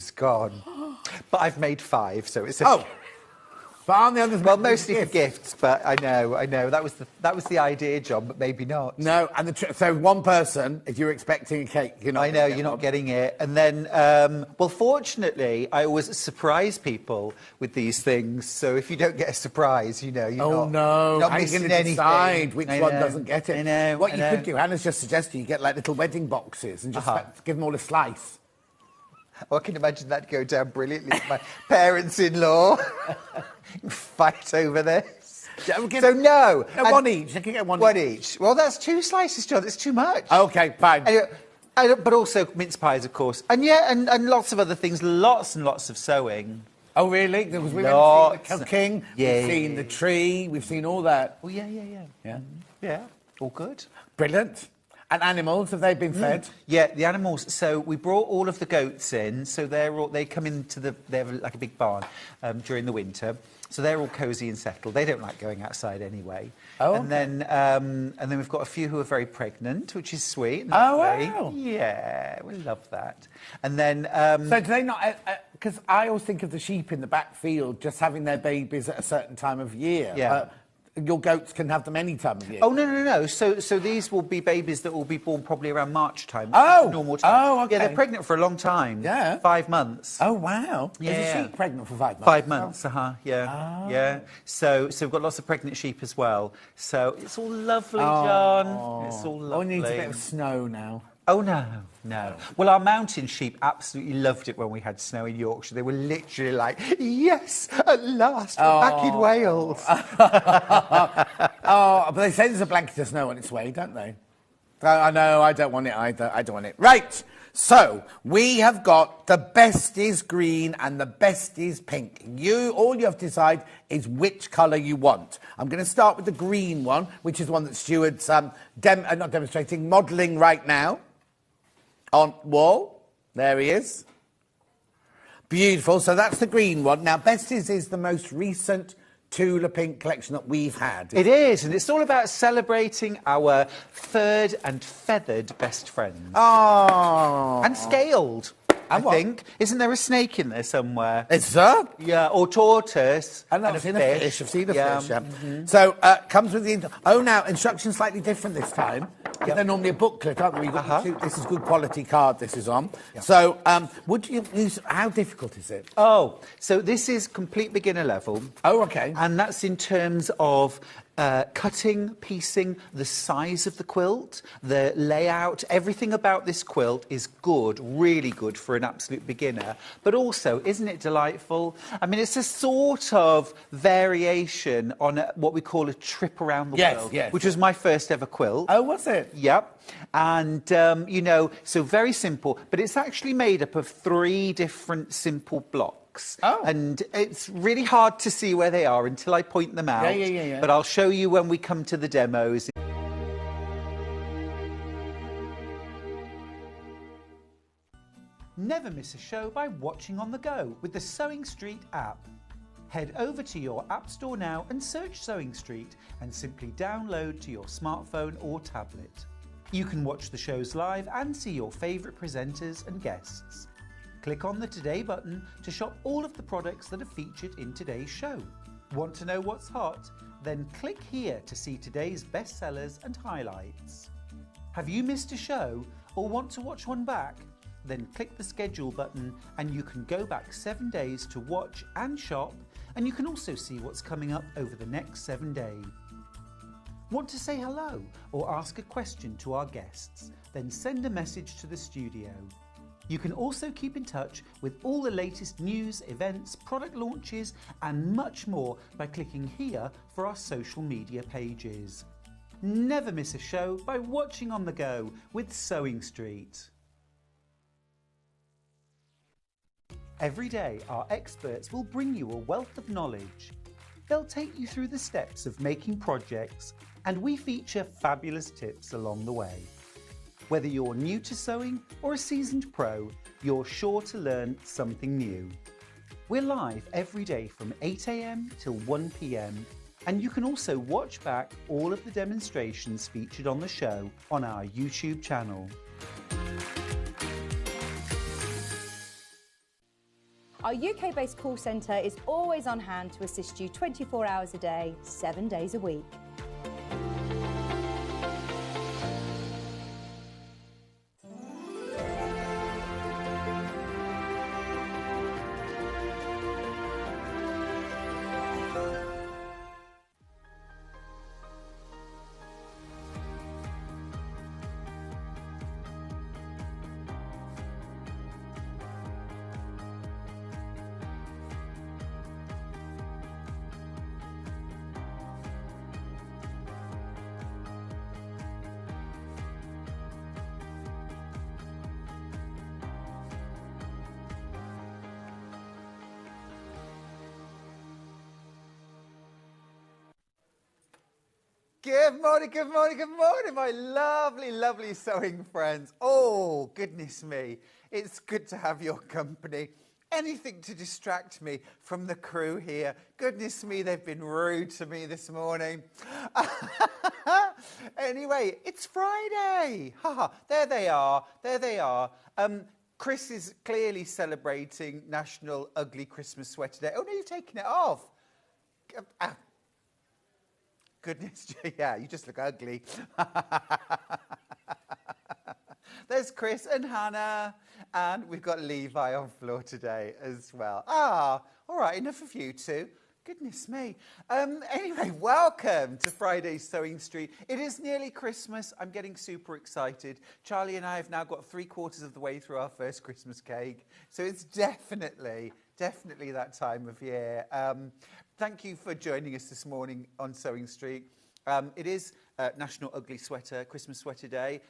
It's gone. But I've made 5, so it's Oh! But aren't the others... Well, mostly for gifts, but I know. That was the idea, John, but maybe not. No, and so one person, if you're expecting a cake, you're not... I know, you're not getting it. And then, well, fortunately, I always surprise people with these things. So if you don't get a surprise, you're not missing anything. Decide which one doesn't get it. I know. What you could do, Hannah's just suggested you get like little wedding boxes and just give them all a slice. Oh, I can imagine that go down brilliantly with my parents-in-law. Fight over this. So no. One each. I can get one each. Well, that's 2 slices, John. It's too much. Okay, fine. But also mince pies, of course. And and lots of other things. Lots and lots of sewing. Oh, really? Because we've seen the cooking, we've seen the tree, we've seen all that. Oh, yeah. Yeah, all good. Brilliant. And animals, have they been fed? Yeah, the animals. So we brought all of the goats in. So they come into they have like a big barn during the winter. So they're all cosy and settled. They don't like going outside anyway. Oh. And then we've got a few who are very pregnant, which is sweet. Oh, wow. Yeah, we love that. And then so do they not? Because I always think of the sheep in the back field just having their babies at a certain time of year. Yeah. Your goats can have them any time of year. Oh, no. So these will be babies that will be born probably around March time. Oh! Normal time. Oh, okay. Yeah, they're pregnant for a long time. Yeah. 5 months. Oh, wow. Yeah. Is a sheep pregnant for 5 months? 5 months, yeah. Oh. Yeah. So we've got lots of pregnant sheep as well. So it's all lovely, John. It's all lovely. Oh, it needs a bit of snow now. Oh, no. Well, our mountain sheep absolutely loved it when we had snow in Yorkshire. They were literally like, yes, at last, we're back in Wales. But they say there's a blanket of snow on its way, don't they? I know, I don't want it either. I don't want it. Right, so we have got the best is green and the best is pink. All you have to decide is which colour you want. I'm going to start with the green one, which is one that Stuart's modelling right now. On wall. There he is. Beautiful. So that's the green one. Now, Bestie's is the most recent Tula Pink collection that we've had. It is, and it's all about celebrating our furred and feathered best friends. Oh. And scaled. I think. Isn't there a snake in there somewhere? Is there? Yeah, or tortoise. And I've seen a fish. I've seen a fish, yeah. Mm-hmm. So, comes with the... Oh, now, instructions slightly different this time. Yep. They're normally a booklet, aren't they? This is good quality card this is on. Yep. So, would you use... How difficult is it? Oh, so this is complete beginner level. Oh, OK. And that's in terms of... cutting, piecing, the size of the quilt, the layout, everything about this quilt is good, really good for an absolute beginner. But also, isn't it delightful? I mean, it's a sort of variation on what we call a trip around the world, which was my first ever quilt. Oh, was it? Yep. And, so very simple, but it's actually made up of 3 different simple blocks. Oh. And it's really hard to see where they are until I point them out. Yeah. But I'll show you when we come to the demos. Never miss a show by watching on the go with the Sewing Street app. Head over to your app store now and search Sewing Street and simply download to your smartphone or tablet. You can watch the shows live and see your favourite presenters and guests. Click on the Today button to shop all of the products that are featured in today's show. Want to know what's hot? Then click here to see today's bestsellers and highlights. Have you missed a show or want to watch one back? Then click the schedule button and you can go back 7 days to watch and shop, and you can also see what's coming up over the next 7 days. Want to say hello or ask a question to our guests? Then send a message to the studio. You can also keep in touch with all the latest news, events, product launches and much more by clicking here for our social media pages. Never miss a show by watching on the go with Sewing Street. Every day our experts will bring you a wealth of knowledge. They'll take you through the steps of making projects, and we feature fabulous tips along the way. Whether you're new to sewing or a seasoned pro, you're sure to learn something new. We're live every day from 8 AM till 1 PM, and you can also watch back all of the demonstrations featured on the show on our YouTube channel. Our UK-based call centre is always on hand to assist you 24 hours a day, 7 days a week. Good morning, good morning, good morning, my lovely, lovely sewing friends. Oh, goodness me. It's good to have your company. Anything to distract me from the crew here. Goodness me, they've been rude to me this morning. Anyway, it's Friday. Haha, there they are, there they are. Chris is clearly celebrating National Ugly Christmas Sweater Day. Oh, no, you've taken it off. Goodness, yeah, you just look ugly. There's Chris and Hannah, and we've got Levi on floor today as well. Ah, all right, enough of you two. Goodness me. Anyway, welcome to Friday's Sewing Street. It is nearly Christmas. I'm getting super excited. Charlie and I have now got 3/4 of the way through our first Christmas cake. So it's definitely that time of year. Thank you for joining us this morning on Sewing Street. It is National Ugly Sweater, Christmas Sweater Day,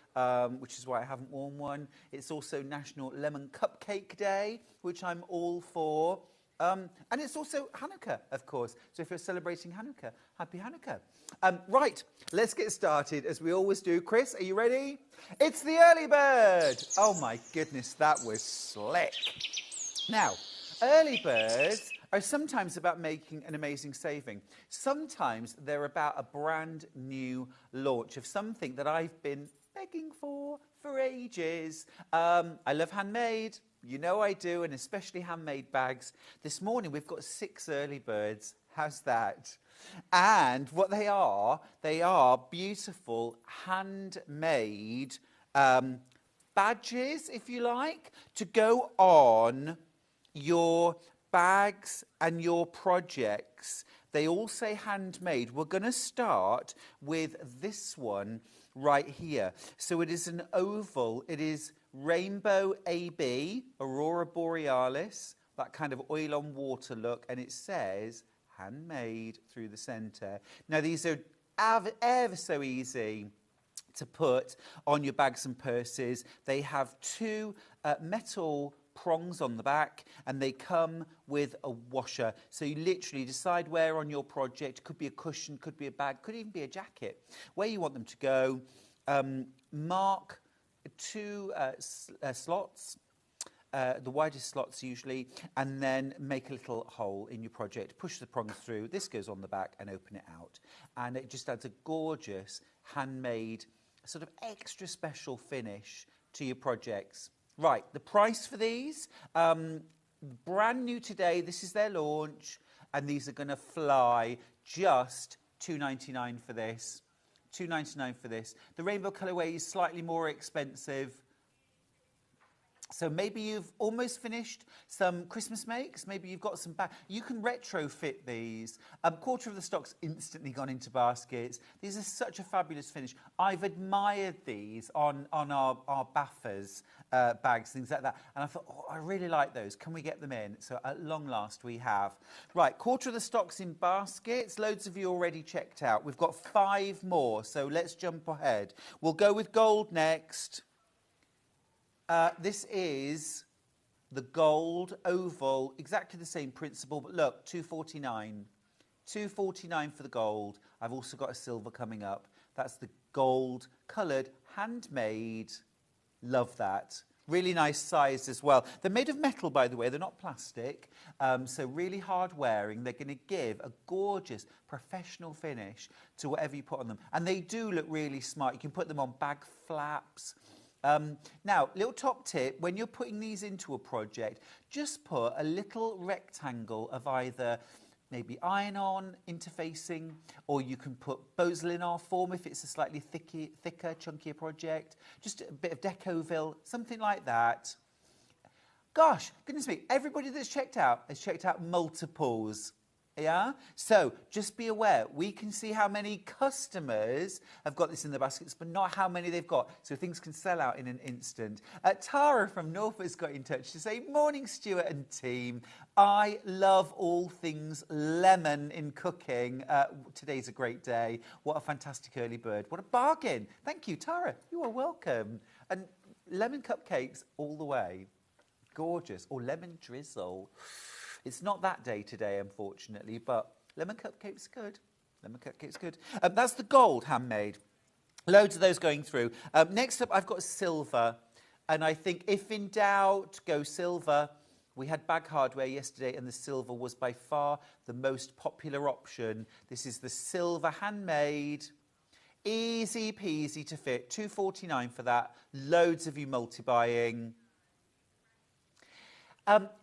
which is why I haven't worn one. It's also National Lemon Cupcake Day, which I'm all for. And it's also Hanukkah, of course. So if you're celebrating Hanukkah, happy Hanukkah. Right, let's get started as we always do. Chris, are you ready? It's the early bird. Oh my goodness, that was slick. Now, early birds are sometimes about making an amazing saving. Sometimes they're about a brand new launch of something that I've been begging for ages. I love Handmade. You know I do, and especially handmade bags. This morning we've got 6 early birds. How's that? And what they are beautiful handmade badges, if you like, to go on your bags and your projects. They all say handmade. We're going to start with this one right here. So it is an oval. It is Rainbow AB, Aurora Borealis, that kind of oil on water look, and it says handmade through the centre. Now these are ever so easy to put on your bags and purses. They have 2 metal prongs on the back, and they come with a washer. So you literally decide where on your project, could be a cushion, could be a bag, could even be a jacket, where you want them to go. Mark 2 slots, the widest slots usually, and then make a little hole in your project. Push the prongs through. This goes on the back and open it out. And it just adds a gorgeous handmade, sort of extra special finish to your projects. Right, the price for these, brand new today, this is their launch, and these are going to fly just $2.99 for this. $2.99 for this. The rainbow colourway is slightly more expensive. So maybe you've almost finished some Christmas makes. Maybe you've got some back. You can retrofit these. 1/4 of the stock's instantly gone into baskets. These are such a fabulous finish. I've admired these on our Baffers bags, things like that. And I thought, oh, I really like those. Can we get them in? So at long last we have. Right, 1/4 of the stock's in baskets. Loads of you already checked out. We've got 5 more. So let's jump ahead. We'll go with gold next. This is the gold oval, exactly the same principle, but look, $2.49. $2.49 for the gold. I've also got a silver coming up. That's the gold coloured, handmade. Love that. Really nice size as well. They're made of metal, by the way. They're not plastic, so really hard wearing. They're going to give a gorgeous professional finish to whatever you put on them. And they do look really smart. You can put them on bag flaps. Now, little top tip, when you're putting these into a project, just put a little rectangle of either maybe iron-on interfacing, or you can put Beausoleil form if it's a slightly thicker, chunkier project. Just a bit of Decoville, something like that. Gosh, goodness me, everybody that's checked out has checked out multiples. Yeah? So just be aware, we can see how many customers have got this in the baskets, but not how many they've got. So things can sell out in an instant. Tara from Norfolk's got in touch to say, morning Stuart and team. I love all things lemon in cooking. Today's a great day. What a fantastic early bird. What a bargain. Thank you, Tara. You are welcome. And lemon cupcakes all the way. Gorgeous. Or lemon drizzle. It's not that day today, unfortunately, but lemon cupcake's good. Lemon cupcake's good. That's the gold handmade. Loads of those going through. Next up, I've got silver. And I think if in doubt, go silver. We had bag hardware yesterday, and the silver was by far the most popular option. This is the silver handmade. Easy peasy to fit. £2.49 for that. Loads of you multi-buying.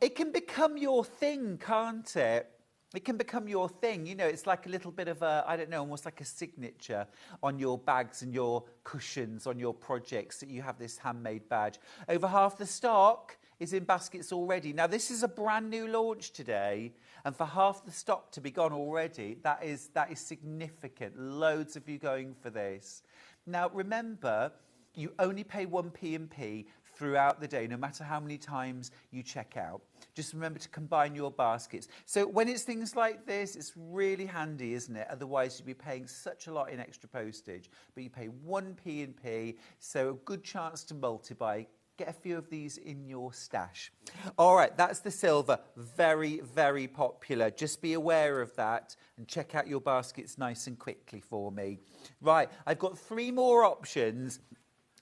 It can become your thing, can't it? It can become your thing. You know, it's like a little bit of a, I don't know, almost like a signature on your bags and your cushions on your projects that you have this handmade badge. Over half the stock is in baskets already. Now, this is a brand new launch today, and for half the stock to be gone already, that is significant. Loads of you going for this. Now, remember, you only pay 1p&p throughout the day, no matter how many times you check out. Just remember to combine your baskets. So when it's things like this, it's really handy, isn't it? Otherwise, you'd be paying such a lot in extra postage. But you pay 1p&p, so a good chance to multi-buy. Get a few of these in your stash. All right, that's the silver. Very, very popular. Just be aware of that and check out your baskets nice and quickly for me. Right, I've got 3 more options.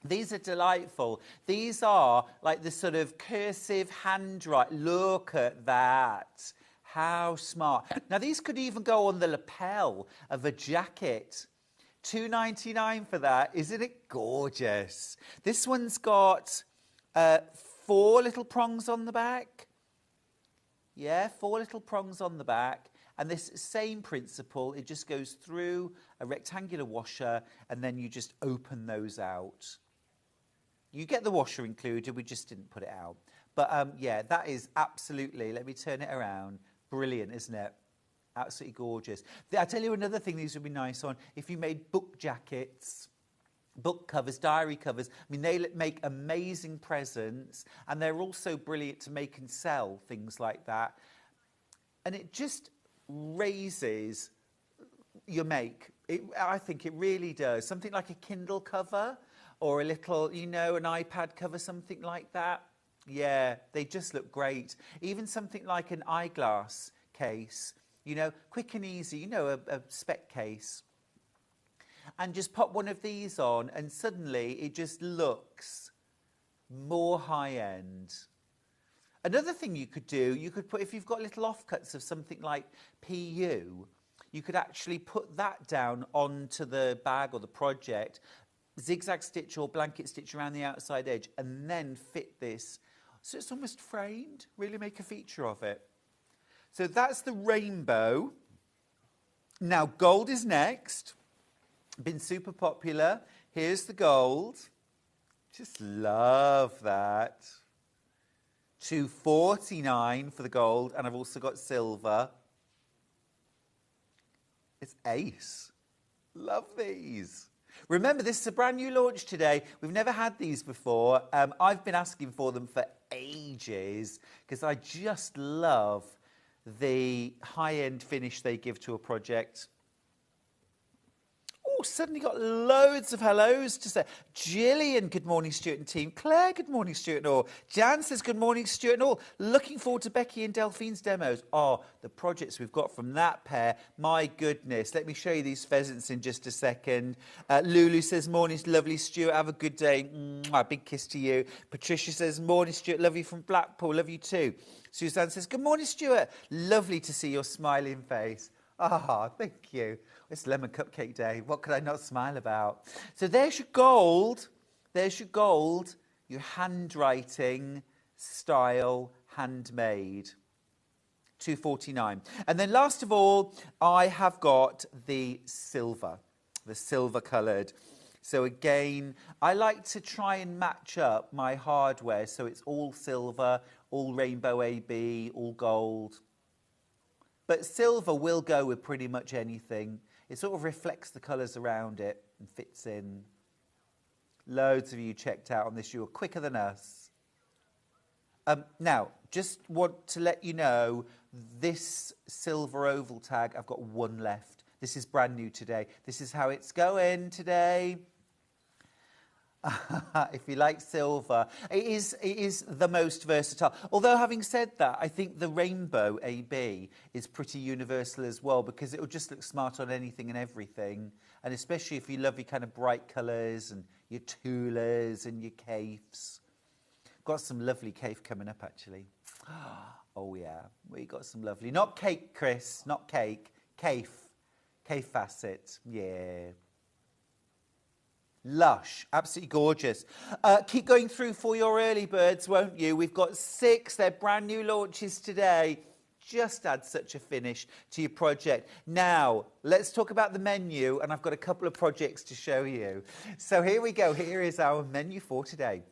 These are delightful. These are like the sort of cursive handwriting. Look at that. How smart. Now, these could even go on the lapel of a jacket. £2.99 for that. Isn't it gorgeous? This one's got 4 little prongs on the back. Yeah, 4 little prongs on the back. And this same principle, it just goes through a rectangular washer, and then you just open those out. You get the washer included, we just didn't put it out. But yeah, that is absolutely, let me turn it around, brilliant, isn't it? Absolutely gorgeous. I'll tell you another thing these would be nice on. If you made book jackets, book covers, diary covers, I mean, they make amazing presents, and they're also brilliant to make and sell, things like that. And it just raises your make. I think it really does. Something like a Kindle cover, or a little, you know, an iPad cover, something like that. Yeah, they just look great. Even something like an eyeglass case, you know, quick and easy, you know, a spec case. And just pop one of these on, and suddenly it just looks more high-end. Another thing you could do, you could put, if you've got little offcuts of something like PU, you could actually put that down onto the bag or the project, zigzag stitch or blanket stitch around the outside edge, and then fit this. So it's almost framed, really make a feature of it. So that's the rainbow. Now gold is next. Been super popular. Here's the gold. Just love that. £2.49 for the gold, and I've also got silver. It's ace. Love these. Remember, this is a brand new launch today. We've never had these before. I've been asking for them for ages because I just love the high-end finish they give to a project. Oh, suddenly got loads of hellos to say. Gillian, good morning, Stuart and team. Claire, good morning, Stuart and all. Jan says, good morning, Stuart and all. Looking forward to Becky and Delphine's demos. Oh, the projects we've got from that pair. My goodness. Let me show you these pheasants in just a second. Lulu says, morning, lovely, Stuart. Have a good day. Mwah, big kiss to you. Patricia says, morning, Stuart. Love you from Blackpool. Love you too. Suzanne says, good morning, Stuart. Lovely to see your smiling face. Ah, thank you. It's lemon cupcake day. What could I not smile about? So there's your gold. There's your gold, your handwriting style handmade. £2.49. And then last of all, I have got the silver coloured. So again, I like to try and match up my hardware so it's all silver, all rainbow AB, all gold. But silver will go with pretty much anything. It sort of reflects the colours around it and fits in. Loads of you checked out on this. You were quicker than us. Now, just want to let you know, this silver oval tag, I've got one left. This is brand new today. This is how it's going today. If you like silver, it is the most versatile. Although, having said that, I think the rainbow AB is pretty universal as well, because it will just look smart on anything and everything. And especially if you love your kind of bright colours and your tulas and your caifs. Got some lovely caif coming up, actually. Oh, yeah. We got some lovely... Not cake, Chris. Not cake. Caif. Kaffe Fassett. Yeah. Lush. Absolutely gorgeous. Keep going through for your early birds, won't you? We've got 6. They're brand new launches today. Just add such a finish to your project. Now, let's talk about the menu, and I've got a couple of projects to show you. So here we go. Here is our menu for today.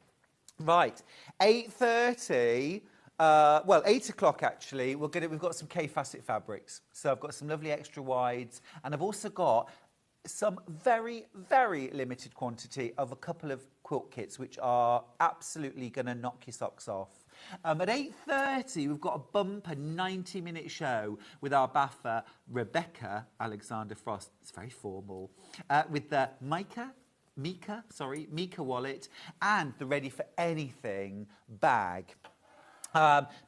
Right, 8:30, well, 8 o'clock actually, we've got some Kaffe Fassett fabrics. So I've got some lovely extra wides, and I've also got some very, very limited quantity of a couple of quilt kits, which are absolutely going to knock your socks off. At 8:30, we've got a bumper 90-minute show with our baffer, Rebecca Alexander Frost. It's very formal. With the Mika wallet and the Ready for Anything bag.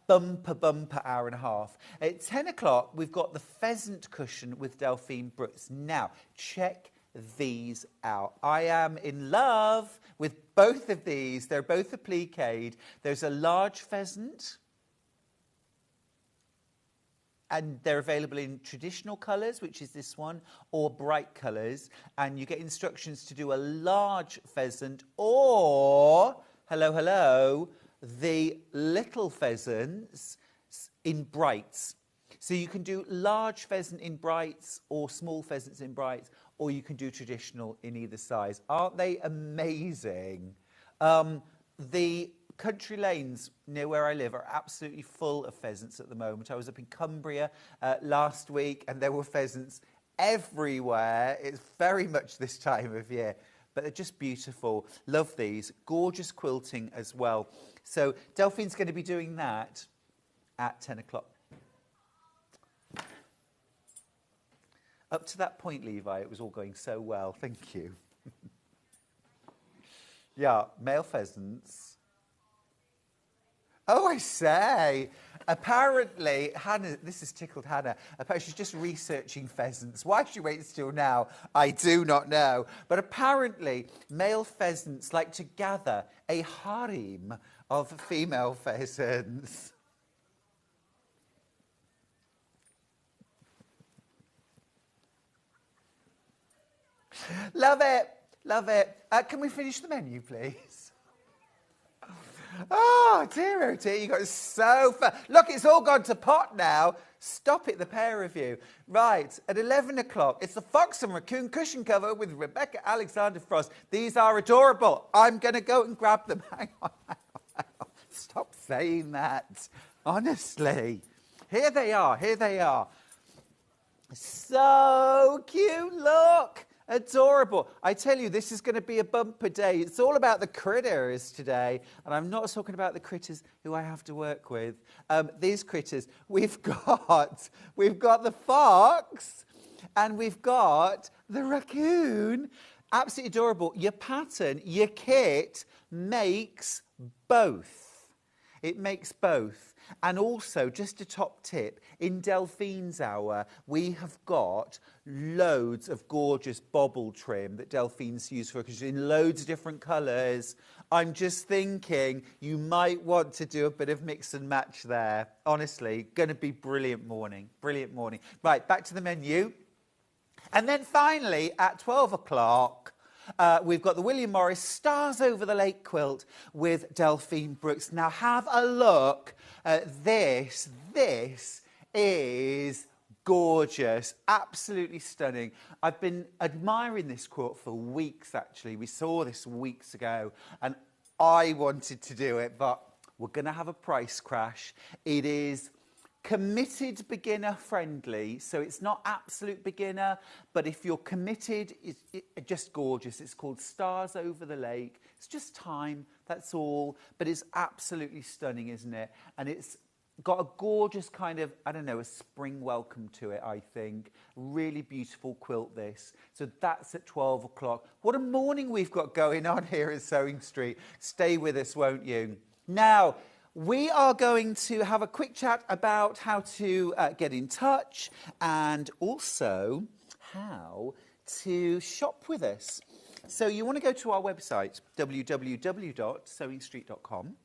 Bumper hour and a half. At 10 o'clock, we've got the Pheasant cushion with Delphine Brooks. Now, check these out. I am in love with both of these. They're both appliqued. There's a large pheasant, and they're available in traditional colours, which is this one, or bright colours. And you get instructions to do a large pheasant or, hello, the little pheasants in brights. So you can do large pheasant in brights or small pheasants in brights, or you can do traditional in either size. Aren't they amazing? The country lanes near where I live are absolutely full of pheasants at the moment. I was up in Cumbria last week, and there were pheasants everywhere. It's very much this time of year, but they're just beautiful. Love these. Gorgeous quilting as well. So Delphine's going to be doing that at 10 o'clock. Up to that point, Levi, it was all going so well. Thank you. Yeah, male pheasants. Oh, I say. Apparently, Hannah, this has tickled Hannah. Apparently, she's just researching pheasants. Why she waits till now, I do not know. But apparently, male pheasants like to gather a harem of female pheasants. Love it. Love it. Can we finish the menu, please? Oh, dear, you got so far. Look, it's all gone to pot now. Stop it, the pair of you. Right, at 11 o'clock, it's the Fox and Raccoon cushion cover with Rebecca Alexander Frost. These are adorable. I'm going to go and grab them. Hang on. Stop saying that. Honestly. Here they are. So cute, look. Adorable. I tell you, this is going to be a bumper day. It's all about the critters today. And I'm not talking about the critters who I have to work with. These critters. We've got the fox and we've got the raccoon. Absolutely adorable. Your pattern, your kit makes both. It makes both. And also, just a top tip, in Delphine's Hour, we have got loads of gorgeous bobble trim that Delphine's used for because in loads of different colours. I'm just thinking you might want to do a bit of mix and match there. Honestly, going to be brilliant morning. Brilliant morning. Right, back to the menu. And then finally, at 12 o'clock, We've got the William Morris Stars Over the Lake quilt with Delphine Brooks. Now have a look at this. This is gorgeous, absolutely stunning. I've been admiring this quilt for weeks, actually. We saw this weeks ago, and I wanted to do it, but we're going to have a price crash. It is committed beginner friendly, so it's not absolute beginner, but if you're committed, it's just gorgeous. It's called Stars Over the Lake. It's just time, that's all, but it's absolutely stunning, isn't it? And it's got a gorgeous kind of, I don't know, a spring welcome to it, I think. Really beautiful quilt, this. So that's at 12 o'clock. What a morning we've got going on here at Sewing Street. Stay with us, won't you? Now, we are going to have a quick chat about how to get in touch and also how to shop with us. So you want to go to our website, www.sewingstreet.com.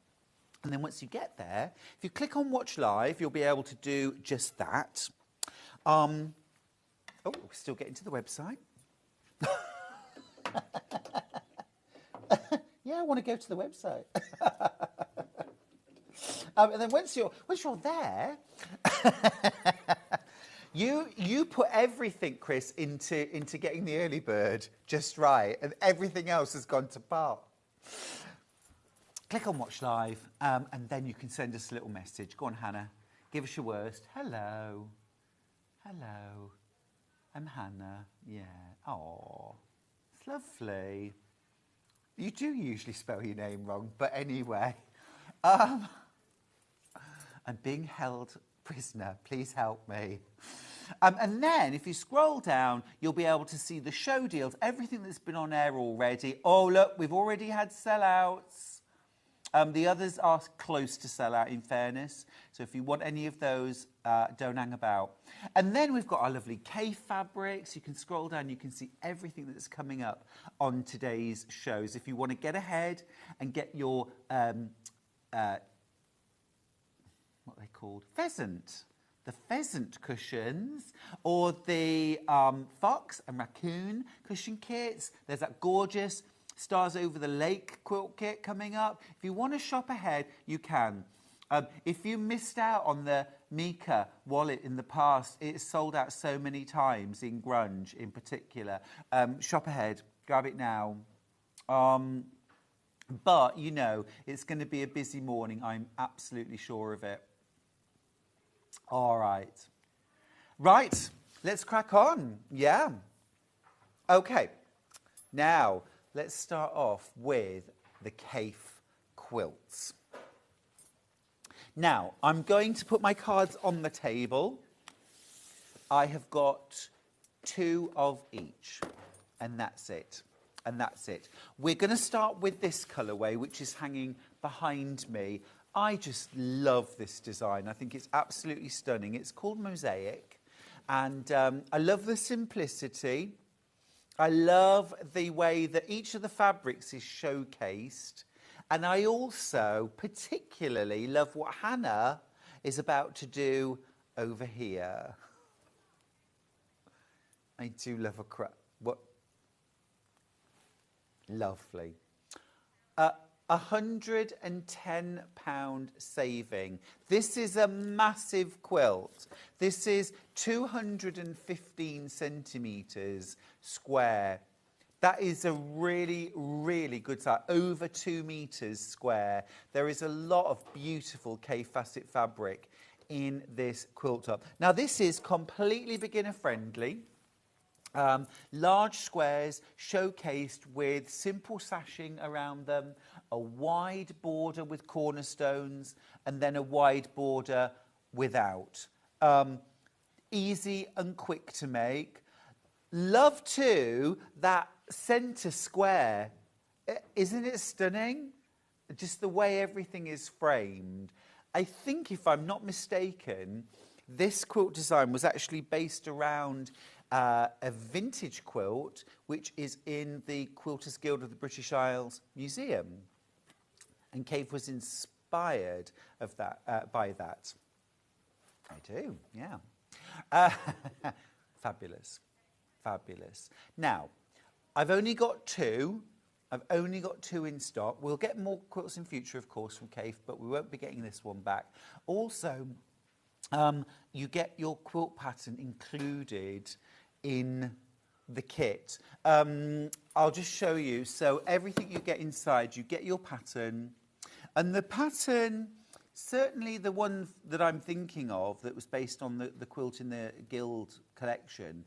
And then once you get there, if you click on Watch Live, you'll be able to do just that. Oh, we're still getting to the website. Yeah, I want to go to the website. And then once you're there, you put everything, Chris, into getting the early bird just right, and everything else has gone to pot. Click on Watch Live, and then you can send us a little message. Go on, Hannah. Give us your worst. Hello. Hello. I'm Hannah. Yeah. Oh, it's lovely. You do usually spell your name wrong, but anyway. I'm being held prisoner. Please help me. And then, if you scroll down, you'll be able to see the show deals, everything that's been on air already. Oh, look, we've already had sellouts. The others are close to sell out, in fairness. So if you want any of those, don't hang about. And then we've got our lovely Kaffe fabrics. You can scroll down. You can see everything that's coming up on today's shows. If you want to get ahead and get your, what are they called? Pheasant. The pheasant cushions, or the fox and raccoon cushion kits. There's that gorgeous Stars Over the Lake quilt kit coming up. If you want to shop ahead, you can. If you missed out on the Mika wallet in the past, it's sold out so many times, in grunge in particular. Shop ahead, grab it now. But, you know, it's going to be a busy morning. I'm absolutely sure of it. All right. Right, let's crack on. Yeah. Okay. Now, let's start off with the Kaffe quilts. Now, I'm going to put my cards on the table. I have got 2 of each, and that's it. And that's it. We're going to start with this colourway, which is hanging behind me. I just love this design. I think it's absolutely stunning. It's called Mosaic, and I love the simplicity. I love the way that each of the fabrics is showcased. And I also particularly love what Hannah is about to do over here. I do love a what? Lovely. £110 saving. This is a massive quilt. This is 215 centimetres square. That is a really, really good size, over 2 metres square. There is a lot of beautiful Kaffe Fassett fabric in this quilt top. Now, this is completely beginner friendly. Large squares showcased with simple sashing around them, a wide border with cornerstones, and then a wide border without. Easy and quick to make. Love too that centre square. Isn't it stunning? Just the way everything is framed. I think, if I'm not mistaken, this quilt design was actually based around a vintage quilt, which is in the Quilters Guild of the British Isles Museum. And Kaffe was inspired of that, by that. I do, yeah. Fabulous, fabulous. Now, I've only got two. I've only got two in stock. We'll get more quilts in future, of course, from Kaffe, but we won't be getting this one back. Also, you get your quilt pattern included in the kit. I'll just show you. So everything you get inside, you get your pattern. And the pattern, certainly the one that I'm thinking of that was based on the quilt in the Guild collection,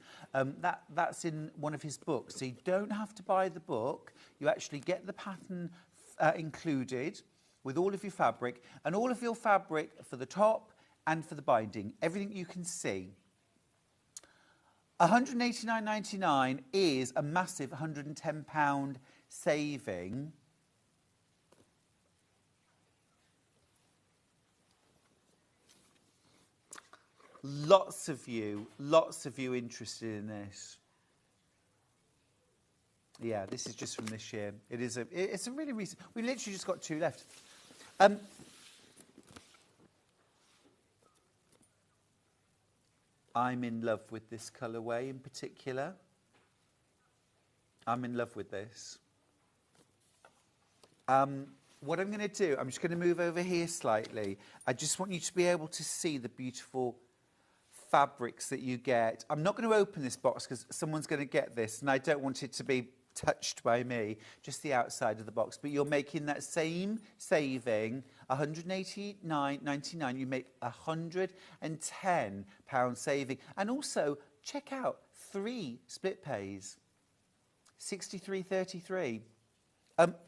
that's in one of his books. So you don't have to buy the book. You actually get the pattern included with all of your fabric, and all of your fabric for the top and for the binding, everything you can see. £189.99 is a massive £110 saving. Lots of you interested in this. Yeah, this is just from this year. It's a really recent. We literally just got two left. I'm in love with this colourway in particular. I'm in love with this. What I'm going to do, I'm just going to move over here slightly. I just want you to be able to see the beautiful fabrics that you get. I'm not going to open this box because someone's going to get this, and I don't want it to be touched by me, just the outside of the box. But you're making that same saving, £189.99. You make £110 saving. And also, check out 3 split pays, £63.33.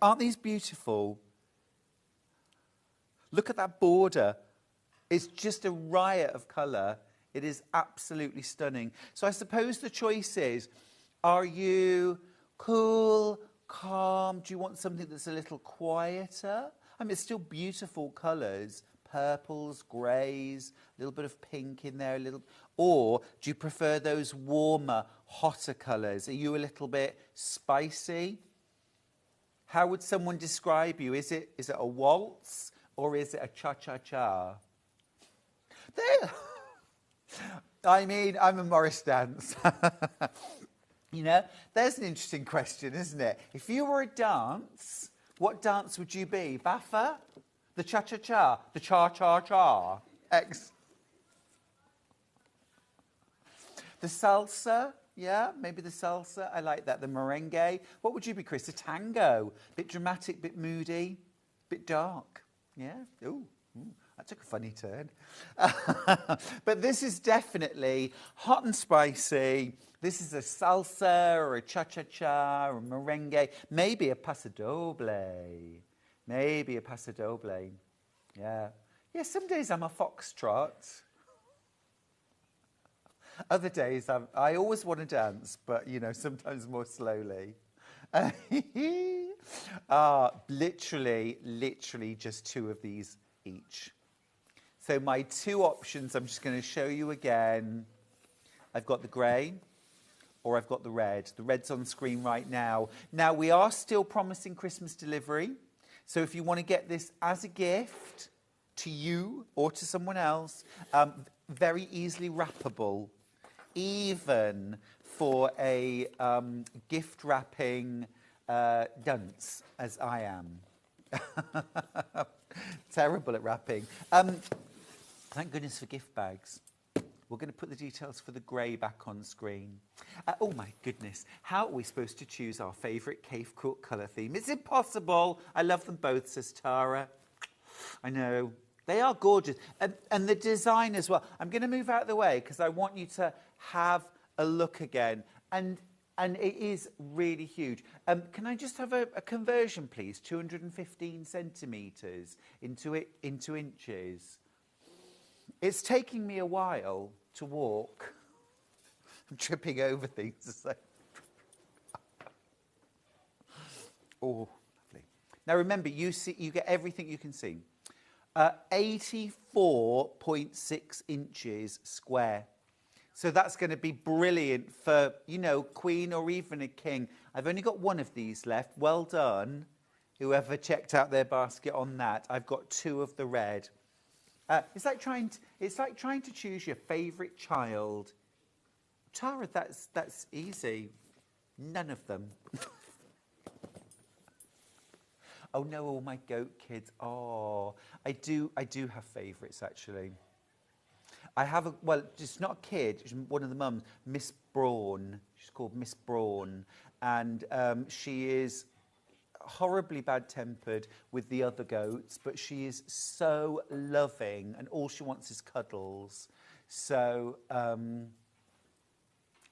Aren't these beautiful? Look at that border. It's just a riot of colour. It is absolutely stunning. So I suppose the choice is, are you cool, calm? Do you want something that's a little quieter? I mean, it's still beautiful colours, purples, greys, a little bit of pink in there, or do you prefer those warmer, hotter colours? Are you a little bit spicy? How would someone describe you? Is it a waltz or is it a cha-cha-cha? There. I mean, I'm a Morris dance. You know, there's an interesting question, isn't it? If you were a dance, what dance would you be? Baffa? The cha-cha-cha? The cha-cha-cha? The salsa? Yeah, maybe the salsa. I like that. The merengue. What would you be, Chris? A tango? Bit dramatic, bit moody, bit dark. Yeah? Ooh. That took a funny turn. But this is definitely hot and spicy. This is a salsa or a cha-cha-cha or a merengue. Maybe a pasodoble. Maybe a pasodoble. Yeah. Yeah, some days I'm a foxtrot. Other days I always want to dance, but, you know, sometimes more slowly. Literally just 2 of these each. So my 2 options, I'm just going to show you again. I've got the grey or I've got the red. The red's on screen right now. Now, we are still promising Christmas delivery. So if you want to get this as a gift to you or to someone else, very easily wrappable, even for a gift wrapping dunce, as I am. Terrible at wrapping. Thank goodness for gift bags. We're going to put the details for the grey back on screen. Oh my goodness, how are we supposed to choose our favourite Kaffe quilt colour theme? It's impossible. I love them both, says Tara. I know. They are gorgeous. And the design as well. I'm going to move out of the way because I want you to have a look again. And it is really huge. Can I just have a conversion, please? 215 centimetres into inches. It's taking me a while to walk. I'm tripping over things. Oh, lovely. Now remember, you get everything you can see. 84.6 inches square. So that's going to be brilliant for, you know, queen or even a king. I've only got 1 of these left. Well done, whoever checked out their basket on that. I've got 2 of the red. It's like trying to choose your favourite child. Tara, that's easy. None of them. Oh no, all my goat kids. Oh, I do have favourites actually. I have a, well, it's not a kid, it's one of the mums, Miss Braun. She's called Miss Braun. And she is horribly bad-tempered with the other goats, but she is so loving and all she wants is cuddles. So, I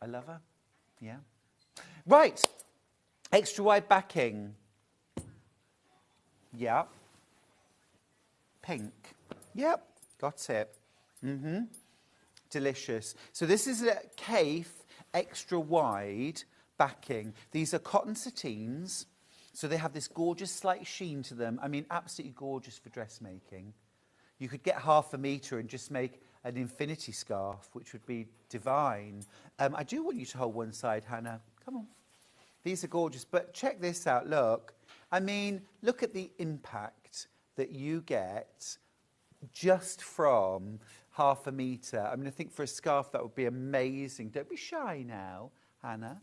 love her, yeah. Right, extra wide backing. Yeah. Pink. Yep, got it. Mm-hmm. Delicious. So this is a Kaffe extra wide backing. These are cotton sateens, so they have this gorgeous slight sheen to them. I mean, absolutely gorgeous for dressmaking. You could get 1/2 metre and just make an infinity scarf, which would be divine. I do want you to hold one side, Hannah. Come on. These are gorgeous, but check this out, look. I mean, look at the impact that you get just from 1/2 metre. I mean, I think for a scarf that would be amazing. Don't be shy now, Hannah.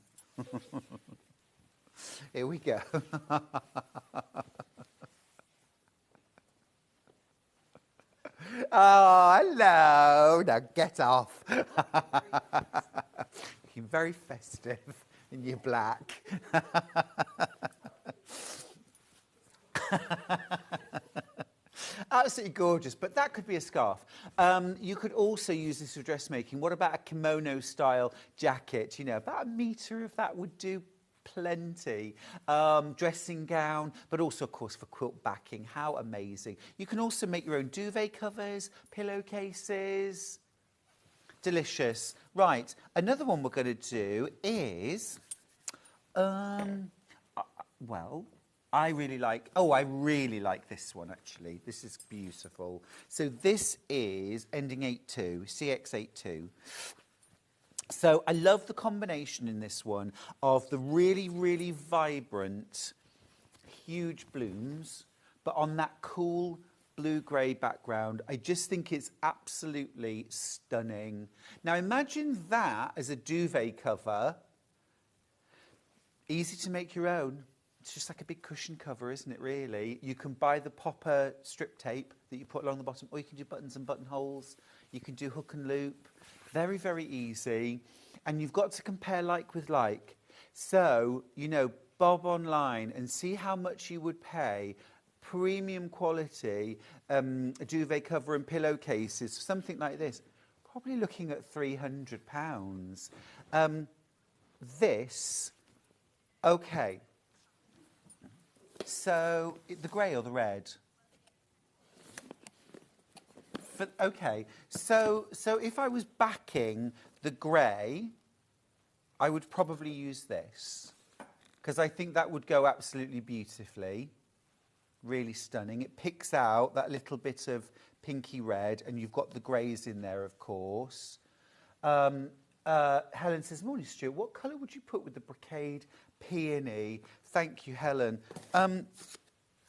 Here we go. Oh, hello. Now get off. Looking very festive in your black. Absolutely gorgeous, but that could be a scarf. You could also use this for dressmaking. What about a kimono-style jacket? You know, about 1 metre of that would do plenty. Dressing gown, but also, of course, for quilt backing. How amazing. You can also make your own duvet covers, pillowcases. Delicious. Right, another one we're going to do is, well, I really like this one, actually. This is beautiful. So this is ending 82, CX82. So I love the combination in this one of the really, really vibrant, huge blooms, but on that cool blue-grey background. I just think it's absolutely stunning. Now imagine that as a duvet cover. Easy to make your own. It's just like a big cushion cover, isn't it, really? You can buy the popper strip tape that you put along the bottom, or you can do buttons and buttonholes. You can do hook and loop. Very, very easy. And you've got to compare like with like. So, you know, bob online and see how much you would pay. Premium quality duvet cover and pillowcases, something like this. Probably looking at £300. This, okay. So, the grey or the red? Okay, so if I was backing the grey, I would probably use this because I think that would go absolutely beautifully. Really stunning. It picks out that little bit of pinky red, and you've got the greys in there, of course. Helen says, "Morning, Stuart. What colour would you put with the brocade peony?" Thank you, Helen.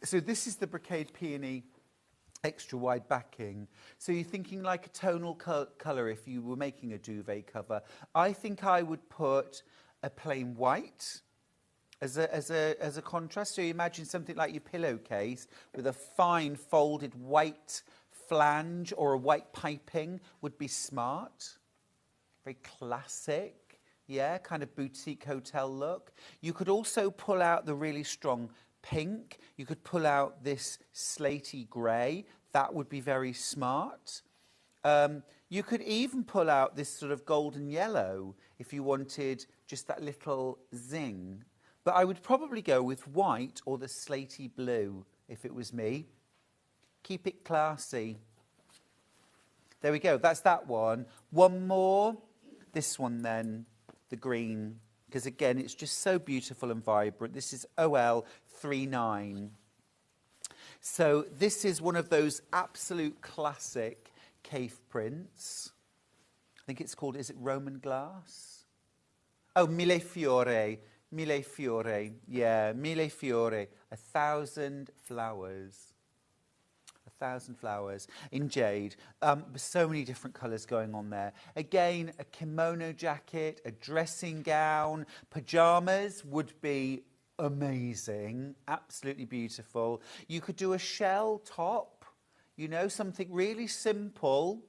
So this is the brocade peony extra wide backing. So you're thinking like a tonal colour if you were making a duvet cover. I think I would put a plain white as a contrast. So you imagine something like your pillowcase with a fine folded white flange or a white piping would be smart. Very classic, yeah, kind of boutique hotel look. You could also pull out the really strong pink. You could pull out this slaty grey. That would be very smart. You could even pull out this sort of golden yellow if you wanted just that little zing. But I would probably go with white or the slaty blue if it was me. Keep it classy. There we go. That's that one. One more. This one then, the green. Because again, it's just so beautiful and vibrant. This is OL39. So this is one of those absolute classic Kaffe prints. I think it's called, is it Roman glass? Oh, Mille Fiore. Mille Fiore. Yeah, Mille Fiore. 1,000 flowers. 1,000 flowers in jade. So many different colours going on there. Again, a kimono jacket, a dressing gown, pyjamas would be amazing, absolutely beautiful. You could do a shell top, you know, something really simple.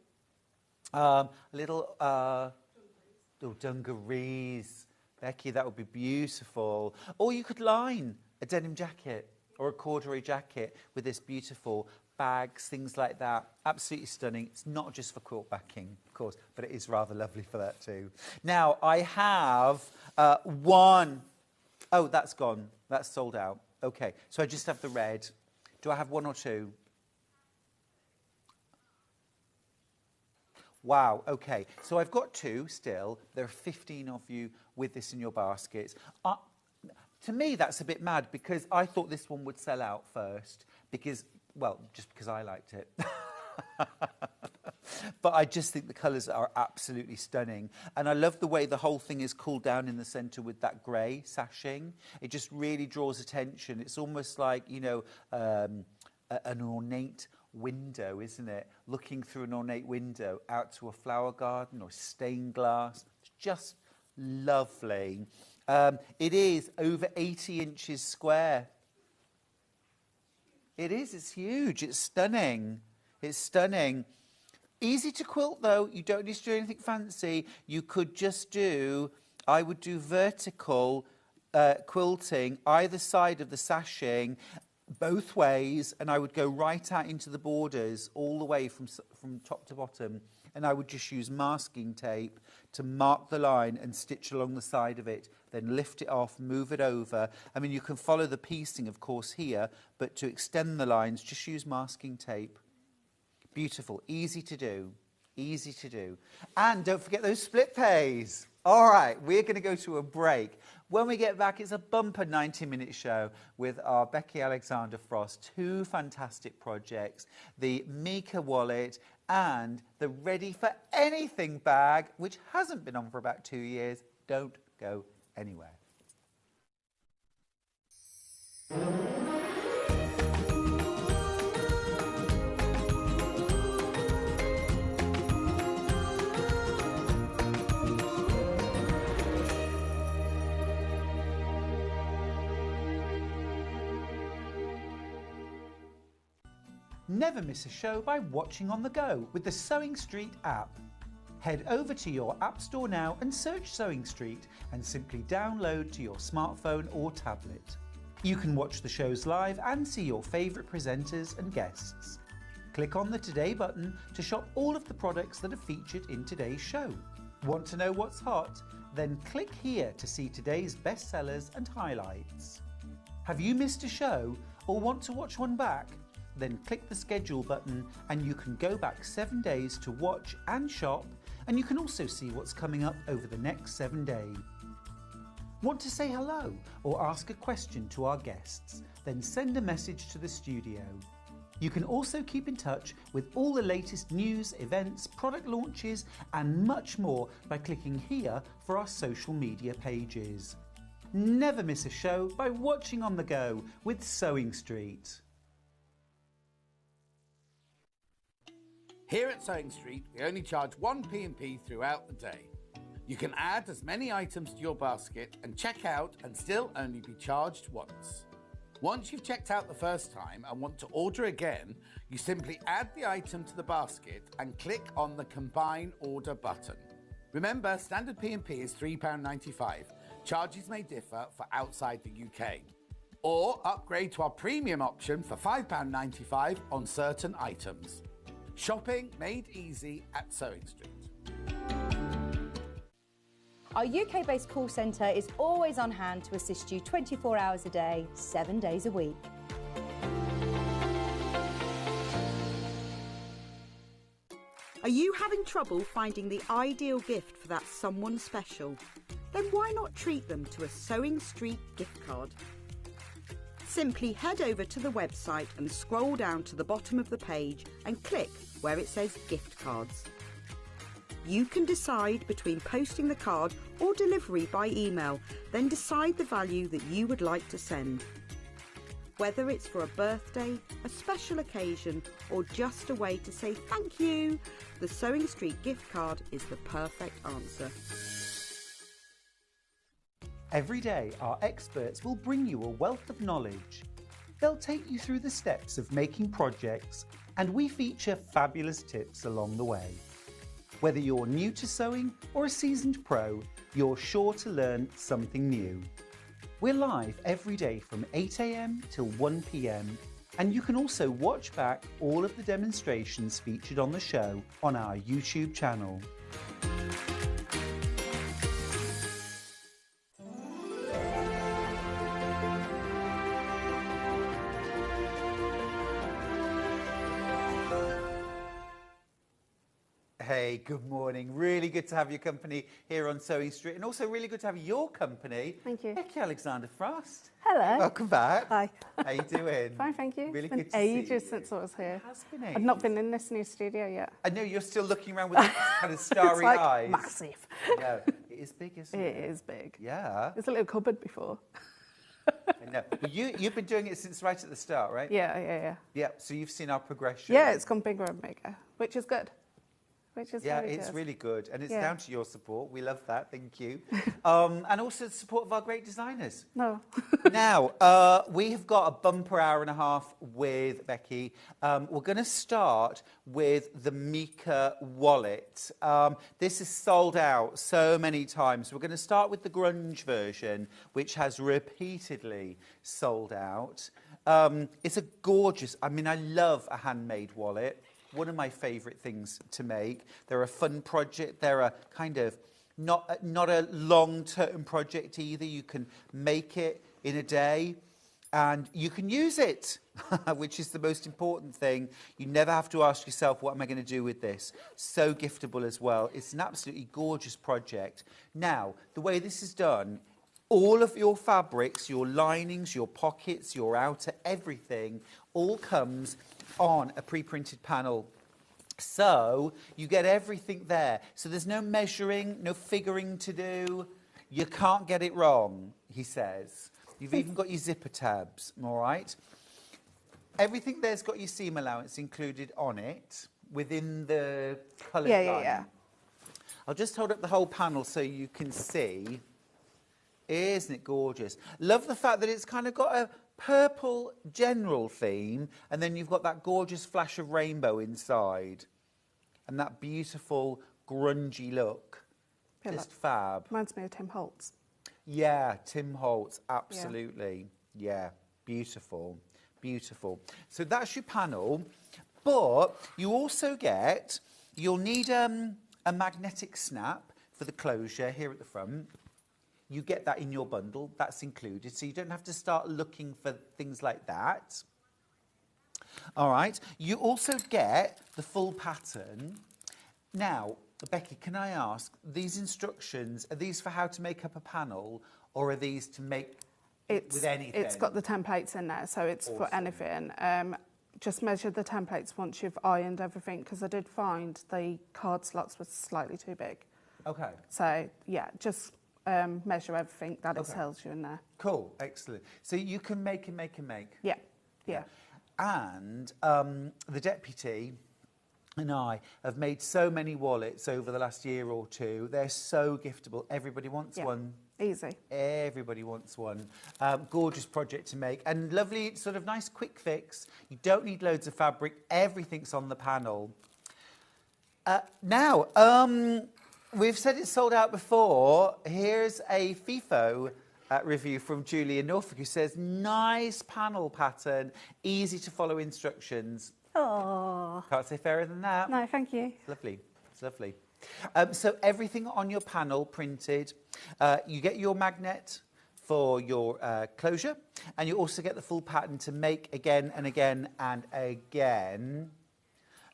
A little dungarees. Becky, that would be beautiful. Or you could line a denim jacket or a corduroy jacket with this beautiful bags, things like that. Absolutely stunning. It's not just for quilt backing, of course, but it is rather lovely for that too. Now, I have one. Oh, that's gone. That's sold out. Okay, so I just have the red. Do I have one or two? Wow, okay. So I've got two still. There are 15 of you with this in your baskets. To me, that's a bit mad because I thought this one would sell out first because, well, just because I liked it. But I just think the colours are absolutely stunning. And I love the way the whole thing is cooled down in the centre with that grey sashing. It just really draws attention. It's almost like, you know, an ornate window, isn't it? Looking through an ornate window out to a flower garden or stained glass. It's just lovely. It is over 80 inches square. It is, it's huge. It's stunning. It's stunning. Easy to quilt though. You don't need to do anything fancy. You could just do, I would do vertical quilting either side of the sashing, both ways, and I would go right out into the borders all the way from top to bottom, and I would just use masking tape to mark the line and stitch along the side of it, then lift it off, move it over. I mean, you can follow the piecing, of course, here, but to extend the lines, just use masking tape. Beautiful, easy to do, easy to do. And don't forget those split pays. All right, we're going to go to a break. When we get back, it's a bumper 90-minute show with our Becky Alexander Frost. Two fantastic projects, the Mika wallet and the Ready for Anything bag, which hasn't been on for about 2 years. Don't go anywhere. Never miss a show by watching on the go with the Sewing Street app. Head over to your App Store now and search Sewing Street and simply download to your smartphone or tablet. You can watch the shows live and see your favourite presenters and guests. Click on the Today button to shop all of the products that are featured in today's show. Want to know what's hot? Then click here to see today's bestsellers and highlights. Have you missed a show or want to watch one back? Then click the schedule button and you can go back 7 days to watch and shop, and you can also see what's coming up over the next 7 days. Want to say hello or ask a question to our guests? Then send a message to the studio. You can also keep in touch with all the latest news, events, product launches and much more by clicking here for our social media pages. Never miss a show by watching on the go with Sewing Street. Here at Sewing Street, we only charge one P&P throughout the day. You can add as many items to your basket and check out and still only be charged once. Once you've checked out the first time and want to order again, you simply add the item to the basket and click on the Combine Order button. Remember, standard P&P is £3.95. Charges may differ for outside the UK. Or upgrade to our premium option for £5.95 on certain items. Shopping made easy at Sewing Street. Our UK-based call centre is always on hand to assist you 24 hours a day, 7 days a week. Are you having trouble finding the ideal gift for that someone special? Then why not treat them to a Sewing Street gift card? Simply head over to the website and scroll down to the bottom of the page and click where it says gift cards. You can decide between posting the card or delivery by email, then decide the value that you would like to send. Whether it's for a birthday, a special occasion, or just a way to say thank you, the Sewing Street gift card is the perfect answer. Every day, our experts will bring you a wealth of knowledge. They'll take you through the steps of making projects, and we feature fabulous tips along the way. Whether you're new to sewing or a seasoned pro, you're sure to learn something new. We're live every day from 8 AM till 1 PM, and you can also watch back all of the demonstrations featured on the show on our YouTube channel. Hey, good morning. Really good to have your company here on Sewing Street, and also really good to have your company. Thank you. Becky Alexander Frost. Hello. Welcome back. Hi. How you doing? Fine, thank you. Really It's been good to see ages you. since I was here. It has been ages. I've not been in this new studio yet. I know you're still looking around with kind of starry It's like eyes. massive. No, it is big, isn't it? It is big. Yeah. There's a little cupboard before. I know. But you've been doing it since right at the start, right? Yeah. Yeah. So you've seen our progression. Yeah, it's gone bigger and bigger, which is good. Which is Yeah, very it's good. really good, and it's Yeah. down to your support. We love that. Thank you. And also the support of our great designers. No. Now, we have got a bumper hour and a half with Becky. We're going to start with the Mika wallet. This is sold out so many times. We're going to start with the grunge version, which has repeatedly sold out. It's a gorgeous, I mean, I love a handmade wallet. One of my favourite things to make. They're a fun project. They're a kind of not a long-term project either. You can make it in a day and you can use it, which is the most important thing. You never have to ask yourself, what am I going to do with this? So giftable as well. It's an absolutely gorgeous project. Now, the way this is done, all of your fabrics, your linings, your pockets, your outer, everything, all comes on a pre-printed panel. So you get everything there. So there's no measuring, no figuring to do. You can't get it wrong, he says. You've even got your zipper tabs, all right? Everything there's got your seam allowance included on it within the coloured line. Yeah. I'll just hold up the whole panel so you can see. Isn't it gorgeous? Love the fact that it's kind of got a purple general theme, and then you've got that gorgeous flash of rainbow inside. And that beautiful grungy look. Just fab. Reminds me of Tim Holtz. Yeah, Tim Holtz, absolutely. Yeah, beautiful, beautiful. So that's your panel, but you also get, you'll need a magnetic snap for the closure here at the front. You get that in your bundle, that's included, so you don't have to start looking for things like that. All right, you also get the full pattern. Now, Becky, can I ask, these instructions, are these for how to make up a panel, or are these to make with anything? It's got the templates in there, so it's for anything. Just measure the templates once you've ironed everything, because I did find the card slots were slightly too big. Okay. So, yeah, just measure everything that it tells you in there. Cool, excellent. So you can make and make and make. Yeah. And the deputy and I have made so many wallets over the last year or two. They're so giftable. Everybody wants one. Easy. Everybody wants one. Gorgeous project to make. And lovely, sort of nice quick fix. You don't need loads of fabric. Everything's on the panel. Now, we've said it's sold out before. Here's a FIFO review from Julie in Norfolk, who says, nice panel pattern, easy to follow instructions. Oh. Can't say fairer than that. No, thank you. It's lovely. It's lovely. So everything on your panel printed. You get your magnet for your closure, and you also get the full pattern to make again and again and again.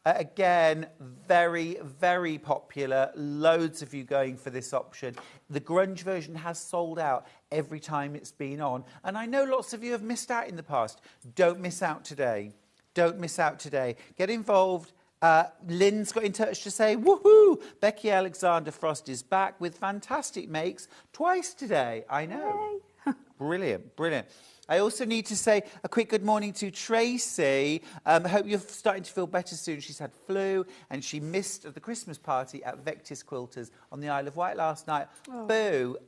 Again, very, very popular. Loads of you going for this option. The grunge version has sold out every time it's been on. And I know lots of you have missed out in the past. Don't miss out today. Don't miss out today. Get involved. Lynn's got in touch to say, woohoo! Becky Alexander Frost is back with fantastic makes twice today. I know. Brilliant, brilliant. I also need to say a quick good morning to Tracy. I hope you're starting to feel better soon. She's had flu and she missed the Christmas party at Vectis Quilters on the Isle of Wight last night. Oh. Boo.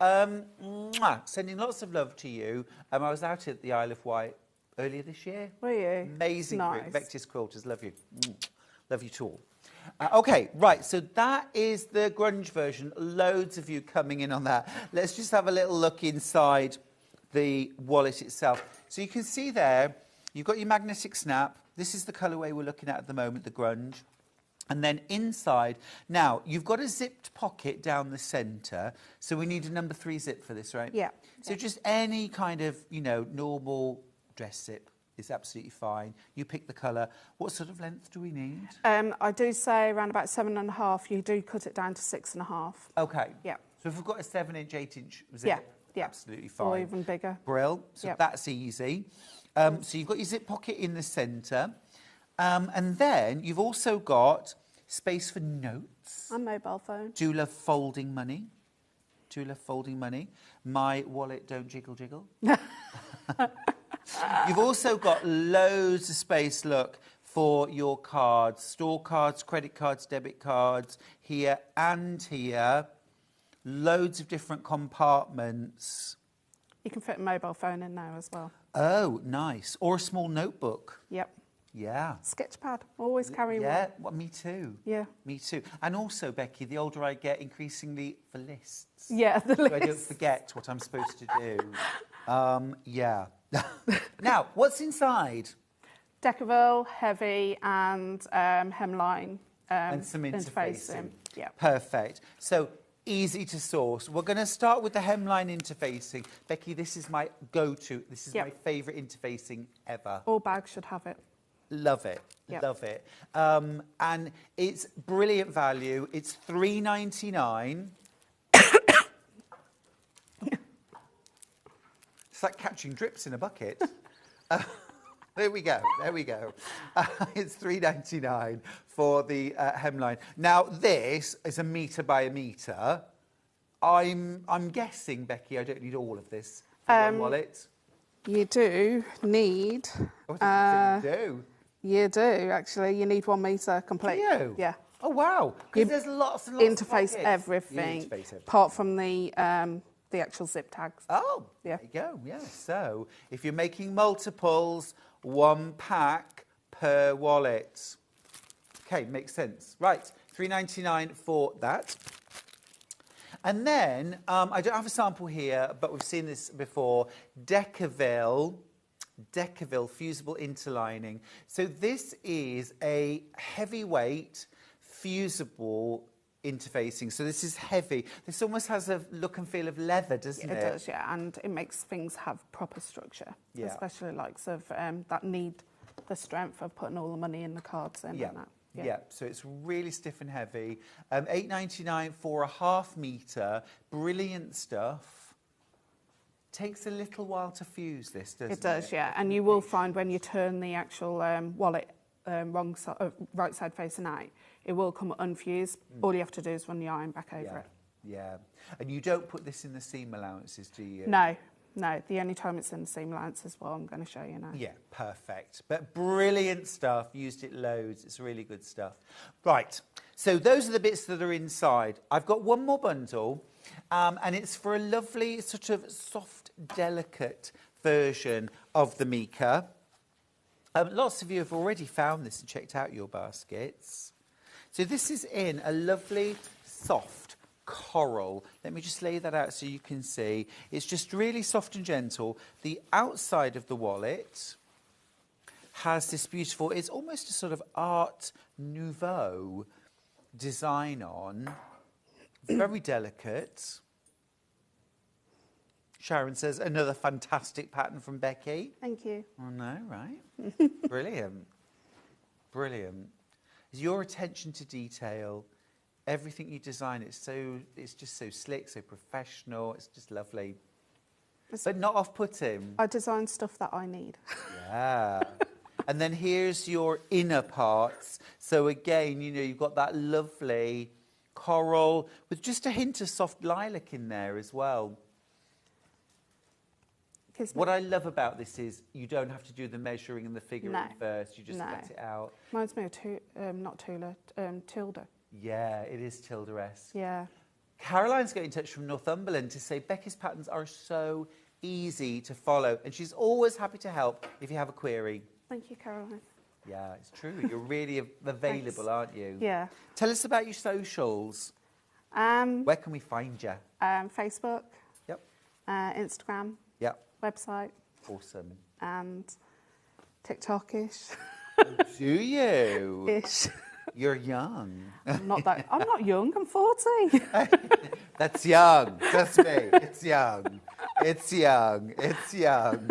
Sending lots of love to you. I was out at the Isle of Wight earlier this year. Were you? Amazing nice. group. Vectis Quilters. Love you. Love you to all. Okay, right, so that is the grunge version. Loads of you coming in on that. Let's just have a little look inside the wallet itself. So you can see there, you've got your magnetic snap. This is the colourway we're looking at the moment, the grunge. And then inside, now, you've got a zipped pocket down the centre, so we need a number 3 zip for this, right? Yeah. So just any kind of, you know, normal dress zip is absolutely fine. You pick the colour. What sort of length do we need? I do say around about 7.5. You do cut it down to 6.5. Okay. Yeah. So if we've got a 7-inch, 8-inch zip, yeah, absolutely fine. Or even bigger. Brill. So that's easy. So you've got your zip pocket in the centre. And then you've also got space for notes. And mobile phone. Do love folding money. Do love folding money. My wallet don't jiggle jiggle. You've also got loads of space, look, for your cards. Store cards, credit cards, debit cards, here and here. Loads of different compartments. You can fit a mobile phone in there as well. Oh, nice. Or a small notebook. Yep. Yeah. Sketchpad. Always carry one. Yeah, well, me too. Yeah. Me too. And also, Becky, the older I get, increasingly for lists. Yeah, the list. So I don't forget what I'm supposed to do. Yeah. Now, what's inside? Deckerville, heavy, and hemline. And some interfacing. Yeah. Perfect. So, easy to source. We're going to start with the hemline interfacing. Becky, this is my go-to. This is my favourite interfacing ever. All bags should have it. Love it. Yep. Love it. And it's brilliant value. It's $3.99. It's like catching drips in a bucket. There we go. There we go. It's $3.99 for the hemline. Now, this is 1 metre by 1 metre. I'm guessing, Becky, I don't need all of this for one wallet. You do need... Oh, I think you do. You do, actually. You need 1 metre complete. Do you? Yeah. Oh, wow. Because there's lots and lots of Interface pockets. everything, You interface everything. apart from the actual zip tags. Oh, yeah. There you go. Yeah. So if you're making multiples, 1 pack per wallet. Okay, makes sense. Right, $3.99 for that. And then, I don't have a sample here, but we've seen this before, Deckerville fusible interlining. So this is a heavyweight fusible interfacing. So this is heavy. This almost has a look and feel of leather, doesn't it? It does, yeah, and it makes things have proper structure, especially likes of that need the strength of putting all the money in the cards in and that. Yeah, so it's really stiff and heavy. $8.99 for a 1/2 metre. Brilliant stuff. Takes a little while to fuse this, doesn't it? It does, yeah. And you will find when you turn the actual wallet right side facing out, it will come unfused. All you have to do is run the iron back over it. Yeah. And you don't put this in the seam allowances, do you? No. No, the only time it's in the seam allowance is what I'm going to show you now. Yeah, perfect. But brilliant stuff. Used it loads. It's really good stuff. Right, so those are the bits that are inside. I've got one more bundle, and it's for a lovely sort of soft, delicate version of the Mika. Lots of you have already found this and checked out your baskets. So this is in a lovely, soft coral. Let me just lay that out so you can see. It's just really soft and gentle. The outside of the wallet has this beautiful, it's almost a sort of Art Nouveau design on. Very delicate. Sharon says, another fantastic pattern from Becky. Thank you. Oh no, right? Brilliant. Brilliant. Your attention to detail, everything you design, it's just so slick, so professional. It's just lovely. But not off-putting. I design stuff that I need. Yeah. And then here's your inner parts. So again, you know, you've got that lovely coral with just a hint of soft lilac in there as well. Kismet. What I love about this is you don't have to do the measuring and the figuring first. You just cut it out. Reminds me of not Tula, Tilda. Yeah, it is Tilda-esque. Yeah. Caroline's got in touch from Northumberland to say Becky's patterns are so easy to follow, and she's always happy to help if you have a query. Thank you, Caroline. Yeah, it's true. You're really available, aren't you? Yeah. Tell us about your socials. Where can we find you? Facebook. Yep. Instagram. Yep. Website. Awesome. And TikTok-ish. Do you? Ish. You're young. I'm not young. I'm 40. That's young. Trust me. It's young. It's young. It's young.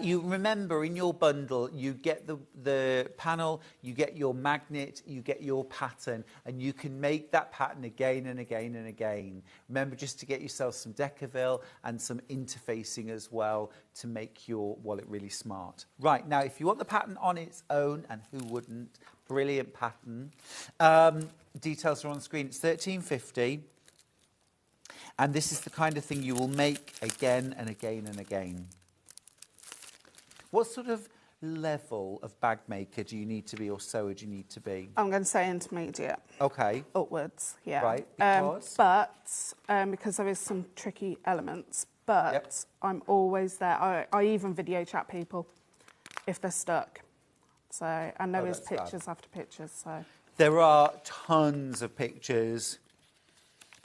You remember in your bundle, you get the panel, you get your magnet, you get your pattern, and you can make that pattern again and again and again. Remember just to get yourself some Decaville and some interfacing as well to make your wallet really smart. Right, now if you want the pattern on its own, and who wouldn't, brilliant pattern. Details are on the screen. It's $13.50. And this is the kind of thing you will make again and again and again. What sort of level of bag maker do you need to be, or sewer do you need to be? I'm going to say intermediate. Okay. Upwards, yeah. Right, because? Because there is some tricky elements, but I'm always there. I even video chat people if they're stuck. So, and there is pictures after pictures, so. There are tons of pictures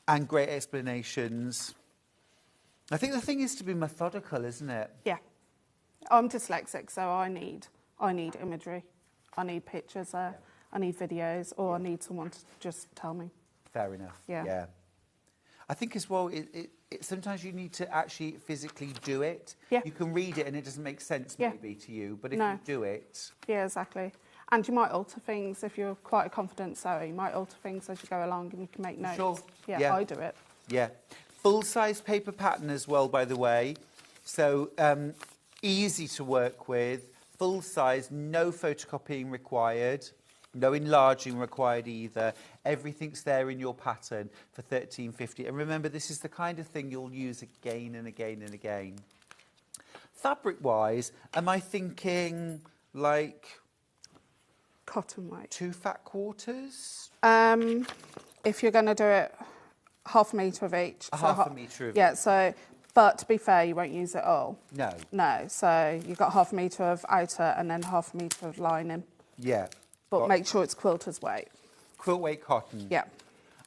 and great explanations. I think the thing is to be methodical, isn't it? Yeah. I'm dyslexic, so I need imagery. I need pictures, I need videos, or I need someone to just tell me. Fair enough. Yeah. I think as well, sometimes you need to actually physically do it. Yeah. You can read it and it doesn't make sense maybe to you, but if you do it... Yeah, exactly. And you might alter things if you're quite a confident sewer. You might alter things as you go along and you can make notes. Sure. Yeah, I do it. Yeah. Full-size paper pattern as well, by the way. So easy to work with, full-size, no photocopying required, no enlarging required either. Everything's there in your pattern for $13.50. And remember, this is the kind of thing you'll use again and again and again. Fabric-wise, am I thinking like... Cotton weight. 2 fat quarters? If you're going to do it, half a metre of each. Half a metre of each. Yeah, so... But to be fair, you won't use it all. No. No, so you've got half a metre of outer and then half a metre of lining. Yeah. But make sure it's quilter's weight. Quilt weight cotton. Yeah.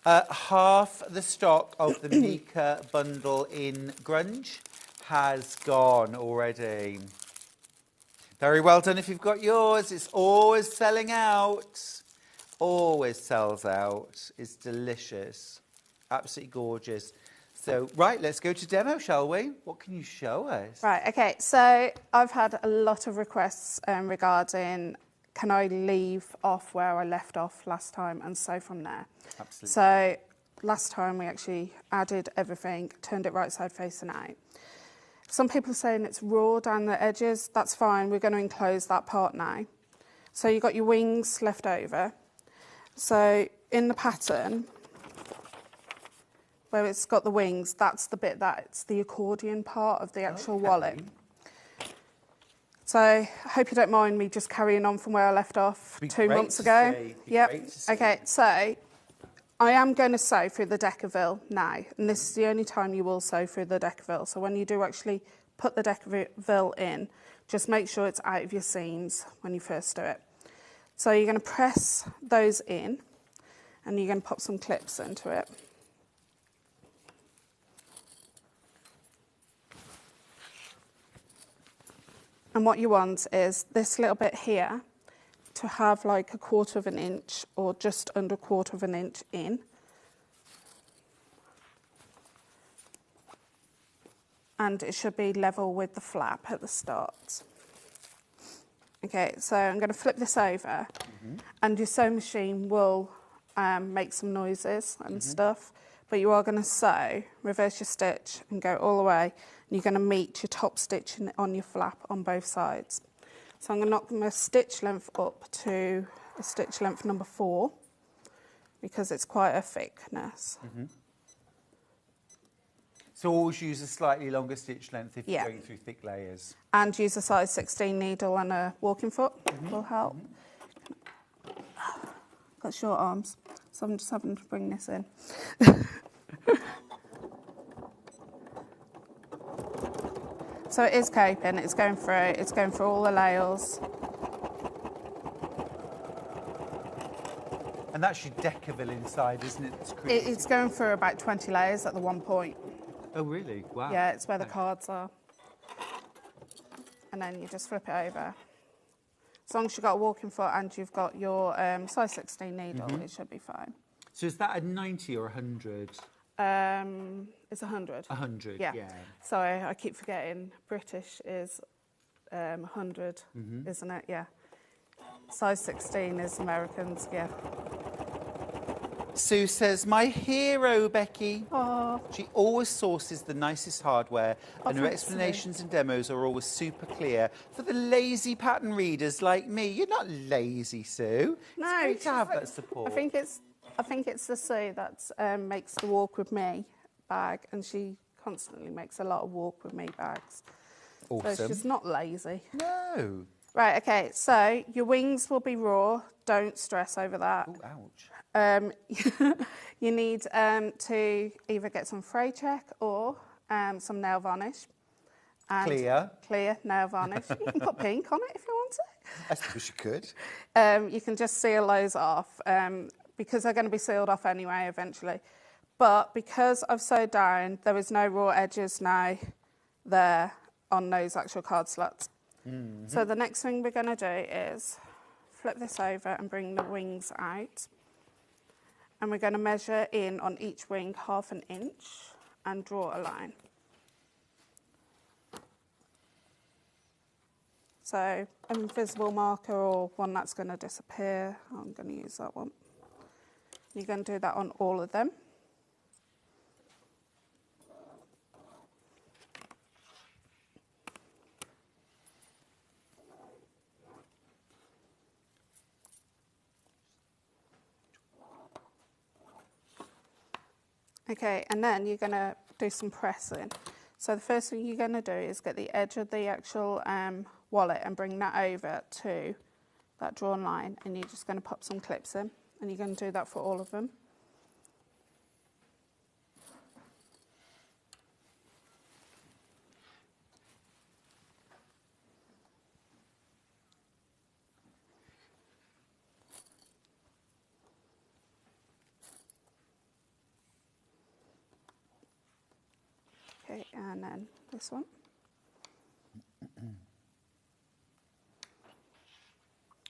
Half the stock of the Mika bundle in grunge has gone already. Very well done if you've got yours. It's always selling out. Always sells out. It's delicious. Absolutely gorgeous. So, right, let's go to demo, shall we? What can you show us? Right, okay, so I've had a lot of requests regarding can I leave off where I left off last time and sew from there. Absolutely. So last time we actually added everything, turned it right side facing out. Some people are saying it's raw down the edges. That's fine, we're going to enclose that part now. So you've got your wings left over. So in the pattern, where it's got the wings, that's the bit that's the accordion part of the actual wallet. So I hope you don't mind me just carrying on from where I left off 2 months ago. Yep. Okay, so I am going to sew through the Decaville now, and this is the only time you will sew through the Decaville. So when you do actually put the Decaville in, just make sure it's out of your seams when you first do it. So you're going to press those in, and you're going to pop some clips into it. And what you want is this little bit here to have like 1/4 of an inch or just under 1/4 of an inch in. And it should be level with the flap at the start. Okay, so I'm going to flip this over and your sewing machine will make some noises and stuff, but you are going to sew, reverse your stitch and go all the way. You're going to meet your top stitch on your flap on both sides. So I'm going to knock my stitch length up to a stitch length number 4 because it's quite a thickness. So always use a slightly longer stitch length if Yeah. you're going through thick layers. And use a size 16 needle and a walking foot will help. Got short arms, so I'm just having to bring this in. So it is coping, it's going through all the layers. And that's your Decaville inside, isn't it? It's going through about 20 layers at the one point. Oh, really? Wow. Yeah, it's where the cards are. And then you just flip it over. As long as you've got a walking foot and you've got your size 16 needle, it should be fine. So is that a 90 or 100? It's 100. 100, Yeah. yeah. Sorry, I keep forgetting. British is 100, isn't it? Yeah. Size 16 is Americans, yeah. Sue says, my hero, Becky. Oh, She always sources the nicest hardware, and her thanks, Sue. explanations and demos are always super clear for the lazy pattern readers like me. You're not lazy, Sue. no. It's great to have she's- that support. I think it's the Sue that makes the Walk With Me bag, and she constantly makes a lot of Walk With Me bags. Awesome. So she's not lazy. No. Right, okay, so your wings will be raw. Don't stress over that. Oh, ouch. You need to either get some fray check or some nail varnish. And Clear nail varnish. You can put pink on it if you want to. I suppose you could. You can just seal those off because they're going to be sealed off anyway eventually. But because I've sewed down, there is no raw edges now there on those actual card slots. So the next thing we're going to do is flip this over and bring the wings out. And we're going to measure in on each wing 1/2 inch and draw a line. So an invisible marker or one that's going to disappear, I'm going to use that one. You're going to do that on all of them. Okay, and then you're going to do some pressing. So the first thing you're going to do is get the edge of the actual wallet and bring that over to that drawn line, and you're just going to pop some clips in, and you're going to do that for all of them. Okay, and then this one.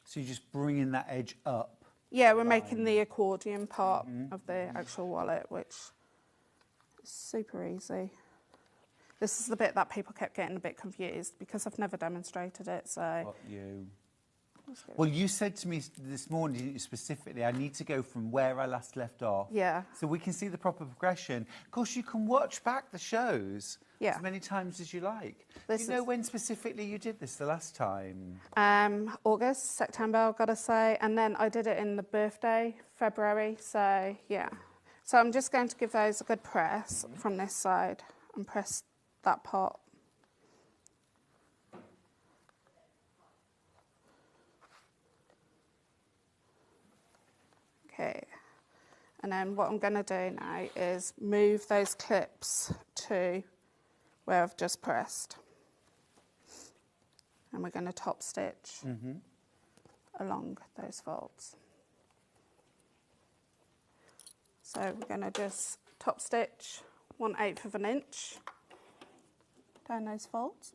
So you're just bringing that edge up. Yeah, we're making the accordion part of the actual wallet, which is super easy. This is the bit that people kept getting a bit confused because I've never demonstrated it, so... Got you. Well, you said to me this morning, didn't you, specifically, I need to go from where I last left off. Yeah. So we can see the proper progression. Of course, you can watch back the shows Yeah. as many times as you like. Do This you know is- when specifically you did this the last time? August, September, I've got to say, and then I did it in the birthday, February, so yeah. So I'm just going to give those a good press from this side and press that part. Okay, and then what I'm going to do now is move those clips to where I've just pressed. And we're going to top stitch along those folds. So we're going to just top stitch 1/8 of an inch down those folds.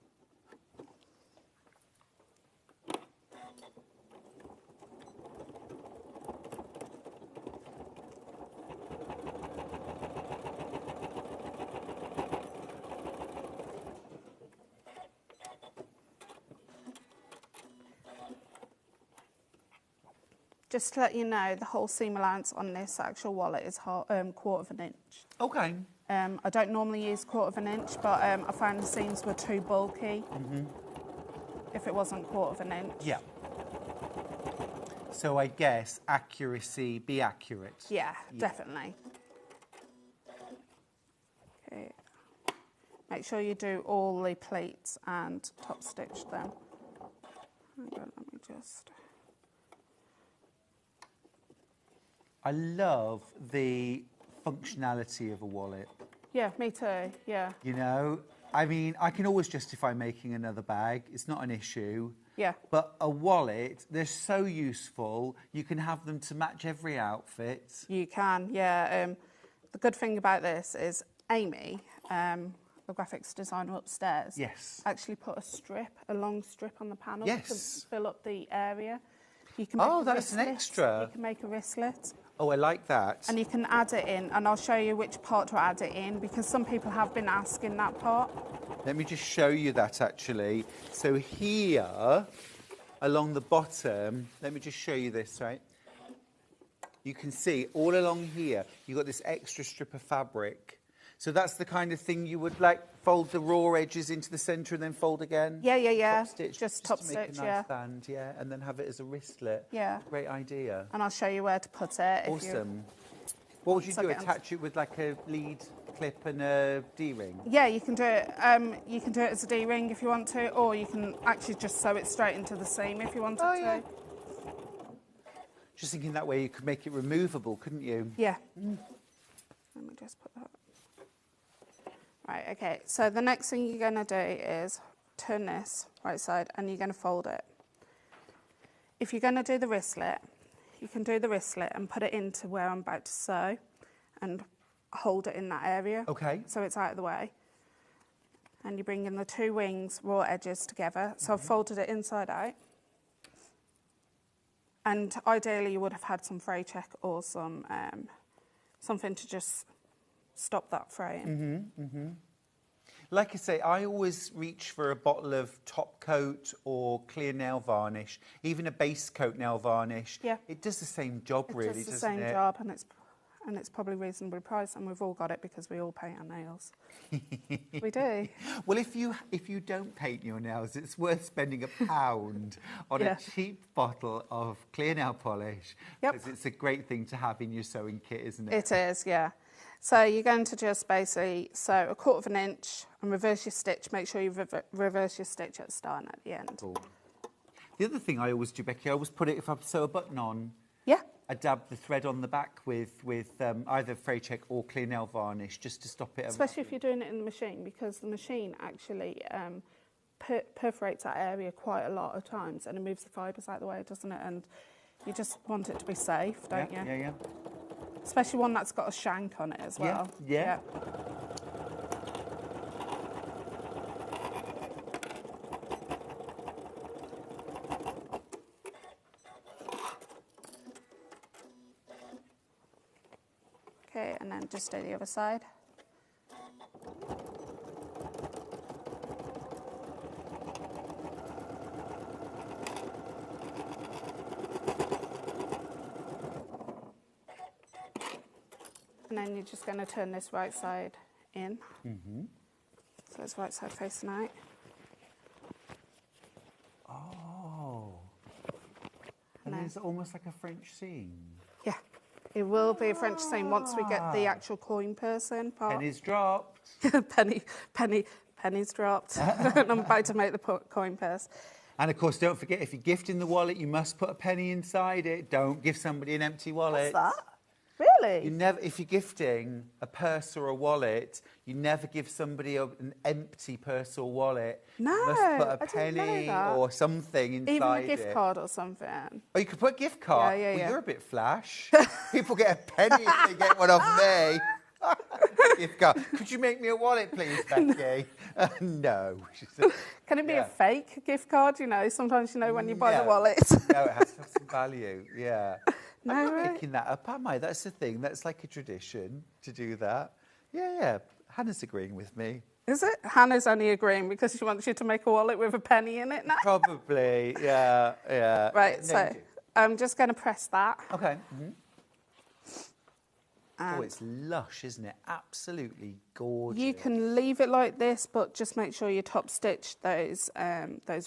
Just to let you know, the whole seam allowance on this actual wallet is 1/4 of an inch. Okay. I don't normally use 1/4 of an inch, but I found the seams were too bulky if it wasn't 1/4 of an inch. Yeah. So I guess accuracy, be accurate. Yeah, definitely. Okay. Make sure you do all the pleats and top stitch them. Hang on, let me just... I love the functionality of a wallet. Yeah, me too, yeah. You know, I mean, I can always justify making another bag. It's not an issue. Yeah. But a wallet, they're so useful. You can have them to match every outfit. You can, yeah. The good thing about this is Amy, the graphics designer upstairs, Yes. actually put a long strip on the panel Yes. to fill up the area. You can Oh, make a that's an wristlet. extra. You can make a wristlet. Oh, I like that. And you can add it in, and I'll show you which part to add it in, because some people have been asking that part. Let me just show you that, actually. So here, along the bottom, let me just show you this, right? You can see all along here, you've got this extra strip of fabric. So that's the kind of thing you would like fold the raw edges into the centre and then fold again? Yeah, yeah, yeah. Top stitch, Just top to make stitch, a nice yeah. band, yeah, and then have it as a wristlet. Yeah. Great idea. And I'll show you where to put it. Awesome. What would you So do? get on- Attach it with like a lead clip and a D-ring? Yeah, you can do it. You can do it as a D-ring if you want to, or you can actually just sew it straight into the seam if you wanted to. Yeah. Just thinking that way you could make it removable, couldn't you? Yeah. Let me just put that. Right, okay. So the next thing you're going to do is turn this right side and you're going to fold it. If you're going to do the wristlet, you can do the wristlet and put it into where I'm about to sew and hold it in that area. Okay. So it's out of the way. And you bring in the two wings, raw edges together. So I've folded it inside out. And ideally you would have had some fray check or some something to just stop that fraying. Like I say, I always reach for a bottle of top coat or clear nail varnish, even a base coat nail varnish. Yeah. It does the same job, really, It's the doesn't same it? job, and it's probably reasonably priced, and we've all got it because we all paint our nails. We do. Well, if you don't paint your nails, it's worth spending £1 on Yeah. a cheap bottle of clear nail polish. Yep. Because it's a great thing to have in your sewing kit, isn't it? It is, yeah. So you're going to just basically sew 1/4 inch and reverse your stitch. Make sure you reverse your stitch at the start and at the end. Cool. The other thing I always do, Becky, I always put it, if I sew a button on, Yeah. I dab the thread on the back with either fray check or clear nail varnish just to stop it. Especially if you're doing it in the machine, because the machine actually perforates that area quite a lot of times, and it moves the fibres out of the way, doesn't it? And you just want it to be safe, don't you? Yeah. Especially one that's got a shank on it as well. Yeah. Okay, and then just do the other side. And then you're just going to turn this right side in. So it's right side facing out. Oh. And No. it's almost like a French seam. Yeah, it will be a French seam once we get the actual coin person part. Pennies dropped. Pennies dropped. And I'm about to make the coin purse. And of course, don't forget, if you're gifting the wallet, you must put a penny inside it. Don't give somebody an empty wallet. What's that? Really? You never, if you're gifting a purse or a wallet, you never give somebody an empty purse or wallet. No, you must put a I didn't know penny that. or something inside Even a gift it. card or something. Oh, you could put a gift card. Yeah, Well, yeah. you're a bit flash. People get a penny if they get one off me. Gift card. Could you make me a wallet, please, Becky? No. She said, Can it be Yeah. a fake gift card? You know, sometimes you know when you buy the No. wallet. No, it has to have some value. Yeah. No I'm not way. making that up, am I? That's the thing. That's like a tradition to do that. Yeah. Hannah's agreeing with me. Is it? Hannah's only agreeing because she wants you to make a wallet with a penny in it now. Probably. Yeah. Right, No, so you do. I'm just going to press that. Okay. Oh, And it's lush, isn't it? Absolutely gorgeous. you can leave it like this, but just make sure you top stitch those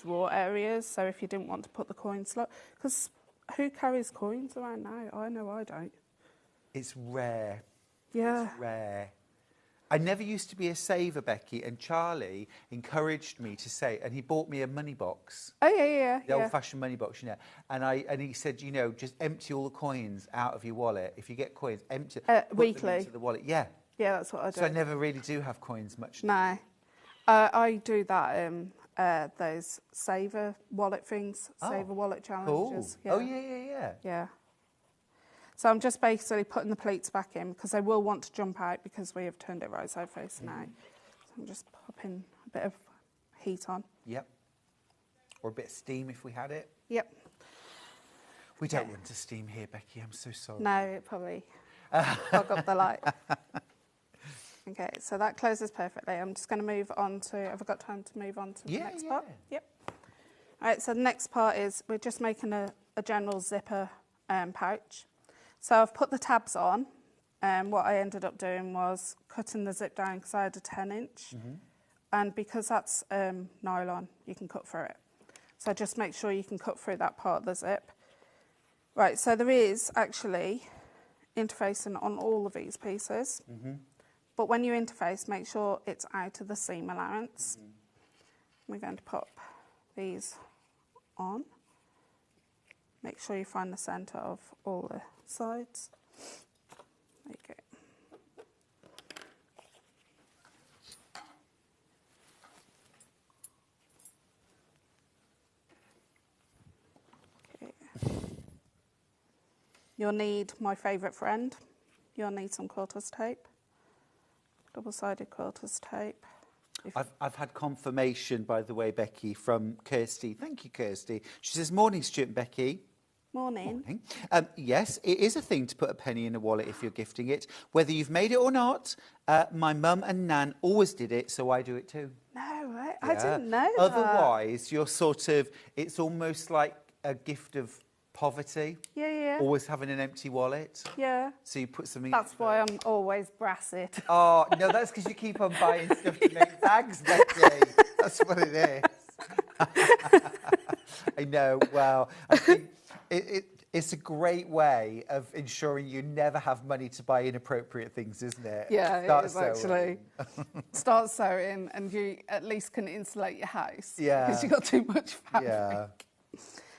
raw areas. So if you didn't want to put the coin slot, because who carries coins around now? I know I don't. It's rare. Yeah. It's rare. I never used to be a saver, Becky, and Charlie encouraged me to save, and he bought me a money box. Oh, yeah. The old-fashioned money box, you know. And he said, you know, just empty all the coins out of your wallet. If you get coins, empty put weekly. them into the wallet. Yeah. Yeah, that's what I do. So I never really do have coins much. No. I do that, those saver wallet things, saver wallet challenges. Cool. Yeah. Oh, yeah. Yeah. So I'm just basically putting the pleats back in because they will want to jump out because we have turned it right side facing out. So I'm just popping a bit of heat on. Yep. Or a bit of steam if we had it. Yep. We don't want to steam here, Becky. I'm so sorry. No, it probably fog up the light. Okay, so that closes perfectly. I'm just going to move on to, have I got time to move on to the next part? Yep. All right, so the next part is we're just making a general zipper pouch. So I've put the tabs on, and what I ended up doing was cutting the zip down because I had a 10-inch. And because that's nylon, you can cut through it. So just make sure you can cut through that part of the zip. Right, so there is actually interfacing on all of these pieces. But when you interface, make sure it's out of the seam allowance. We're going to pop these on. Make sure you find the centre of all the sides. There you go. Okay. You'll need my favourite friend. You'll need some quilter's tape. Double-sided quilter's tape. I've had confirmation, by the way, Becky, from Kirsty. Thank you, Kirsty. She says, morning, Stuart and Becky. Morning. Yes, it is a thing to put a penny in a wallet if you're gifting it. Whether you've made it or not, my mum and Nan always did it, so I do it too. No, right? I didn't know that. Otherwise, you're sort of, it's almost like a gift of poverty. Yeah. Always having an empty wallet. Yeah. So you put something... That's why I'm always brassed. Oh, no, that's because you keep on buying stuff to make bags, Becky. That's what it is. I know, well, I think it's a great way of ensuring you never have money to buy inappropriate things, isn't it? Yeah, Start it is sewing. actually. Start sewing and you at least can insulate your house. Yeah. Because you've got too much fabric. Yeah.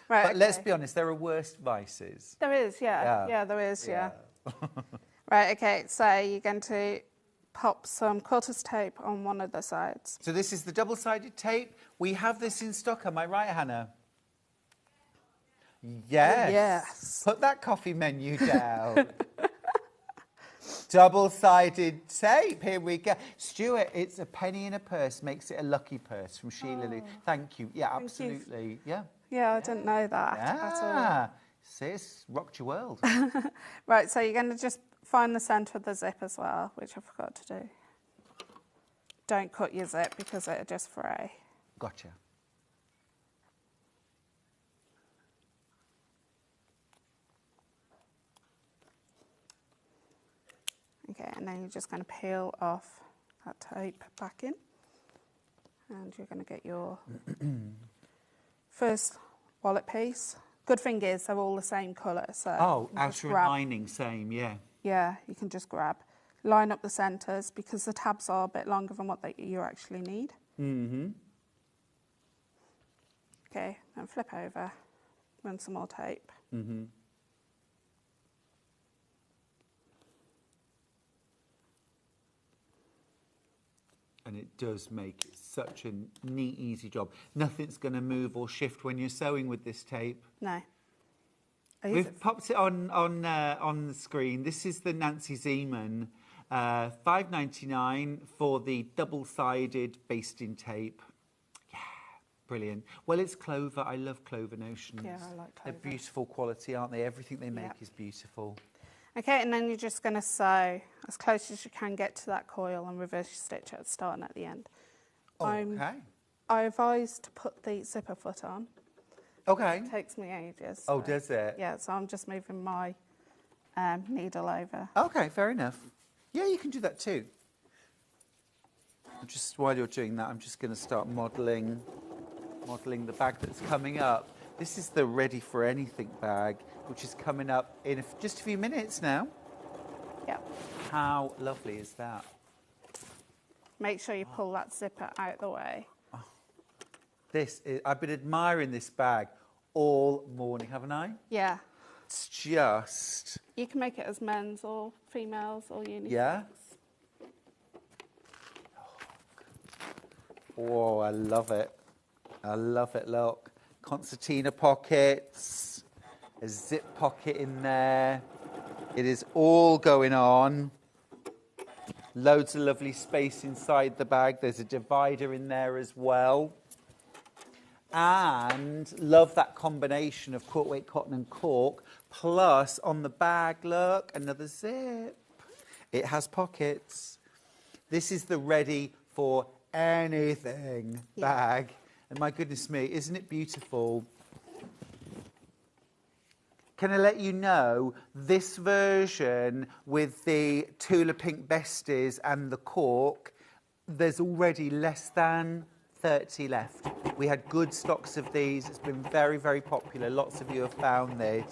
Right, But let's be honest, there are worse vices. There is, yeah. Yeah, there is, yeah. Right, okay, so you're going to pop some quilter's tape on one of the sides. So this is the double-sided tape. We have this in stock, am I right, Hannah? Yes. Yes. Put that coffee menu down. Double-sided tape. Here we go. Stuart, it's a penny in a purse makes it a lucky purse from Sheila Lou. Thank you. Yeah, absolutely. Yeah. Yeah, I didn't know that at all. Sis, rocked your world. Right, so you're going to just find the centre of the zip as well, which I forgot to do. Don't cut your zip because it'll just fray. Gotcha. Okay, and then you're just going to peel off that tape back in. And you're going to get your first wallet piece. Good thing is they're all the same colour, so outer and lining, same, yeah. Yeah, you can just grab. Line up the centres because the tabs are a bit longer than what you actually need. Okay, then flip over, run some more tape. And it does make it such a neat, easy job. Nothing's going to move or shift when you're sewing with this tape. No. We've popped it on the screen. This is the Nancy Zeman, $5.99 for the double-sided basting tape. Yeah, brilliant. Well, it's clover. I love clover notions. Yeah, I like clover. They're beautiful quality, aren't they? Everything they make is beautiful. Okay, and then you're just going to sew as close as you can get to that coil and reverse your stitch at the start and at the end. Okay. I advise to put the zipper foot on. Okay. It takes me ages. Oh, does it? Yeah, so I'm just moving my needle over. Okay, fair enough. Yeah, you can do that too. Just while you're doing that, I'm just going to start modelling the bag that's coming up. This is the Ready for Anything bag, which is coming up in just a few minutes now. Yeah. How lovely is that? make sure you pull that zipper out the way. I've been admiring this bag all morning, haven't I? Yeah. It's just... You can make it as men's or females or unisex. Yeah? Oh, I love it. I love it, look. Concertina pockets, a zip pocket in there. It is all going on. Loads of lovely space inside the bag. There's a divider in there as well. And love that combination of quilt weight cotton and cork. Plus, on the bag, look, another zip. It has pockets. This is the ready for anything bag. And my goodness me, isn't it beautiful? Can I let you know, this version with the Tula Pink Besties and the cork, there's already less than 30 left. We had good stocks of these. It's been very, very popular. Lots of you have found this.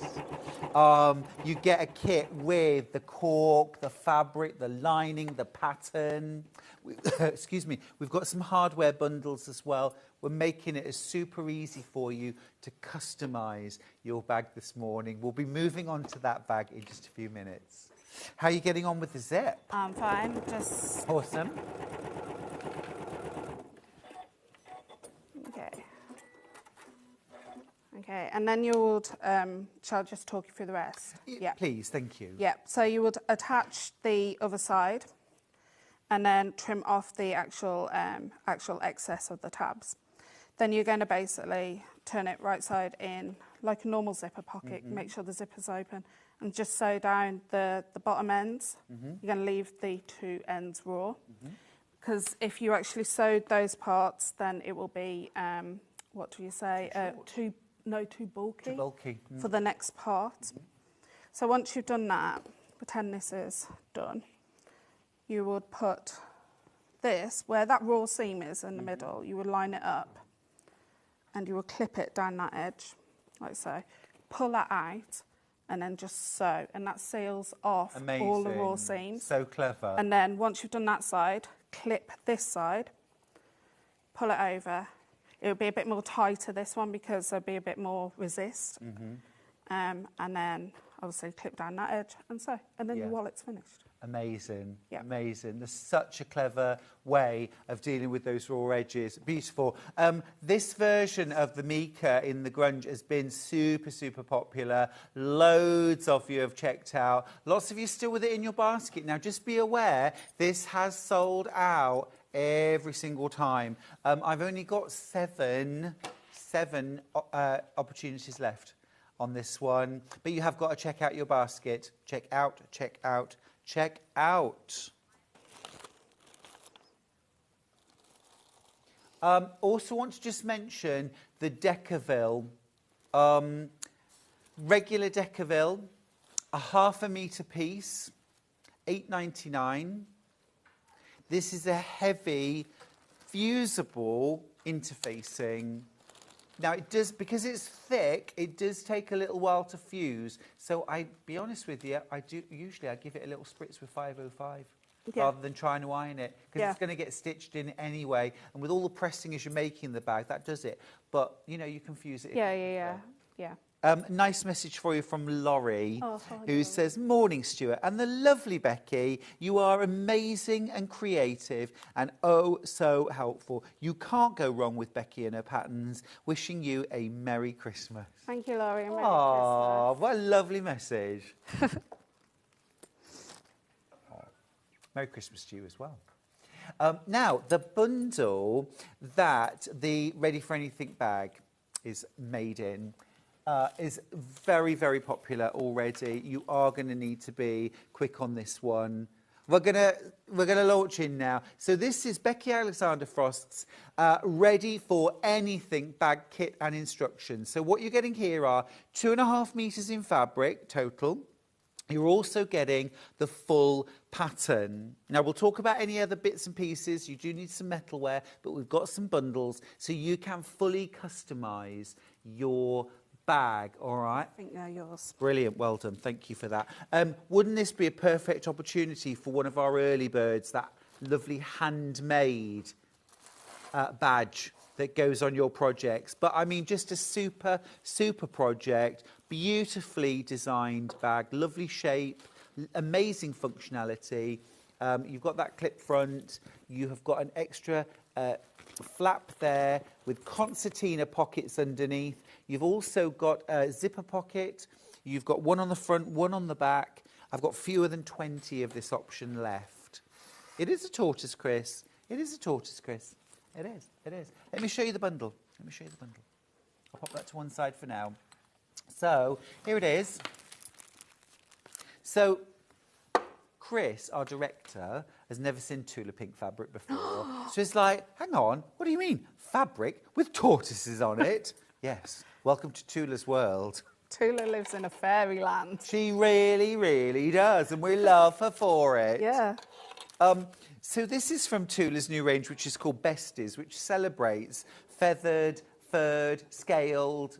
You get a kit with the cork, the fabric, the lining, the pattern. Excuse me. We've got some hardware bundles as well. We're making it as super easy for you to customise your bag this morning. We'll be moving on to that bag in just a few minutes. How are you getting on with the zip? I'm fine. Just... Awesome. Okay, and then you would, shall I just talk you through the rest? Yeah. Please, thank you. Yeah, so you would attach the other side and then trim off the actual excess of the tabs. Then you're going to basically turn it right side in like a normal zipper pocket, make sure the zipper's open, and just sew down the bottom ends. You're going to leave the two ends raw, because if you actually sewed those parts, then it will be, what do you say, too bulky. Too bulky. For the next part. So once you've done that, pretend this is done, you would put this, where that raw seam is in the middle, you would line it up and you will clip it down that edge, like so. Pull that out and then just sew, and that seals off all the raw seams. So clever. And then once you've done that side, clip this side, pull it over. It'll be a bit more tighter, this one, because there'll be a bit more resist. And then obviously clip down that edge and sew, and then your wallet's finished. Amazing, amazing. There's such a clever way of dealing with those raw edges. Beautiful. This version of the Mika in the grunge has been super, super popular. Loads of you have checked out. Lots of you still with it in your basket. Now, just be aware, this has sold out every single time. I've only got seven opportunities left on this one, but you have got to check out your basket. Check out, check out, check out. Also want to just mention the Decaville. Regular Decaville, a ½ metre piece, $8.99. This is a heavy, fusible interfacing. Now, it does, because it's thick, it does take a little while to fuse. So, I'll be honest with you, I give it a little spritz with 505 rather than trying to iron it, because it's going to get stitched in anyway. And with all the pressing as you're making the bag, that does it. But, you know, you can fuse it. Yeah. Nice message for you from Laurie, who says, "Morning, Stuart, and the lovely Becky. You are amazing and creative and oh so helpful. You can't go wrong with Becky and her patterns. Wishing you a Merry Christmas." Thank you, Laurie. And Merry Christmas. What a lovely message. Merry Christmas to you as well. Now, the bundle that the Ready for Anything bag is made in is very, very popular already. You are going to need to be quick on this one. We're gonna launch in now. So this is Becky Alexander Frost's Ready for Anything bag kit and instructions. So what you're getting here are 2.5 meters in fabric total. You're also getting the full pattern. Now, we'll talk about any other bits and pieces. You do need some metalware, but we've got some bundles so you can fully customise your bag, all right? I think they're yours. Brilliant, well done. Thank you for that. Wouldn't this be a perfect opportunity for one of our early birds that lovely handmade badge that goes on your projects. But I mean, just a super, super project, beautifully designed bag, lovely shape, amazing functionality. You've got that clip front, you have got an extra flap there with concertina pockets underneath. You've also got a zipper pocket. You've got one on the front, one on the back. I've got fewer than 20 of this option left. It is a tortoise, Chris. It is a tortoise, Chris. It is, it is. Let me show you the bundle. Let me show you the bundle. I'll pop that to one side for now. So, here it is. So, Chris, our director, has never seen Tula pink fabric before. So it's like, hang on, what do you mean? Fabric with tortoises on it? Yes. Welcome to Tula's world. Tula lives in a fairyland. She really, really does, and we love her for it. Yeah. So this is from Tula's new range, which is called Besties, which celebrates feathered, furred, scaled,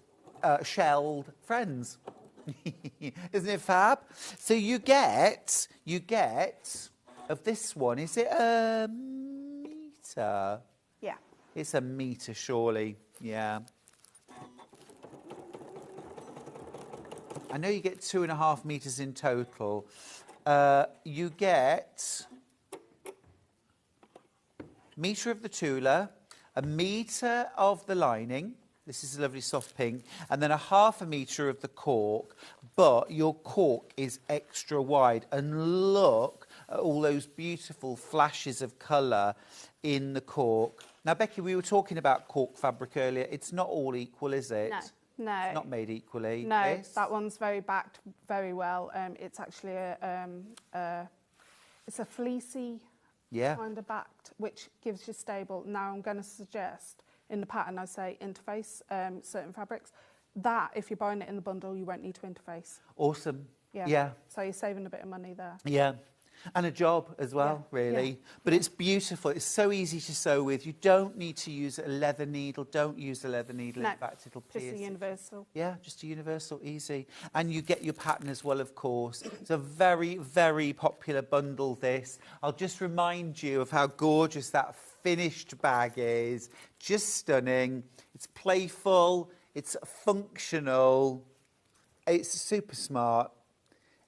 shelled friends. Isn't it fab? So you get of this one, is it a metre? Yeah. It's a metre, surely. Yeah. I know you get 2.5 metres in total. You get metre of the Tula, a metre of the lining. This is a lovely soft pink. And then 1/2 metre of the cork. But your cork is extra wide. And look at all those beautiful flashes of colour in the cork. Now, Becky, we were talking about cork fabric earlier. It's not all equal, is it? No. It's not made equally. No, This? that one's very backed very well. It's actually it's a fleecy kind of backed, which gives you stable. Now I'm going to suggest in the pattern I say interface certain fabrics. That if you're buying it in the bundle, you won't need to interface. Awesome. Yeah. Yeah. So you're saving a bit of money there. Yeah. And a job as well, really. Yeah. But it's beautiful. It's so easy to sew with. You don't need to use a leather needle. Don't use a leather needle. No, In fact, it'll pierce. just a universal. Yeah, just a universal, easy. And you get your pattern as well, of course. It's a very, very popular bundle, this. I'll just remind you of how gorgeous that finished bag is. Just stunning. It's playful. It's functional. It's super smart.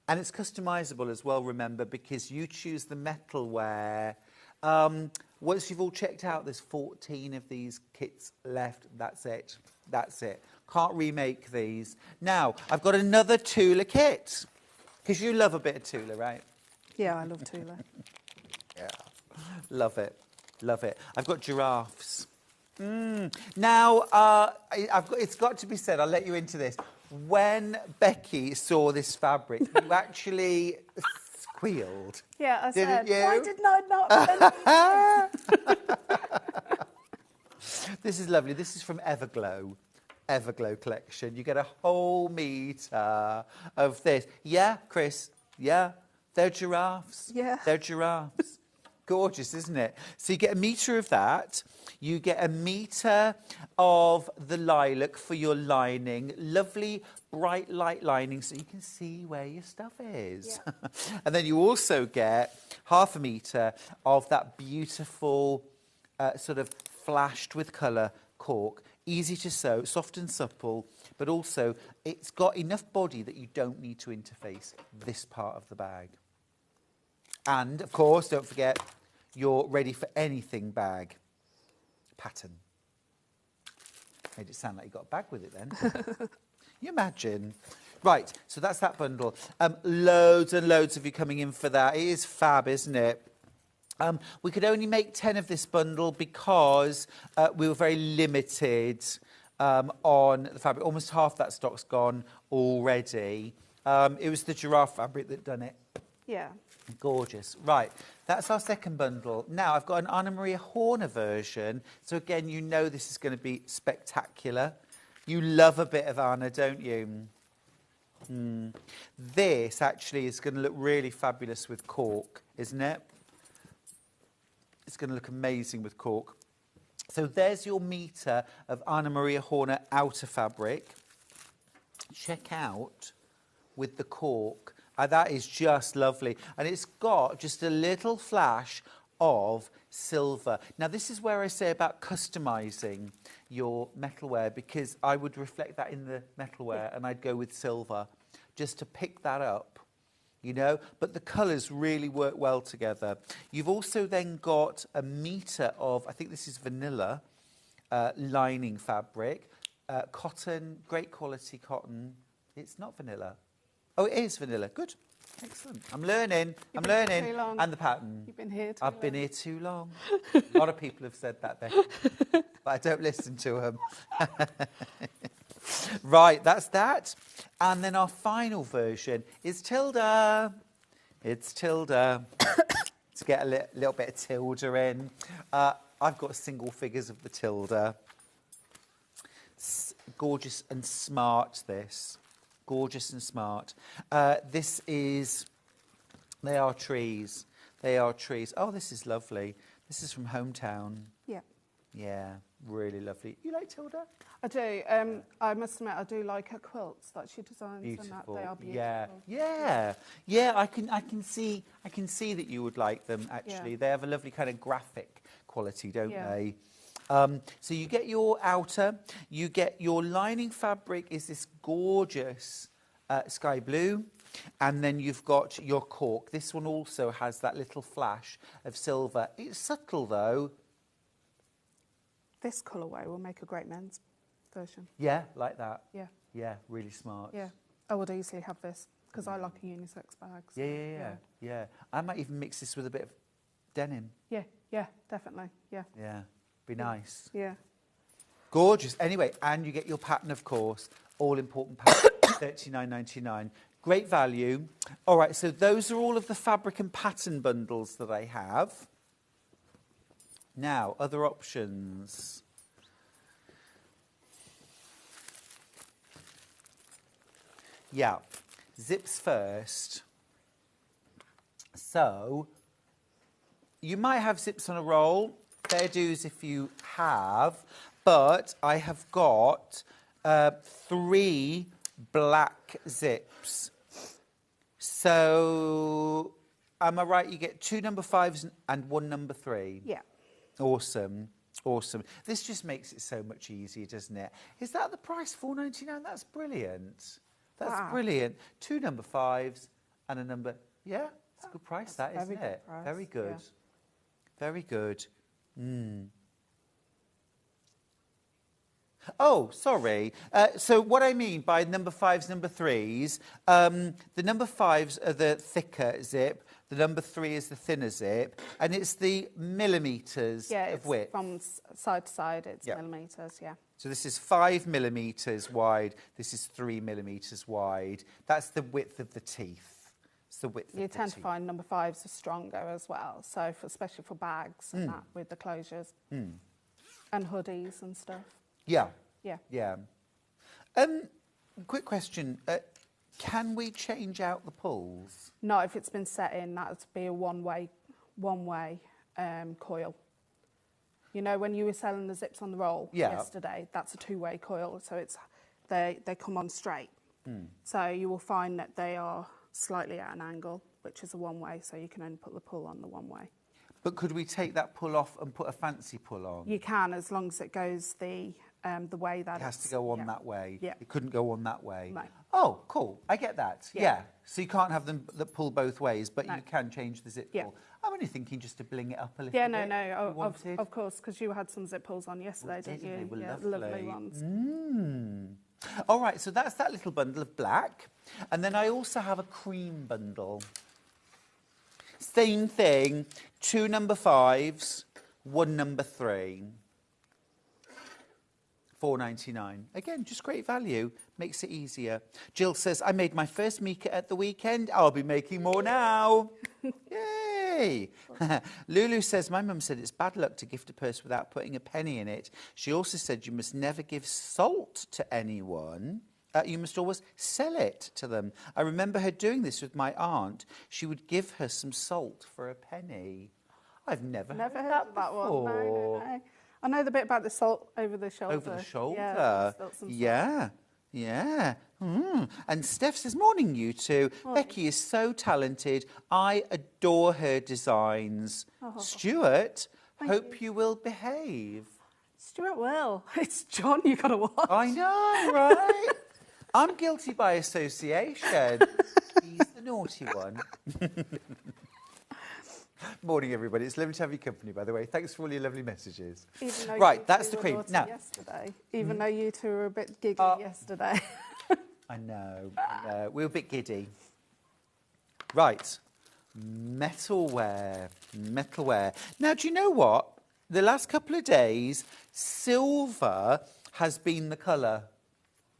And it's customisable as well, remember, because you choose the metalware. Once you've all checked out, there's 14 of these kits left. That's it. That's it. Can't remake these. Now, I've got another Tula kit. Because you love a bit of Tula, right? Yeah, I love Tula. Yeah. Love it. Love it. I've got giraffes. Now, it's got to be said, I'll let you into this. When Becky saw this fabric, you actually squealed. Yeah, I said, you? why didn't I not? This is lovely. This is from Everglow. Everglow collection. You get a whole metre of this. Yeah, Chris. Yeah. They're giraffes. Yeah. They're giraffes. Gorgeous, isn't it? So you get a metre of that. You get a metre of the lilac for your lining. Lovely, bright light lining so you can see where your stuff is. Yeah. And then you also get 1/2 metre of that beautiful sort of flashed with colour cork. Easy to sew, soft and supple, but also it's got enough body that you don't need to interface this part of the bag. And, of course, don't forget your ready for anything bag pattern. Made it sound like you got a bag with it then. Can you imagine? Right, so that's that bundle. Loads and loads of you coming in for that. It is fab, isn't it? We could only make 10 of this bundle because we were very limited on the fabric. Almost half that stock's gone already. It was the giraffe fabric that done it. Yeah. Gorgeous. Right, that's our second bundle. Now, I've got an Anna Maria Horner version. So, again, you know this is going to be spectacular. You love a bit of Anna, don't you? This, actually, is going to look really fabulous with cork, isn't it? It's going to look amazing with cork. So, there's your metre of Anna Maria Horner outer fabric. Check out with the cork. That is just lovely. And it's got just a little flash of silver. Now, this is where I say about customising your metalware, because I would reflect that in the metalware and I'd go with silver just to pick that up, you know. But the colours really work well together. You've also then got a metre of, I think this is vanilla lining fabric, cotton, great quality cotton. It's not vanilla. Oh, it is vanilla. Good. Excellent. I'm learning. I'm learning. And the pattern. You've been here too I've long. been here too long. A lot of people have said that, Becky, but I don't listen to them. Right, that's that. And then our final version is Tilda. It's Tilda. To get a little bit of Tilda in. I've got single figures of the Tilda. Gorgeous and smart, this. Gorgeous and smart. This is, they are trees. They are trees. Oh, this is lovely. This is from Hometown. Yeah. Yeah, really lovely. You like Tilda? I do. I must admit, I do like her quilts that she designs. Beautiful. And that they are beautiful. Yeah, yeah, yeah. I can see that you would like them. Actually, Yeah. they have a lovely kind of graphic quality, don't Yeah. they? So you get your outer, you get your lining fabric is this gorgeous sky blue, and then you've got your cork. This one also has that little flash of silver. It's subtle though. This colourway will make a great men's version. Yeah, like that. Yeah. Yeah, really smart. Yeah. I would easily have this because I like a unisex bag. So, Yeah. I might even mix this with a bit of denim. Yeah, definitely. Yeah. Yeah, be nice. Yeah. Gorgeous. Anyway, and you get your pattern, of course. All important pattern, $39.99. Great value. All right, so those are all of the fabric and pattern bundles that I have. Now, other options. Yeah, zips first. So, you might have zips on a roll. Fair dues if you have. But I have got 3 black zips. So, am I right? You get 2 number 5s and 1 number 3. Yeah. Awesome. Awesome. This just makes it so much easier, doesn't it? Is that the price, $4.99? That's brilliant. That's Wow. brilliant. 2 number 5s and a number... Yeah, it's a good price, that, Very isn't good it? price, Very good. yeah. Very good. Oh, sorry. So what I mean by number 5s, number 3s, the number 5s are the thicker zip, the number 3 is the thinner zip, and it's the millimetres of width. From side to side, it's Yeah. millimetres, yeah. So this is 5 millimetres wide, this is 3 millimetres wide. That's the width of the teeth. It's the width You of the tend to teeth. find number 5s are stronger as well, so especially for bags and that with the closures and hoodies and stuff. Yeah. Yeah. Yeah. Quick question. Can we change out the pulls? Not if it's been set in, that would be a one-way coil. You know, when you were selling the zips on the roll yesterday, that's a two-way coil, so it's they come on straight. So you will find that they are slightly at an angle, which is a one-way, so you can only put the pull on the one-way. But could we take that pull off and put a fancy pull on? You can, as long as it goes the way that It has to go on that way. Yeah. It couldn't go on that way. No. Oh, cool. I get that. Yeah. Yeah. So you can't have them that pull both ways, but No. you can change the zip Yeah. pull. I'm only thinking just to bling it up a little Yeah, bit. no, You of course, because you had some zip pulls on yesterday, didn't you? They were Yeah, lovely. ones. All right, so that's that little bundle of black. And then I also have a cream bundle. Same thing, 2 number 5s, 1 number 3. $4.99. Again, just great value. Makes it easier. Jill says, I made my first Mika at the weekend. I'll be making more now. Yay! Lulu says, my mum said it's bad luck to gift a purse without putting a penny in it. She also said you must never give salt to anyone. You must always sell it to them. I remember her doing this with my aunt. She would give her some salt for a penny. I've never Never heard heard that that before. one. No. I know the bit about the salt over the shoulder. Over the shoulder. Yeah, there's some salt. Yeah. And Steph says, morning, you two. Becky is so talented. I adore her designs. Stuart, hope you will behave. Stuart will. It's John you got to watch. I know, right? I'm guilty by association. He's the naughty one. Morning, everybody. It's lovely to have your company, by the way. Thanks for all your lovely messages. Right, that's the cream. Now, yesterday, even though you two were a bit giggly yesterday. I know. We were a bit giddy. Right, metalware. Now, do you know what? The last couple of days, silver has been the colour.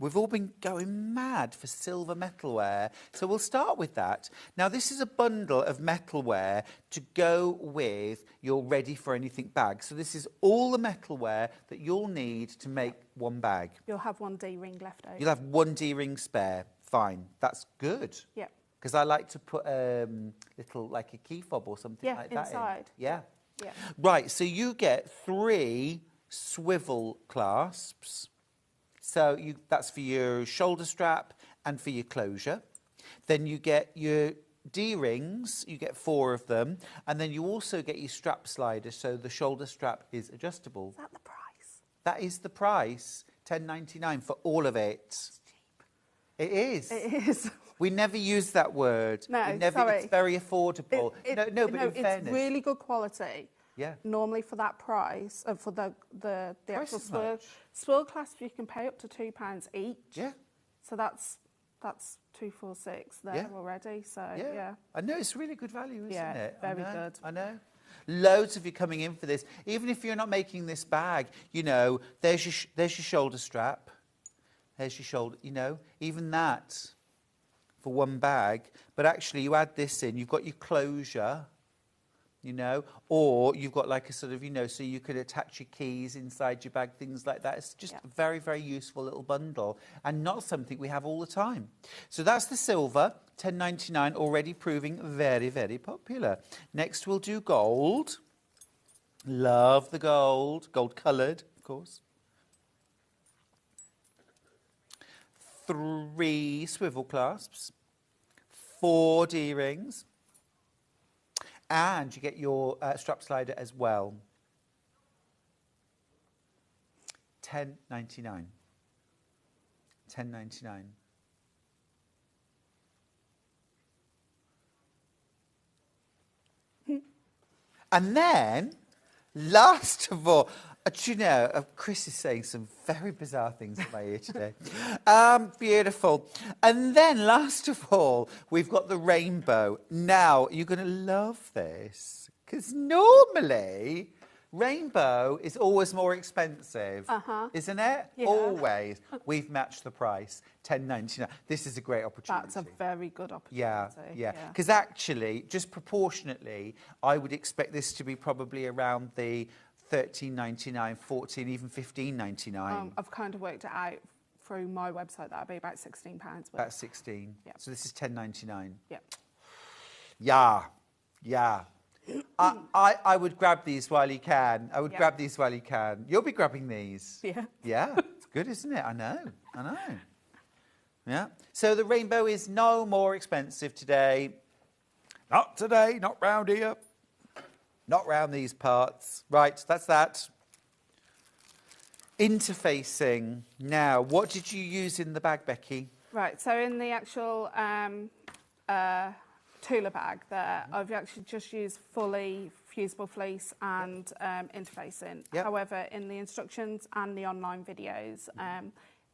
We've all been going mad for silver metalware. So we'll start with that. Now, this is a bundle of metalware to go with your ready for anything bag. So this is all the metalware that you'll need to make one bag. You'll have one D-ring left over. You'll have one D-ring spare. Fine. That's good. Yeah. Because I like to put little, like a key fob or something like that inside. Yeah. Yeah. Right, so you get 3 swivel clasps. So that's for your shoulder strap and for your closure. Then you get your D-rings, you get 4 of them. And then you also get your strap slider, so the shoulder strap is adjustable. Is that the price? That is the price, $10.99 for all of it. It's cheap. It is. It is. We never use that word. No, sorry. It's very affordable. But in fairness. It's really good quality. Yeah. Normally for that price, for the actual swirl clasp, you can pay up to £2 each. Yeah. So that's $246 there already. So yeah. I know it's really good value, isn't it? Very good. I know. Loads of you coming in for this. Even if you're not making this bag, there's your shoulder strap. There's your shoulder. Even that for one bag. But actually, you add this in. You've got your closure. Or you've got like a sort of, so you could attach your keys inside your bag, things like that. It's just a very, very useful little bundle and not something we have all the time. So that's the silver, $10.99, already proving very, very popular. Next we'll do gold. Love the gold. Gold coloured, of course. 3 swivel clasps. 4 D-rings. And you get your strap slider as well. $10.99. $10.99. And then, last of all, Chris is saying some very bizarre things in my ear today. Beautiful. And then, last of all, we've got the rainbow. Now, you're going to love this, because normally, rainbow is always more expensive, isn't it? Yeah. Always. We've matched the price, $10.99. This is a great opportunity. That's a very good opportunity. Yeah. Because actually, just proportionately, I would expect this to be probably around the $13.99, $14, even $15.99. I've kind of worked it out through my website. That'd be about £16. About 16. Yeah. So this is $10.99. Yeah. Yeah. I would grab these while you can. Grab these while you can. You'll be grabbing these. Yeah. Yeah. It's good, isn't it? I know. Yeah. So the rainbow is no more expensive today. Not today, not round here. Not round these parts. Right, that's that. Interfacing. Now, what did you use in the bag, Becky? Right, so in the actual Tula bag there, I've actually just used fully fusible fleece and interfacing. Yep. However, in the instructions and the online videos,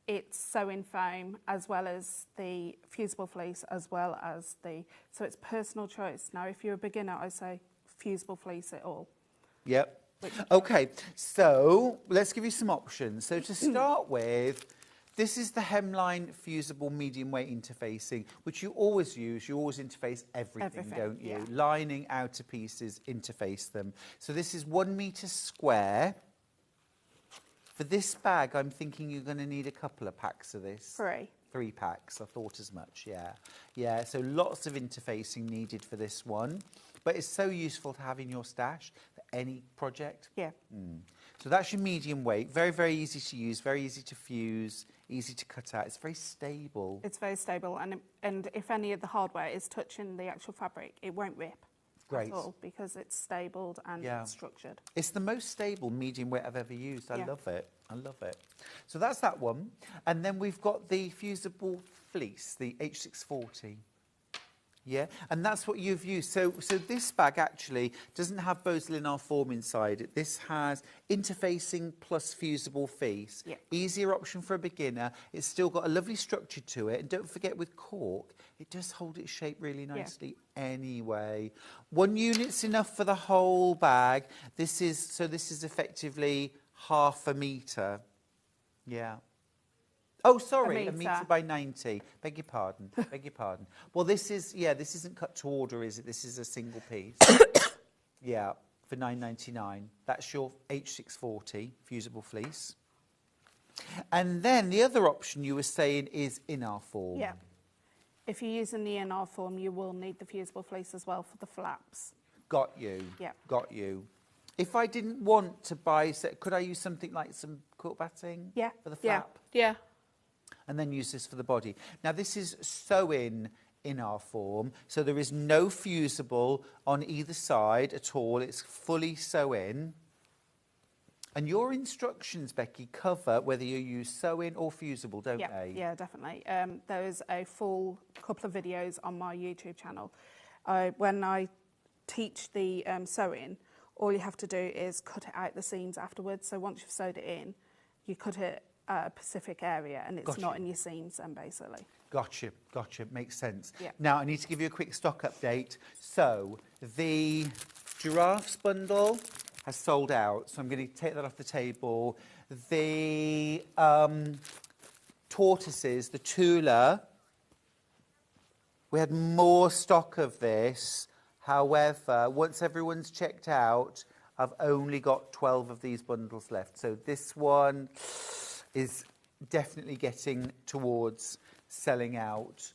it's sewing foam as well as the fusible fleece as well as so it's personal choice. Now, if you're a beginner, I say fusible fleece it all. Yep. Okay, so let's give you some options. So to start with, this is the hemline fusible medium weight interfacing, which you always use. You always interface everything, don't you? Yeah. Lining, outer pieces, interface them. So this is 1 metre square. For this bag, I'm thinking you're going to need a couple of packs of this. 3 packs, I thought as much, yeah. So lots of interfacing needed for this one. But it's so useful to have in your stash for any project. Yeah. So that's your medium weight. Very, very easy to use, very easy to fuse, easy to cut out. It's very stable. It's very stable, and if any of the hardware is touching the actual fabric, it won't rip. Great. At all, because it's stabled and structured. It's the most stable medium weight I've ever used. I Yeah. love it. I love it. So that's that one. And then we've got the fusible fleece, the H640. Yeah, and that's what you've used. So this bag actually doesn't have Beausoleil form inside it. This has interfacing plus fusible fleece. Yeah. Easier option for a beginner. It's still got a lovely structure to it. And don't forget with cork, it does hold its shape really nicely anyway. 1 unit's enough for the whole bag. This is effectively half a metre. Yeah. Oh, sorry, a metre by 90. Beg your pardon. Beg your pardon. Well, this isn't cut to order, is it? This is a single piece. Yeah, for £9.99. That's your H640 fusible fleece. And then the other option you were saying is in our form. Yeah. If you're using the NR form, you will need the fusible fleece as well for the flaps. Got you. Yeah. Got you. If I didn't want to buy, could I use something like some quilt batting? Yeah. For the flap? Yeah. And then use this for the body. Now, this is sew-in our form, so there is no fusible on either side at all. It's fully sew-in. And your instructions, Becky, cover whether you use sew-in or fusible, don't they? Yeah, definitely. There is a full couple of videos on my YouTube channel. When I teach the sewing, all you have to do is cut it out the seams afterwards. So once you've sewed it in, you cut it a specific area and it's not in your seams then, basically. Gotcha. Makes sense. Yeah. Now, I need to give you a quick stock update. So, the giraffes bundle has sold out, so I'm going to take that off the table. The tortoises, the Tula, we had more stock of this. However, once everyone's checked out, I've only got 12 of these bundles left. So this one is definitely getting towards selling out.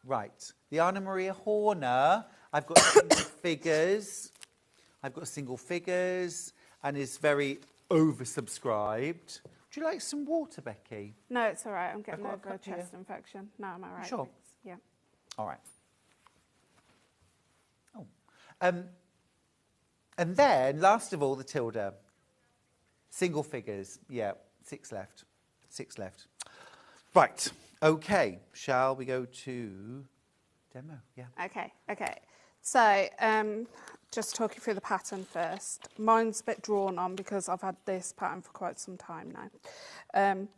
Right, the Anna Maria Horner, I've got single figures. And is very oversubscribed. Would you like some water, Becky? No, it's all right. I'm getting got a over a cup here. chest infection. No, I'm all right. Sure. Thanks. Yeah. All right. Oh. And then, last of all, the Tilda. Single figures. Yeah, 6 left. 6 left. Right. Okay. Shall we go to demo? Yeah. Okay. So, just talk you through the pattern first. Mine's a bit drawn on because I've had this pattern for quite some time now.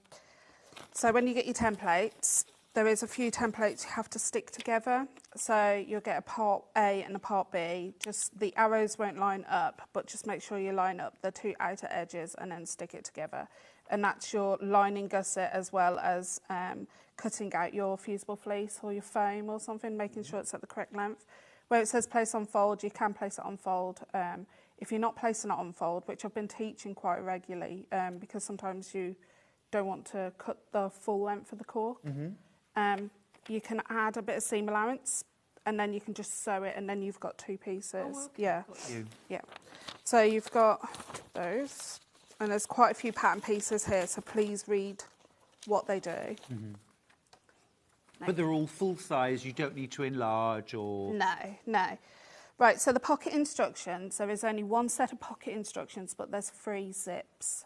So when you get your templates, there is a few templates you have to stick together. So you'll get a part A and a part B. Just the arrows won't line up, but just make sure you line up the 2 outer edges and then stick it together. And that's your lining gusset as well as cutting out your fusible fleece or your foam or something, making sure it's at the correct length. Where it says place on fold, you can place it on fold. If you're not placing it on fold, which I've been teaching quite regularly, because sometimes you don't want to cut the full length of the cork, you can add a bit of seam allowance, and then you can just sew it, and then you've got 2 pieces. Oh, okay. Yeah. Got you. Yeah. So you've got those, and there's quite a few pattern pieces here, so please read what they do. But they're all full size, you don't need to enlarge or... No. Right, so the pocket instructions, there is only 1 set of pocket instructions, but there's 3 zips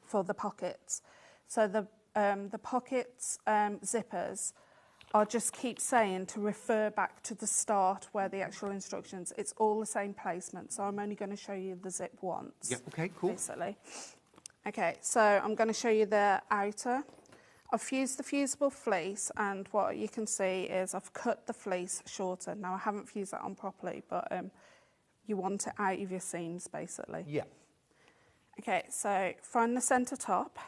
for the pockets. So the pockets zippers, I'll just keep saying to refer back to the start where the actual instructions, it's all the same placement, so I'm only going to show you the zip once. Yeah, okay, cool. Basically. Okay, so I'm going to show you the outer. I've fused the fusible fleece, and what you can see is I've cut the fleece shorter. Now, I haven't fused that on properly, but you want it out of your seams, basically. Yeah. Okay, so find the centre top,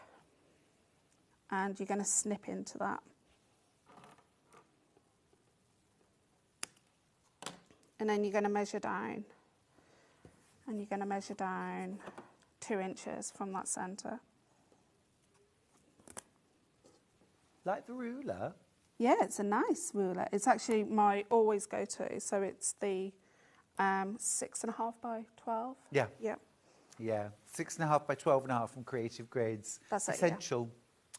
and you're going to snip into that. And then you're going to measure down, and you're going to measure down 2 inches from that centre. Like the ruler? Yeah, it's a nice ruler. It's actually my always go-to. So it's the 6.5 by 12. Yeah. Yeah. Yeah, 6.5 by 12.5 from Creative Grids. That's it, essential.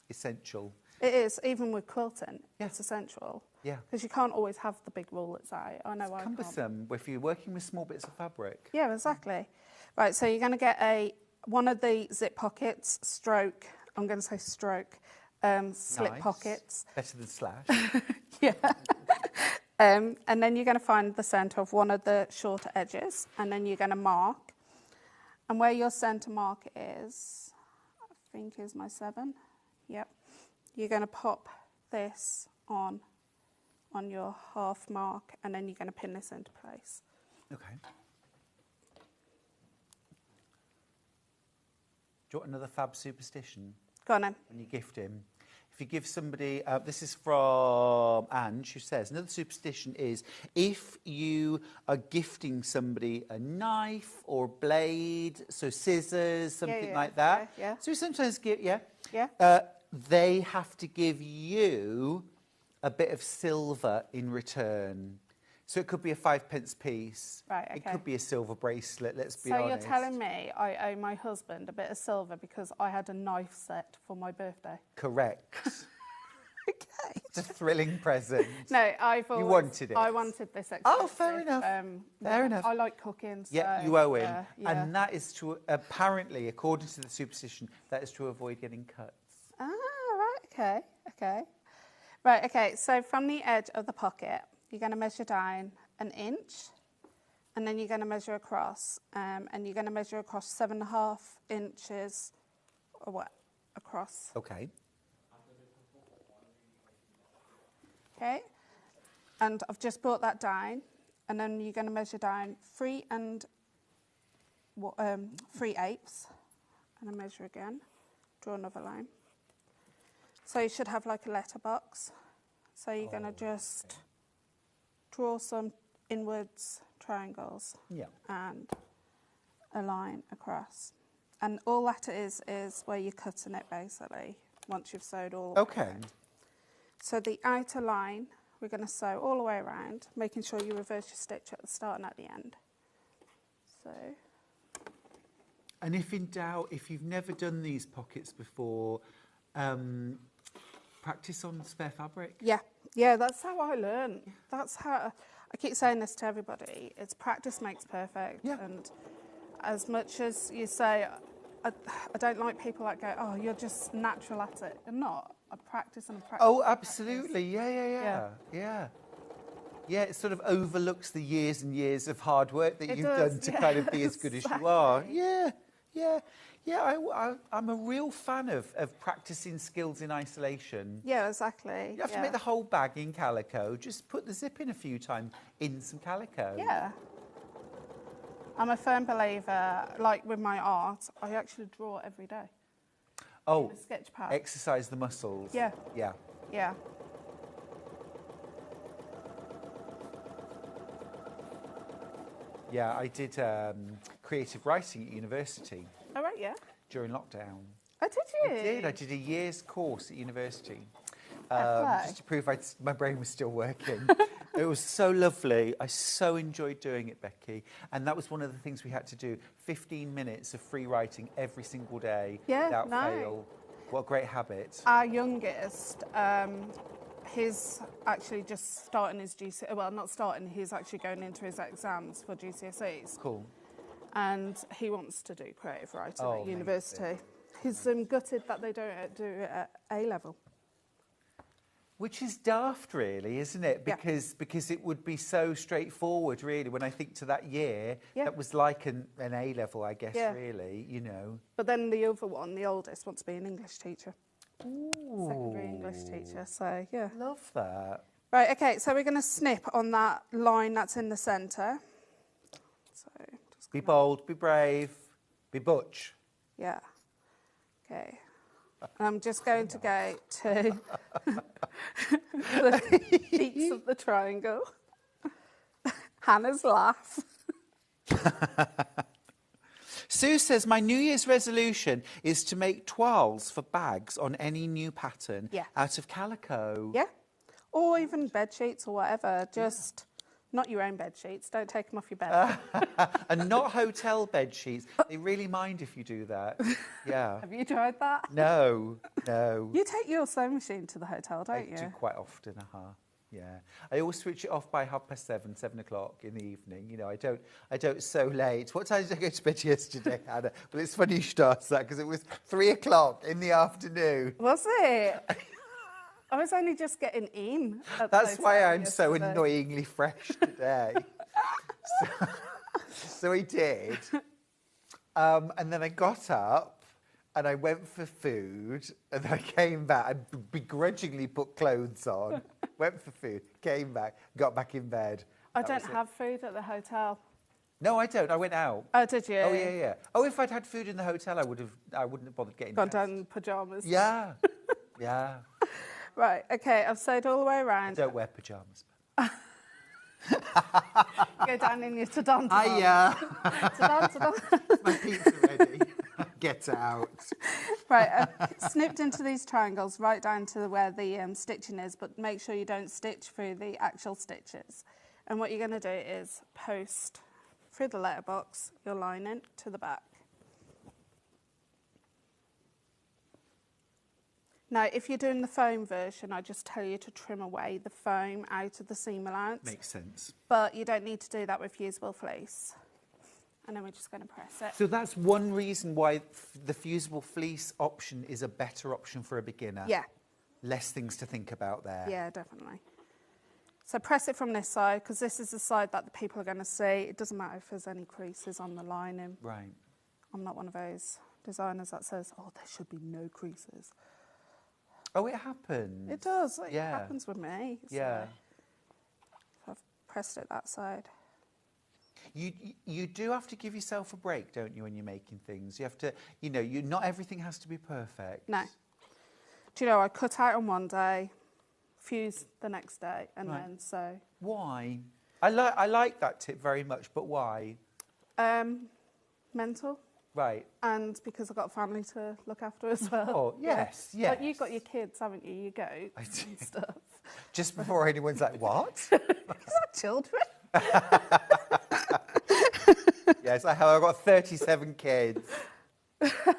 Essential. It is, even with quilting, Yeah. it's essential. Yeah. Because you can't always have the big rulets out. I know I can't. Cumbersome if you're working with small bits of fabric. Yeah, exactly. Right, so you're going to get one of the zip pockets, stroke, I'm going to say stroke, slip Nice. pockets. Better than slash. Yeah. And then you're going to find the centre of one of the shorter edges, and then you're going to mark. And where your centre mark is, I think is my 7. Yep. You're going to pop this on your half mark, and then you're going to pin this into place. Okay. Do you want another fab superstition? Go on then. When you gift him. If you give somebody, this is from Ange, who says, another superstition is if you are gifting somebody a knife or blade, so scissors, something like that. Okay, yeah. So we sometimes give, Yeah. They have to give you a bit of silver in return. So it could be a 5p piece. Right, It okay. could be a silver bracelet, let's be So honest. you're telling me I owe my husband a bit of silver because I had a knife set for my birthday? Correct. Okay. It's a thrilling present. No, I've always... wanted it. I wanted this expensive. Oh, fair enough. Fair enough. I like cooking, so... Yeah, you owe him. yeah. And that is to, apparently, according to the superstition, that is to avoid getting cuts. Ah, right, okay, okay. Right, okay, so from the edge of the pocket, you're going to measure down 1 inch, and then you're going to measure across, and you're going to measure across 7.5 inches, or what, across. Okay. Okay, and I've just brought that down, and then you're going to measure down 3 8, and then measure again, draw another line. So you should have like a letterbox. So you're going to just draw some inwards triangles Yeah. and a line across. And all that is where you're cutting it basically, once you've sewed all the way Okay. around. So the outer line, we're going to sew all the way around, making sure you reverse your stitch at the start and at the end. So, And if in doubt, if you've never done these pockets before, practice on spare fabric. yeah, that's how I learn. That's how, I keep saying this to everybody, it's practice makes perfect. Yeah. And as much as you say, I don't like people that go, oh, you're just natural at it. You're not. I practice and I practice. Oh, and absolutely. Yeah. Yeah, it sort of overlooks the years and years of hard work that It you've does, done to yeah. kind of be as good as you are. I'm a real fan of practicing skills in isolation. Yeah, exactly. You have to make the whole bag in calico. Just put the zip in a few times in some calico. Yeah. I'm a firm believer, like with my art, I actually draw every day. Oh, A sketch pad. exercise the muscles. Yeah. Yeah. Yeah. Yeah, I did creative writing at university All right, yeah. during lockdown. Oh, did you? I did. I did a year's course at university. Fair play. Just to prove my brain was still working. It was so lovely. I so enjoyed doing it, Becky. And that was one of the things we had to do. 15 minutes of free writing every single day without fail. What a great habit. Our youngest, he's actually just starting his GCSEs. Well, not starting, he's actually going into his exams for GCSEs. Cool. And he wants to do creative writing Oh, at amazing. university. He's gutted that they don't do it at A-level. Which is daft, really, isn't it? Yeah. Because it would be so straightforward, really. When I think to that year, Yeah. that was like an A-level, I guess, Yeah. really, you know. But then the other one, the oldest, wants to be an English teacher. Ooh. Secondary English teacher, so yeah. Love that. Right, okay, so we're going to snip on that line that's in the centre. So, just Be bold, be brave, be butch. yeah. Okay. And I'm just going to go to the beats of the triangle. Hannah's laugh. Sue says, my New Year's resolution is to make toiles for bags on any new pattern Yeah. out of calico. Yeah. Or even bed sheets or whatever. Just Not your own bed sheets. Don't take them off your bed. And not hotel bed sheets. They really mind if you do that. Yeah. Have you tried that? No, no. You take your sewing machine to the hotel, don't I you? do quite often, yeah. I always switch it off by 7:30 o'clock in the evening. You know, I don't sew late. What time did I go to bed yesterday, Hannah? Well, it's funny you should ask that because it was 3 o'clock in the afternoon. Was it? I was only just getting in. That's why I'm yesterday. so annoyingly fresh today. So I did. And then I got up and I went for food and then I came back and begrudgingly put clothes on, went for food, came back, got back in bed. I don't have food at the hotel. No, I don't. I went out. Oh, did you? Oh, yeah. Oh, if I'd had food in the hotel, I wouldn't have bothered getting Gone dressed. down in pyjamas. Yeah, yeah. Right, okay, I've sewed all the way around. I don't wear pyjamas. Go down in your tadon. Hiya. Tadon. My pizza ready. Get out. Right, I've snipped into these triangles right down to where the stitching is, but make sure you don't stitch through the actual stitches. And what you're going to do is post through the letterbox your lining to the back. Now, if you're doing the foam version, I just tell you to trim away the foam out of the seam allowance. Makes sense. But you don't need to do that with fusible fleece. And then we're just going to press it. So that's one reason why the fusible fleece option is a better option for a beginner. Yeah. Less things to think about there. Yeah, definitely. So press it from this side, because this is the side that the people are going to see. It doesn't matter if there's any creases on the lining. Right. I'm not one of those designers that says, oh, there should be no creases. Oh, it happens. It does. It Yeah. happens with me. So Yeah. I've pressed it that side. You do have to give yourself a break, don't you, when you're making things? You have to, not everything has to be perfect. No. Do you know, I cut out on one day, fuse the next day, and Right. then sew. Why? I like that tip very much, but why? Mental. Right. And because I've got a family to look after as well. Oh, yes, Yeah. Like yes. you've got your kids, haven't you? Your goats I do. and stuff. Just before anyone's like, what? Is that children? Yes, I have. I've got 37 kids. Have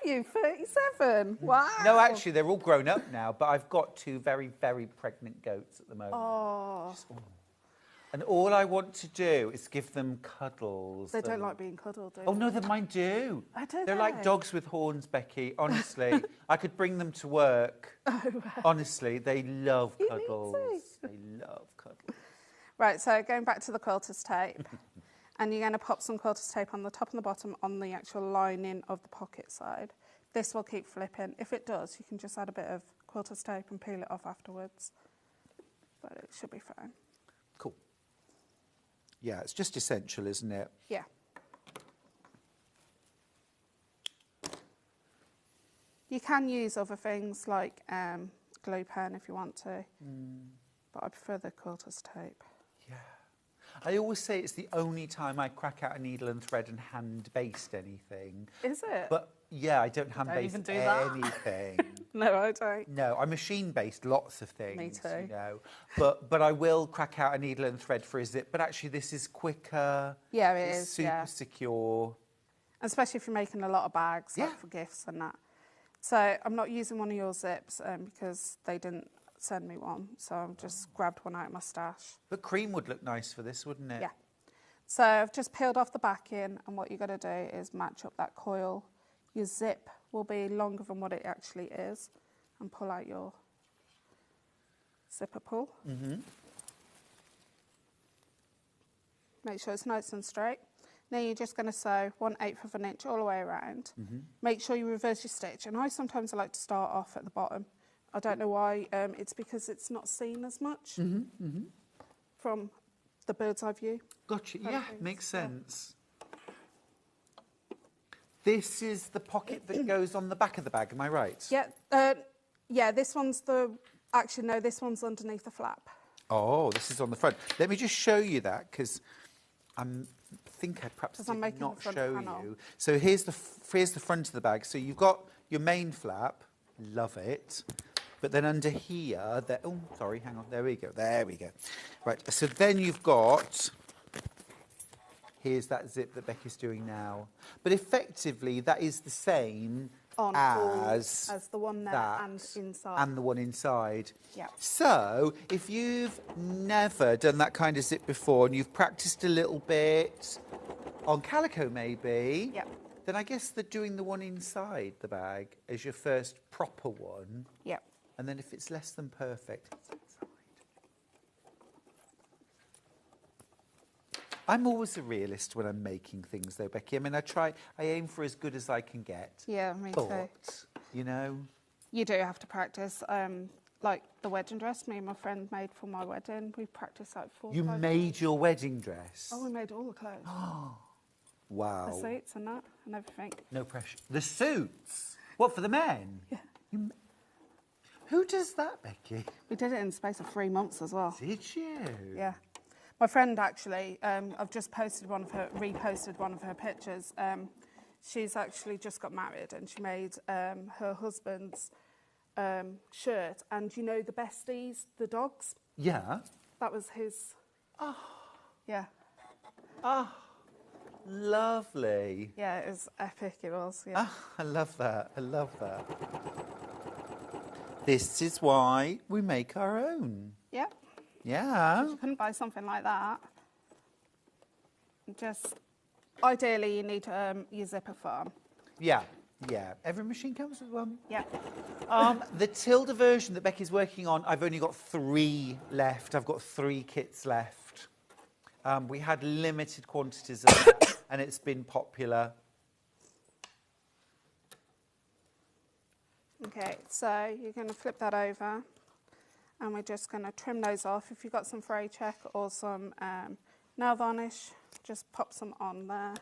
you? 37? Wow. No, actually, they're all grown up now, but I've got 2 very, very pregnant goats at the moment. Oh. And all I want to do is give them cuddles. They don't like being cuddled, do they? Oh, no, mine do. Oh, do They're they? like dogs with horns, Becky. Honestly, I could bring them to work. Oh, wow. Honestly, they love You need cuddles. to. They love cuddles. Right, so going back to the quilter's tape. And you're going to pop some quilter's tape on the top and the bottom on the actual lining of the pocket side. This will keep flipping. If it does, you can just add a bit of quilter's tape and peel it off afterwards. But it should be fine. Cool. Yeah, it's just essential, isn't it? Yeah. You can use other things like glue pen if you want to. But I prefer the quilter's tape. Yeah. I always say it's the only time I crack out a needle and thread and hand-baste anything. Is it? But, yeah, I don't hand-baste even do that. anything. No, I don't. No, I machine-based lots of things. Me too. You know. But I will crack out a needle and thread for a zip. But actually, this is quicker. Yeah, It's super secure. Especially if you're making a lot of bags, Yeah. like for gifts and that. So I'm not using one of your zips because they didn't send me one. So I've just grabbed one out of my stash. But cream would look nice for this, wouldn't it? Yeah. So I've just peeled off the backing, and what you've got to do is match up that coil. Your zip will be longer than what it actually is, and pull out your zipper pull. Make sure it's nice and straight. Now you're just going to sew 1/8 of an inch all the way around. Make sure you reverse your stitch, and I sometimes like to start off at the bottom. I don't know why, it's because it's not seen as much from the bird's eye view. Gotcha. Yeah, makes sense. This is the pocket that goes on the back of the bag, am I right? Yeah, yeah, this one's actually, no, this one's underneath the flap. Oh, this is on the front. Let me just show you that, because I think I perhaps 'Cause I'm did making not the front show panel. you. So here's the front of the bag. So you've got your main flap. Love it. But then under here, oh, sorry, hang on. There we go. There we go. Right. So then you've got, here's that zip that Becky's doing now. But effectively, that is the same On as the one there that and inside. and the one inside. Yeah. So if you've never done that kind of zip before and you've practiced a little bit on calico maybe, Yeah. then I guess that doing the one inside the bag is your first proper one. Yeah. And then if it's less than perfect, it's inside. I'm always a realist when I'm making things though, Becky. I mean, I aim for as good as I can get. Yeah, me too. But, you know. You do have to practice. Like the wedding dress me and my friend made for my wedding. We practiced like 4 You made your wedding dress? Oh, we made all the clothes. Wow. The suits and that and everything. No pressure. The suits? What, for the men? Yeah. Who does that, Becky? We did it in the space of 3 months as well. Did you? Yeah. My friend actually, I've just reposted one of her pictures. She's actually just got married and she made her husband's shirt. And you know the besties, the dogs? Yeah. That was his. Oh. Yeah. Oh, lovely. Yeah, it was epic, it was. Yeah. Ah, I love that. I love that. This is why we make our own. Yeah. Yeah. You couldn't buy something like that. Just, ideally, you need your zipper farm. Yeah. Yeah. Every machine comes with one. Yeah. The Tilda version that Becky's working on, I've only got 3 left. I've got 3 kits left. We had limited quantities of that, and it's been popular. Okay, so you're going to flip that over, and we're just going to trim those off. If you've got some fray check or some nail varnish, just pop some on there.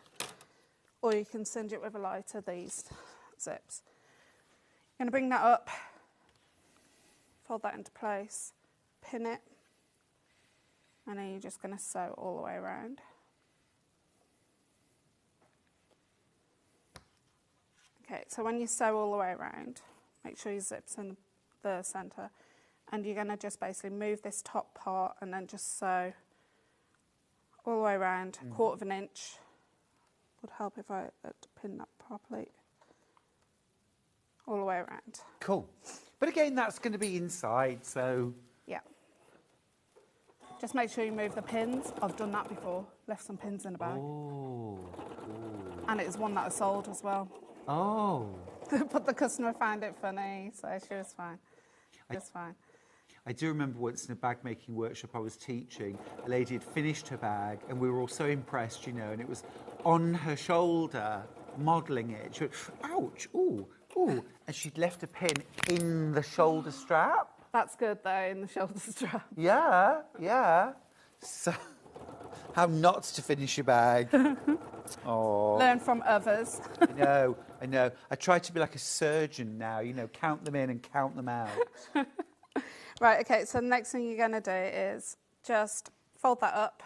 Or you can singe it with a lighter, these zips. You're going to bring that up, fold that into place, pin it, and then you're just going to sew all the way around. Okay, so when you sew all the way around, make sure your zip's in the centre, and you're going to just basically move this top part and then just sew all the way around, 1/4 inch. Would help if I had to pin that properly. All the way around. Cool. But again, that's going to be inside, so... Yeah. Just make sure you move the pins. I've done that before, left some pins in the bag. Oh. And it was one that I sold as well. Oh. But the customer found it funny, so she was fine. Just fine. I do remember once in a bag making workshop I was teaching, a lady had finished her bag and we were all so impressed, you know, and it was on her shoulder, modelling it. She went, ouch, ooh, ooh. And she'd left a pin in the shoulder strap. That's good though, in the shoulder strap. Yeah, yeah. So, how not to finish your bag. Oh. Learn from others. I know. I try to be like a surgeon now, you know, count them in and count them out. Right, okay, so the next thing you're going to do is just fold that up.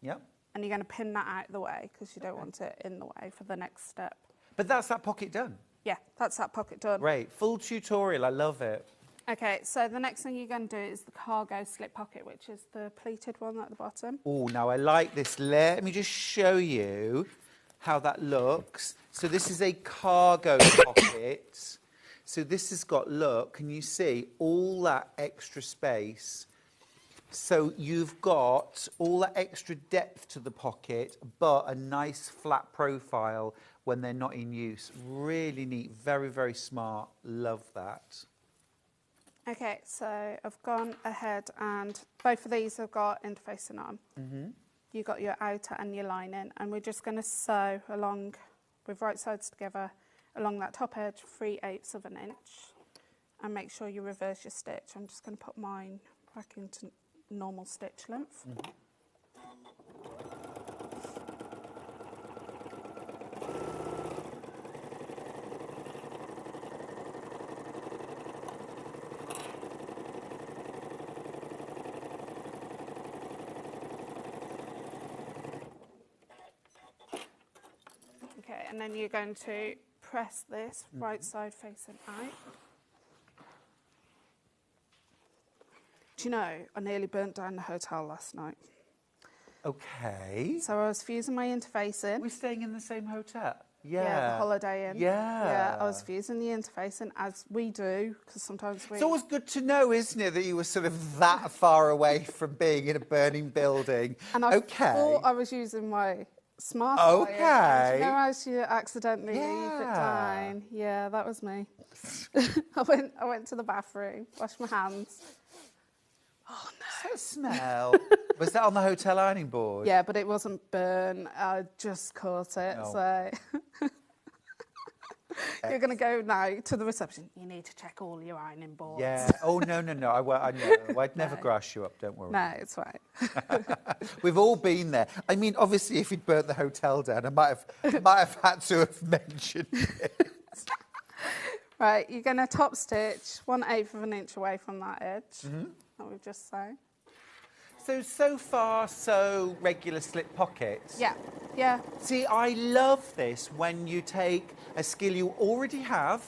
Yep. And you're going to pin that out of the way because you don't want it in the way for the next step. But that's that pocket done. Yeah, that's that pocket done. Great. Full tutorial. I love it. Okay, so the next thing you're going to do is the cargo slip pocket, which is the pleated one at the bottom. Oh, now I like this. Let me just show you how that looks. So this is a cargo pocket. So this has got, look, can you see all that extra space? So you've got all that extra depth to the pocket, but a nice flat profile when they're not in use. Really neat, very, very smart. Love that. Okay, so I've gone ahead and both of these have got interfacing on. You've got your outer and your lining, and we're just going to sew along with right sides together along that top edge 3/8 of an inch, and make sure you reverse your stitch. I'm just going to put mine back into normal stitch length. Okay, and then you're going to press this right side facing out. Do you know, I nearly burnt down the hotel last night. Okay. So I was fusing my interface in. We're staying in the same hotel. Yeah, the Holiday Inn. Yeah. Yeah, I was fusing the interface in, as we do, because sometimes we... It's always good to know, isn't it, that you were sort of that far away from being in a burning building. And I thought I was using my smart Okay. iron. You know how she accidentally leave it down? Yeah, that was me. I went to the bathroom, washed my hands. Oh, no. What's that smell? Was that on the hotel ironing board? Yeah, but it wasn't burn. I just caught it, so... You're going to go now to the reception. You need to check all your ironing boards. Yeah. Oh, no. I know. I'd never grass you up, don't worry. No, it's fine. We've all been there. I mean, obviously, if you'd burnt the hotel down, I might have had to have mentioned it. Right, you're going to top stitch 1/8 of an inch away from that edge that we've just sewn. So far, so regular slip pockets. Yeah, yeah. See, I love this when you take a skill you already have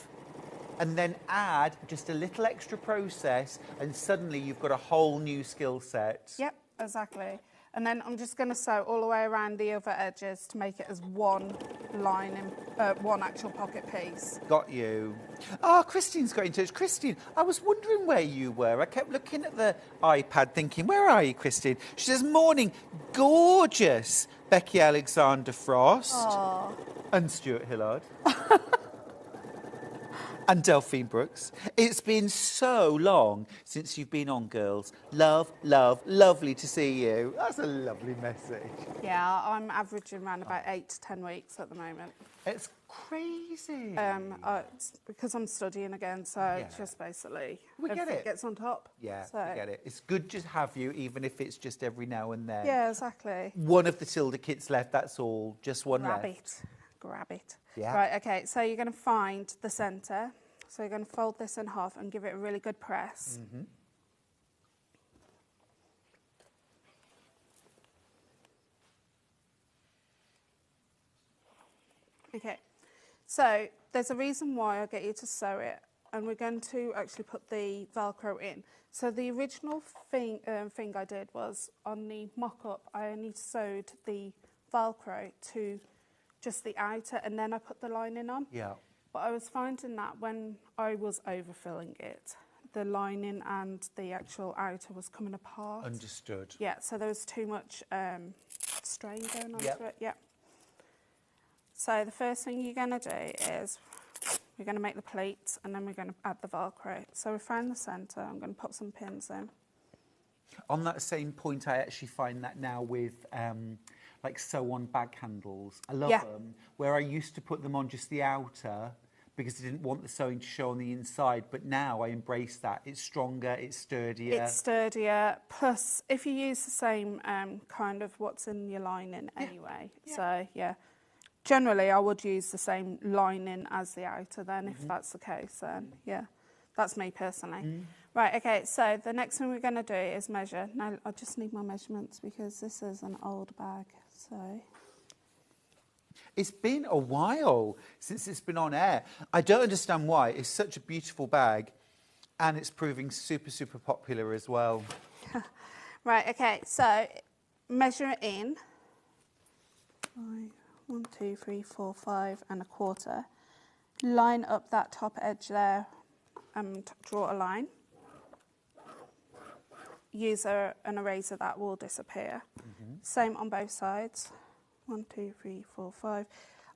and then add just a little extra process and suddenly you've got a whole new skill set. Yep, exactly. And then I'm just going to sew all the way around the other edges to make it as one line, one actual pocket piece. Got you. Oh, Christine's got in touch. Christine, I was wondering where you were. I kept looking at the iPad thinking, where are you, Christine? She says, morning, gorgeous Becky Alexander Frost. Aww. And Stuart Hillard. And Delphine Brooks. It's been so long since you've been on, girls. Lovely to see you. That's a lovely message. Yeah, I'm averaging around about 8 to 10 weeks at the moment. It's crazy. It's because I'm studying again, so just basically everything gets on top. Yeah, so. we get it. It's good to have you, even if it's just every now and then. Yeah, exactly. One of the Tilda kits left, that's all. Just one left. Grab it. Yeah. Right, okay, so you're going to find the centre. So you're going to fold this in half and give it a really good press. Mm-hmm. Okay, so there's a reason why I get you to sew it, and we're going to actually put the Velcro in. So the original thing I did was on the mock-up, I only sewed the Velcro to just the outer, and then I put the lining on. Yeah. But I was finding that when I was overfilling it, the lining and the actual outer was coming apart. Understood. Yeah, so there was too much strain going onto it. Yeah. So the first thing you're going to do is we're going to make the pleats and then we're going to add the Velcro. So we found the centre. I'm going to put some pins in. On that same point, I actually find that now with like sew-on bag handles. I love them. Where I used to put them on just the outer because I didn't want the sewing to show on the inside, but now I embrace that. It's stronger, it's sturdier. It's sturdier. Plus, if you use the same kind of what's in your lining anyway. Yeah. So, yeah. Generally, I would use the same lining as the outer then, if that's the case. Then, yeah. That's me personally. Right, okay, so the next thing we're going to do is measure. Now, I just need my measurements because this is an old bag, so... It's been a while since it's been on air. I don't understand why. It's such a beautiful bag and it's proving super, super popular as well. Right, okay, so measure it in. 1, 2, 3, 4, 5 and a quarter. Line up that top edge there and draw a line. Use an eraser, that will disappear. Same on both sides. 1, 2, 3, 4, 5.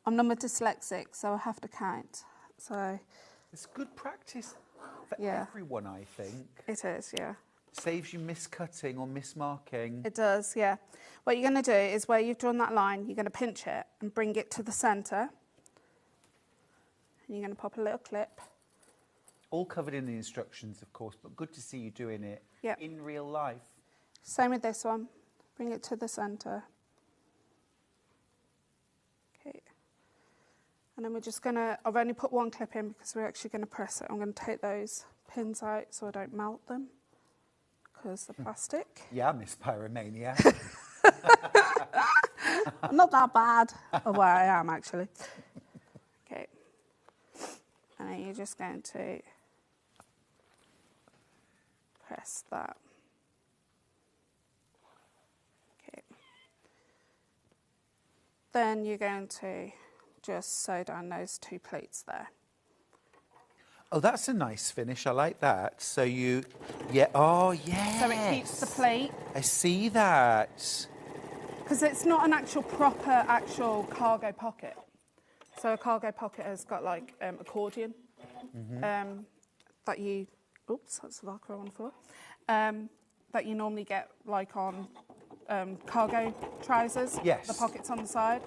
I'm number dyslexic, so I have to count. So it's good practice for everyone, I think. It is, yeah. Saves you miscutting or mismarking. It does, yeah. What you're going to do is where you've drawn that line, you're going to pinch it and bring it to the centre. And you're going to pop a little clip. All covered in the instructions, of course, but good to see you doing it in real life. Same with this one. Bring it to the centre. Okay. And then we're just going to, I've only put one clip in because we're actually going to press it. I'm going to take those pins out so I don't melt them because the plastic. Yeah, Miss Pyromania. I'm not that bad of where I am, actually. Okay. And then you're just going to press that then you're going to just sew down those 2 pleats there. Oh, that's a nice finish. I like that. So you, yeah, oh, yes. So it keeps the pleat. I see that. Because it's not an actual cargo pocket. So a cargo pocket has got like accordion that you, oops, that's the Velcro on the floor, that you normally get like on cargo trousers. Yes. The pockets on the side.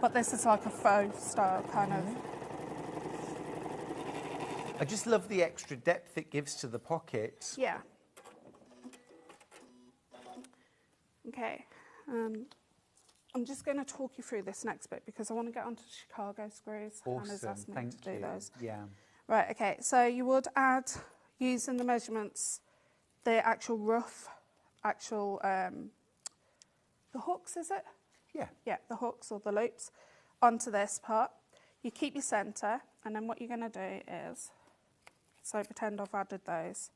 But this is like a faux style kind of. I just love the extra depth it gives to the pocket. Yeah. Okay. I'm just going to talk you through this next bit because I want to get onto Chicago screws. Hannah's Awesome, asked me thank to you. do those. Yeah. Right, okay, so you would add, using the measurements, the actual rough, the hooks, is it? Yeah. Yeah, the hooks or the loops onto this part. You keep your centre, and then what you're going to do is, so pretend I've added those,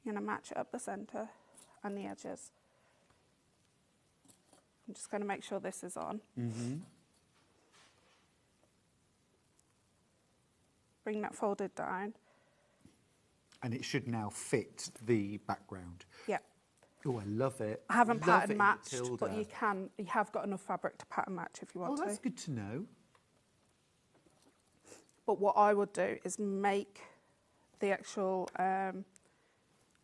you're going to match it up the centre and the edges. I'm just going to make sure this is on. Bring that folded down. And it should now fit the background. Yeah. Oh, I love it. I haven't Love pattern it in matched, Matilda. but you have got enough fabric to pattern match if you want Oh, to. that's good to know. But what I would do is make the actual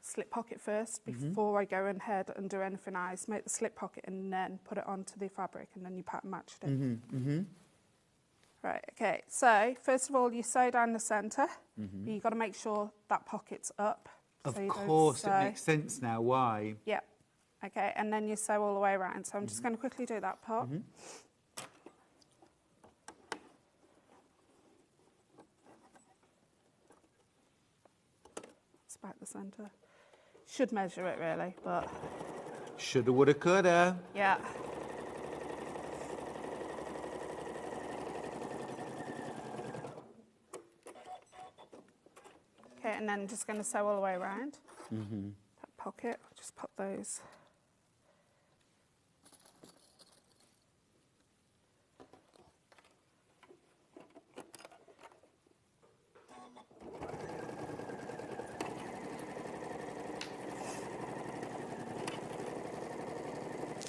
slip pocket first before I go ahead and do anything else. Make the slip pocket and then put it onto the fabric and then you pattern matched it. Right, okay, so first of all you sew down the centre. You've got to make sure that pocket's up. Of so you don't course, it sew. makes sense now why. Yeah, okay, and then you sew all the way around. So I'm just going to quickly do that part. It's about the centre. Should measure it really, but Shoulda, woulda, coulda. yeah. Okay, and then just going to sew all the way around that pocket. I'll just pop those.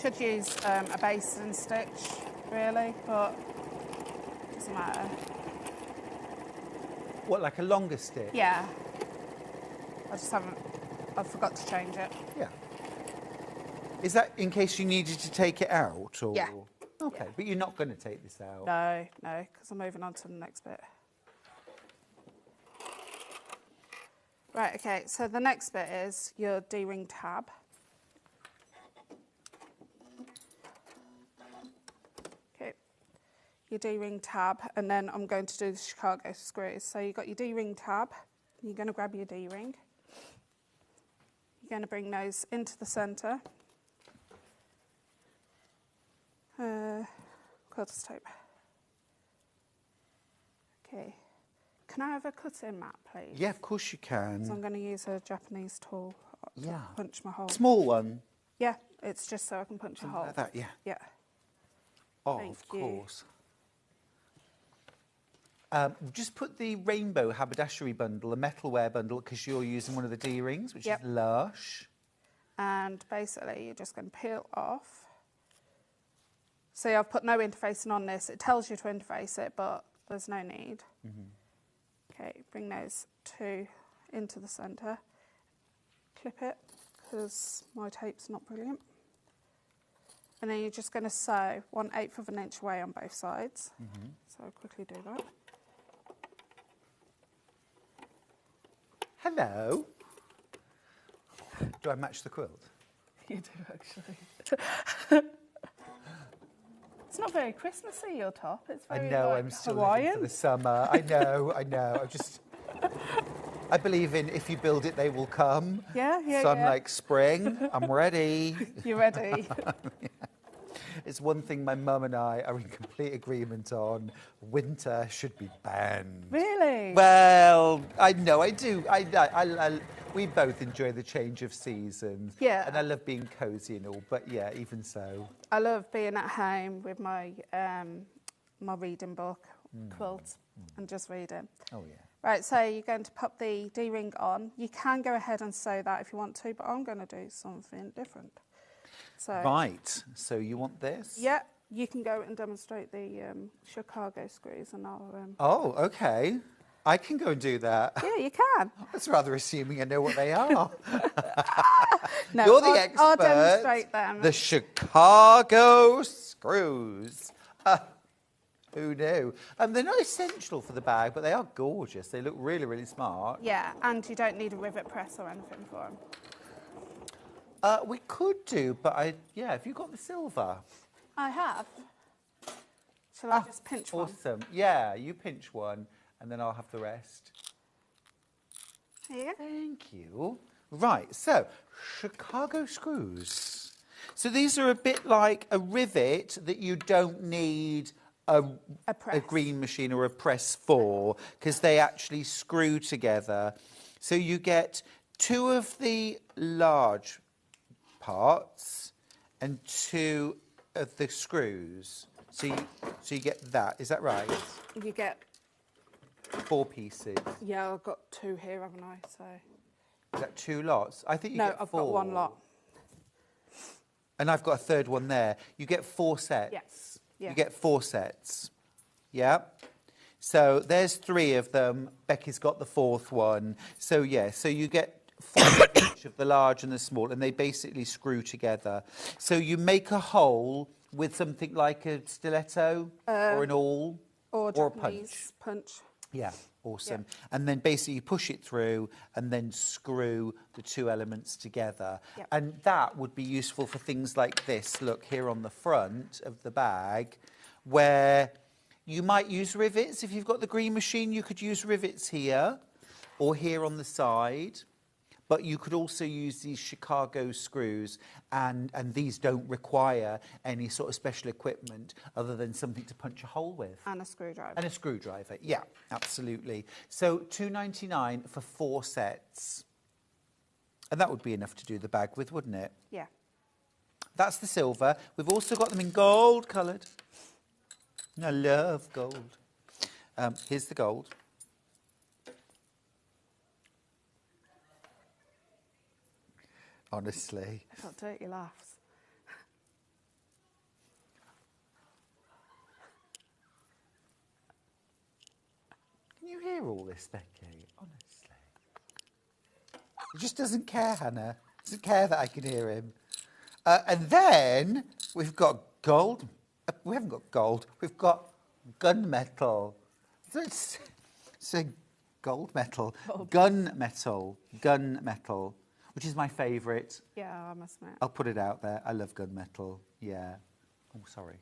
Should use a base and stitch, really, but it doesn't matter. What, like a longer stick? Yeah. I just haven't, I forgot to change it. Yeah. Is that in case you needed to take it out? Or? Yeah. Okay, Yeah. but you're not going to take this out? No, because I'm moving on to the next bit. Right, okay, so the next bit is your D-ring tab. Okay, your D-ring tab, and then I'm going to do the Chicago screws. So you've got your D-ring tab, you're going to grab your D-ring. You're going to bring those into the centre. Quilter's tape. Okay. Can I have a cut-in mat, please? Yeah, of course you can. So I'm going to use a Japanese tool to Yeah. punch my hole. Small one. Yeah, it's just so I can punch a hole. Like that, yeah. Yeah. Oh, Thank of you. course. Just put the rainbow haberdashery bundle, a metalware bundle, because you're using one of the D-rings, which Yep. is lush. And basically, you're just going to peel off. See, I've put no interfacing on this. It tells you to interface it, but there's no need. Okay, bring those two into the centre. Clip it, because my tape's not brilliant. And then you're just going to sew 1/8 of an inch away on both sides. So I'll quickly do that. Hello. Do I match the quilt? You do, actually. It's not very Christmassy, your top. It's very I know, like, I'm still Hawaiian. living for the summer. I know. I believe in if you build it, they will come. Yeah, yeah, So I'm yeah. like, spring, I'm ready. You ready? It's one thing my mum and I are in complete agreement on. Winter should be banned. Really? Well, I know, I do. We both enjoy the change of seasons. Yeah. And I love being cosy and all, but yeah, even so. I love being at home with my my reading book, quilt, and just reading. Oh, yeah. Right, so you're going to pop the D-ring on. You can go ahead and sew that if you want to, but I'm going to do something different. So, Right, so you want this? yeah, you can go and demonstrate the Chicago screws, and I'll... Oh, okay. I can go and do that. Yeah, you can. That's rather assuming I know what they are. No, You're the expert. I'll demonstrate them. The Chicago screws. Who knew? They're not essential for the bag, but they are gorgeous. They look really, really smart. Yeah, and you don't need a rivet press or anything for them. We could do, but have you got the silver? I have. Shall I just pinch one? Awesome. Yeah, you pinch one, and then I'll have the rest. There you go. Thank you. Right, so Chicago screws. So these are a bit like a rivet that you don't need a green machine or a press for, because they actually screw together. So you get 2 of the large parts and 2 of the screws. So you get that. Is that right? You get... 4 pieces. Yeah, I've got 2 here, haven't I? So... Is that 2 lots? I think you get 4. No, I've got 1 lot. And I've got a third one there. You get 4 sets. Yes. Yeah. You get 4 sets. Yeah? So there's 3 of them. Becky's got the 4th one. So, yeah, so you get 4 each of the large and the small, and they basically screw together. So you make a hole with something like a stiletto or an awl or a Japanese punch. Yeah, awesome. Yeah. And then basically you push it through and then screw the 2 elements together. Yep. And that would be useful for things like this, look, here on the front of the bag, where you might use rivets. If you've got the green machine, you could use rivets here or here on the side. But you could also use these Chicago screws, and these don't require any sort of special equipment other than something to punch a hole with. And a screwdriver. And a screwdriver, yeah, absolutely. So $2.99 for 4 sets. And that would be enough to do the bag with, wouldn't it? Yeah. That's the silver. We've also got them in gold coloured. I love gold. Here's the gold. Honestly. I've got dirty laughs. Can you hear all this, Becky? Honestly. He just doesn't care, Hannah. Doesn't care that I can hear him. And then we've got gold. We haven't got gold. We've got gunmetal. It's a gold metal. Gunmetal. Gunmetal. Which is my favourite. Yeah, I must admit. I'll put it out there. I love gunmetal. Yeah. Oh, sorry.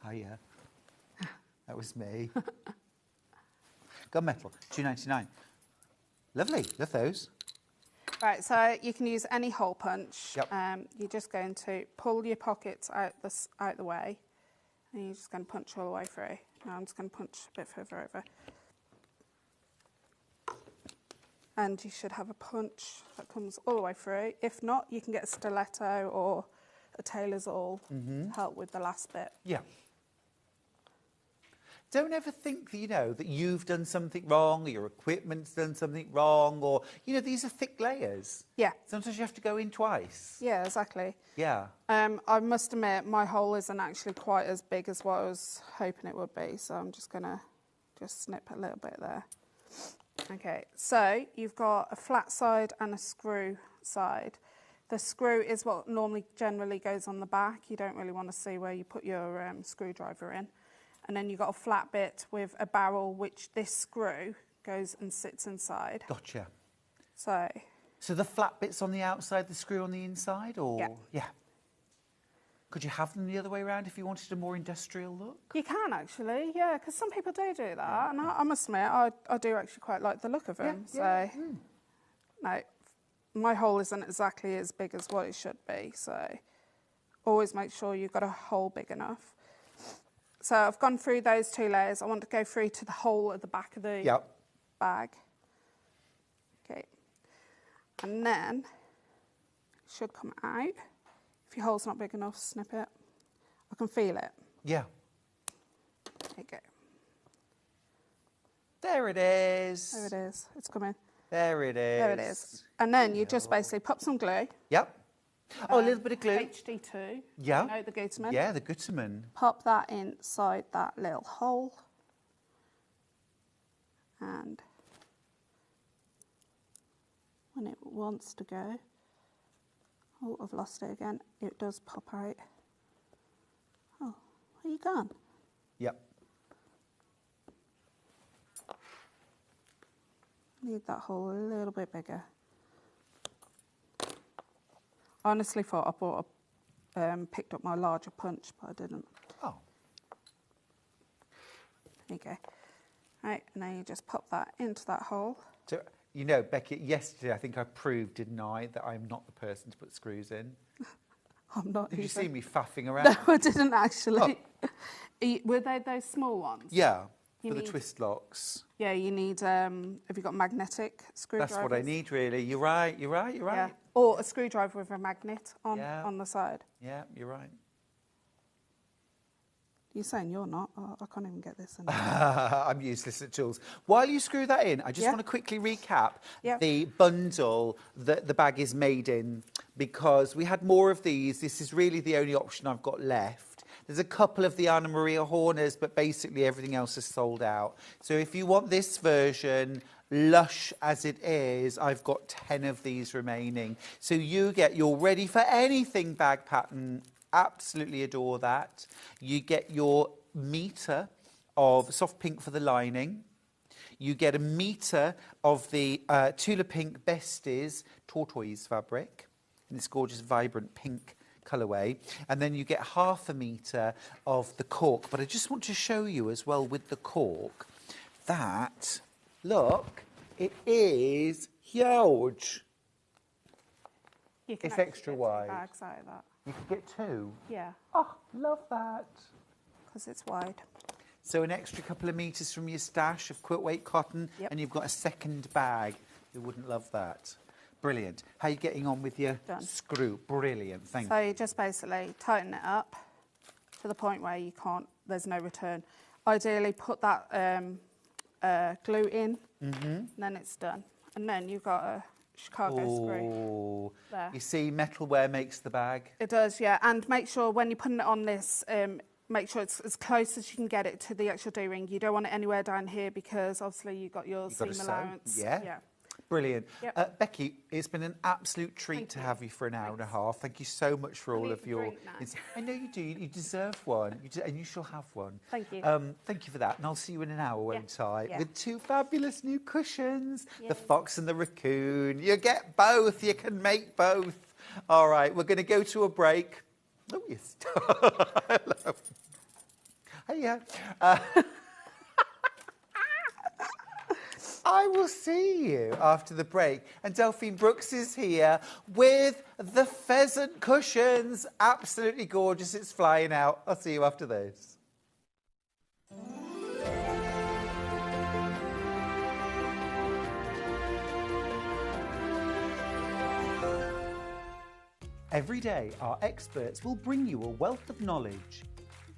Hiya. That was me. Gunmetal, $2.99. Lovely. Love those. Right, so you can use any hole punch. Yep. You're just going to pull your pockets out the way, and you're just going to punch all the way through. Now I'm just going to punch a bit further over. And you should have a punch that comes all the way through. If not, you can get a stiletto or a tailor's awl to help with the last bit. Yeah. Don't ever think that, that you've done something wrong or your equipment's done something wrong or, these are thick layers. Yeah. Sometimes you have to go in twice. Yeah, exactly. Yeah. I must admit, my hole isn't actually quite as big as what I was hoping it would be, so I'm just going to snip a little bit there. Okay, so you've got a flat side and a screw side. The screw is what generally goes on the back. You don't really want to see where you put your screwdriver in. And then you've got a flat bit with a barrel, which this screw goes and sits inside. Gotcha. So the flat bit's on the outside, the screw on the inside, or? Yeah. Yeah. Could you have them the other way around if you wanted a more industrial look? you can actually, yeah, because some people do that. And I must admit, I do actually quite like the look of them. Yeah, So, no, my hole isn't exactly as big as what it should be. So always make sure you've got a hole big enough. So I've gone through those 2 layers. I want to go through to the hole at the back of the bag. And then it should come out. If your hole's not big enough, snip it. I can feel it. Yeah. There you go. There it is. There it is. It's coming. There it is. There it is. And then you just basically pop some glue. Yep. Oh, a little bit of glue. HD2. Yeah. You know, the Gutermann. Yeah, the Gutermann. Pop that inside that little hole. And when it wants to go, oh, I've lost it again. It does pop out. Oh, where you gone? Yep. Need that hole a little bit bigger. I honestly thought I picked up my larger punch, but I didn't. Oh. There you go. Right, and then you just pop that into that hole. So, you know, Becky, yesterday I think I proved, didn't I, that I'm not the person to put screws in. I'm not. Did you even. see me faffing around? No, I didn't actually. Were they those small ones? Yeah, You for the need- twist locks. Yeah, you need. Have you got magnetic screwdrivers? That's what I need, really. You're right. You're right. You're Yeah, right. or a screwdriver with a magnet on Yeah. on the side. Yeah, you're right. You're saying you're not? Oh, I can't even get this in. I'm useless at tools. While you screw that in, I just Yeah. want to quickly recap Yeah. the bundle that the bag is made in, because we had more of these. This is really the only option I've got left. There's a couple of the Anna Maria Horners, but basically everything else is sold out. So if you want this version, lush as it is, I've got 10 of these remaining. So you're ready for anything bag pattern. Absolutely adore that. You get your metre of soft pink for the lining. You get a metre of the Tula Pink Besties tortoise fabric in this gorgeous vibrant pink colourway. And then you get half a metre of the cork. But I just want to show you as well with the cork that, look, it is huge. You can It's actually extra get 2 wide. bags out of that. You can get 2. Yeah, Oh, love that. because it's wide. So an extra couple of metres from your stash of quilt weight cotton, Yep. and you've got a second bag. Who wouldn't love that? Brilliant. How are you getting on with your Done. screw? Brilliant, thank So you. you just basically tighten it up to the point where you can't. There's no return. Ideally, put that glue in, and then it's done. And then you've got a Chicago screw. Oh, There. you see, metalware makes the bag. It does, yeah. And make sure when you're putting it on this, make sure it's as close as you can get it to the actual D-ring. You don't want it anywhere down here because obviously you've got your You've got to seam sew. allowance. Yeah. Brilliant. Yep. Becky, it's been an absolute treat Thank to you. have you for an hour and a half. Thank you so much for all need of a your... drink now. I know you do. You deserve one. And you shall have one. Thank you. Thank you for that. And I'll see you in an hour, won't I? Yeah. With 2 fabulous new cushions. Yay. The fox and the raccoon. You get both. You can make both. All right, we're going to go to a break. Oh, yes. Hello. Hiya. I will see you after the break. And Delphine Brooks is here with the Pheasant cushions. Absolutely gorgeous. It's flying out. I'll see you after this. Every day, our experts will bring you a wealth of knowledge.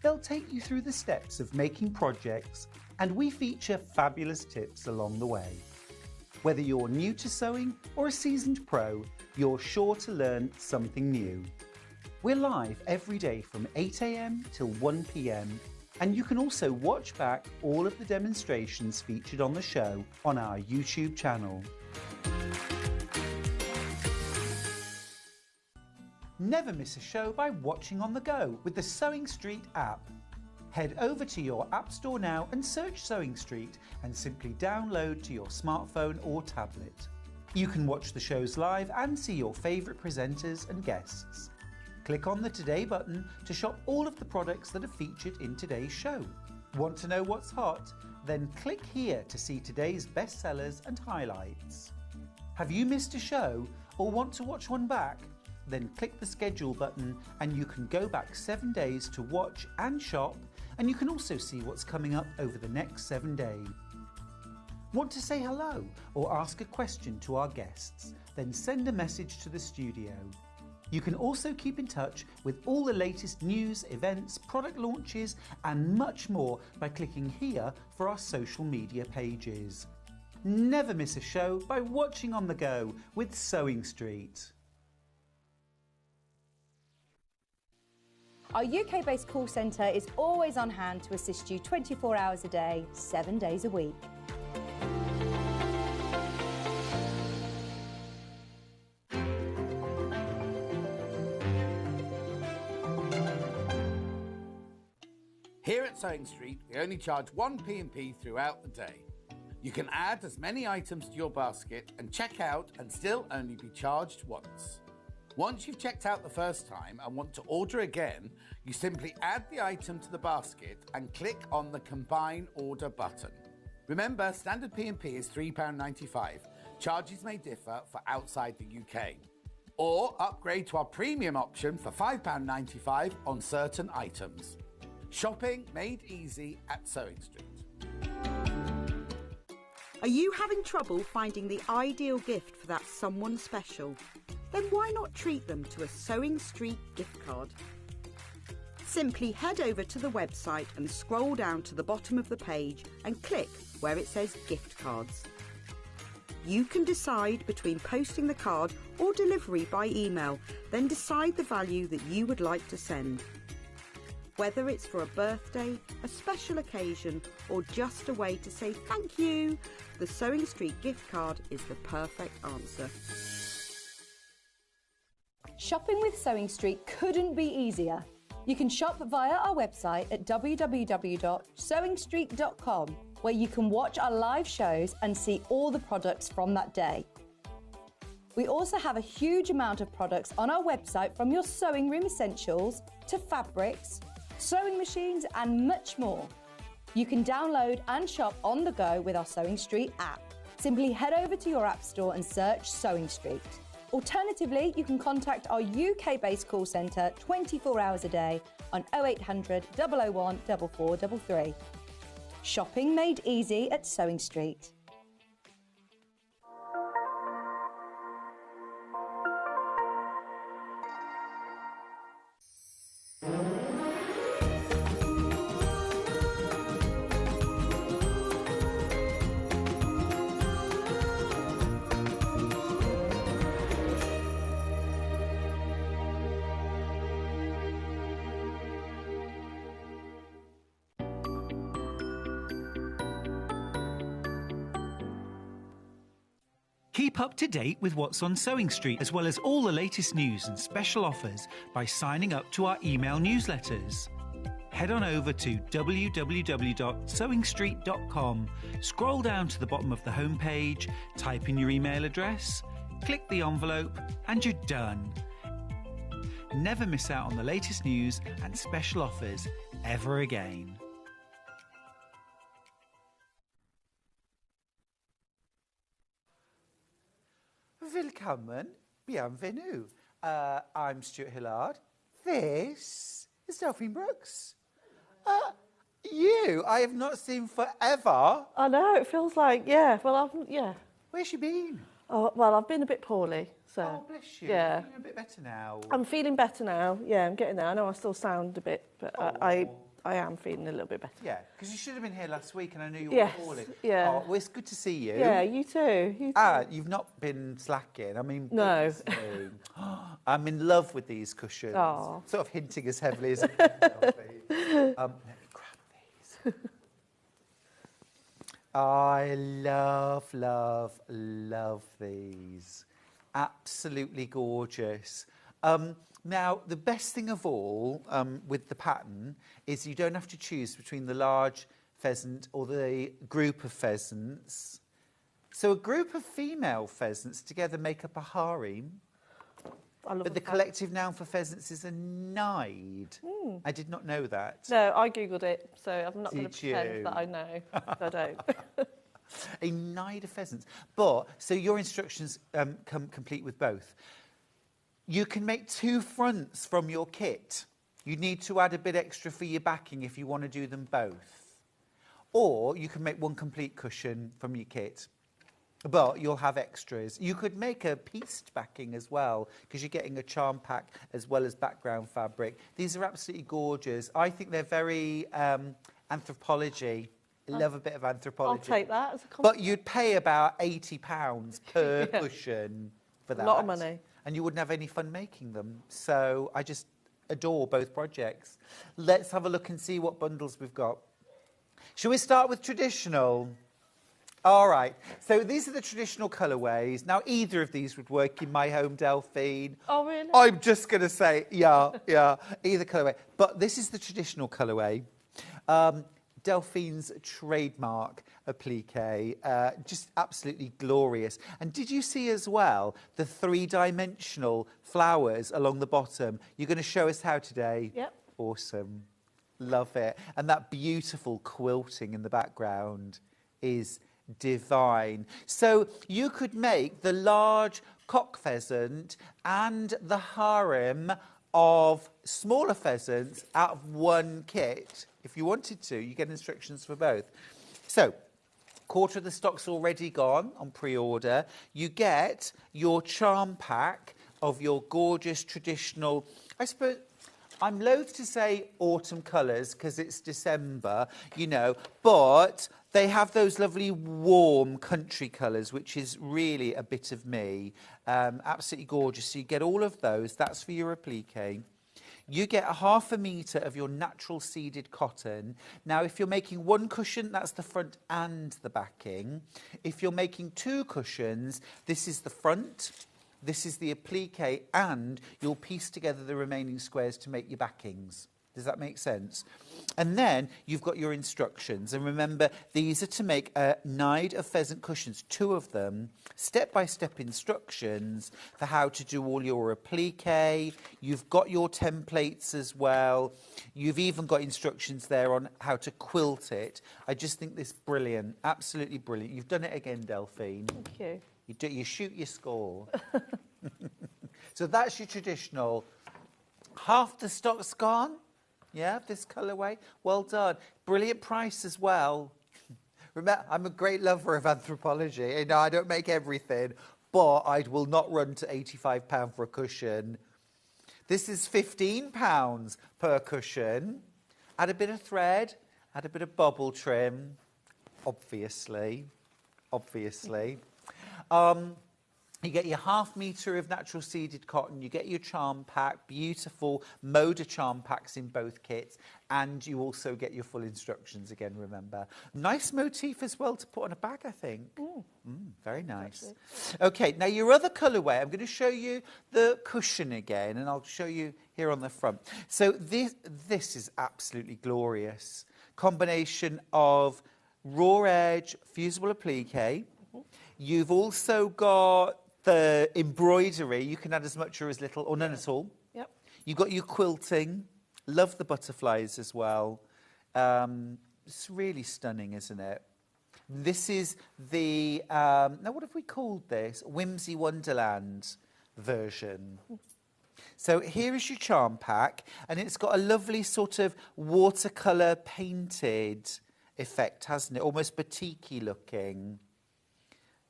They'll take you through the steps of making projects, and we feature fabulous tips along the way. Whether you're new to sewing or a seasoned pro, you're sure to learn something new. We're live every day from 8 a.m. till 1 p.m, and you can also watch back all of the demonstrations featured on the show on our YouTube channel. Never miss a show by watching on the go with the Sewing Street app. Head over to your app store now and search Sewing Street and simply download to your smartphone or tablet. You can watch the shows live and see your favourite presenters and guests. Click on the Today button to shop all of the products that are featured in today's show. Want to know what's hot? Then click here to see today's bestsellers and highlights. Have you missed a show or want to watch one back? Then click the schedule button and you can go back 7 days to watch and shop, and you can also see what's coming up over the next 7 days. Want to say hello or ask a question to our guests? Then send a message to the studio. You can also keep in touch with all the latest news, events, product launches and much more by clicking here for our social media pages. Never miss a show by watching on the go with Sewing Street. Our UK-based call centre is always on hand to assist you 24 hours a day, 7 days a week. Here at Sewing Street, we only charge one P&P throughout the day. You can add as many items to your basket and check out and still only be charged once. Once you've checked out the first time and want to order again, you simply add the item to the basket and click on the Combine Order button. Remember, standard P&P is £3.95. Charges may differ for outside the UK. Or upgrade to our premium option for £5.95 on certain items. Shopping made easy at Sewing Street. Are you having trouble finding the ideal gift for that someone special? Then why not treat them to a Sewing Street gift card? Simply head over to the website and scroll down to the bottom of the page and click where it says gift cards. You can decide between posting the card or delivery by email, then decide the value that you would like to send. Whether it's for a birthday, a special occasion, or just a way to say thank you, the Sewing Street gift card is the perfect answer. Shopping with Sewing Street couldn't be easier. You can shop via our website at www.sewingstreet.com, where you can watch our live shows and see all the products from that day. We also have a huge amount of products on our website, from your sewing room essentials to fabrics, sewing machines and much more. You can download and shop on the go with our Sewing Street app. Simply head over to your app store and search Sewing Street. Alternatively, you can contact our UK-based call centre 24 hours a day on 0800 001 4433. Shopping made easy at Sewing Street. Keep up to date with what's on Sewing Street, as well as all the latest news and special offers by signing up to our email newsletters. Head on over to www.sewingstreet.com, scroll down to the bottom of the homepage, type in your email address, click the envelope, and you're done. Never miss out on the latest news and special offers ever again. Willkommen, bienvenue. I'm Stuart Hillard. This is Delphine Brooks. You, I have not seen forever. I know, it feels like, yeah. Where's she been? Oh, well, I've been a bit poorly, so. Oh, bless you. Yeah. You're feeling a bit better now. I'm feeling better now. Yeah, I'm getting there. I know I still sound a bit, but I am feeling a little bit better. Yeah, because you should have been here last week and I knew you were Yes, poorly. yeah. Oh, well, it's good to see you. Yeah, you too. You too. You've not been slacking. I mean, No. I'm in love with these cushions. Aw. Sort of hinting as heavily as I can. Let me grab these. I love these. Absolutely gorgeous. Now, the best thing of all with the pattern is you don't have to choose between the large pheasant or the group of pheasants. So a group of female pheasants together make up a harem. But the collective noun for pheasants is a nide. I did not know that. No, I Googled it, so I'm not going to Did pretend you? that I know. I don't. A nide of pheasants. But, so your instructions come complete with both. You can make 2 fronts from your kit. You need to add a bit extra for your backing if you want to do them both. Or you can make one complete cushion from your kit. But you'll have extras. You could make a pieced backing as well, because you're getting a charm pack as well as background fabric. These are absolutely gorgeous. I think they're very anthropology. I love a bit of anthropology. I'll take that as a compliment. But you'd pay about £80 per cushion for that. A lot of money. And you wouldn't have any fun making them. So I just adore both projects. Let's have a look and see what bundles we've got. Shall we start with traditional? All right, so these are the traditional colourways. Now, either of these would work in my home, Delphine. Oh, really? I'm just going to say, yeah, either colourway. But this is the traditional colourway. Delphine's trademark applique, just absolutely glorious. And did you see as well the three-dimensional flowers along the bottom? You're going to show us how today? Yep. Awesome. Love it. And that beautiful quilting in the background is divine. So you could make the large cock pheasant and the harem of smaller pheasants out of one kit. If you wanted to, you get instructions for both. So, quarter of the stock's already gone on pre-order. You get your charm pack of your gorgeous traditional, I suppose, I'm loath to say autumn colours because it's December, you know, but they have those lovely warm country colours, which is really a bit of me. Absolutely gorgeous. So you get all of those. That's for your applique. You get 1/2 metre of your natural seeded cotton. Now, if you're making one cushion, that's the front and the backing. If you're making 2 cushions, this is the front, this is the applique, and you'll piece together the remaining squares to make your backings. Does that make sense? And then you've got your instructions. And remember, these are to make a nide of pheasant cushions, 2 of them, step-by-step instructions for how to do all your applique. You've got your templates as well. You've even got instructions there on how to quilt it. I just think this brilliant, absolutely brilliant. You've done it again, Delphine. Thank you. You shoot your score. So that's your traditional. Half the stock's gone. Yeah, this colourway. Well done. Brilliant price as well. Remember, I'm a great lover of anthropology. You know, I don't make everything, but I will not run to £85 for a cushion. This is £15 per cushion. Add a bit of thread, add a bit of bobble trim, obviously. You get your 1/2 metre of natural seeded cotton, you get your charm pack, beautiful Moda charm packs in both kits, and you also get your full instructions again, remember. Nice motif as well to put on a bag, I think. Very nice. Okay, now your other colourway, I'm going to show you the cushion again, and I'll show you here on the front. So this is absolutely glorious. Combination of raw edge, fusible applique. You've also got the embroidery. You can add as much or as little, or none at all. Yep. You've got your quilting. Love the butterflies as well. It's really stunning, isn't it? This is the, now what have we called this? Whimsy Wonderland version. So here is your charm pack, and it's got a lovely sort of watercolour painted effect, hasn't it? Almost batik-y looking.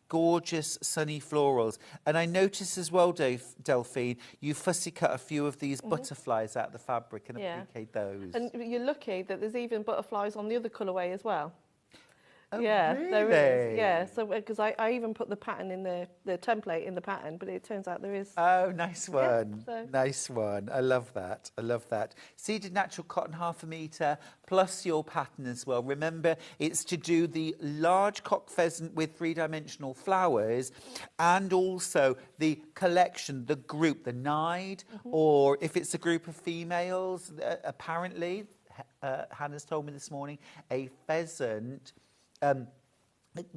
Gorgeous sunny florals. And I notice as well, Delphine, you fussy cut a few of these butterflies out of the fabric and applique those. And you're lucky that there's even butterflies on the other colourway as well. Oh, yeah, really? there is. Yeah, so because I even put the pattern in the template in the pattern, but it turns out there is. Oh, nice one. Yeah, so. Nice one. I love that. I love that. Seeded natural cotton, 1/2 metre, plus your pattern as well. Remember, it's to do the large cock pheasant with 3-dimensional flowers, and also the collection, the group, the nide, or if it's a group of females, apparently, Hannah's told me this morning, a pheasant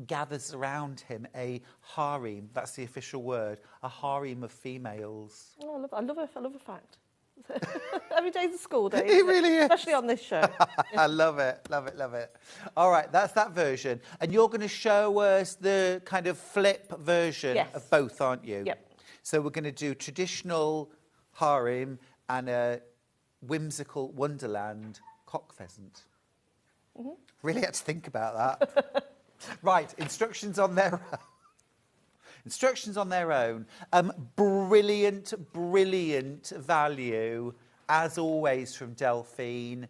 gathers around him a harem. That's the official word. A harem of females. Oh, I love a fact. Every day's a school day. It really is. Especially on this show. I love it, love it, love it. All right, that's that version. And you're going to show us the kind of flip version of both, aren't you? Yep. So we're going to do traditional harem and a whimsical wonderland cock pheasant. Really had to think about that. Right, instructions on their own. Instructions on their own. Brilliant, brilliant value, as always, from Delphine.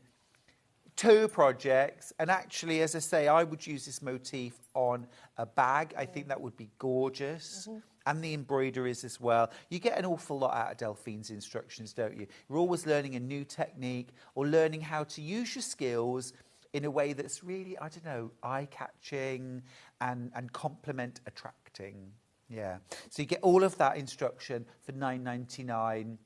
2 projects, and actually, as I say, I would use this motif on a bag. I think that would be gorgeous. And the embroideries as well. You get an awful lot out of Delphine's instructions, don't you? You're always learning a new technique or learning how to use your skills in a way that's really, I don't know, eye-catching and compliment attracting. Yeah. So you get all of that instruction for $9.99.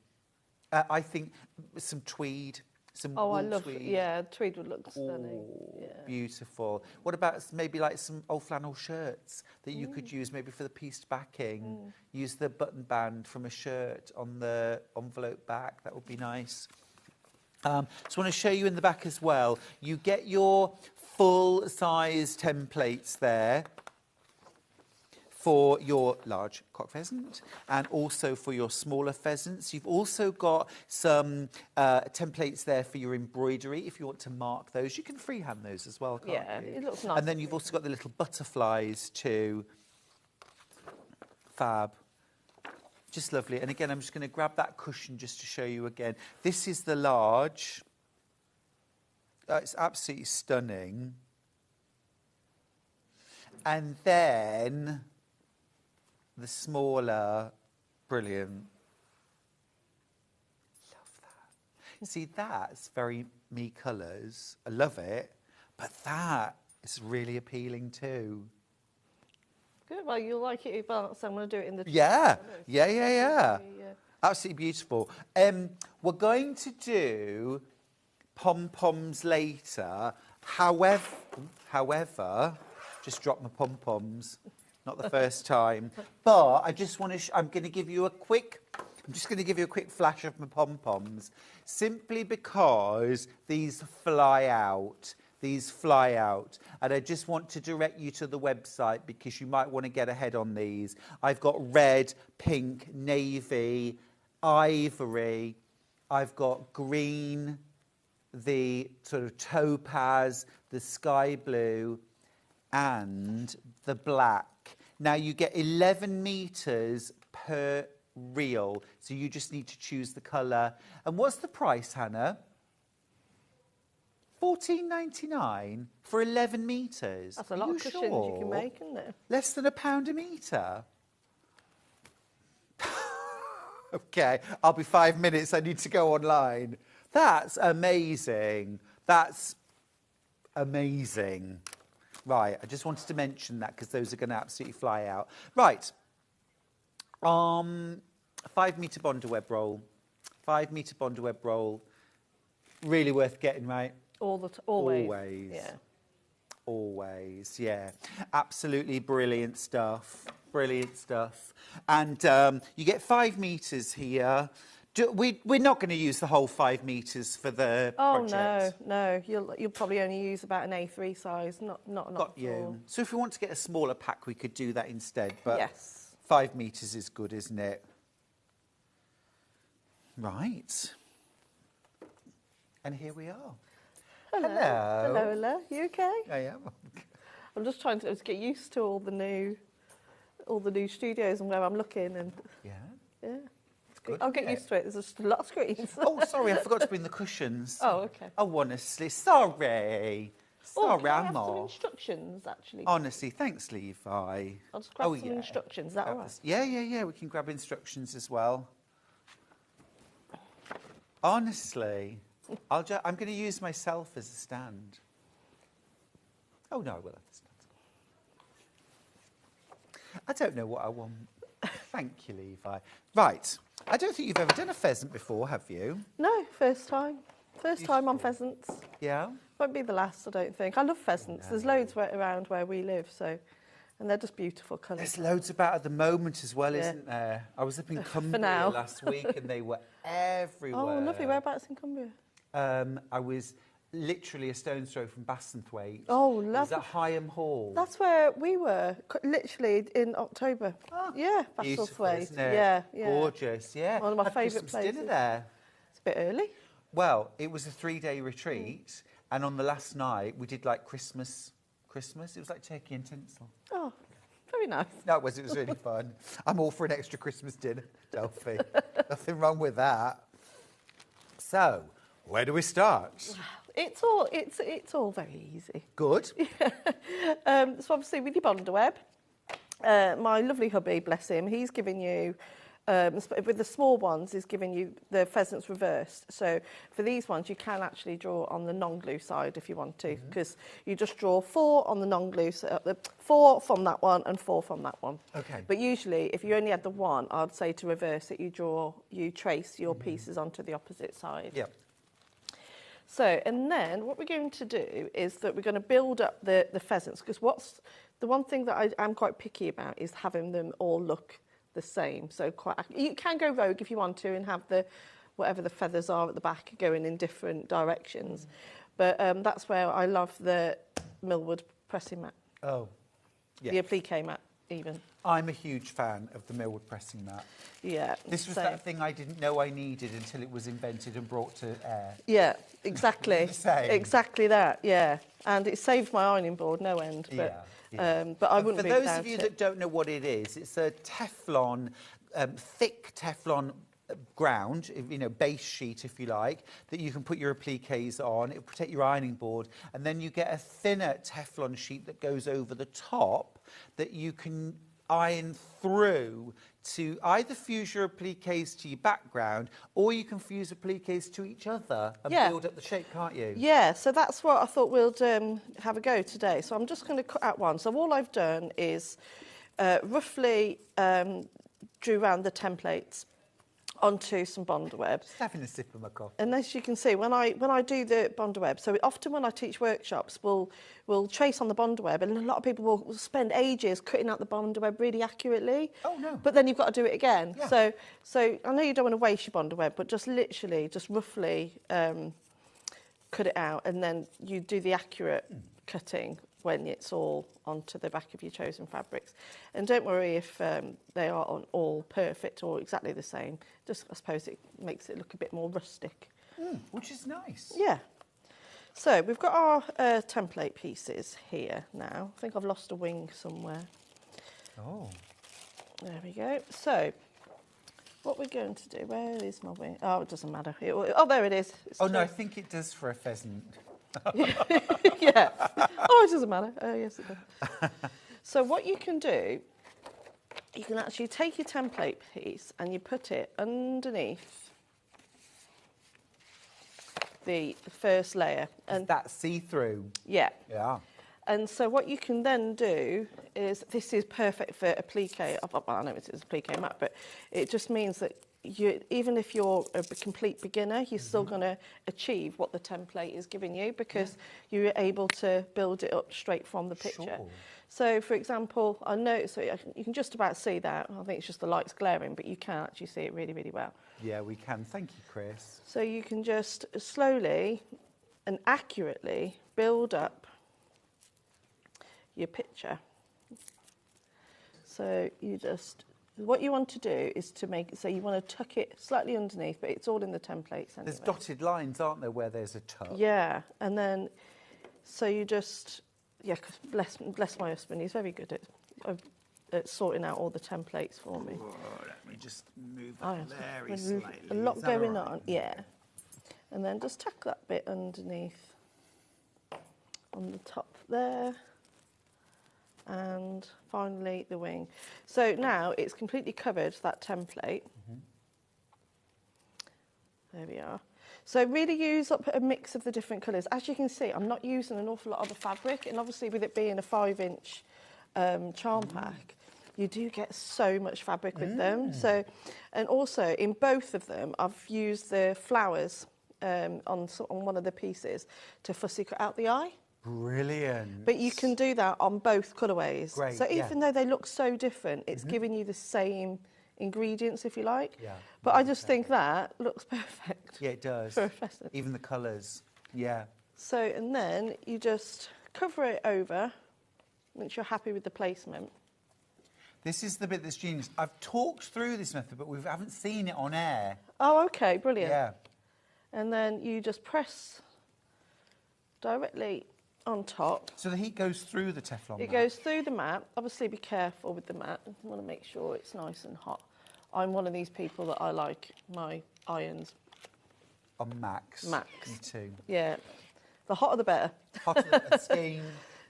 I think some tweed. Some Oh, wool I love tweed. Yeah, tweed would look stunning. Oh, Yeah. beautiful. What about maybe like some old flannel shirts that you could use maybe for the pieced backing? Use the button band from a shirt on the envelope back. That would be nice. Just want to show you in the back as well. You get your full-size templates there for your large cock pheasant and also for your smaller pheasants. You've also got some templates there for your embroidery. If you want to mark those, you can freehand those as well, can't Yeah, you? it looks nice. And then you've also got the little butterflies too. Fab. Just lovely. And again, I'm just going to grab that cushion just to show you again. This is the large. It's absolutely stunning. And then the smaller, brilliant. Love that. See, that's very me colours. I love it. But that is really appealing too. Good. Well, you'll like it. Well, so I'm going to do it in the... Yeah. Yeah. Yeah. Absolutely beautiful. We're going to do pom-poms later. However, just dropped my pom-poms. Not the first time. But I just want to... I'm just going to give you a quick flash of my pom-poms, simply because these fly out. And I just want to direct you to the website because you might want to get ahead on these. I've got red, pink, navy, ivory. I've got green, the sort of topaz, the sky blue, and the black. Now you get 11 metres per reel, so you just need to choose the colour. And what's the price, Hannah? $14.99 for 11 metres. That's a lot of cushions you can make, isn't it? Less than £1 a metre. Okay, I'll be 5 minutes. I need to go online. That's amazing. That's amazing. Right, I just wanted to mention that because those are going to absolutely fly out. Right. 5-metre Bonder web roll. 5-metre Bonder web roll. Really worth getting, right? Always. Yeah. Always, yeah. Absolutely brilliant stuff. Brilliant stuff. And you get 5 metres here. We're not going to use the whole 5 metres for the project. No. You'll probably only use about an A3 size, not Got you. So if we want to get a smaller pack, we could do that instead. But yes. 5 metres is good, isn't it? Right. And here we are. Hello. You okay? I am. I'm just trying to get used to all the new studios and where I'm looking and Yeah. It's good. Good, I'll get isn't used to it. There's just a lot of screens. Oh, sorry, I forgot to bring the cushions. Oh, okay. Oh, honestly, sorry. Sorry, can I I'm have some off. instructions, actually? Honestly, thanks, Levi. I'll just grab some instructions. Is that all right? Yeah. We can grab instructions as well. Honestly, I'm going to use myself as a stand. Oh, no, I will have the stand. I don't know what I want. Thank you, Levi. Right. I don't think you've ever done a pheasant before, have you? No, first time. First time on pheasants. Yeah? Won't be the last, I don't think. I love pheasants. There's loads around where we live, and they're just beautiful colours. There's loads about at the moment as well, isn't there? I was up in Cumbria last week and they were everywhere. Oh, lovely. Whereabouts in Cumbria? I was literally a stone's throw from Bassenthwaite. Oh, lovely. It was at Higham Hall. That's where we were, literally in October. Oh, yeah, beautiful, Bassenthwaite. isn't it? Yeah. Gorgeous, yeah. One of my Had favourite Christmas places. dinner there. It's a bit early. Well, it was a 3-day retreat And on the last night, we did like Christmas. It was like turkey and tinsel. Oh, very nice. No, it was really fun. I'm all for an extra Christmas dinner, Delphi. Nothing wrong with that. So, where do we start? It's all very easy. Good. So obviously with your Bondweb, my lovely hubby, bless him, he's giving you, with the small ones, he's giving you the pheasants reversed. So for these ones, you can actually draw on the non-glue side if you want to, because you just draw 4 on the non-glue, 4 from that one and 4 from that one. Okay. But usually, if you only had the one, I'd say to reverse it, you trace your pieces onto the opposite side. Yep. So, and then what we're going to do is that we're going to build up the pheasants, because the one thing that I'm quite picky about is having them all look the same. So you can go rogue if you want to and have whatever the feathers are at the back going in different directions. But that's where I love the millwood pressing mat. Oh, yeah. The applique mat, even. I'm a huge fan of the millwood pressing mat. Yeah. This was that thing I didn't know I needed until it was invented and brought to air. Yeah, exactly. Same. Exactly that, yeah. And it saved my ironing board no end. But, but I wouldn't For be those without of you it. that don't know what it is, it's a Teflon, thick Teflon ground, base sheet, if you like, that you can put your appliques on. It'll protect your ironing board. And then you get a thinner Teflon sheet that goes over the top that you can iron through to either fuse your appliques to your background, or you can fuse appliques to each other and build up the shape, can't you? Yeah, so that's what I thought we'll have a go today. So I'm just going to cut out one. So all I've done is roughly drew around the templates onto some Bondweb. Just having a sip of my coffee. And as you can see, when I do the Bondweb, so often when I teach workshops, we'll trace on the Bondweb, and a lot of people will spend ages cutting out the Bondweb really accurately. Oh, no. But then you've got to do it again. Yeah. So I know you don't want to waste your Bondweb, but just roughly cut it out, and then you do the accurate cutting when it's all onto the back of your chosen fabrics. And don't worry if they are all perfect or exactly the same. Just, I suppose, it makes it look a bit more rustic. Which is nice. Yeah. So we've got our template pieces here now. I think I've lost a wing somewhere. Oh. There we go. So what we're going to do, where is my wing? Oh, it doesn't matter. Oh, there it is. It's No, I think it does for a pheasant. Yeah. Oh, it doesn't matter. Oh, yes, it does. So what you can do, you can actually take your template piece and you put it underneath the first layer. And That's see-through. yeah. Yeah. And so what you can then do is, this is perfect for applique. Well, I know it's a applique mat, but it just means that even if you're a complete beginner, you're still going to achieve what the template is giving you, because you're able to build it up straight from the picture. Sure. So, for example, I know, so you can just about see that. I think it's just the light's glaring, but you can actually see it really, really well. Yeah, we can. Thank you, Chris. So you can just slowly and accurately build up your picture. So you just, what you want to do is to make it so you want to tuck it slightly underneath, but it's all in the templates anyway. There's dotted lines, aren't there, where there's a tuck? Yeah, and then, so you just, yeah, 'cause bless my husband, he's very good at sorting out all the templates for me. Oh, let me just move Oh, it yeah. very slightly. A lot Is that going all right? on, yeah. And then just tuck that bit underneath on the top there. And finally the wing. So now it's completely covered, that template. There we are. So really use up a mix of the different colours. As you can see, I'm not using an awful lot of the fabric, and obviously with it being a 5-inch charm pack, you do get so much fabric with them. So, and also in both of them, I've used the flowers on one of the pieces to fussy cut out the eye. Brilliant. But you can do that on both colourways. Great, so yeah. even though they look so different, it's giving you the same ingredients, if you like. Yeah. But I just think that looks perfect. Yeah, it does. For a pheasant. Even the colours. Yeah. So, and then you just cover it over once you're happy with the placement. This is the bit that's genius. I've talked through this method, but we haven't seen it on air. Oh, okay, brilliant. Yeah. And then you just press directly on top. So the heat goes through the Teflon mat? It goes through the mat. Obviously, be careful with the mat. You want to make sure it's nice and hot. I'm one of these people that I like my irons on max. Max. Me too. Yeah. The hotter the better. Hotter than steam.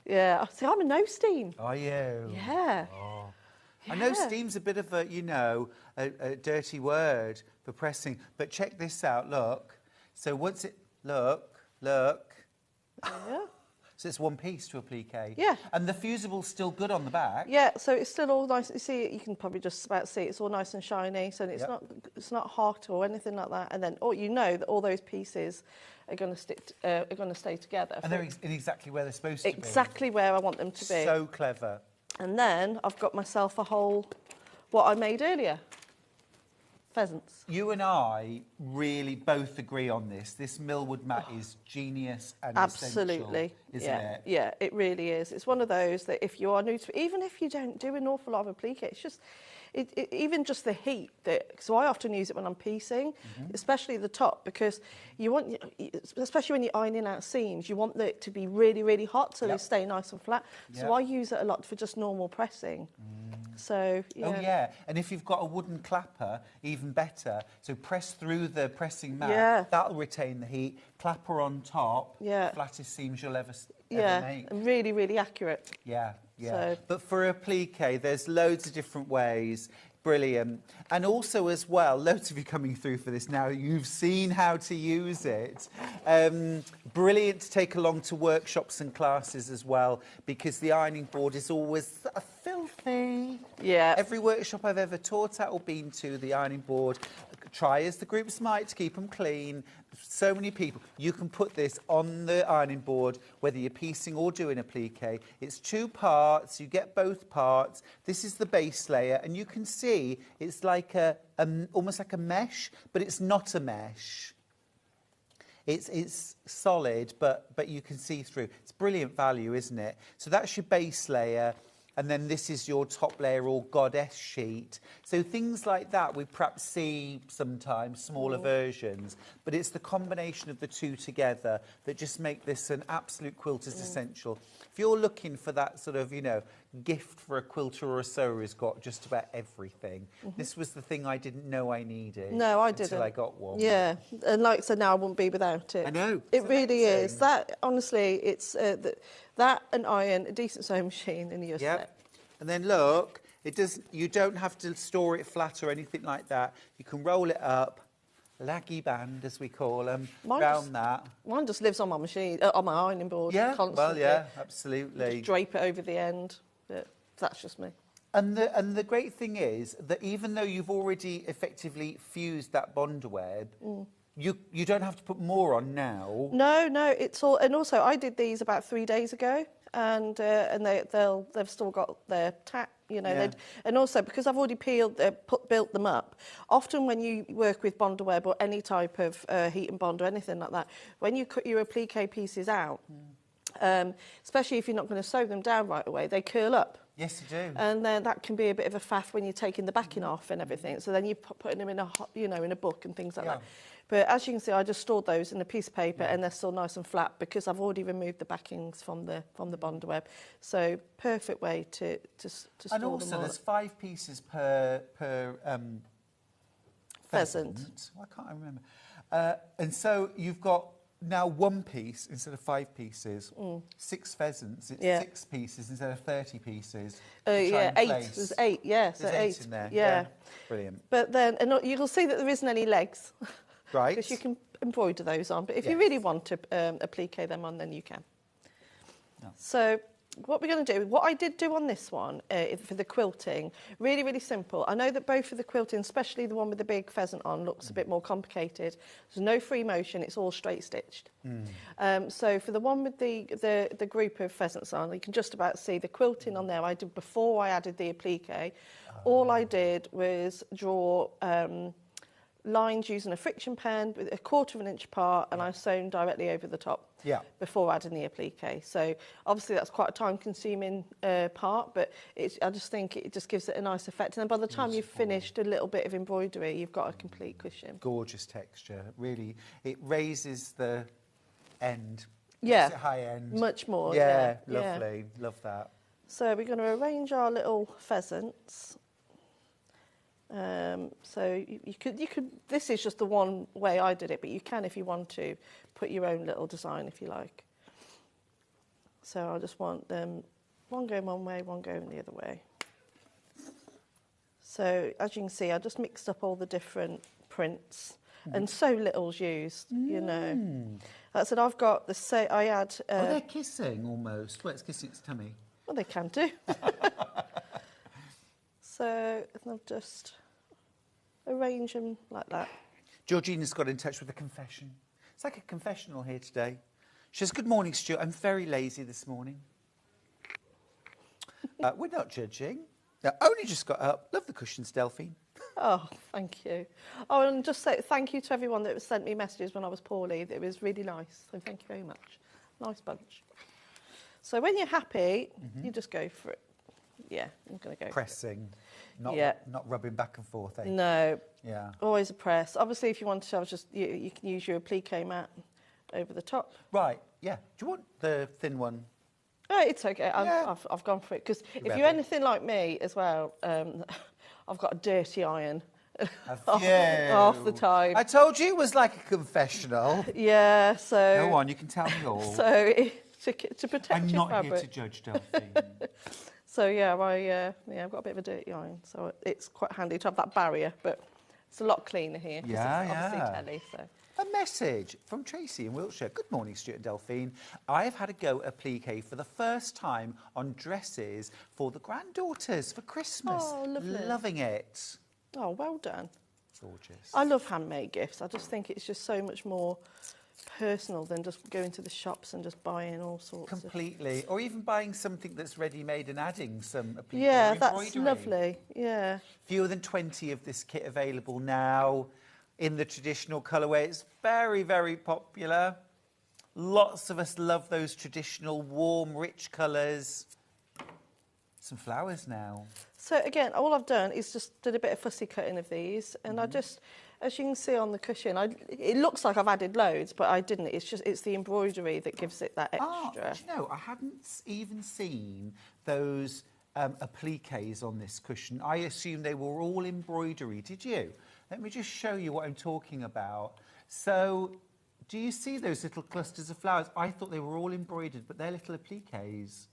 Yeah. See, I'm a no steam. Are you? Yeah. Oh. I know steam's a bit of a, you know, a dirty word for pressing, but check this out, look. So once it, look. Yeah. So it's one piece to applique. Yeah. And the fusible's still good on the back. Yeah, so it's still all nice. You see, you can probably just about see it's all nice and shiny, so it's not hot or anything like that. And then, you know that all those pieces are going to stick, are going to stay together. And they're in exactly where they're supposed to be. Exactly where I want them to be. So clever. And then I've got myself a whole, what I made earlier, pheasants. You and I really both agree on this. This Millwood mat is genius and Absolutely. essential, isn't it? Yeah, it really is. It's one of those that if you are new to, even if you don't do an awful lot of applique, it's just, even just the heat. So I often use it when I'm piecing, especially the top, because you want, especially when you're ironing out seams, you want it to be really, really hot so they stay nice and flat. So I use it a lot for just normal pressing. So, yeah. Oh, yeah. And if you've got a wooden clapper, even better. So press through the pressing mat. Yeah. That'll retain the heat. Clapper on top. Yeah. Flattest seams you'll ever make. And really, really accurate. Yeah, yeah. So. But for applique, there's loads of different ways. Brilliant. And also as well, loads of you coming through for this now, you've seen how to use it. Brilliant to take along to workshops and classes as well, because the ironing board is always filthy. Yeah. Every workshop I've ever taught at or been to, the ironing board, try as the groups might to keep them clean. So many people. You can put this on the ironing board, whether you're piecing or doing applique. It's 2 parts. You get both parts. This is the base layer, and you can see it's like almost like a mesh, but it's not a mesh. It's solid, but you can see through. It's brilliant value, isn't it? So that's your base layer. And then this is your top layer or goddess sheet. So things like that we perhaps see sometimes, smaller versions, but it's the combination of the two together that just make this an absolute quilter's essential. If you're looking for that sort of, you know, gift for a quilter or a sewer who's got just about everything, this was the thing I didn't know I needed. No, I didn't. Until I got one. Yeah, and like I said, now I wouldn't be without it. I know. It really amazing. is. That, honestly, it's that, an iron, a decent sewing machine, and you're set. And then look, you don't have to store it flat or anything like that. You can roll it up, laggy band as we call them, round that. Mine just lives on my machine, on my ironing board, constantly. Well, yeah, absolutely. Just drape it over the end. But that's just me. And the great thing is that even though you've already effectively fused that bond web, you don't have to put more on now. No, it's all. And also, I did these about 3 days ago, and they've still got their tack. You know, Yeah. and also because I've already built them up. Often when you work with bond web or any type of heat and bond or anything like that, when you cut your applique pieces out, especially if you're not going to sew them down right away, they curl up. Yes, you do. And then that can be a bit of a faff when you're taking the backing off and everything. So then you're putting them in in a book and things like that. But as you can see, I just stored those in a piece of paper and they're still nice and flat because I've already removed the backings from the bond web. So perfect way to store and also them all. there's 5 pieces per Pheasant. Why can't I remember? And so you've got now 1 piece instead of 5 pieces. 6 pheasants. It's 6 pieces instead of 30 pieces. Yeah, 8. There's 8. Yeah, so there's 8 in there. Yeah. Brilliant. But then, and you'll see that there isn't any legs. Right. Because you can embroider those on. But if you really want to applique them on, then you can. No. So what we're going to do, what I did do on this one for the quilting, really, really simple. I know that both of the quilting, especially the one with the big pheasant on, looks a bit more complicated. There's no free motion, it's all straight stitched. So for the one with the group of pheasants on, you can just about see the quilting on there I did before I added the applique. All I did was draw lines using a friction pen with 1/4 of an inch apart, and I sewn directly over the top before adding the applique. So obviously that's quite a time-consuming part, but I just think it just gives it a nice effect. And then by the time you've finished a little bit of embroidery, you've got a complete cushion. Gorgeous texture, really. It raises the end Yeah. Makes it high end. Much more. Yeah, Yeah. lovely. Love that. So we're going to arrange our little pheasants. So you could. This is just the one way I did it, but you can, if you want to, put your own little design if you like. So I just want them, one going one way, one going the other way. So as you can see, I just mixed up all the different prints, and so little's used, you know. Like I said, I've got the I had. Oh, they're kissing almost. Well, it's kissing its tummy. Well, they can do. So I'll just arrange them like that. Georgina's got in touch with a confession. It's like a confessional here today. She says, "Good morning, Stuart. I'm very lazy this morning." We're not judging. Only just got up. Love the cushions, Delphine. Oh, thank you. Oh, and just say thank you to everyone that sent me messages when I was poorly. It was really nice. So thank you very much. Nice bunch. So when you're happy, you just go for it. Yeah, I'm going to go Pressing, not rubbing back and forth. Eh? No. Yeah. Always a press. Obviously, if you want to, you can use your applique mat over the top. Right. Yeah. Do you want the thin one? Oh, it's okay. I've gone for it because if you're anything like me as well, I've got a dirty iron half the time. I told you it was like a confessional. Yeah. So Go on, you can tell me all. So to protect I'm your not fabric. here to judge, Delphine. So yeah, I've got a bit of a dirty iron, so it's quite handy to have that barrier. But it's a lot cleaner here. 'Cause it's obviously telly. So. A message from Tracy in Wiltshire. Good morning, Stuart and Delphine. I have had a go at applique for the first time on dresses for the granddaughters for Christmas. Oh, lovely. Loving it. Oh, well done. Gorgeous. I love handmade gifts. I just think it's just so much more personal than just going to the shops and just buying all sorts. Completely. Or even buying something that's ready-made and adding some applique Yeah, or that's embroidery. lovely. Yeah. Fewer than 20 of this kit available now in the traditional colourway. It's very, very popular. Lots of us love those traditional, warm, rich colours. Some flowers now. So again, all I've done is just did a bit of fussy cutting of these, and I just, as you can see on the cushion, it looks like I've added loads, but I didn't. It's the embroidery that gives it that extra. Do you know, I hadn't even seen those appliques on this cushion. I assumed they were all embroidery. Did you? Let me just show you what I'm talking about. So, do you see those little clusters of flowers? I thought they were all embroidered, but they're little appliques,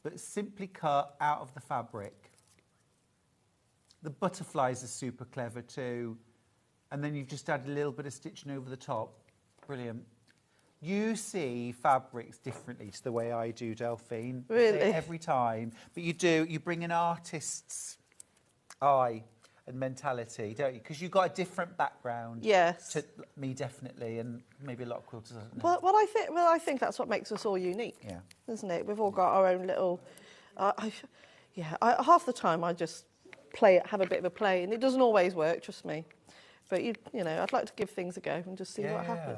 but simply cut out of the fabric. The butterflies are super clever too. And then you've just added a little bit of stitching over the top. Brilliant. You see fabrics differently to the way I do, Delphine. Really? Every time. But you bring an artist's eye and mentality, don't you? Because you've got a different background. Yes. To me, definitely, and maybe a lot of quilters. I don't know. Well, I think that's what makes us all unique. Yeah. Isn't it? We've all got our own little. Half the time I just have a bit of a play, and it doesn't always work. Trust me. But you know, I'd like to give things a go and just see what happens.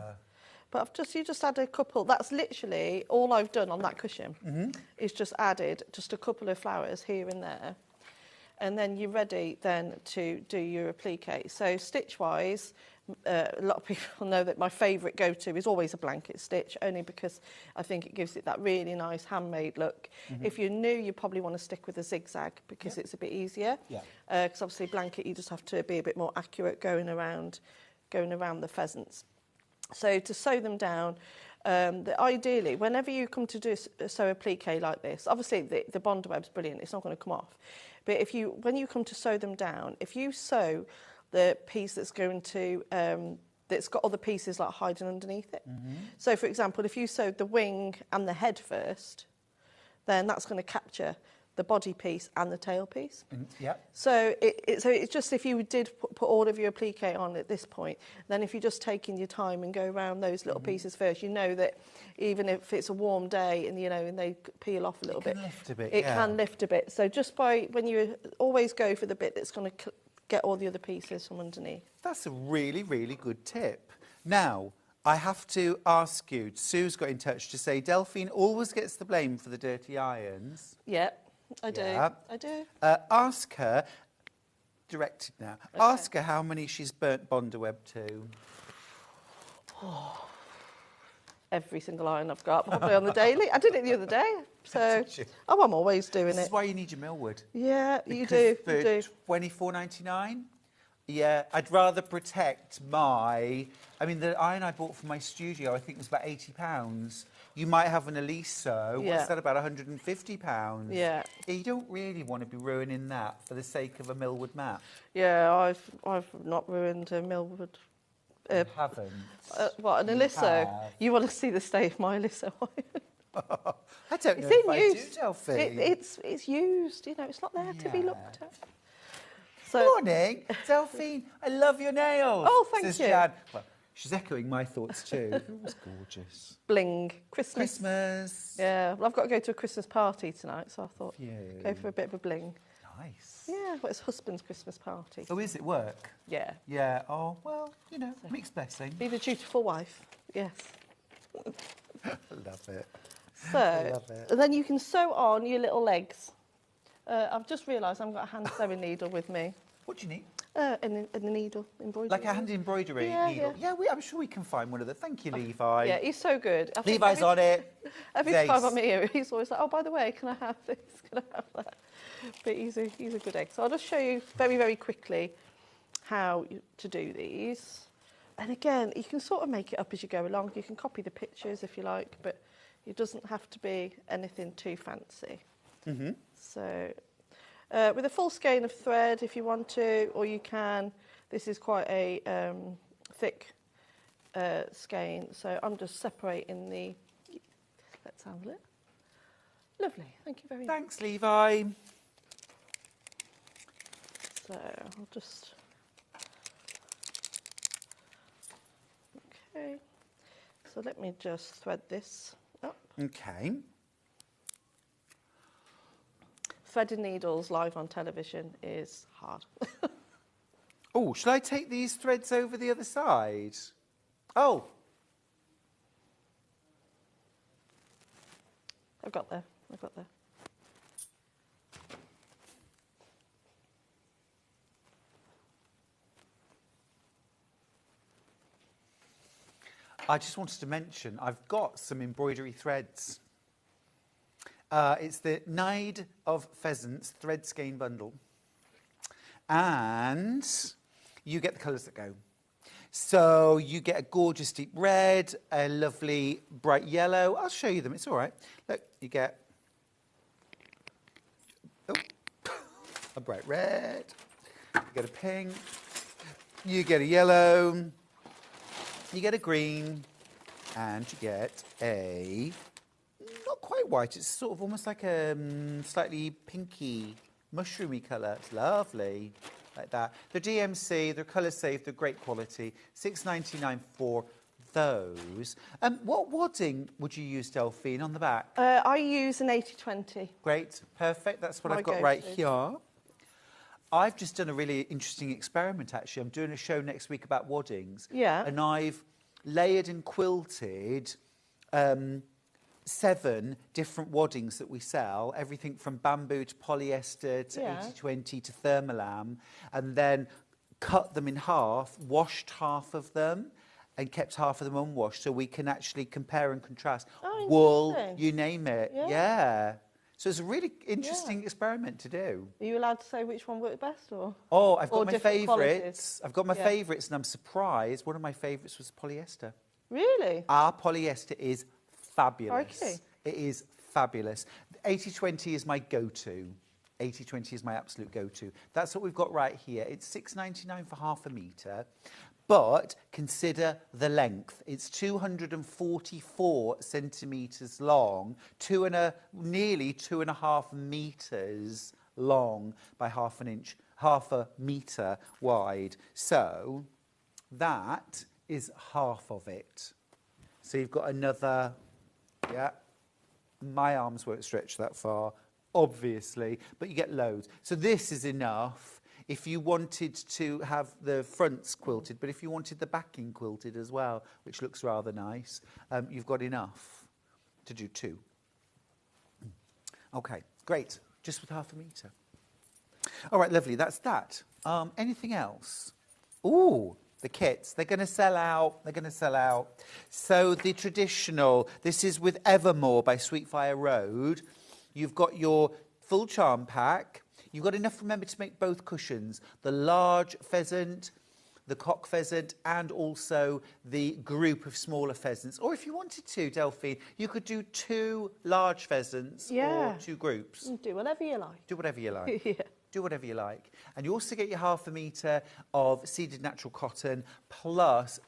But you just add a couple. That's literally all I've done on that cushion. Is just added just a couple of flowers here and there. And then you're ready then to do your applique. So stitch-wise, a lot of people know that my favourite go-to is always a blanket stitch, only because I think it gives it that really nice handmade look. If you're new, you probably want to stick with a zigzag because it's a bit easier. Because obviously blanket, you just have to be a bit more accurate going around the pheasants. So to sew them down, ideally, whenever you come to sew applique like this, obviously the bonder web's brilliant, it's not going to come off. But when you come to sew them down, if you sew the piece that's going to, that's got other pieces like hiding underneath it. So for example, if you sewed the wing and the head first, then that's going to capture the body piece and the tail piece. So it's just if you did put all of your applique on at this point, then if you're just taking your time and go around those little pieces first, you know that even if it's a warm day and and they peel off a little bit, it can lift a bit. So just when you always go for the bit that's going to get all the other pieces from underneath. That's a really, really good tip. Now, I have to ask you, Sue's got in touch to say Delphine always gets the blame for the dirty irons. Yeah. I do. Yeah. I do. Ask her, directed now, ask her how many she's burnt bonder web to. every single iron I've got, probably on the daily. I did it the other day, so I'm always doing This it. is why you need your millwood. Yeah, you Because do. You do. for $24.99, yeah, I'd rather protect my... I mean, the iron I bought for my studio, I think was about £80. You might have an Eliso. Yeah. What's that, about £150? Yeah. You don't really want to be ruining that for the sake of a millwood mat. Yeah, I've not ruined a millwood. You haven't. What, an You Eliso? have. You want to see the state of my Eliso iron? I don't know It's if in I use. do, Delphine. It's used. You know, it's not there to be Yeah. looked at. So, Morning, Delphine. I love your nails. Oh, thank says you. Jan. Well, she's echoing my thoughts too. It was gorgeous. bling, Christmas. Christmas. Yeah, well, I've got to go to a Christmas party tonight, so I thought Phew. go for a bit of a bling. Nice. Yeah, well, it's husband's Christmas party. Oh, is it work? Yeah, Yeah. Oh, well, you know, mixed blessing. be the dutiful wife. Yes. I love it. So, love it. and then you can sew on your little legs. I've just realised I've got a hand sewing needle with me. What do you need? And the needle, embroidery. Like a hand embroidery Yeah, needle? yeah. Yeah, I'm sure we can find one of them. Thank you, Levi. Yeah, he's so good. I think Levi's on it. Every Zace. time I'm here, he's always like, oh, by the way, can I have this? Can I have that? But he's a good egg. So I'll just show you very, very quickly how to do these. And again, you can sort of make it up as you go along. You can copy the pictures if you like, but it doesn't have to be anything too fancy. Mm-hmm. So with a full skein of thread if you want to, or you can. This is quite a thick skein, so I'm just separating the... Let's handle it. Lovely, thank you very much. Thanks, Levi. So I'll just... Okay, so let me just thread this up. Okay. Threading needles live on television is hard. Oh, shall I take these threads over the other side? Oh. I've got there. I just wanted to mention, I've got some embroidery threads. It's the Handmade of Pheasant's thread skein bundle. And you get the colours that go. So you get a gorgeous deep red, a lovely bright yellow. I'll show you them, it's all right. Look, you get a bright red, you get a pink, you get a yellow, you get a green, and you get a, not quite white, it's sort of almost like a slightly pinky, mushroomy colour. It's lovely, like that. They're DMC, they're colour safe, they're great quality. $6.99 for those. What wadding would you use, Delphine, on the back? I use an 80-20. Great, perfect, that's what My I've got right go-to. here. I've just done a really interesting experiment, actually. I'm doing a show next week about waddings. Yeah. And I've layered and quilted 7 different waddings that we sell, everything from bamboo to polyester to 80-20 to thermolam, and then cut them in half, washed half of them, and kept half of them unwashed, so we can actually compare and contrast. Oh, wool, interesting. you name it. Yeah. So it's a really interesting experiment to do. Are you allowed to say which one worked best, or? Oh, I've Or got my different favourites. qualities? I've got my Yeah. favourites, and I'm surprised. One of my favourites was polyester. Really? Our polyester is fabulous. Okay. It is fabulous. 80-20 is my go-to. 80-20 is my absolute go-to. That's what we've got right here. It's $6.99 for half a metre. But consider the length. It's 244 centimetres long, nearly 2.5 metres long by half a metre wide. So that is half of it. So you've got another, my arms won't stretch that far, obviously, but you get loads. So this is enough if you wanted to have the fronts quilted, but if you wanted the backing quilted as well, which looks rather nice, you've got enough to do 2. Okay, great, just with half a metre. All right, lovely, that's that. Anything else? Ooh, the kits. They're going to sell out. They're going to sell out. So the traditional, this is with Evermore by Sweetfire Road. You've got your full charm pack. You've got enough, remember, to make both cushions. The large pheasant, the cock pheasant, and also the group of smaller pheasants. Or if you wanted to, Delphine, you could do 2 large pheasants or 2 groups. Do whatever you like. Do whatever you like. Yeah. Do whatever you like. And you also get your 1/2 metre of seeded natural cotton plus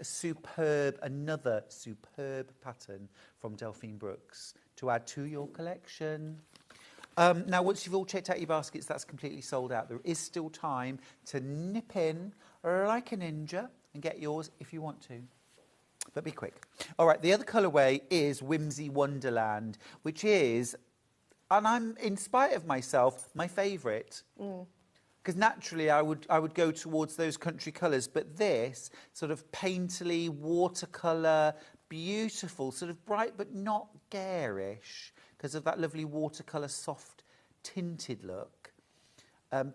another superb pattern from Delphine Brooks to add to your collection. Now, once you've all checked out your baskets, that's completely sold out. There is still time to nip in like a ninja and get yours if you want to. But be quick. All right, the other colourway is Whimsy Wonderland, which is, and I'm, in spite of myself, my favourite. Because naturally I would go towards those country colours, but this sort of painterly, watercolour, beautiful, sort of bright but not garish, because of that lovely watercolour, soft, tinted look.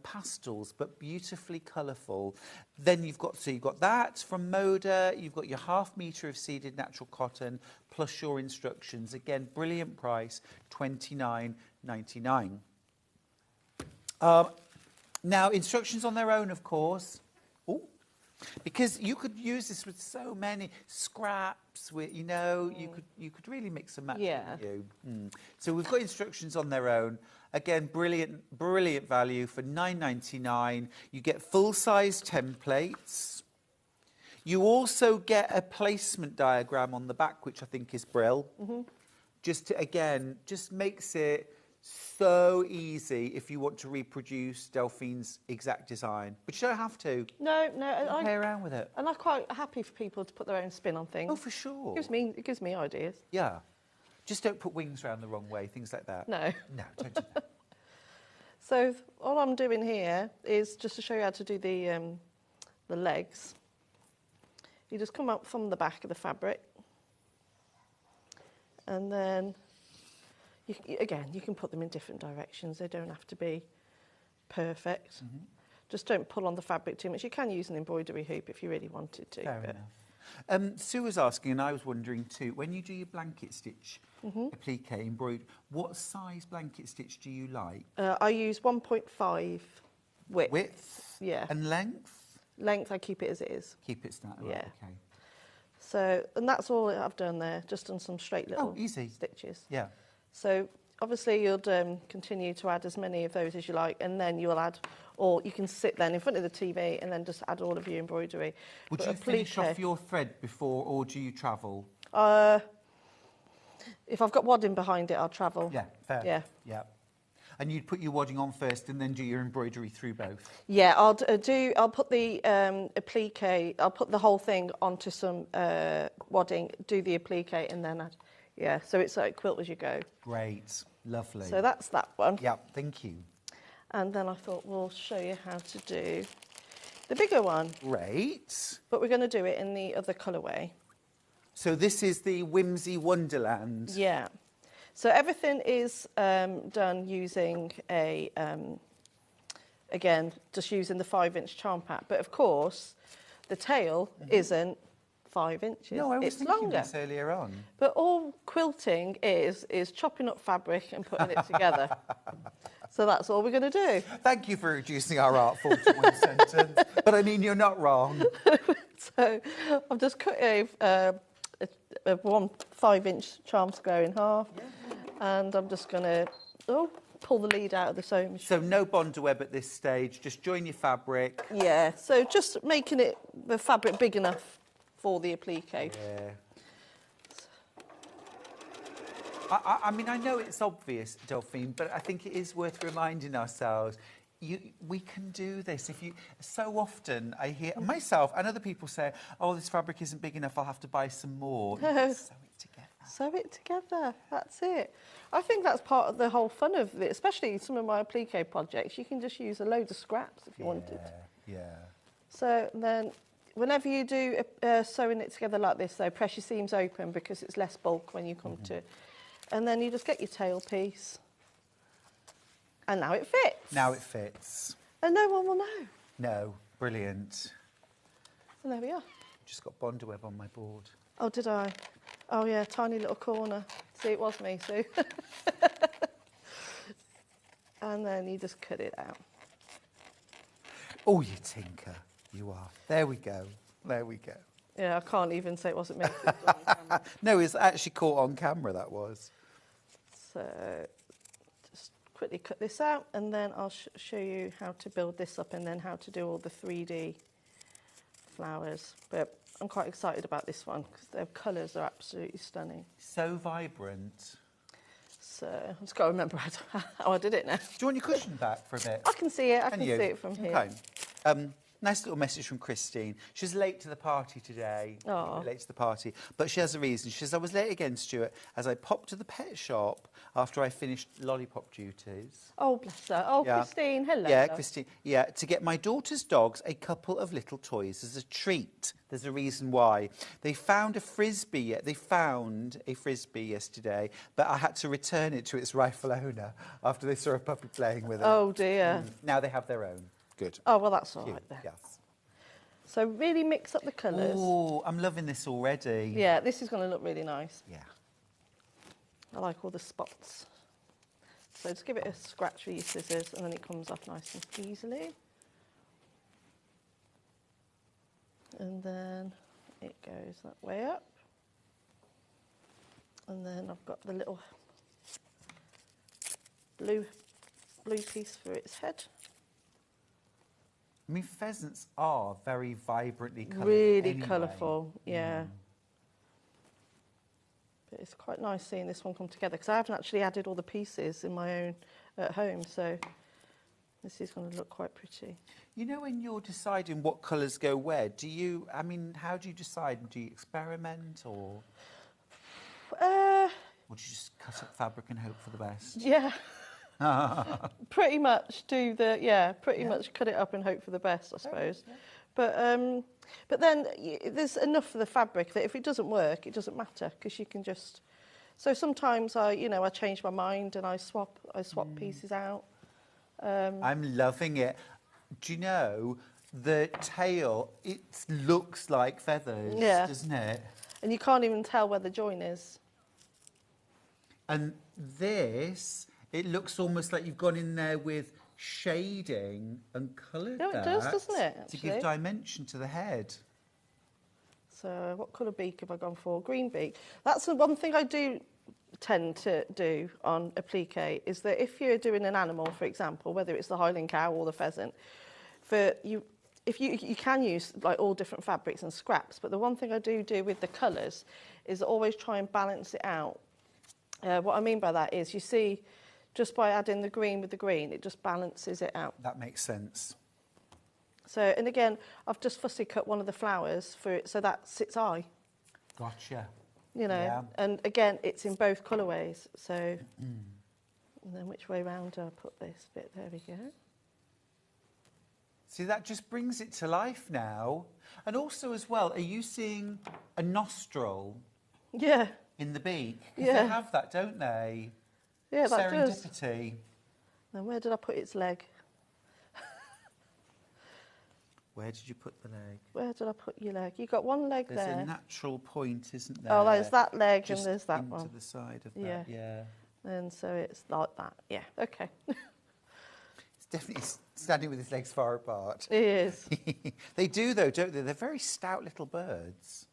Pastels, but beautifully colourful. Then you've got that from Moda. You've got your 1/2 metre of seeded natural cotton plus your instructions. Again, brilliant price, $29.99. Now, instructions on their own, of course. Ooh. Because you could use this with so many scraps, with, you know, you could really mix and match. Yeah. You. So we've got instructions on their own. Again, brilliant value for $9.99. You get full-size templates. You also get a placement diagram on the back, which I think is brill. Just makes it so easy if you want to reproduce Delphine's exact design. But you don't have to. No. Play around with it. And I'm quite happy for people to put their own spin on things. Oh, for sure. It gives me ideas. Yeah. Just don't put wings around the wrong way, things like that. No. No, don't do that. So all I'm doing here is just to show you how to do the legs. You just come up from the back of the fabric, and then you can put them in different directions. They don't have to be perfect. Just don't pull on the fabric too much. You can use an embroidery hoop if you really wanted to. Fair enough. Sue was asking, and I was wondering too, when you do your blanket stitch, applique, embroidery, what size blanket stitch do you like? I use 1.5 width. Width? Yeah. And length? Length, I keep it as it is. Keep it standard. Yeah. Right, okay. So, and that's all I've done there, just done some straight little easy. stitches. Yeah. So obviously you'll continue to add as many of those as you like, and then you'll add, or you can sit then in front of the TV and then just add all of your embroidery. Would you finish off your thread before, or do you travel? If I've got wadding behind it, I'll travel. Yeah, fair. Yeah. Yeah. And you'd put your wadding on first and then do your embroidery through both? Yeah, I'll put the applique, I'll put the whole thing onto some wadding, do the applique, and then add. Yeah, so it's like quilt as you go. Great. Lovely. So that's that one. Yeah, thank you. And then I thought we'll show you how to do the bigger one. Great. But we're going to do it in the other colourway. So this is the Whimsy Wonderland. Yeah. So everything is done using a, again, just using the 5-inch charm pack. But of course, the tail isn't 5 inches. No, I was thinking longer. this earlier on. But all quilting is chopping up fabric and putting it together. So that's all we're going to do. Thank you for reducing our art form to one sentence. But I mean, you're not wrong. So I've just cut a 5-inch charm square in half. Yeah. And I'm just going to pull the lead out of the sewing machine. So no bonder web at this stage, just join your fabric. Yeah, so just making the fabric big enough for the applique. Yeah. I mean, I know it's obvious, Delphine, but I think it is worth reminding ourselves, we can do this. So often I hear myself and other people say, oh, this fabric isn't big enough, I'll have to buy some more. Sew it together. Sew it together, that's it. I think that's part of the whole fun of it, especially some of my applique projects. You can just use a load of scraps if you wanted. Yeah. So then, whenever you do sewing it together like this, though, press your seams open because it's less bulk when you come to it. And then you just get your tail piece. And now it fits. Now it fits. And no one will know. No, brilliant. And there we are. Just got Bondaweb on my board. Oh, did I? Oh, yeah, tiny little corner. See, it was me, Sue. And then you just cut it out. Oh, you tinker. You are. There we go. There we go. Yeah, I can't even say it wasn't me. No, it's actually caught on camera, that was. So just quickly cut this out, and then I'll show you how to build this up and then how to do all the 3D flowers. But I'm quite excited about this one because their colours are absolutely stunning. So vibrant. So I've just got to remember how I did it now. Do you want your cushion back for a bit? I can see it. I can see it from here. Okay. Nice little message from Christine. She's late to the party today. Aw. Late to the party. But she has a reason. She says, I was late again, Stuart, as I popped to the pet shop after I finished lollipop duties. Oh, bless her. Oh, Yeah. Christine, hello. Yeah, love. Christine. Yeah, to get my daughter's dogs a couple of little toys as a treat. There's a reason why. They found a frisbee. They found a frisbee yesterday, but I had to return it to its rightful owner after they saw a puppy playing with it. Oh, dear. Now they have their own. Good. Oh, well, that's all Cute. right then. Yes. So really mix up the colours. Oh, I'm loving this already. Yeah, this is going to look really nice. Yeah. I like all the spots. So just give it a scratch with your scissors and then it comes off nice and easily. And then it goes that way up. And then I've got the little blue piece for its head. I mean, pheasants are very vibrantly coloured. Really anyway. colourful, yeah. But it's quite nice seeing this one come together because I haven't actually added all the pieces in my own at home, so this is going to look quite pretty. You know, when you're deciding what colours go where, how do you decide? Do you experiment or do you just cut up fabric and hope for the best? Yeah. Pretty much much cut it up and hope for the best, I suppose. Yeah. But then there's enough for the fabric that if it doesn't work, it doesn't matter because you can just. So sometimes I change my mind and I swap pieces out. I'm loving it. Do you know the tail? It looks like feathers, doesn't it? And you can't even tell where the join is. And this. It looks almost like you've gone in there with shading and coloured it does, doesn't it, to give dimension to the head. So what colour beak have I gone for? Green beak. That's the one thing I do tend to do on applique is that if you're doing an animal, for example, whether it's the Highland cow or the pheasant, you can use like all different fabrics and scraps, but the one thing I do with the colours is always try and balance it out. What I mean by that is you see, just by adding the green with the green, it just balances it out. That makes sense. So, and again, I've just fussy cut one of the flowers for it, so that's its eye. Gotcha. You know, Yeah. and again, it's in both colourways. So, and then which way round do I put this bit? There we go. See, that just brings it to life now. And also as well, are you seeing a nostril Yeah. in the beak? Because Yeah. they have that, don't they? Yeah, that does. Serendipity. Then where did I put its leg? Where did you put the leg? Where did I put your leg? You got one leg There's there. a natural point, isn't there? Oh, there's that leg Just and there's that into one. the side of Yeah. that, yeah. And so it's like that. Yeah, okay. It's definitely standing with his legs far apart. It is. They do, though, don't they? They're very stout little birds.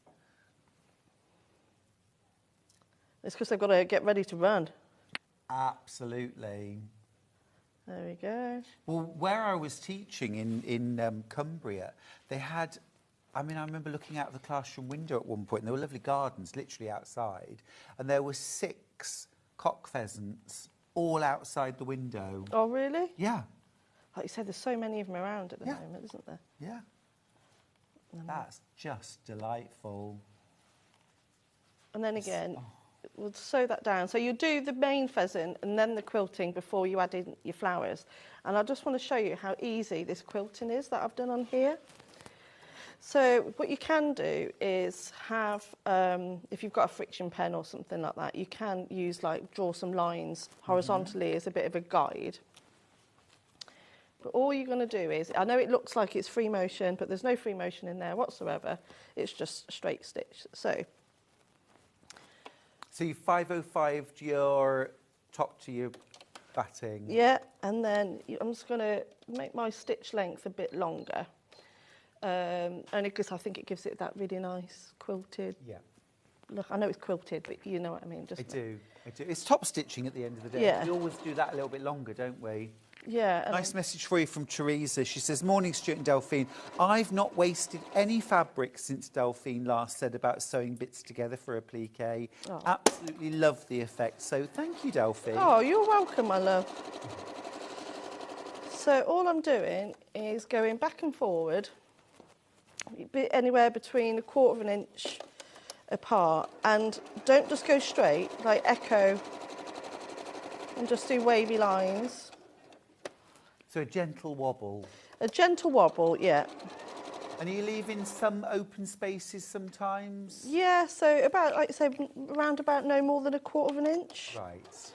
It's because they've got to get ready to run. Absolutely. There we go. Well, where I was teaching in Cumbria, they had, I remember looking out of the classroom window at one point, and there were lovely gardens literally outside, and there were 6 cock pheasants all outside the window. Oh, really? Yeah, Like you said, there's so many of them around at the Yeah. moment, isn't there? yeah. That's just delightful. And then again, we'll sew that down. So you do the main pheasant and then the quilting before you add in your flowers. And I just want to show you how easy this quilting is that I've done on here. So what you can do is have, if you've got a friction pen or something like that, you can use draw some lines horizontally as a bit of a guide. But all you're going to do is, I know it looks like it's free motion, but there's no free motion in there whatsoever. It's just a straight stitch. So you 505'd your top to your batting. yeah, and then I'm just going to make my stitch length a bit longer. Only because I think it gives it that really nice quilted look. I know it's quilted, but you know what I mean. I do. It's top stitching at the end of the day. Yeah. We always do that a little bit longer, don't we? Yeah. Nice message for you from Teresa. She says, morning, Stuart and Delphine. I've not wasted any fabric since Delphine last said about sewing bits together for applique. Oh. Absolutely love the effect. So thank you, Delphine. Oh, you're welcome, my love. So all I'm doing is going back and forward, anywhere between 1/4 of an inch apart, and don't just go straight, like echo, and just do wavy lines. So a gentle wobble. A gentle wobble, yeah. And are you leaving some open spaces sometimes? Yeah, so about, like I say, around about no more than 1/4 of an inch. Right.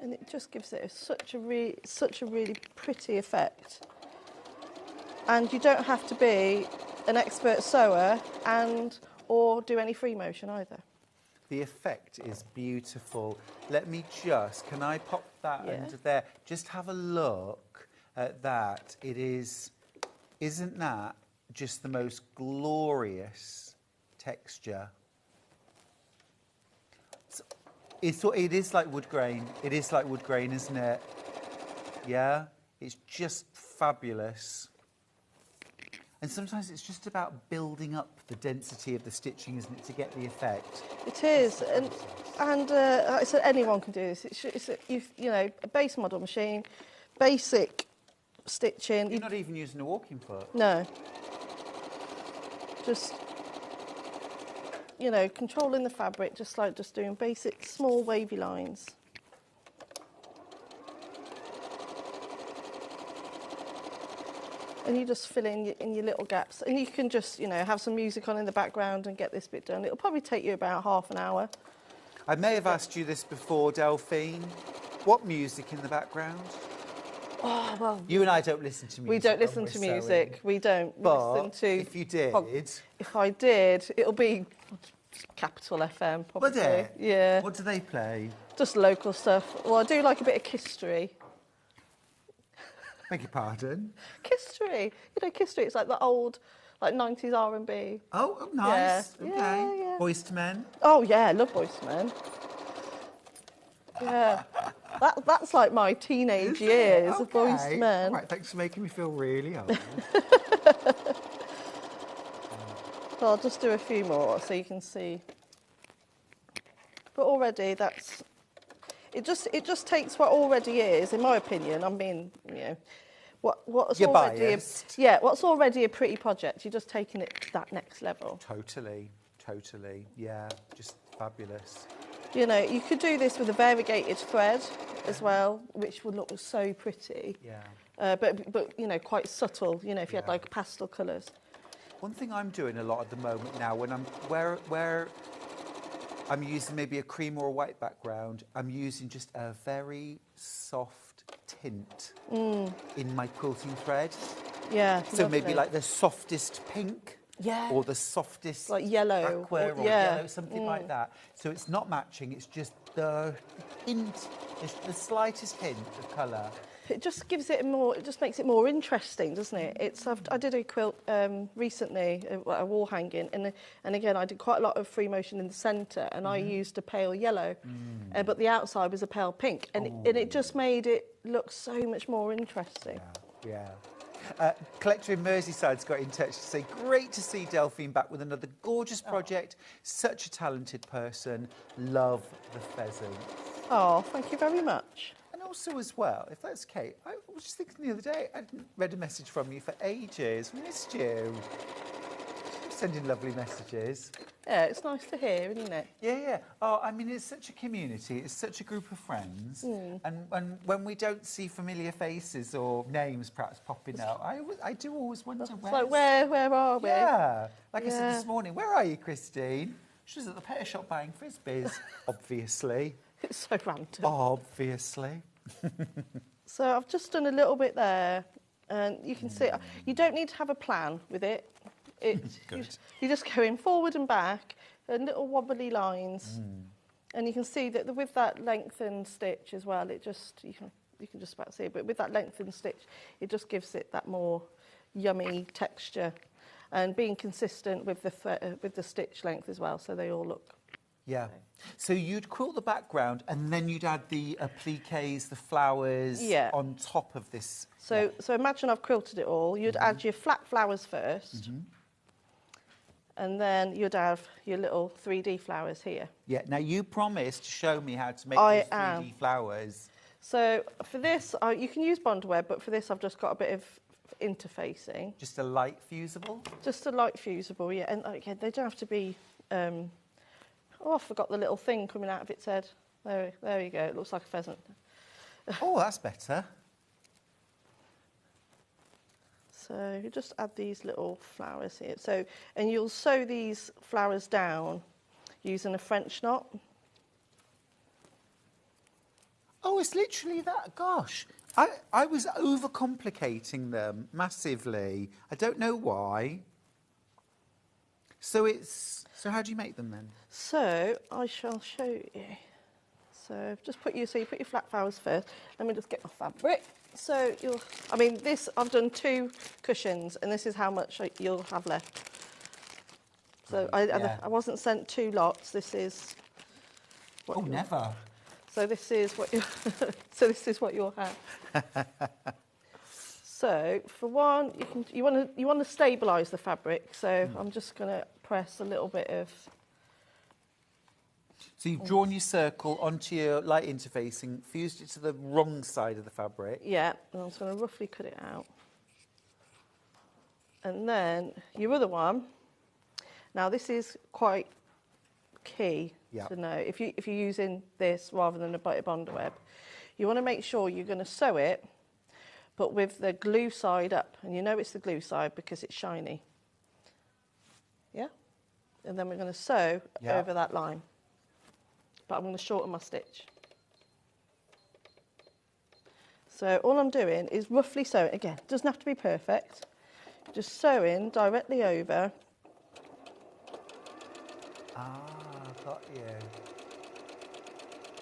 And it just gives it such a really pretty effect. And you don't have to be an expert sewer or do any free motion either. The effect is beautiful. Let me can I pop that under there? Just have a look at that. Isn't that just the most glorious texture? It is like wood grain. It is like wood grain, isn't it? Yeah? It's just fabulous. And sometimes it's just about building up the density of the stitching, isn't it, to get the effect? It is, and like I said, anyone can do this. It's a base model machine, basic stitching. You're not even using a walking foot. No. Just, controlling the fabric, just doing basic small wavy lines. And you just fill in your little gaps. And you can just, have some music on in the background and get this bit done. It'll probably take you about half an hour. I may have asked you this before, Delphine. What music in the background? Oh, well... You and I don't listen to music. We don't listen to music. Sewing. We don't But listen to... if you did... If I did, it'll be Capital FM, probably. Would it? Yeah. What do they play? Just local stuff. Well, I do like a bit of History. Beg your pardon? History. History, it's like the old, 90s R&B. Oh, nice. Yeah. Okay. Yeah. Boys to Men? Oh, yeah, I love Boys to Men. Yeah. That's like my teenage years of Boys to Men. All right, thanks for making me feel really old. So I'll just do a few more so you can see. But already that's... It just takes what already is, in my opinion. I mean, what's You're already biased. what's already a pretty project. You're just taking it to that next level. Totally. Yeah, just fabulous. You could do this with a variegated thread as well, which would look so pretty. Yeah. But quite subtle. If you had like pastel colours. One thing I'm doing a lot at the moment now, when I'm where I'm using maybe a cream or a white background, I'm using just a very soft tint in my quilting thread. Yeah. So lovely. maybe like the softest pink. Yeah. Or the softest like yellow aqua or yellow, something like that. So it's not matching, it's just the hint, the slightest hint of colour. It just gives it it just makes it more interesting, doesn't it? I did a quilt recently, a wall hanging, and again I did quite a lot of free motion in the centre, and I used a pale yellow, but the outside was a pale pink, and it just made it look so much more interesting. Yeah. Collector in Merseyside's got in touch to say, great to see Delphine back with another gorgeous project. Such a talented person. Love the pheasant. Oh, thank you very much. And also as well, if that's okay, I was just thinking the other day, I hadn't read a message from you for ages. Missed you. Sending lovely messages. Yeah, it's nice to hear, isn't it? Yeah. Oh, I mean, it's such a community. It's such a group of friends. And when we don't see familiar faces or names perhaps popping out, I do always wonder where. Like, where are we? Yeah. Like I said this morning, where are you, Christine? She was at the pet shop buying frisbees, obviously. It's so random. Obviously. So I've just done a little bit there, and you can see, you don't need to have a plan with it. You just go in forward and back, and little wobbly lines. And you can see that with that lengthened stitch as well, it just, you can just about see it, but with that lengthened stitch, it just gives it that more yummy texture. And being consistent with the stitch length as well, so they all look. Yeah. So you'd quilt the background, and then you'd add the appliques, the flowers, on top of this. So imagine I've quilted it all. You'd add your flat flowers first, and then you'd have your little 3D flowers here. Yeah. Now you promised to show me how to make these 3D flowers. So for this, you can use bondweb, but for this I've just got a bit of interfacing. Just a light fusible? Just a light fusible, yeah. And again, they don't have to be... oh, I forgot the little thing coming out of its head. There you go. It looks like a pheasant. Oh, that's better. So you just add these little flowers here. So, and you'll sew these flowers down using a French knot. Oh, it's literally that. Gosh, I was overcomplicating them massively. I don't know why. So how do you make them then? So I shall show you. So just you put your flat flowers first. Let me just get my fabric. So I've done 2 cushions, and this is how much you'll have left. So I wasn't sent 2 lots. This is. Never. So this is what you'll have. So for one, you want to stabilise the fabric. So I'm just going to press a little bit of. So you've drawn your circle onto your light interfacing, fused it to the wrong side of the fabric. Yeah, and I'm just going to roughly cut it out. And then your other one. Now this is quite key to know. If you're using this rather than a bondweb, you want to make sure you're going to sew it, but with the glue side up, and you know it's the glue side because it's shiny. Yeah, and then we're going to sew over that line. But I'm going to shorten my stitch. So all I'm doing is roughly sewing. Again, it doesn't have to be perfect. Just sewing directly over. Got you.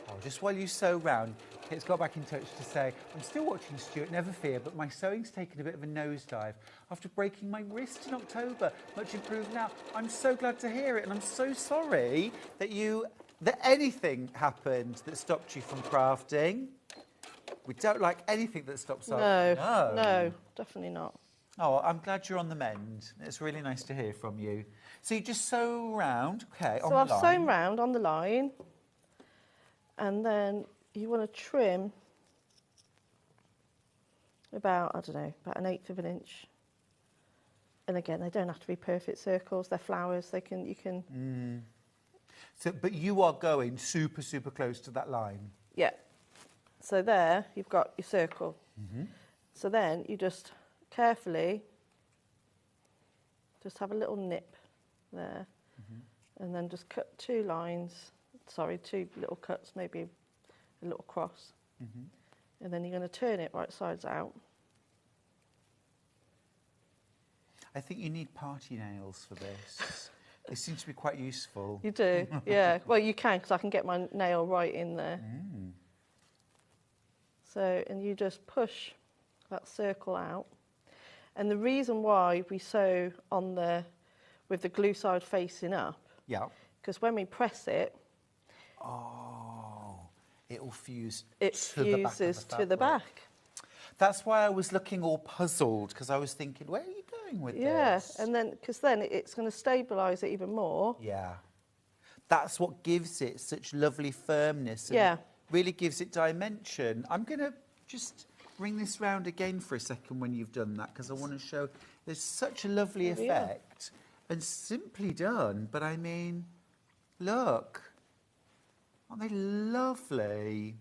Oh, just while you sew round, Kate's got back in touch to say, I'm still watching Stuart, never fear, but my sewing's taken a bit of a nosedive after breaking my wrist in October. Much improved now. I'm so glad to hear it, and I'm so sorry that anything happened that stopped you from crafting. We don't like anything that stops us. No, definitely not. Oh, I'm glad you're on the mend. It's really nice to hear from you. So you just sew round, okay, on the line. So I've sewn round on the line, and then you want to trim about, I don't know, about 1/8 of an inch. And again, they don't have to be perfect circles. They're flowers. You can. So, but you are going super, super close to that line. Yeah. So there, you've got your circle. So then you just carefully just have a little nip there, and then just cut 2 lines. Sorry, 2 little cuts, maybe a little cross. And then you're going to turn it right sides out. I think you need party nails for this. They seem to be quite useful. You do, yeah. Well, you can, because I can get my nail right in there. So, and you just push that circle out. And the reason why we sew with the glue side facing up, because when we press it, it'll fuse. It fuses to the back. That's why I was looking all puzzled, because I was thinking, where are you going with this? Yeah, and then because then it's going to stabilise it even more. Yeah, that's what gives it such lovely firmness. And really gives it dimension. I'm going to just bring this round again for a second when you've done that, because I want to show there's such a lovely effect and simply done. But I mean, look, aren't they lovely?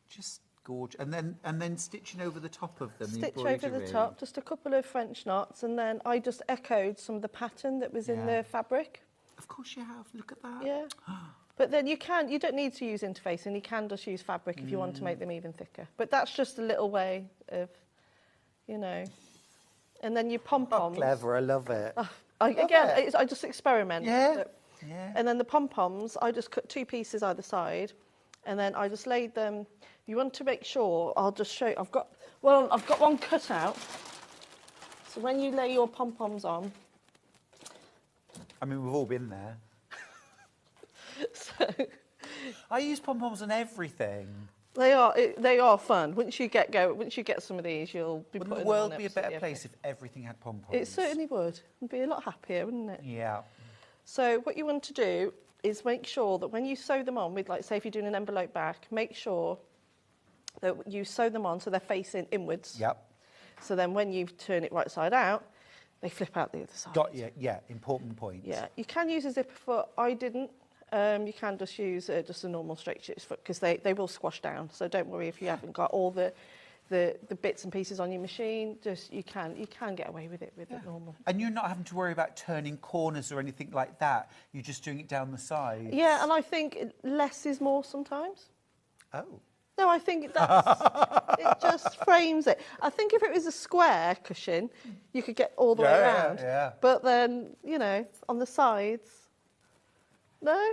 Just gorgeous. And then stitching over the top of them. Stitch over the top, just a couple of French knots, and then I just echoed some of the pattern that was in the fabric. Of course you have. Look at that. Yeah. But then you don't need to use interfacing. You can just use fabric if you want to make them even thicker. But that's just a little way of, you know. And then your pom-poms. Clever, I love it. I just experiment. Yeah. And then the pom-poms, I just cut 2 pieces either side, and then I just laid them. You want to make sure, I'll just show you, I've got one cut out. So when you lay your pom-poms on. I mean, we've all been there. So I use pom-poms on everything. they are fun. Once you get some of these, you'll be Wouldn't putting the world them on be a better absolutely place everything. if everything had pom-poms? It certainly would. It'd be a lot happier, wouldn't it? Yeah. So what you want to do is make sure that when you sew them on with, like, say if you're doing an envelope back, make sure that you sew them on so they're facing inwards. Yep. So then when you turn it right side out, they flip out the other side. Got you. Yeah, important point. Yeah, you can use a zipper foot. I didn't. You can just use just a normal straight stitch foot because they will squash down. So don't worry if you haven't got all the bits and pieces on your machine. Just you can get away with it with it normal. And you're not having to worry about turning corners or anything like that. You're just doing it down the sides. Yeah, and I think less is more sometimes. Oh. No, I think it just frames it. I think if it was a square cushion, you could get all the way around. Yeah. But then, you know, on the sides, no?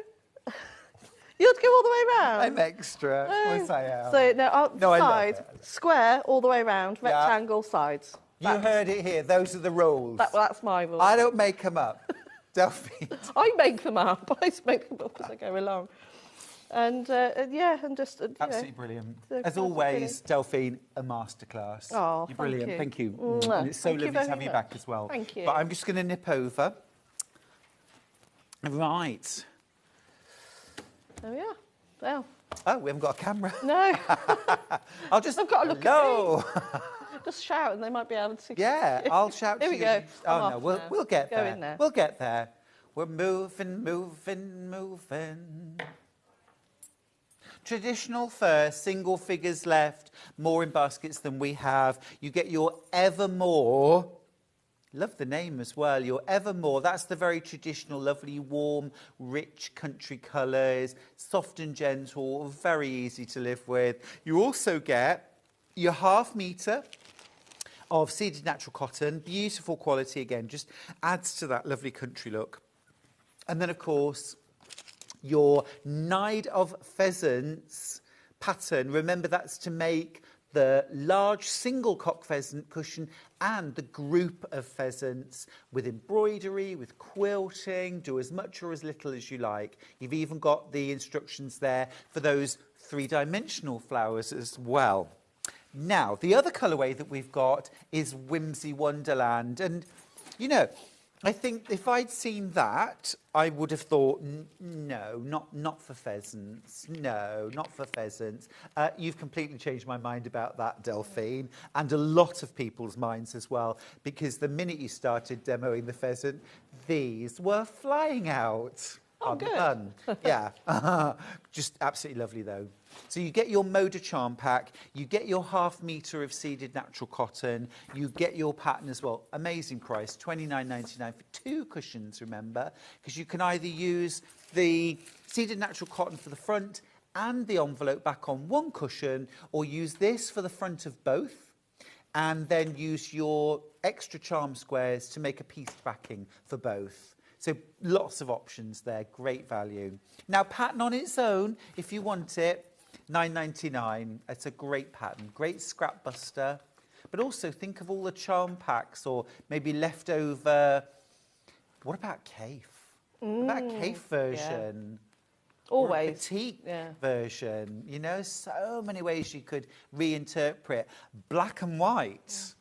You'd go all the way around. I'm extra. Of course I am. So, no, on the I love sides, it. square all the way around, Yeah. rectangle sides. You heard it here. Those are the rules. That's my rule. I don't make them up. Delphine. I make them up. I make them up as I go along. And, and just... Absolutely brilliant. they're As quite always, Delphine, a masterclass. Oh, You're thank brilliant. you. Thank you. Mwah. And it's so Thank you lovely to very have you much. back as well. Thank you. But I'm just going to nip over. Right. Oh, yeah. Well, Oh, we haven't got a camera. no. I'll just... I've got to look Hello. Just shout and they might be able to... Yeah, I'll shout Here to we you. go. Oh, I'm no, off we'll now. get Go there. in there. We'll get there. We're moving, moving, moving. Traditional first, single figures left, more in baskets than we have. You get your Evermore. Love the name as well, your Evermore. That's the very traditional, lovely, warm, rich country colours. Soft and gentle, very easy to live with. You also get your 1/2 metre of seeded natural cotton. Beautiful quality again, just adds to that lovely country look. And then, of course, your Nide of Pheasants pattern. Remember, that's to make the large single cock pheasant cushion and the group of pheasants with embroidery, with quilting. Do as much or as little as you like. You've even got the instructions there for those 3-dimensional flowers as well. Now, the other colourway that we've got is Whimsy Wonderland. And, you know, I think if I'd seen that, I would have thought, no, not for pheasants. No, not for pheasants. You've completely changed my mind about that, Delphine, and a lot of people's minds as well, because the minute you started demoing the pheasant, these were flying out. Oh, On the good. bun. Yeah. Just absolutely lovely, though. So you get your Moda Charm pack, you get your 1/2 metre of seeded natural cotton, you get your pattern as well. Amazing price, $29.99 for 2 cushions, remember, because you can either use the seeded natural cotton for the front and the envelope back on 1 cushion, or use this for the front of both, and then use your extra charm squares to make a pieced backing for both. So lots of options there, great value. Now, pattern on its own, if you want it, $9.99. It's a great pattern, great scrap buster. But also think of all the charm packs or maybe leftover. What about Kaffe? What about Kaffe version? Always. Or a petite version. You know, so many ways you could reinterpret. Black and white.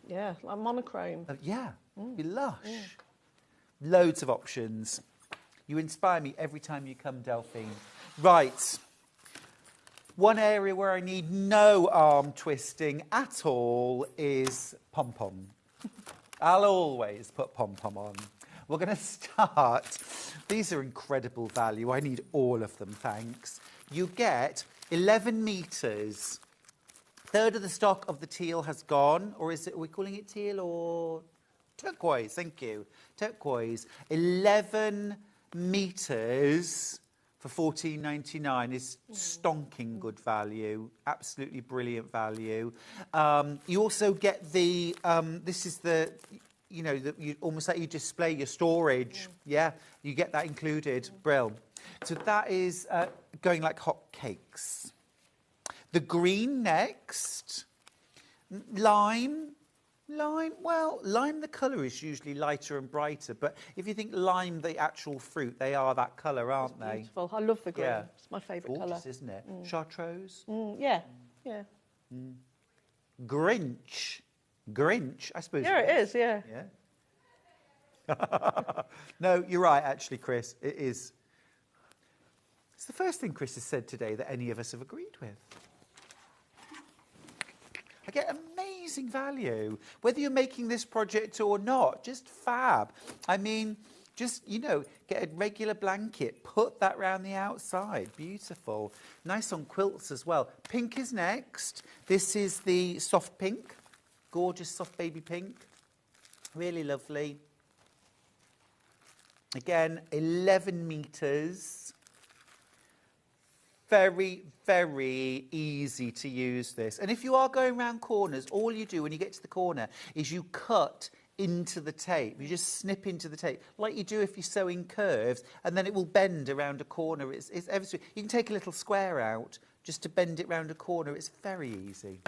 Yeah, like monochrome. Yeah, be lush. Loads of options. You inspire me every time you come, Delphine. Right. One area where I need no arm twisting at all is pom-pom. I'll always put pom-pom on. We're going to start. These are incredible value. I need all of them, thanks. You get 11 metres. 1/3 of the stock of the teal has gone. Or are we calling it teal or... Turquoise, thank you. Turquoise. 11 meters for $14.99 is stonking good value, absolutely brilliant value. You also get the, this is the, you know, almost like you display your storage. Yeah, you get that included. Brill. So that is going like hot cakes. The green next. Lime. Well, lime, the colour is usually lighter and brighter, but if you think lime, the actual fruit, they are that colour, aren't they? Beautiful. I love the green. Yeah. It's my favourite colour. Gorgeous, isn't it? Chartreuse. Yeah, yeah. Grinch, I suppose. Yeah, it is, yeah. Yeah. No, you're right, actually, Chris. It is. It's the first thing Chris has said today that any of us have agreed with. I get amazing value, whether you're making this project or not, just fab. I mean, just, you know, get a regular blanket, put that round the outside, beautiful. Nice on quilts as well. Pink is next. This is the soft pink, gorgeous soft baby pink, really lovely. Again, 11 meters. Very, very easy to use this. And if you are going around corners, all you do when you get to the corner is you cut into the tape. You just snip into the tape, like you do if you're sewing curves, and then it will bend around a corner. It's ever so, you can take a little square out just to bend it round a corner. It's very easy.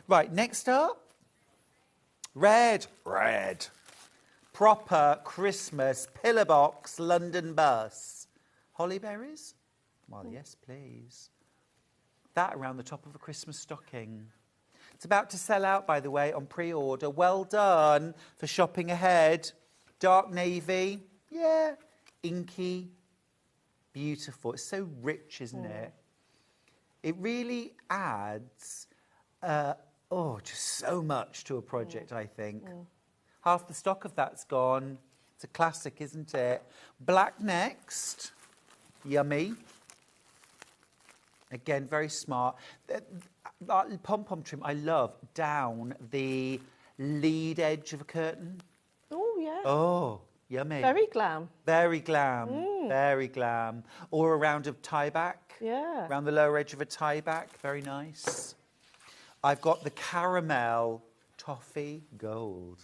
Right, next up, red. Proper Christmas pillar box London bus. Holly berries? Well, yes, please. That around the top of a Christmas stocking. It's about to sell out, by the way, on pre-order. Well done for shopping ahead. Dark navy. Yeah. Inky. Beautiful. It's so rich, isn't it? It really adds, just so much to a project, I think. Half the stock of that's gone. It's a classic, isn't it? Black next. Yummy. Again, very smart. Pom-pom trim, I love down the lead edge of a curtain. Oh, yeah. Oh, yummy. Very glam. Very glam. Very glam. Or around a tie back. Yeah. Around the lower edge of a tie back. Very nice. I've got the caramel toffee gold.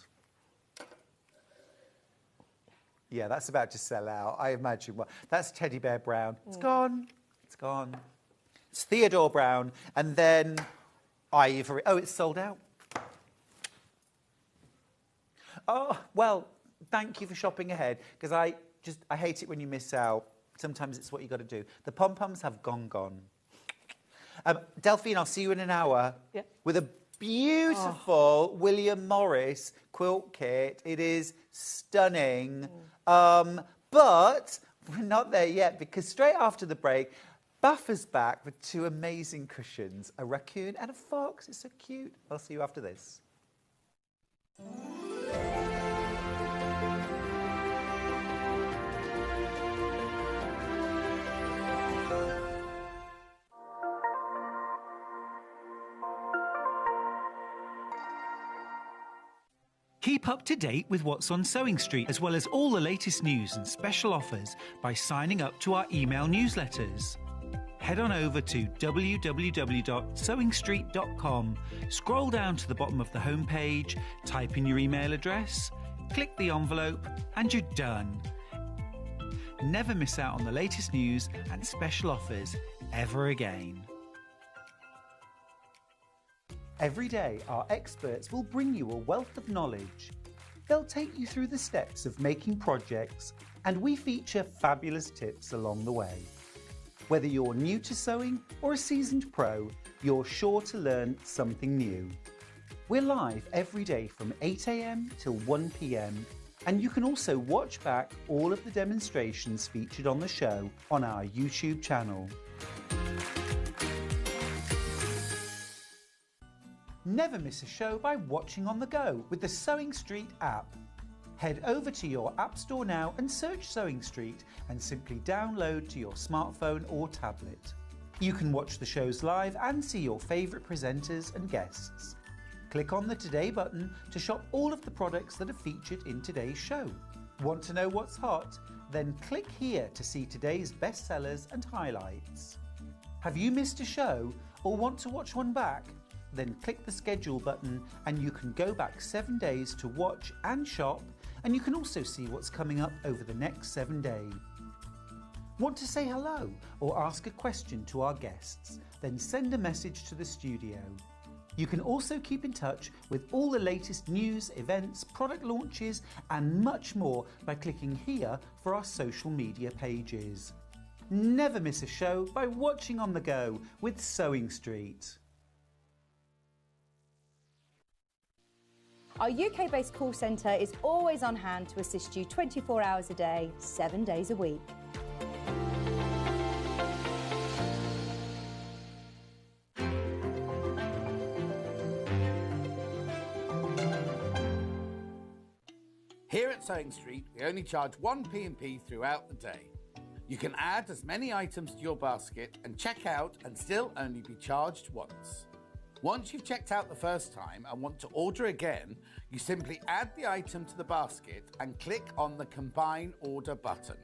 Yeah, that's about to sell out, I imagine. Well, that's teddy bear brown. It's gone. It's gone. It's Theodore brown. And then ivory. Oh, it's sold out. Oh, well, thank you for shopping ahead, because I hate it when you miss out. Sometimes it's what you got to do. The pom-poms have gone. Delphine, I'll see you in an hour with a beautiful William Morris quilt kit. It is stunning. But we're not there yet, because straight after the break, Buffer's back with two amazing cushions, a raccoon and a fox. It's so cute. I'll see you after this. Keep up to date with what's on Sewing Street, as well as all the latest news and special offers by signing up to our email newsletters. Head on over to www.sewingstreet.com, scroll down to the bottom of the homepage, type in your email address, click the envelope, and you're done. Never miss out on the latest news and special offers ever again. Every day, our experts will bring you a wealth of knowledge. They'll take you through the steps of making projects, and we feature fabulous tips along the way. Whether you're new to sewing or a seasoned pro, you're sure to learn something new. We're live every day from 8 a.m. till 1 p.m, and you can also watch back all of the demonstrations featured on the show on our YouTube channel. Never miss a show by watching on the go with the Sewing Street app. Head over to your app store now and search Sewing Street and simply download to your smartphone or tablet. You can watch the shows live and see your favourite presenters and guests. Click on the Today button to shop all of the products that are featured in today's show. Want to know what's hot? Then click here to see today's bestsellers and highlights. Have you missed a show or want to watch one back? Then click the schedule button and you can go back 7 days to watch and shop, and you can also see what's coming up over the next 7 days. Want to say hello or ask a question to our guests? Then send a message to the studio. You can also keep in touch with all the latest news, events, product launches and much more by clicking here for our social media pages. Never miss a show by watching on the go with Sewing Street. Our UK-based call centre is always on hand to assist you 24 hours a day, 7 days a week. Here at Sewing Street, we only charge one P&P throughout the day. You can add as many items to your basket and check out and still only be charged once. Once you've checked out the first time and want to order again, you simply add the item to the basket and click on the Combine Order button.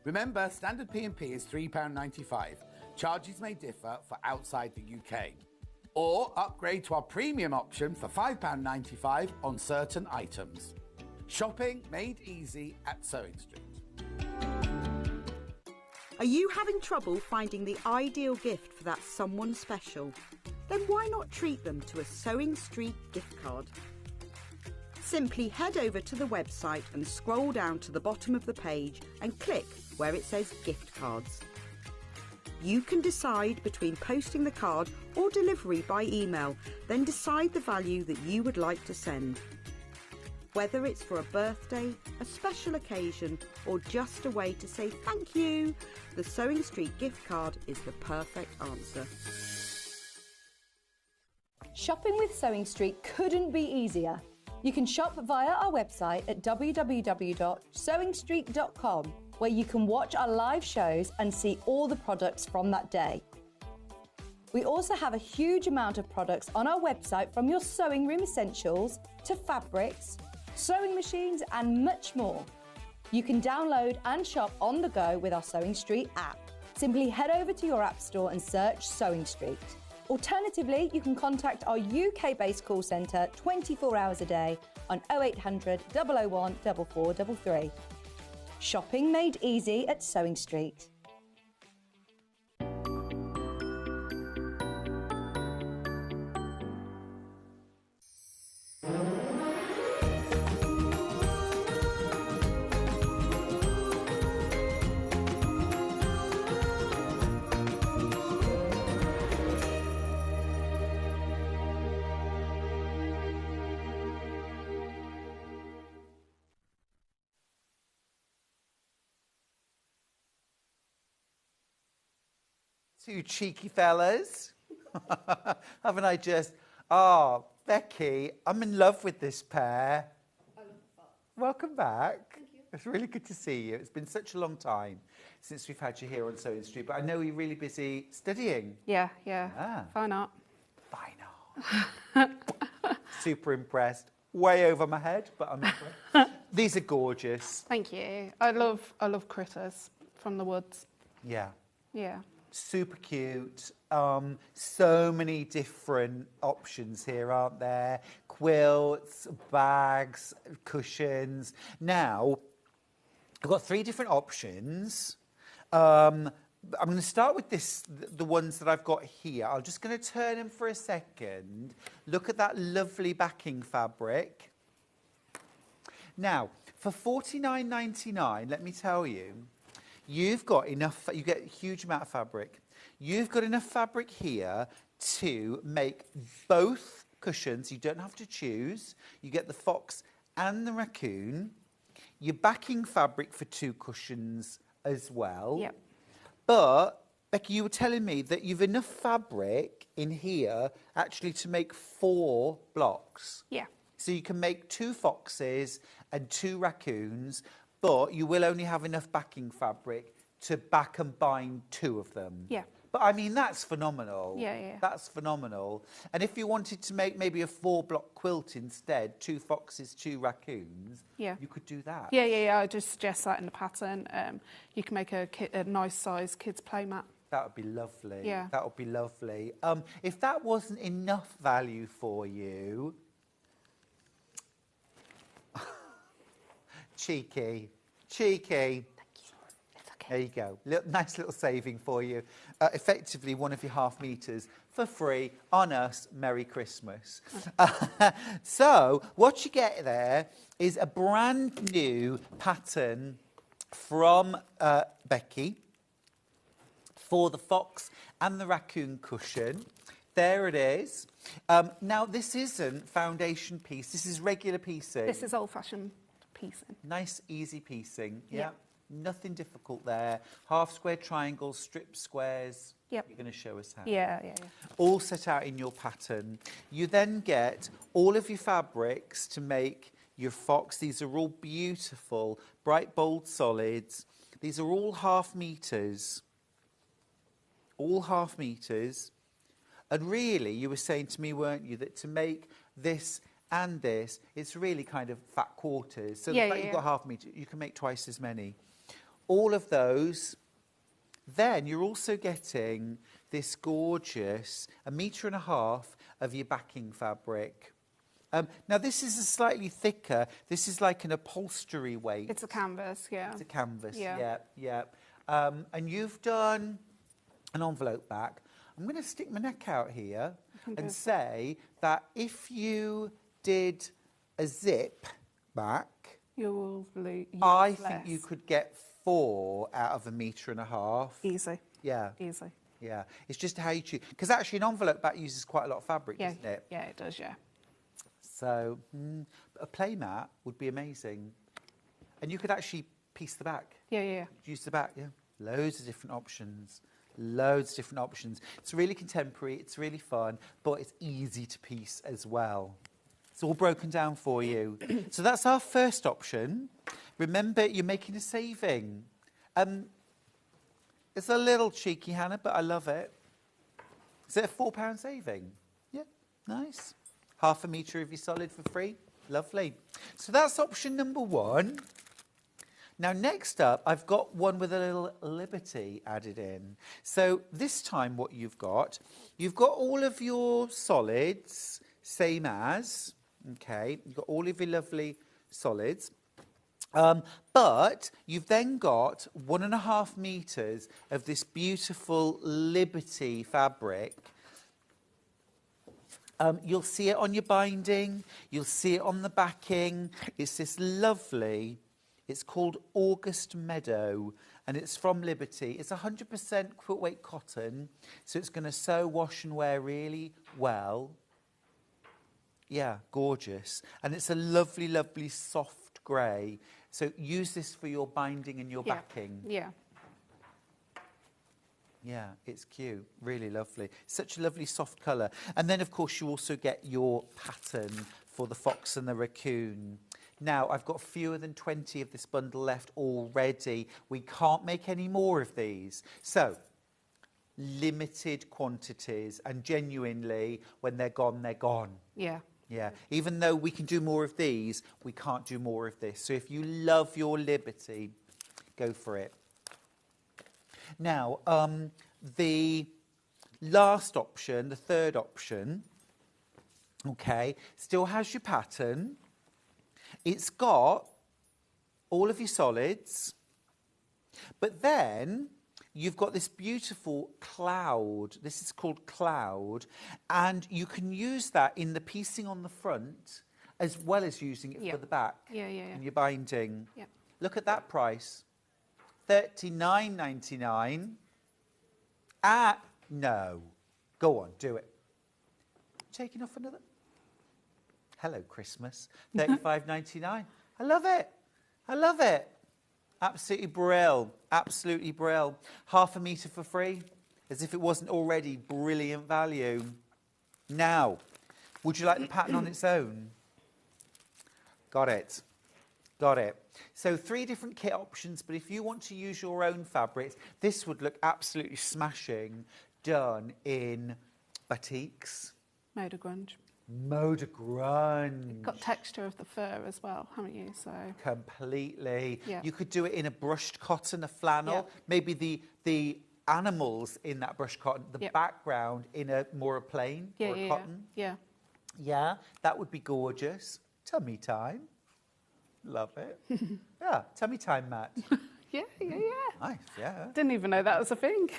Remember, standard P&P is £3.95. Charges may differ for outside the UK. Or upgrade to our premium option for £5.95 on certain items. Shopping made easy at Sewing Street. Are you having trouble finding the ideal gift for that someone special? Then why not treat them to a Sewing Street gift card? Simply head over to the website and scroll down to the bottom of the page and click where it says gift cards. You can decide between posting the card or delivery by email, then decide the value that you would like to send. Whether it's for a birthday, a special occasion, or just a way to say thank you, the Sewing Street gift card is the perfect answer. Shopping with Sewing Street couldn't be easier. You can shop via our website at www.sewingstreet.com, where you can watch our live shows and see all the products from that day. We also have a huge amount of products on our website, from your sewing room essentials to fabrics, sewing machines and much more. You can download and shop on the go with our Sewing Street app. Simply head over to your app store and search Sewing Street. Alternatively, you can contact our UK-based call centre 24 hours a day on 0800 001 4433. Shopping made easy at Sewing Street. Two cheeky fellas. Haven't I just? Oh, Becky, I'm in love with this pair. Welcome back. Thank you. It's really good to see you. It's been such a long time since we've had you here on Sewing Street, but I know you're really busy studying. Yeah. Ah. Fine art. Fine art. Super impressed. Way over my head, but I'm impressed. These are gorgeous. Thank you. I love critters from the woods. Yeah. Yeah. Super cute. So many different options here, aren't there? Quilts, bags, cushions. Now, I've got 3 different options. I'm going to start with the ones that I've got here. I'm just going to turn them for a second. Look at that lovely backing fabric. Now, for $49.99, let me tell you, you've got enough, you get a huge amount of fabric. You've got enough fabric here to make both cushions. You don't have to choose. You get the fox and the raccoon. You're backing fabric for 2 cushions as well. Yep. But, Becky, you were telling me that you've enough fabric in here actually to make 4 blocks. Yeah. So you can make 2 foxes and 2 raccoons, but you will only have enough backing fabric to back and bind 2 of them. Yeah. But I mean, that's phenomenal. Yeah, yeah. That's phenomenal. And if you wanted to make maybe a 4-block quilt instead, 2 foxes, 2 raccoons, Yeah. you could do that. Yeah. I just suggest that in the pattern. You can make a nice size kids play mat. That would be lovely. Yeah. That would be lovely. If that wasn't enough value for you, cheeky. There you go. Nice little saving for you. Effectively, one of your half meters for free on us. Merry Christmas. So what you get there is a brand new pattern from Becky for the fox and the raccoon cushion. There it is. Now, this isn't foundation piece. This is regular piecing. This is old-fashioned piecing. Nice, easy piecing. Yeah. Nothing difficult there. Half square triangles, strip squares. Yep. You're going to show us how. Yeah. All set out in your pattern. You then get all of your fabrics to make your fox. These are all beautiful, bright, bold solids. These are all half meters. All half meters. And really, you were saying to me, weren't you, that to make this and this, it's really kind of fat quarters. So the fact you've got half meter, you can make twice as many. All of those. Then you're also getting this gorgeous 1.5 meters of your backing fabric. Now, this is a slightly thicker. This is like an upholstery weight. It's a canvas, yeah. It's a canvas, yeah. And you've done an envelope back. I'm going to stick my neck out here and say that if you did a zip back, I think you could get 4 out of 1.5 meters. Easy. Yeah. Easy. Yeah. It's just how you choose. Because actually an envelope back uses quite a lot of fabric, doesn't it? Yeah, it does, yeah. So a playmat would be amazing. And you could actually piece the back. Yeah. Use the back, yeah. Loads of different options. Loads of different options. It's really contemporary, it's really fun, but it's easy to piece as well. It's all broken down for you. So that's our first option. Remember, you're making a saving. It's a little cheeky, Hannah, but I love it. Is it a £4 saving? Yeah, nice. 1/2 metre of your solid for free. Lovely. So that's option number 1. Now, next up, I've got one with a little liberty added in. So this time what you've got all of your solids, same as, okay, you've got all of your lovely solids. But you've then got 1.5 meters of this beautiful Liberty fabric. You'll see it on your binding. You'll see it on the backing. It's this lovely, it's called August Meadow, and it's from Liberty. It's 100% quilt weight cotton, so it's going to sew, wash and wear really well. Yeah, gorgeous. And it's a lovely, lovely soft grey. So use this for your binding and your backing. Yeah. Yeah, it's cute. Really lovely. Such a lovely soft colour. And then, of course, you also get your pattern for the fox and the raccoon. Now, I've got fewer than 20 of this bundle left already. We can't make any more of these. So, limited quantities. And genuinely, when they're gone, they're gone. Yeah. Yeah, even though we can do more of these, we can't do more of this. So if you love your Liberty, go for it. Now, the last option, the third option, okay, still has your pattern. It's got all of your solids, but then you've got this beautiful cloud. This is called cloud, and you can use that in the piecing on the front as well as using it for the back. Yeah. In your binding. Yeah. Look at that price. $39.99. No. Go on, do it. Taking off another. Hello, Christmas. $35.99. I love it. I love it. Absolutely brill. Absolutely brill. 1/2 metre for free, as if it wasn't already brilliant value. Now, would you like the pattern on its own? Got it. Got it. So 3 different kit options, but if you want to use your own fabrics, this would look absolutely smashing done in batiks. Mode of grunge. Mode of grunge. Got texture of the fur as well, haven't you? So completely. Yeah. You could do it in a brushed cotton, a flannel. Yeah. Maybe the animals in that brushed cotton, the background in a more plain or a cotton. Yeah. Yeah, that would be gorgeous. Tummy time. Love it. Yeah, tummy time, Matt. Yeah. Nice, yeah. Didn't even know that was a thing.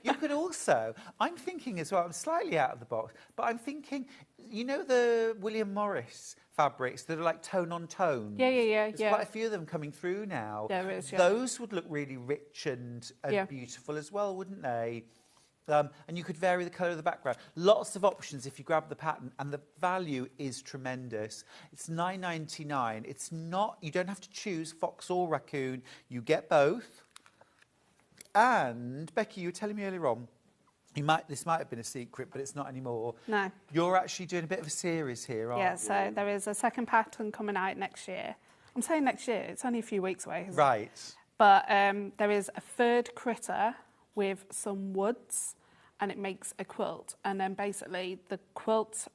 You could also, I'm thinking as well, I'm slightly out of the box, but I'm thinking, you know the William Morris fabrics that are like tone on tone? Yeah. There's quite a few of them coming through now. There is, yeah. Those would look really rich and beautiful as well, wouldn't they? And you could vary the colour of the background. Lots of options if you grab the pattern, and the value is tremendous. It's $9.99. It's not, you don't have to choose fox or raccoon. You get both. And Becky, you were telling me earlier on, this might have been a secret, but it's not anymore. No. You're actually doing a bit of a series here, aren't you? Yeah, so there is a second pattern coming out next year. I'm saying next year, it's only a few weeks away. Right. But there is a third critter with some woods, and it makes a quilt. And then basically the quilt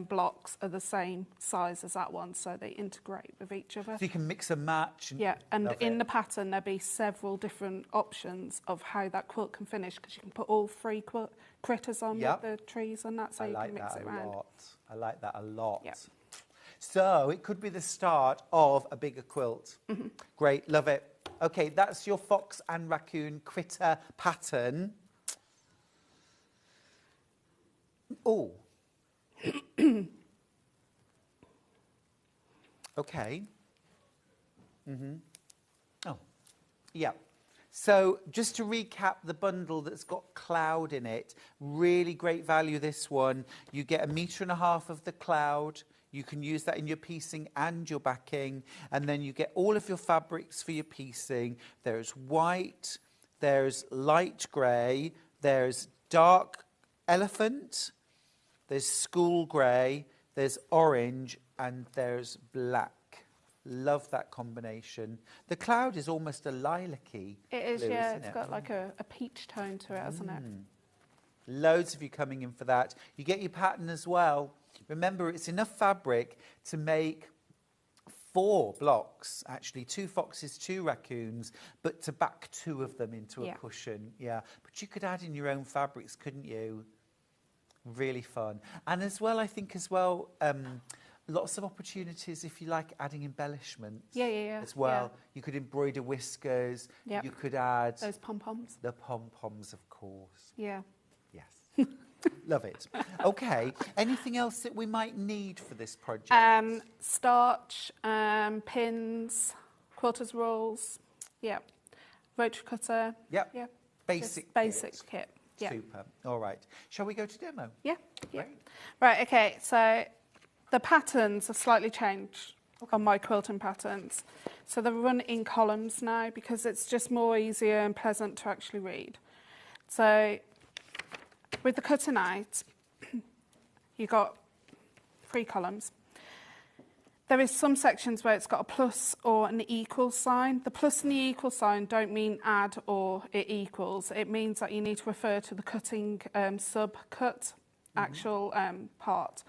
blocks are the same size as that one, so they integrate with each other. So you can mix and match. And in the pattern there'll be several different options of how that quilt can finish, because you can put all 3 critters on with the trees and that, so you can mix it around. I like that a lot. Yep. So it could be the start of a bigger quilt. Great, love it. Okay, that's your fox and raccoon critter pattern. Oh. Okay. Oh, yeah. So just to recap the bundle that's got cloud in it, really great value, this one. You get 1.5 meters of the cloud. You can use that in your piecing and your backing. And then you get all of your fabrics for your piecing. There's white, there's light grey, there's dark elephant, there's school grey, there's orange, and there's black. Love that combination. The cloud is almost a lilac-y It is, blue, yeah. isn't It's it? got like a peach tone to it, hasn't it? Loads of you coming in for that. You get your pattern as well. Remember, it's enough fabric to make 4 blocks, actually, 2 foxes, 2 raccoons, but to back 2 of them into a cushion. Yeah, but you could add in your own fabrics, couldn't you? Really fun. And as well, I think as well, lots of opportunities if you like adding embellishments. Yeah. As well. Yeah. You could embroider whiskers. Yep. You could add... Those pom-poms. The pom-poms, of course. Yeah. Yes. Love it. Okay. Anything else that we might need for this project? Starch, pins, quilters rolls. Yeah. Rotary cutter. Yep. Yeah. Basic kit. Yeah. Super. All right. Shall we go to demo? Yeah. Great. Right, okay. So the patterns have slightly changed on my quilting patterns. So they're run in columns now because it's just more easier and pleasant to actually read. So with the cutting out, you got 3 columns. There is some sections where it's got a plus or an equal sign. The plus and the equal sign don't mean add or it equals. It means that you need to refer to the cutting sub-cut actual part.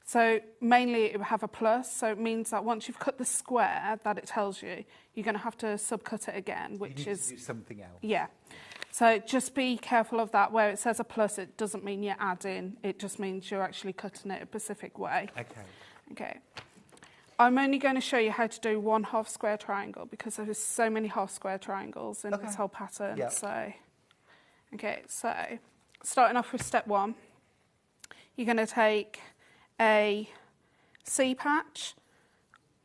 So mainly it will have a plus, so it means that once you've cut the square that it tells you, you're going to have to sub-cut it again, which you need is... to do something else. Yeah. So just be careful of that. Where it says a plus, it doesn't mean you're adding. It just means you're actually cutting it a specific way. Okay. I'm only going to show you how to do 1 half square triangle because there's so many half square triangles in this whole pattern. Yep. So starting off with step 1, you're going to take a C patch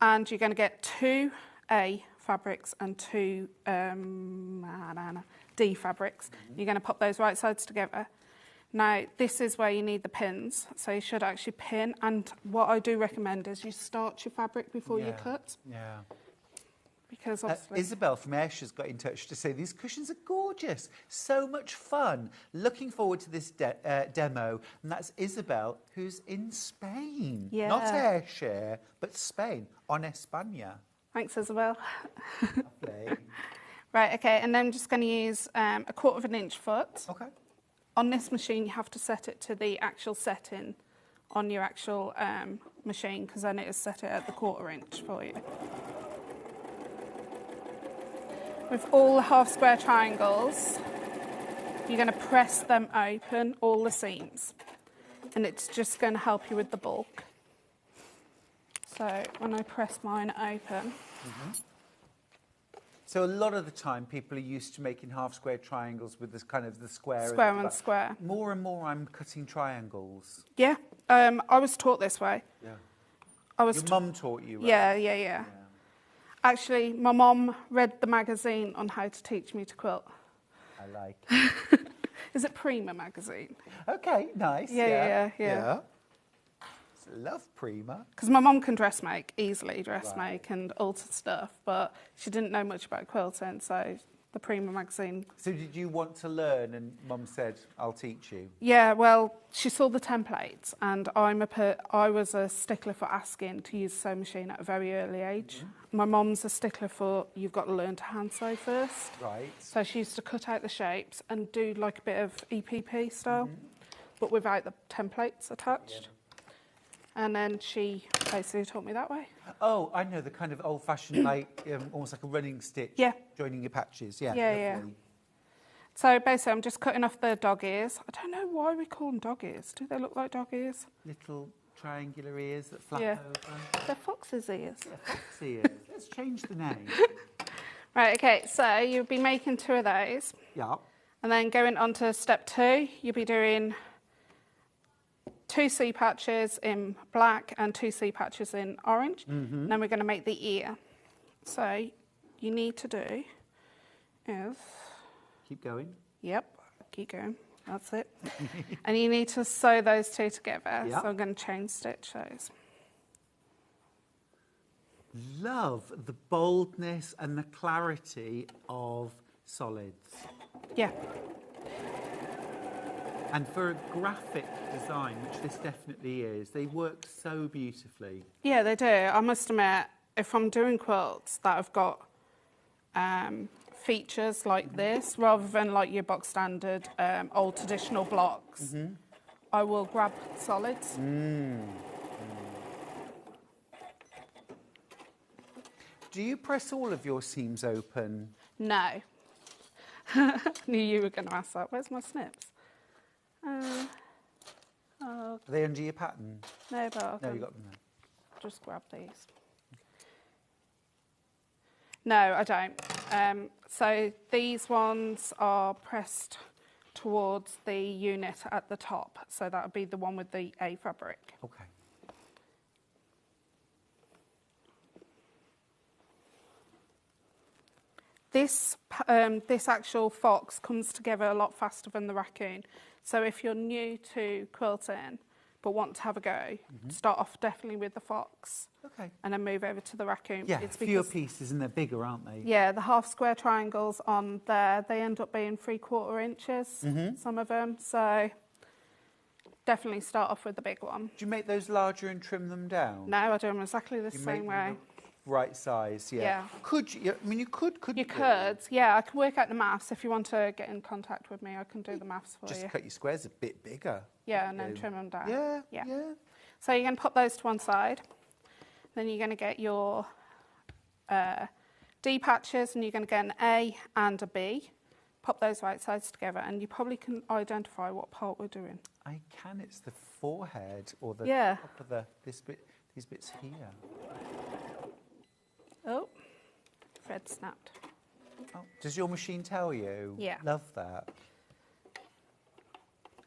and you're going to get 2 A fabrics and 2 D fabrics. You're going to pop those right sides together. Now, this is where you need the pins, so you should actually pin, and what I do recommend is you starch your fabric before you cut. Yeah. because obviously... Isabel from Ayrshire has got in touch to say these cushions are gorgeous, so much fun. Looking forward to this demo. And that's Isabel, who's in Spain. Yeah. Not Ayrshire, but Spain, on España. Thanks, Isabel. Lovely. Right, okay, and then I'm just going to use a 1/4 inch foot. Okay. On this machine, you have to set it to the actual setting on your actual machine, because then it is set it at the 1/4 inch for you. With all the half square triangles, you're going to press them open, all the seams, and it's just going to help you with the bulk. So when I press mine open... So a lot of the time, people are used to making half square triangles with this kind of the square. Square and square. More and more, I'm cutting triangles. Yeah, I was taught this way. Yeah. Your mum taught you, right? Yeah. Actually, my mum read the magazine on how to teach me to quilt. I like it. Is it Prima magazine? Okay, nice. Yeah. Love Prima. Because my mum can easily dress make and alter stuff, but she didn't know much about quilting, so the Prima magazine. So did you want to learn and mum said, I'll teach you? Yeah, well, she saw the templates, and I was a stickler for asking to use a sewing machine at a very early age. My mum's a stickler for you've got to learn to hand sew first. Right. So she used to cut out the shapes and do like a bit of EPP style, but without the templates attached. And then she basically taught me that way. Oh, I know, the kind of old-fashioned, like, almost like a running stitch. Yeah. Joining your patches, yeah. Yeah. So basically, I'm just cutting off the dog ears. I don't know why we call them dog ears. Do they look like dog ears? Little triangular ears that flap over. They're fox's ears. Yeah, fox ears. Let's change the name. Right, okay, so you'll be making 2 of those. Yeah. And then going on to step 2, you'll be doing 2 C patches in black and 2 C patches in orange. And then we're going to make the ear. So you need to do is... Keep going. Yep, keep going. That's it. And you need to sew those 2 together. Yep. So I'm going to chain stitch those. Love the boldness and the clarity of solids. Yeah. And for a graphic design, which this definitely is, they work so beautifully. Yeah, they do. I must admit, if I'm doing quilts that have got features like this, rather than like your box standard old traditional blocks, I will grab solids. Do you press all of your seams open? No. Knew you were going to ask that. Where's my snips? Are they under your pattern? No, but No, you got them there. just grab these. No, I don't. So these ones are pressed towards the unit at the top. So that would be the one with the A fabric. Okay. This actual fox comes together a lot faster than the raccoon. So if you're new to quilting but want to have a go, start off definitely with the fox. Okay. And then move over to the raccoon. Yeah, it's fewer because, pieces and they're bigger, aren't they? yeah, the half square triangles on there, they end up being 3/4 inches, some of them. So definitely start off with the big one. Do you make those larger and trim them down? No, I do them exactly the You same make way. them the right size, yeah. Yeah. Could you? I mean, you could, couldn't You could, yeah, I can work out the maths. If you want to get in contact with me, I can do the maths for Just you. cut your squares a bit bigger. Yeah, and then trim them down. Yeah. So you're going to pop those to one side. Then you're going to get your D patches, and you're going to get an A and a B. Pop those right sides together, and you probably can identify what part we're doing. I can. It's the forehead or the Yeah. top of the these bits here. Oh, thread snapped. Oh, does your machine tell you? Yeah. Love that.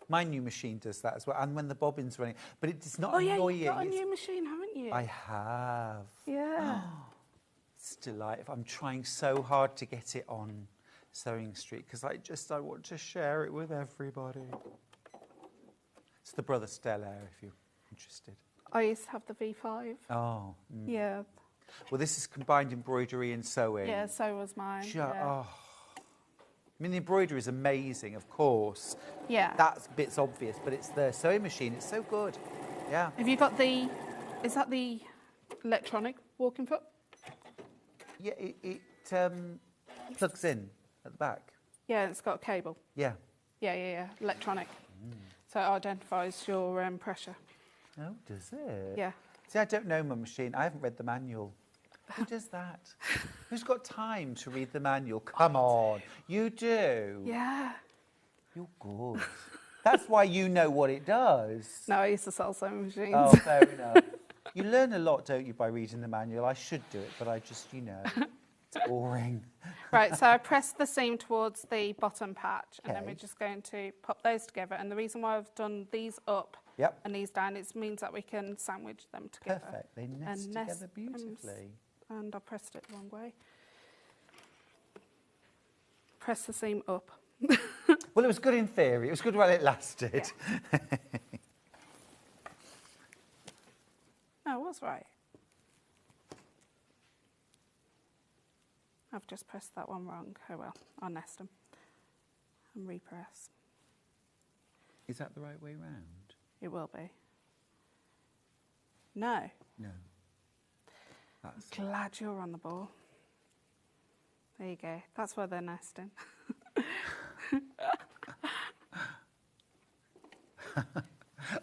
My new machine does that as well, and when the bobbin's running. But it's not annoying. Oh, yeah, you've got a new machine, haven't you? I have. Yeah. It's delightful. I'm trying so hard to get it on Sewing Street because I want to share it with everybody. It's the Brother Stellaire, if you're interested. I used to have the V5. Oh. Yeah. Well, this is combined embroidery and sewing. Yeah, so was mine. Yeah. Oh. I mean, the embroidery is amazing, of course. Yeah. That bit's obvious, but it's the sewing machine. It's so good. Yeah. Have you got the... Is that the electronic walking foot? Yeah, it plugs in at the back. Yeah, it's got a cable. Yeah. Yeah. Electronic. So it identifies your pressure. Oh, does it? Yeah. See, I don't know my machine. I haven't read the manual. Who does that? Who's got time to read the manual? Come on. You do? Yeah. You're good. That's why you know what it does. No, I used to sell sewing machines. Oh, fair enough. You learn a lot, don't you, by reading the manual? I should do it, but I just, it's boring. Right, so I press the seam towards the bottom patch, and then Okay. we're just going to pop those together. And the reason why I've done these up Yep. and these down, it means that we can sandwich them together. Perfect. They nest together beautifully. And I pressed it the wrong way. Press the seam up. Well, it was good in theory. It was good while it lasted. Yeah. No, I was right. I've just pressed that one wrong. Oh well, I'll nest them and repress. Is that the right way round? It will be. No. No. That's Glad you're on the ball. There you go. That's where they're nesting.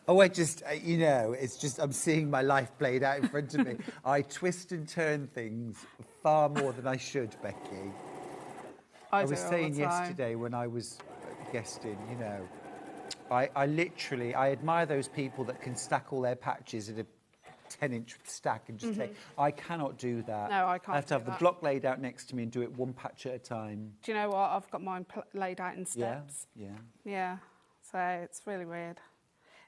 Oh, I just, it's just, I'm seeing my life played out in front of me. I twist and turn things far more than I should, Becky. I was saying yesterday when I was guesting, I admire those people that can stack all their patches in a 10-inch stack and just take. I cannot do that. No, I can't I have to have the block laid out next to me and do it one patch at a time. Do you know what? I've got mine laid out in steps. Yeah. Yeah. So it's really weird.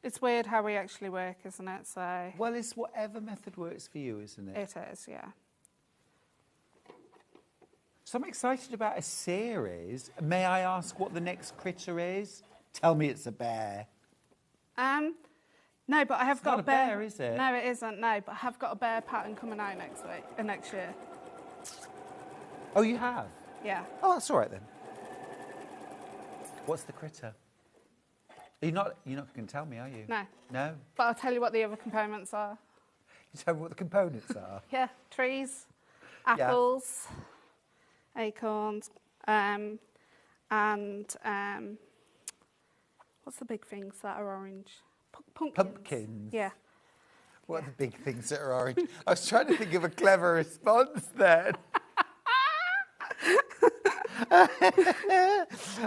It's weird how we actually work, isn't it? So Well, it's whatever method works for you, isn't it? it is, yeah. So I'm excited about a series. May I ask what the next critter is? Tell me it's a bear. No, but I have got not a a bear. bear, is it? No, it isn't. No, but I have got a bear pattern coming out next year. Oh, you have? Yeah. Oh, that's all right then. What's the critter? You're not going to tell me, are you? No. No? But I'll tell you what the other components are. You tell me what the components are. Yeah, trees, apples, acorns, and what's the big things that are orange? Pumpkins. Pumpkins. Yeah. What are the big things that are orange? I was trying to think of a clever response then.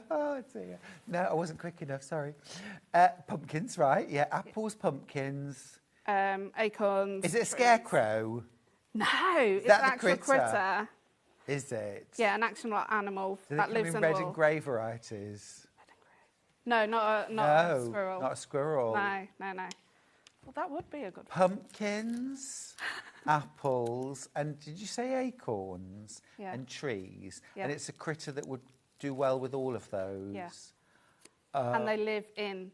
Oh, dear. No, I wasn't quick enough, sorry. Pumpkins, right? Yeah, apples, pumpkins. Acorns. Is it a scarecrow? No, it's an that the actual critter? critter. Is it? Yeah, an actual animal Do they that come lives in in red the and wall. grey varieties? No, not a squirrel. Not a squirrel. No. Well, that would be a good one. Pumpkins, apples, and did you say acorns? Yeah. And trees. Yeah. And it's a critter that would do well with all of those. Yeah. And they live in...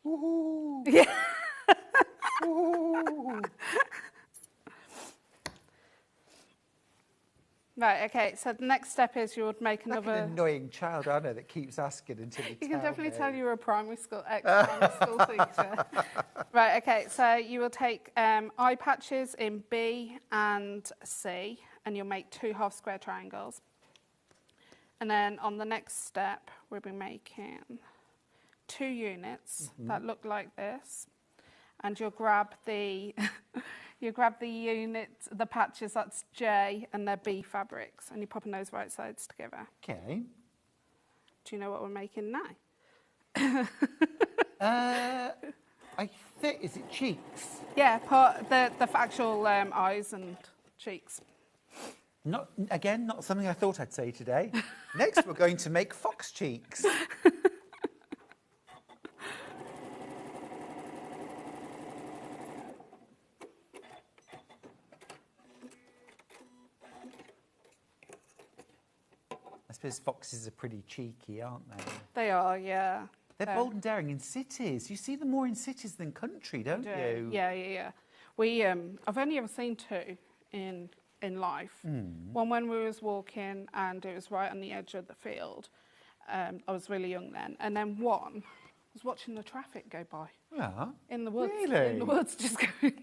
Ooh. Yeah. Ooh. Right, okay, so the next step is you would make Like another... an annoying child, I know, that keeps asking until you You can definitely me. tell you're a primary school teacher. Right, okay, so you will take eye patches in B and C, and you'll make 2 half square triangles. And then on the next step, we'll be making 2 units that look like this, and you'll grab the unit, the patches, that's J, and they're B fabrics, and you're popping those right sides together. Okay. Do you know what we're making now? I think, is it cheeks? Yeah, the actual eyes and cheeks. Not something I thought I'd say today. Next, we're going to make fox cheeks. I suppose foxes are pretty cheeky, aren't they? They are, yeah. They're bold and daring in cities. You see them more in cities than country, don't you? Yeah. We, I've only ever seen 2 in life. One when we was walking and it was right on the edge of the field. I was really young then. And then one was watching the traffic go by. Yeah. In the woods. Really? In the woods, just going.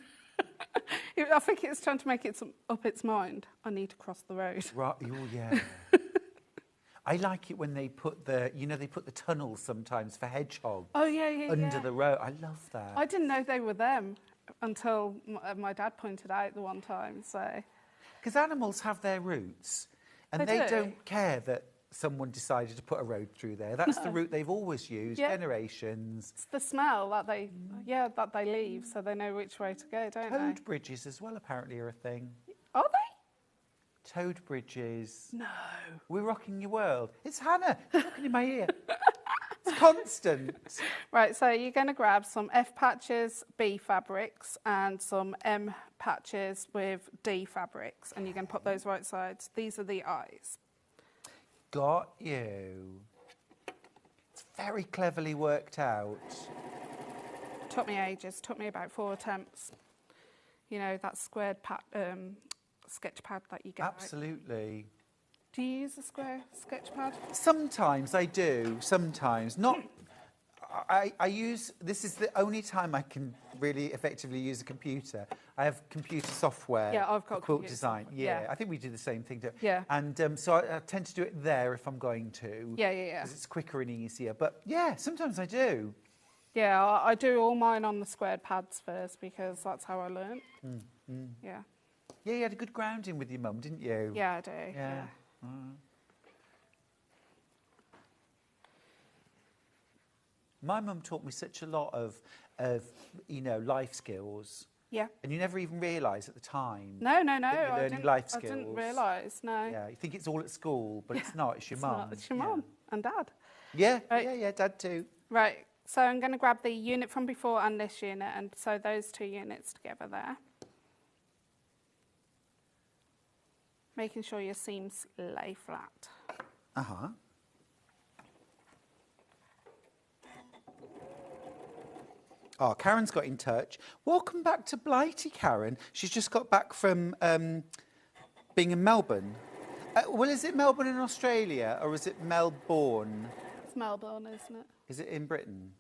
I think it was trying to make up its mind. I need to cross the road. Right. Oh, yeah. I like it when they put the tunnels sometimes for hedgehogs. Oh, yeah. Under the road. I love that. I didn't know they were them until my dad pointed out the one time, so... Because animals have their roots, and they don't care that someone decided to put a road through there. That's the route they've always used, generations. It's the smell that they leave, so they know which way to go, don't they? Toad bridges as well, apparently, are a thing. Are they? Toad bridges. No. We're rocking your world. It's Hannah. It's talking in my ear. It's constant. Right, so you're going to grab some F patches, B fabrics, and some M patches with D fabrics, and you're going to put those right sides. These are the eyes. Got you. It's very cleverly worked out. Took me ages. Took me about 4 attempts. You know, that squared sketch pad that you get. Absolutely. Do you use a square sketch pad? Sometimes I do, sometimes. Not. I use, this is the only time I can really effectively use a computer. I have computer software. Yeah, I've got for quilt computer design. software. Yeah, Yeah. I think we do the same thing. Yeah. And so I tend to do it there if I'm going to. Yeah. Because it's quicker and easier. But yeah, sometimes I do. Yeah, I do all mine on the squared pads first because that's how I learnt. Yeah. Yeah, you had a good grounding with your mum, didn't you? Yeah, I do. Yeah. My mum taught me such a lot of life skills. Yeah. And you never even realise at the time. No. that you're learning life skills. I didn't realise, no. Yeah, you think it's all at school, but it's not. It's your mum. It's your mum and dad. Yeah, Right. yeah, Dad too. Right, so I'm going to grab the unit from before and this unit and sew those 2 units together there. Making sure your seams lay flat. Uh-huh. Oh, Karen's got in touch. Welcome back to Blighty, Karen. She's just got back from being in Melbourne. Well, is it Melbourne in Australia or is it Melbourne? It's Melbourne, isn't it? Is it in Britain?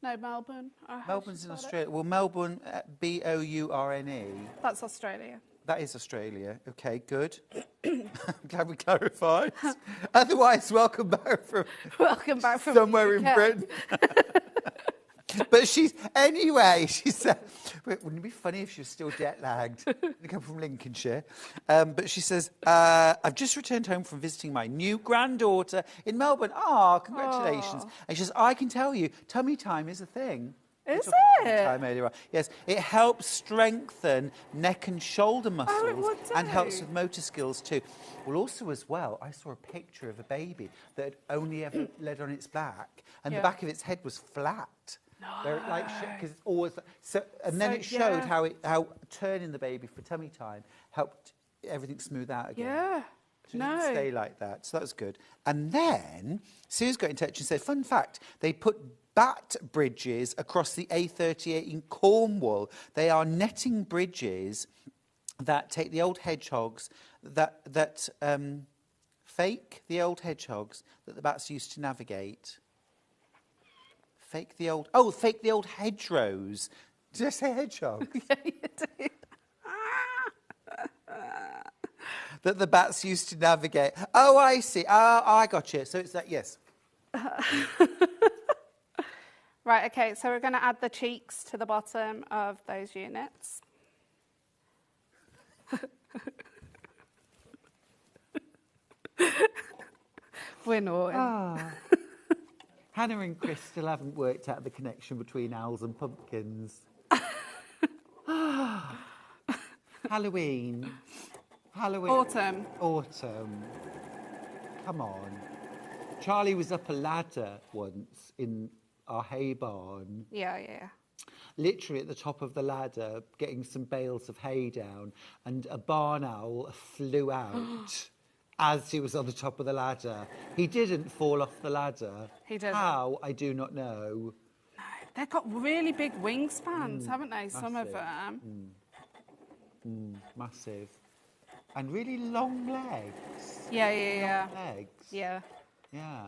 No, Melbourne. Melbourne's in Australia. Well, Melbourne, B-O-U-R-N-E. That's Australia. That is Australia. Okay, good. I'm glad we clarified. Otherwise, welcome back from somewhere in Britain. But she said, wouldn't it be funny if she was still jet lagged? They come from Lincolnshire. But she says, I've just returned home from visiting my new granddaughter in Melbourne. Ah, congratulations. And she says, I can tell you, tummy time is a thing. Is it? Time earlier on. Yes, it helps strengthen neck and shoulder muscles and helps with motor skills too. Well, also as well, I saw a picture of a baby that had only ever led on its back, and the back of its head was flat. No. Because it's always so. And then it showed how turning the baby for tummy time helped everything smooth out again. Yeah. So it didn't stay like that. So that was good. And then Sue's got in touch and said, fun fact, they put bat bridges across the A38 in Cornwall. They are netting bridges that take the old hedgehogs that fake the old hedgehogs that the bats used to navigate. Fake the old hedgerows. Did I say hedgehog? Yeah, you did. That the bats used to navigate. Oh, I see. Oh, I got you. So it's that, yes. Right, okay, so we're going to add the cheeks to the bottom of those units. We're naughty. Hannah and Chris still haven't worked out the connection between owls and pumpkins. Halloween. Autumn. Come on. Charlie was up a ladder once in our hay barn. Yeah. Literally at the top of the ladder, getting some bales of hay down, and a barn owl flew out as he was on the top of the ladder. He didn't fall off the ladder. He didn't. How, I do not know. No, they've got really big wingspans, haven't they? Some of massive. them. Massive. And really long legs. Yeah, yeah, yeah. Long legs. Yeah. Yeah.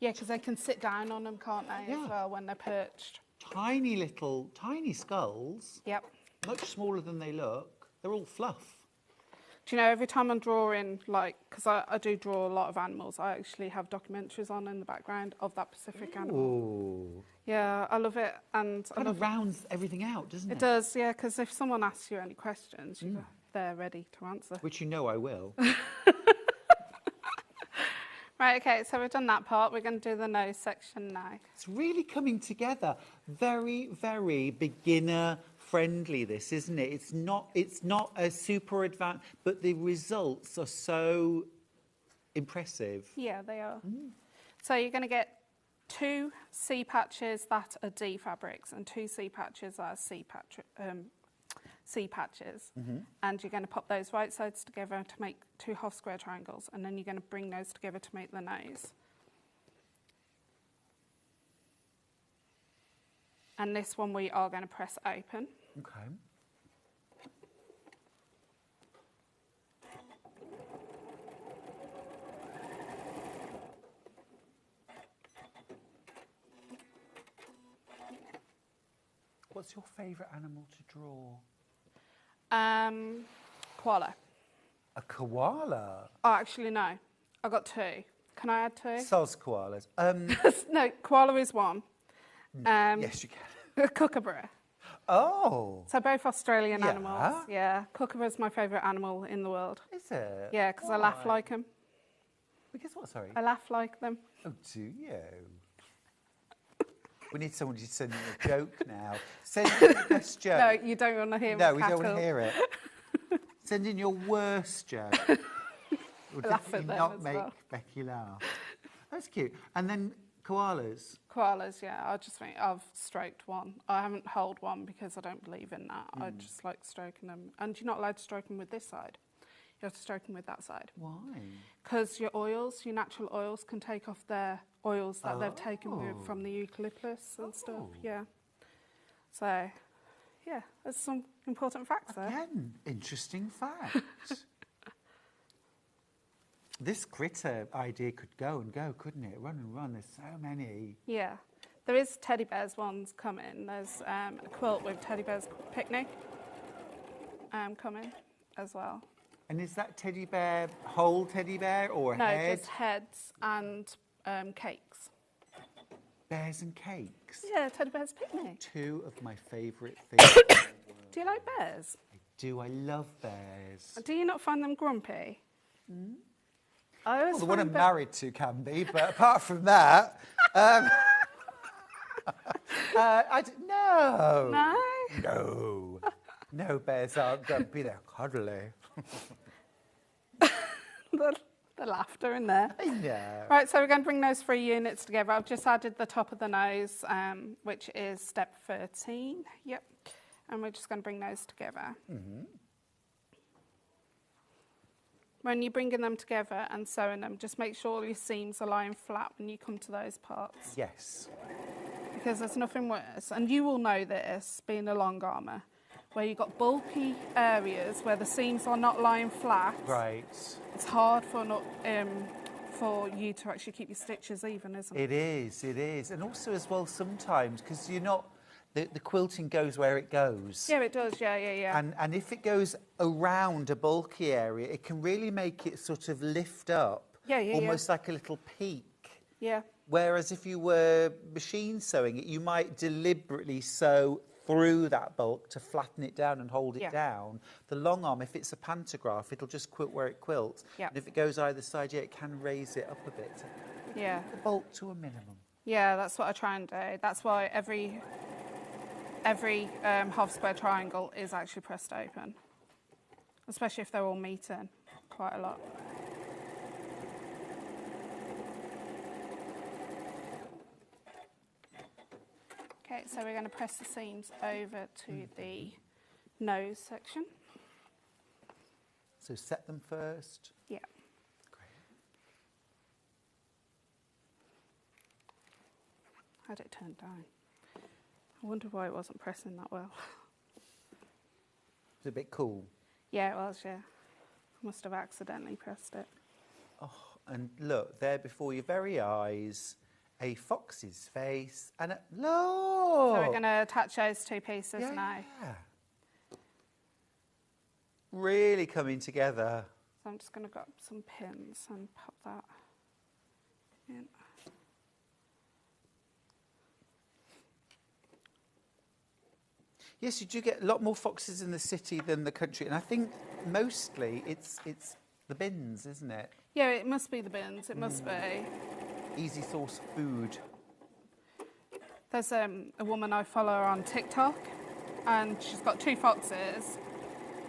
Yeah, because they can sit down on them, can't they, Yeah. as well, when they're perched. Tiny skulls. Yep. Much smaller than they look. They're all fluff. Do you know, every time I'm drawing, like, because I do draw a lot of animals, I actually have documentaries on in the background of that specific animal. Ooh. Yeah, I love it. And Kind of rounds everything out, doesn't it? it does, yeah, because if someone asks you any questions, they're ready to answer. Which you know I will. Right, okay, so we've done that part. We're going to do the nose section now. It's really coming together. Very, very beginner friendly, this, isn't it? It's not a super advanced, but the results are so impressive. Yeah, they are. So you're going to get 2 C patches that are D fabrics and 2 C patches that are C patches. And you're going to pop those right sides together to make 2 half square triangles, and then you're going to bring those together to make the nose. And this one we are going to press open. Okay. What's your favourite animal to draw? Koala. A koala? Oh, actually, no. I got 2. Can I add 2? Soz koalas. No, koala is one. Yes, you can. A kookaburra. Oh. So both Australian Yeah. animals. Yeah, kookaburra's my favourite animal in the world. Is it? Yeah, because I laugh Why? like them. Because what, sorry? I laugh like them. Oh, do you? We need someone to send in a joke now. Send in the best joke. No, you don't want to hear No, my we don't want cackle. to hear it. Send in your worst joke. We'll Laugh at definitely them not as make well. Becky laugh. That's cute. And then koalas. Koalas, yeah. I just think I've stroked one. I haven't held one because I don't believe in that. I just like stroking them. And you're not allowed to stroke them with this side. You have to stroke them with that side. Why? Because your natural oils, can take off their oils that they've taken from the eucalyptus and stuff. Yeah. So, yeah, there's some important facts there. Again, interesting fact. This critter idea could go and go, couldn't it? Run and run. There's so many. Yeah. There is teddy bears ones coming. There's a quilt with teddy bears picnic coming as well. And is that teddy bear whole teddy bear or a No, head? just heads and cakes. Bears and cakes. Yeah, teddy bears picnic. 2 of my favourite things. in the world. Do you like bears? I do. I love bears. Do you not find them grumpy? I always Well, the one find I'm married to can be, but apart from that, no. No? No, bears aren't grumpy, they're cuddly. the laughter in there. I know. Right, so we're going to bring those 3 units together. I've just added the top of the nose, which is step 13. Yep. And we're just going to bring those together. When you're bringing them together and sewing them, just make sure your seams are lying flat when you come to those parts. Yes. Because there's nothing worse, and you will know this, being a long armour, where you've got bulky areas where the seams are not lying flat. Right. It's hard for you to actually keep your stitches even, isn't it? It is. And also as well sometimes, because you're not, the quilting goes where it goes. Yeah, it does, yeah. And if it goes around a bulky area, it can really make it sort of lift up. Almost like a little peak. Yeah. Whereas if you were machine sewing it, you might deliberately sew through that bulk to flatten it down and hold it down. The long arm, if it's a pantograph, it'll just quilt where it quilts. Yeah. And if it goes either side, it can raise it up a bit. Yeah. The bulk to a minimum. Yeah, that's what I try and do. That's why every half square triangle is actually pressed open, especially if they're all meeting quite a lot. Okay, so we're going to press the seams over to the nose section. So set them first. Yeah. Great. Had it turned down. I wonder why it wasn't pressing that well. It's a bit cool. Yeah, it was, yeah. Must have accidentally pressed it. Oh, and look, there before your very eyes, a fox's face and a... Look! So we're going to attach those two pieces now. Yeah. Really coming together. So I'm just going to grab some pins and pop that in. Yes, you do get a lot more foxes in the city than the country, and I think mostly it's the bins, isn't it? Yeah, it must be the bins. It must be. Easy source food. There's a woman I follow on TikTok, and she's got 2 foxes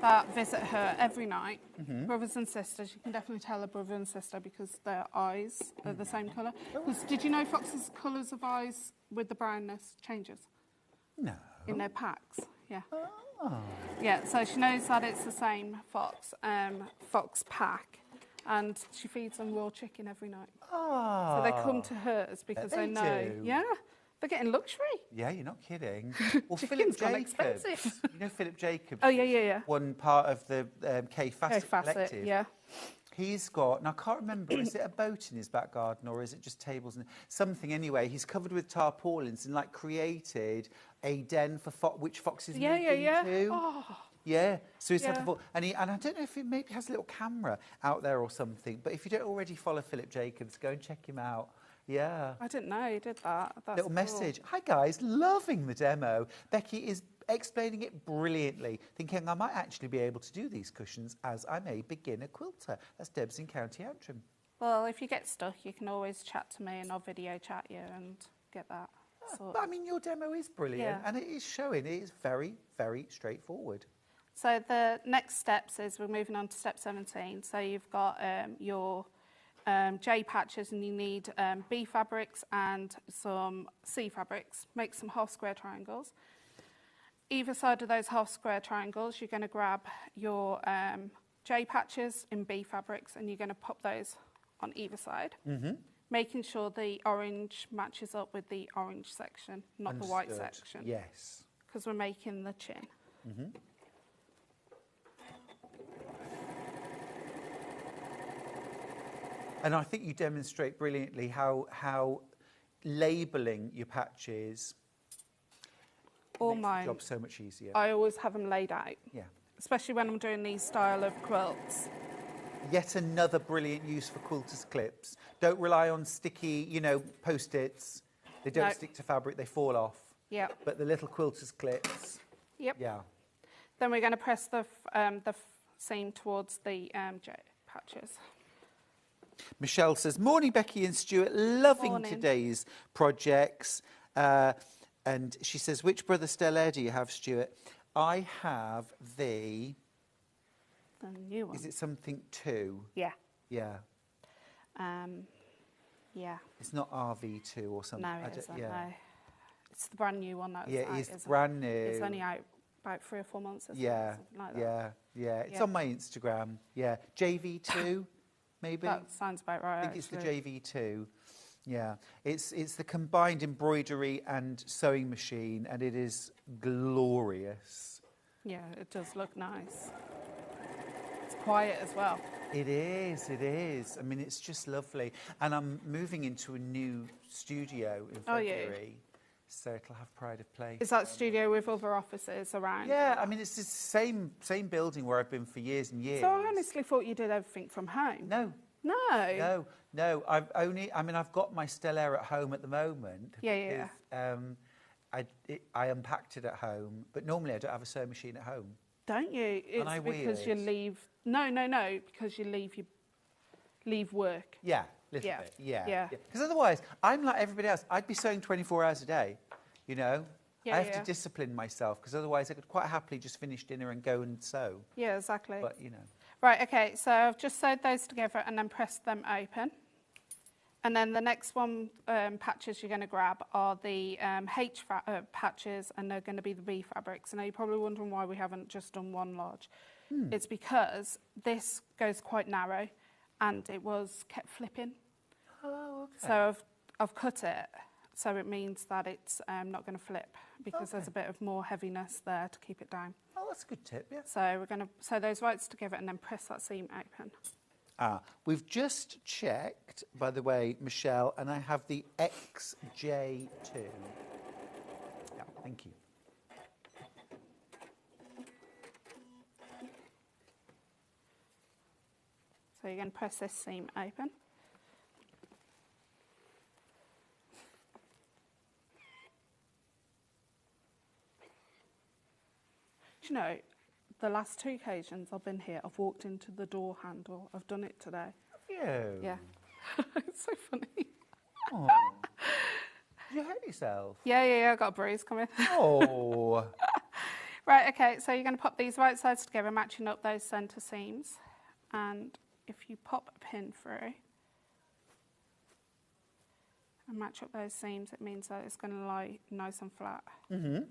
that visit her every night. Brothers and sisters. You can definitely tell a brother and sister because their eyes are the same colour. Did you know foxes' colours of eyes with the brownness changes? No. In their packs, yeah. Oh. Yeah, so she knows that it's the same fox pack, and she feeds them raw chicken every night. Oh. So they come to hers because they know. do. Yeah, they're getting luxury. Yeah, you're not kidding. Well, Chicken's Philip gone Jacobs. expensive. You know Philip Jacobs? Oh, yeah. One part of the Kaffe Fassett Fassett, collective. yeah. He's got, and I can't remember, is it a boat in his back garden or is it just tables and something anyway? He's covered with tarpaulins and like created a den for which foxes move into. Oh. Yeah, so he's had Yeah. the and I don't know if it maybe has a little camera out there or something, but if you don't already follow Philip Jacobs, go and check him out. Yeah. I didn't know he did that. That's Little cool. message. Hi guys, loving the demo. Becky is explaining it brilliantly, thinking I might actually be able to do these cushions as I'm a beginner quilter. That's Debs in County Antrim. Well, if you get stuck, you can always chat to me and I'll video chat you and get that sorted. But I mean, your demo is brilliant Yeah. and it is showing. It is very, very straightforward. So the next steps is we're moving on to step 17. So you've got your J patches and you need B fabrics and some C fabrics. Make some half square triangles. Either side of those half square triangles, you're going to grab your J patches in B fabrics and you're going to pop those on either side, making sure the orange matches up with the orange section, not the white Understood. section. Yes. Because we're making the chin. And I think you demonstrate brilliantly how labelling your patches All makes mine, the job so much easier. I always have them laid out, Yeah. especially when I'm doing these style of quilts. Yet another brilliant use for quilters clips. Don't rely on sticky, post-its. They don't No. stick to fabric, they fall off. Yep. But the little quilters clips, Yep. yeah. Then we're going to press the seam towards the J patches. Michelle says, morning Becky and Stuart, loving Morning. today's projects. And she says, which Brother Stellaire do you have, Stuart? I have the, The new one. is it something 2? Yeah. Yeah. Yeah. It's not RV2 or something. No, I it don't- isn't. yeah. No. It's the brand new one that's Yeah, out, it's isn't it? brand new. It's only out about 3 or 4 months, isn't it? Yeah, Something like that. yeah. It's Yeah. on my Instagram. Yeah, JV2, maybe. That sounds about right. I think it's the actually. JV2. Yeah, it's the combined embroidery and sewing machine, and it is glorious. Yeah, it does look nice. It's quiet as well. It is, it is. I mean, it's just lovely. And I'm moving into a new studio in Oh, yeah. February, so it'll have pride of place. Is that studio with other offices around? Yeah, I mean, it's the same building where I've been for years and years. So I honestly thought you did everything from home. No, No. no. I've got my Stellaire at home at the moment. Yeah. I unpacked it at home, but normally I don't have a sewing machine at home. Don't you? It's I because you weird? leave. No. Because you leave work. Yeah, little Yeah. bit. Yeah. Yeah. Because otherwise, I'm like everybody else. I'd be sewing 24 hours a day. You know. Yeah, I have yeah. to discipline myself because otherwise I could quite happily just finish dinner and go and sew. Yeah, exactly. But Right, okay, so I've just sewed those together and then pressed them open. And then the next one patches you're going to grab are the H patches, and they're going to be the B fabrics. And now you're probably wondering why we haven't just done one large. It's because this goes quite narrow and it was kept flipping. Oh, okay. So I've cut it, so it means that it's not going to flip because there's a bit of more heaviness there to keep it down. Oh, that's a good tip, yeah. So we're going to sew those rights together and then press that seam open. We've just checked, by the way, Michelle, and I have the XJ2. Yeah, thank you. So you're going to press this seam open. Do you know, the last 2 occasions I've been here, I've walked into the door handle. I've done it today. Have you? Yeah. It's so funny. Oh. Did you hurt yourself? Yeah, I got a bruise coming. Oh. Right, okay, so you're going to pop these right sides together, matching up those centre seams. And if you pop a pin through and match up those seams, it means that it's going to lie nice and flat. Mm-hmm.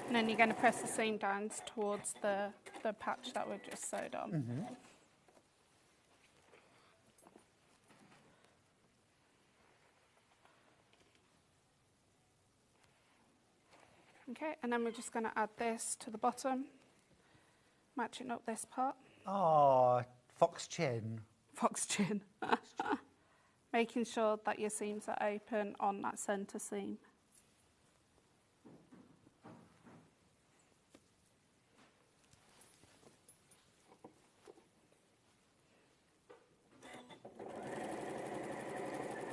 And then you're going to press the seam down towards the patch that we've just sewed on. Mm-hmm. Okay, and then we're just going to add this to the bottom, matching up this part. Oh, fox chin. Fox chin. Making sure that your seams are open on that centre seam.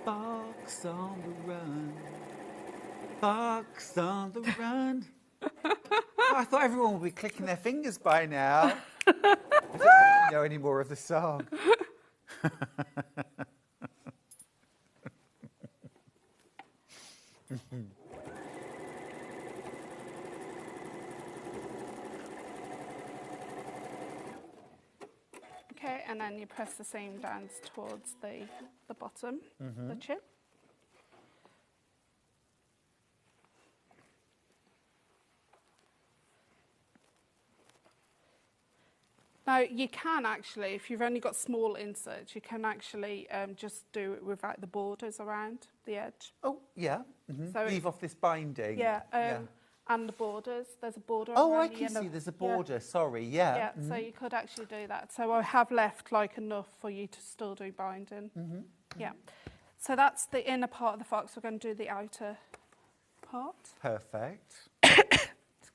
Fox on the run. Fox on the run. Oh, I thought everyone would be clicking their fingers by now. I don't know any more of the song. Okay, and then you press the seam down towards the bottom, the chin. Now, you can actually, if you've only got small inserts, you can actually just do it without the borders around the edge. Oh, yeah. Mm-hmm. So leave off this binding. Yeah, and the borders. There's a border Oh, around I the can end see of- there's a border. Sorry, yeah. Yeah, so you could actually do that. So I have left like enough for you to still do binding. Yeah. So that's the inner part of the fox. We're going to do the outer part. Perfect. Excuse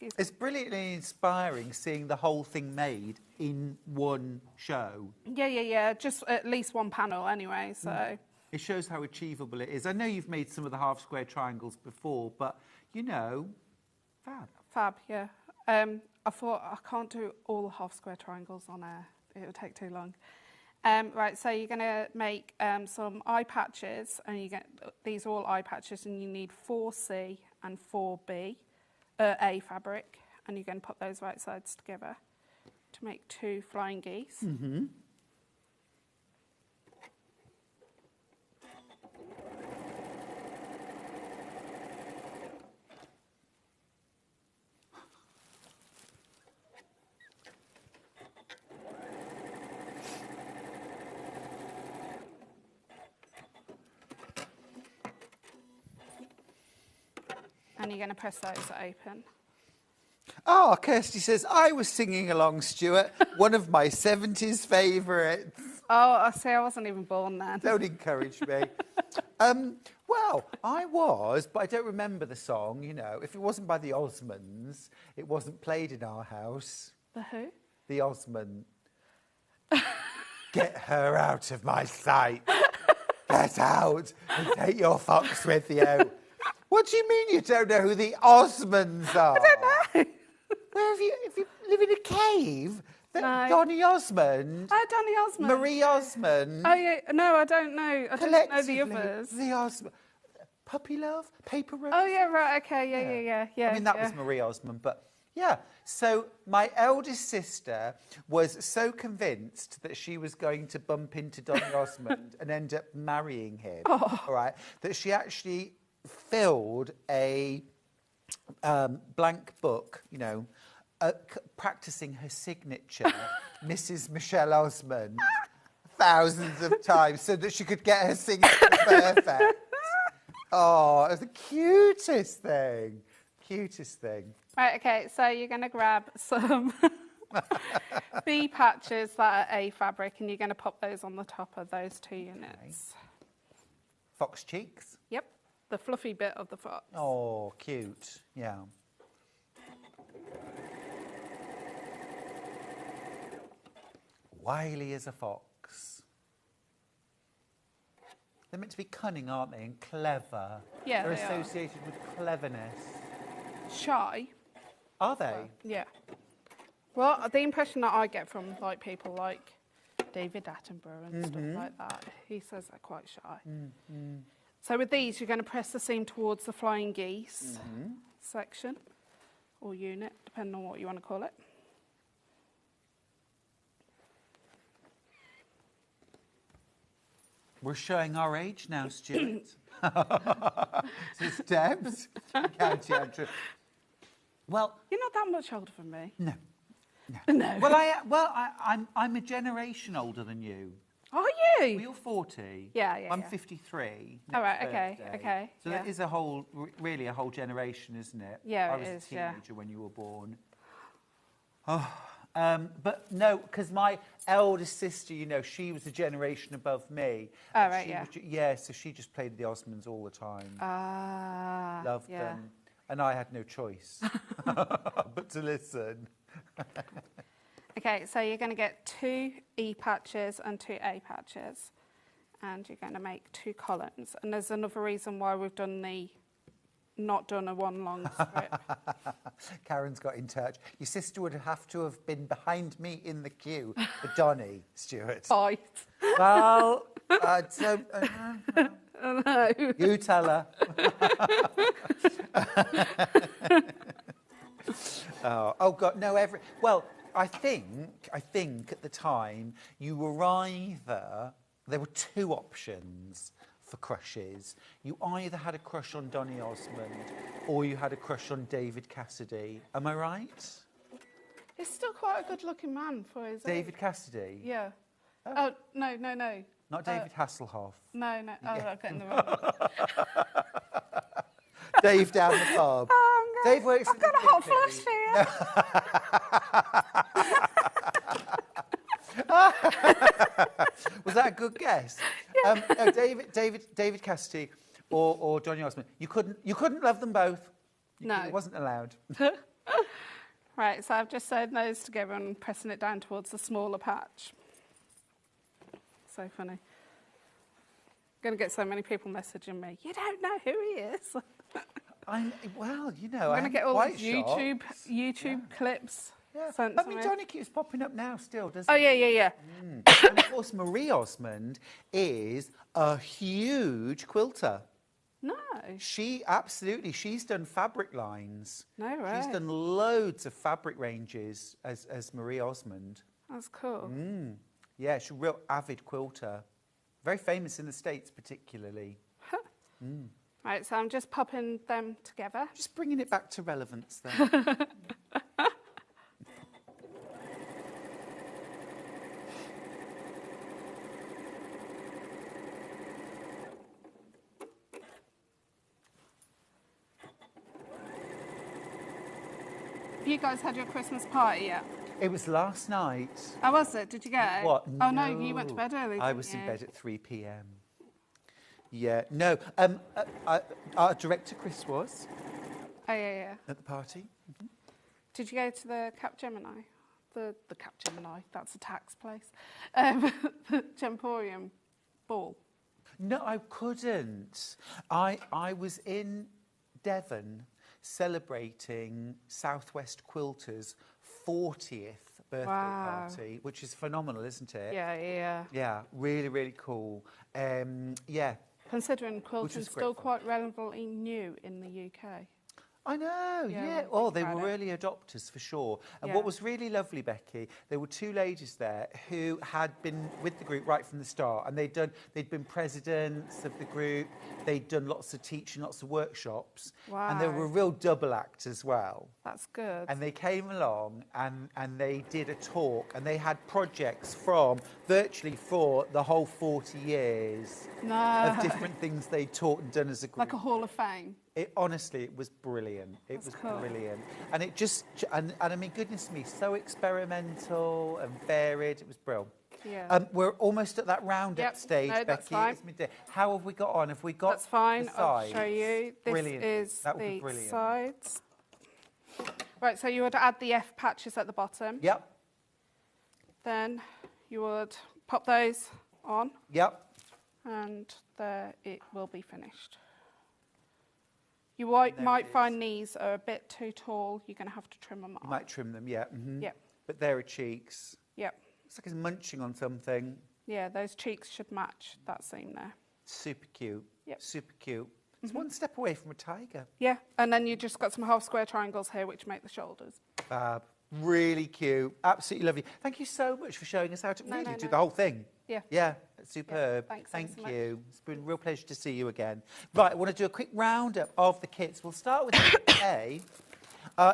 me. It's brilliantly inspiring seeing the whole thing made in one show. Yeah. Just at least one panel anyway, so... It shows how achievable it is. I know you've made some of the half square triangles before, but, you know, fab. Fab, yeah. I thought I can't do all the half square triangles on air. It would take too long. Right, so you're going to make some eye patches, and you get these are all eye patches, and you need 4C and 4B, A fabric, and you're going to put those right sides together to make 2 flying geese. Mm-hmm. And you're going to press those open. Oh, Kirsty says, I was singing along, Stuart, one of my 70s favourites. Oh, I see, I wasn't even born then. Don't encourage me. Well, I was, but I don't remember the song, you know. If it wasn't by the Osmonds, it wasn't played in our house. The who? The Osmond. Get her out of my sight. Get out and take your fox with you. What do you mean you don't know who the Osmonds are? I don't know. Where have you, if you live in a cave? No. Donny Osmond? Oh, Danny Osmond. Marie Osmond? Oh, yeah. No, I don't know. I don't know the others. The Osmond. Puppy Love? Paper Rose? Oh, yeah, right. Okay. Yeah. I mean, that was Marie Osmond, but, Yeah, so my eldest sister was so convinced that she was going to bump into Donny Osmond and end up marrying him, all right, that she actually filled a blank book, you know, practicing her signature, Mrs. Michelle Osmond, thousands of times so that she could get her signature perfect. Oh, it was the cutest thing. Cutest thing. Right, okay, so you're going to grab some B patches that are A fabric and you're going to pop those on the top of those 2 units. Fox cheeks? Yep, the fluffy bit of the fox. Oh, cute. Yeah. Wily as a fox. They're meant to be cunning, aren't they? And clever. Yeah, They're they are. associated with cleverness. Shy. Are they? Yeah. Well, the impression that I get from like people like David Attenborough and stuff like that, he says they're quite shy. So with these, you're going to press the seam towards the flying geese section or unit, depending on what you want to call it. We're showing our age now, Stuart. It's Debs. Well, You're not that much older than me. no. No. Well, I'm a generation older than you. Are Well, you? you're 40. Yeah, I'm yeah. 53. All right, next okay, birthday. okay, So yeah. that is really a whole generation, isn't it? Yeah, I it was is, a yeah. teenager when you were born. Oh, but no, because my eldest sister, you know, she was a generation above me. Oh, And right, she yeah. was yeah, so she just played the Osmonds all the time. Ah, Loved yeah. them. And I had no choice but to listen. Okay, so you're going to get 2 E patches and 2 A patches, and you're going to make 2 columns. And there's another reason why we've not done a 1 long strip. Karen's got in touch. Your sister would have to have been behind me in the queue for Donny, Stuart. Fight. Well, I don't... No. You tell her. oh God, no, well, I think at the time you were either, there were 2 options for crushes. You either had a crush on Donny Osmond or you had a crush on David Cassidy. Am I right? He's still quite a good-looking man for his David age. Cassidy? Yeah. Oh, no. Not David Hasselhoff. No. Oh, I'm getting the wrong. Dave down the pub. Oh, Dave works I've got a hot flush here. Was that a good guess? Yeah. No, David Cassidy or Donny Osmond. You couldn't love them both. No. It wasn't allowed. Right, so I've just sewed those together and pressing it down towards the smaller patch. So funny. I'm going to get so many people messaging me. You don't know who he is. Well, you know, I'm going to get all quite these YouTube clips Yeah. sent I to mean, me. Donny keeps popping up now still, doesn't Oh, he? yeah. And of course, Marie Osmond is a huge quilter. No. She's done fabric lines. No way. She's done loads of fabric ranges as Marie Osmond. That's cool. Yeah, she's a real avid quilter. Very famous in the States particularly. Right, so I'm just popping them together. Just bringing it back to relevance then. Have you guys had your Christmas party yet? It was last night. Oh, was it? Did you go? What? Oh, no, you went to bed early. I didn't was in you? bed at 3 p.m. Yeah, no. Our director Chris was Oh, yeah. at the party. Did you go to the Capgemini? The Capgemini, that's a tax place. The Gemporium ball. No, I couldn't. I was in Devon celebrating Southwest Quilters' 40th birthday Wow. party, which is phenomenal, isn't it? Yeah. Yeah, really, really cool. Yeah. Considering Which quilting was is still great quite relatively new in the UK. I know, yeah. when you Oh, think they about were it. early adopters for sure. And Yeah. what was really lovely, Becky, there were two ladies there who had been with the group right from the start, and they'd been presidents of the group. They'd done lots of teaching, lots of workshops, and they Wow. were a real double act as well. That's good. And they came along and they did a talk, and they had projects from virtually for the whole 40 years of different things they taught and done as a group. Like a Hall of Fame. Honestly, it was brilliant. It was cool. brilliant. And it just, and I mean, goodness me, so experimental and varied. It was brilliant. Yeah. We're almost at that roundup Yep. stage, No, Becky. that's fine. It's midday. How have we got on? Have we got That's fine. the I'll sides? show you. This Brilliant. is That would be the brilliant. sides. Right, so you would add the F patches at the bottom. Yep. Then you would pop those on, Yep. and there it will be finished. You might find these are a bit too tall. You're going to have to trim them You off. might trim them, yeah. Mm-hmm. Yep. But there are cheeks. Yep. It's like it's munching on something. Yeah, those cheeks should match that seam there. Super cute. Yep. Super cute. It's one step away from a tiger. Yeah, and then you just got some half square triangles here, which make the shoulders. Fab. Really cute. Absolutely lovely. Thank you so much for showing us how to really do the whole thing. Yeah. Yeah, superb. Yeah, thanks Thank so much. you. It's been a real pleasure to see you again. Right, I want to do a quick roundup of the kits. We'll start with kit A.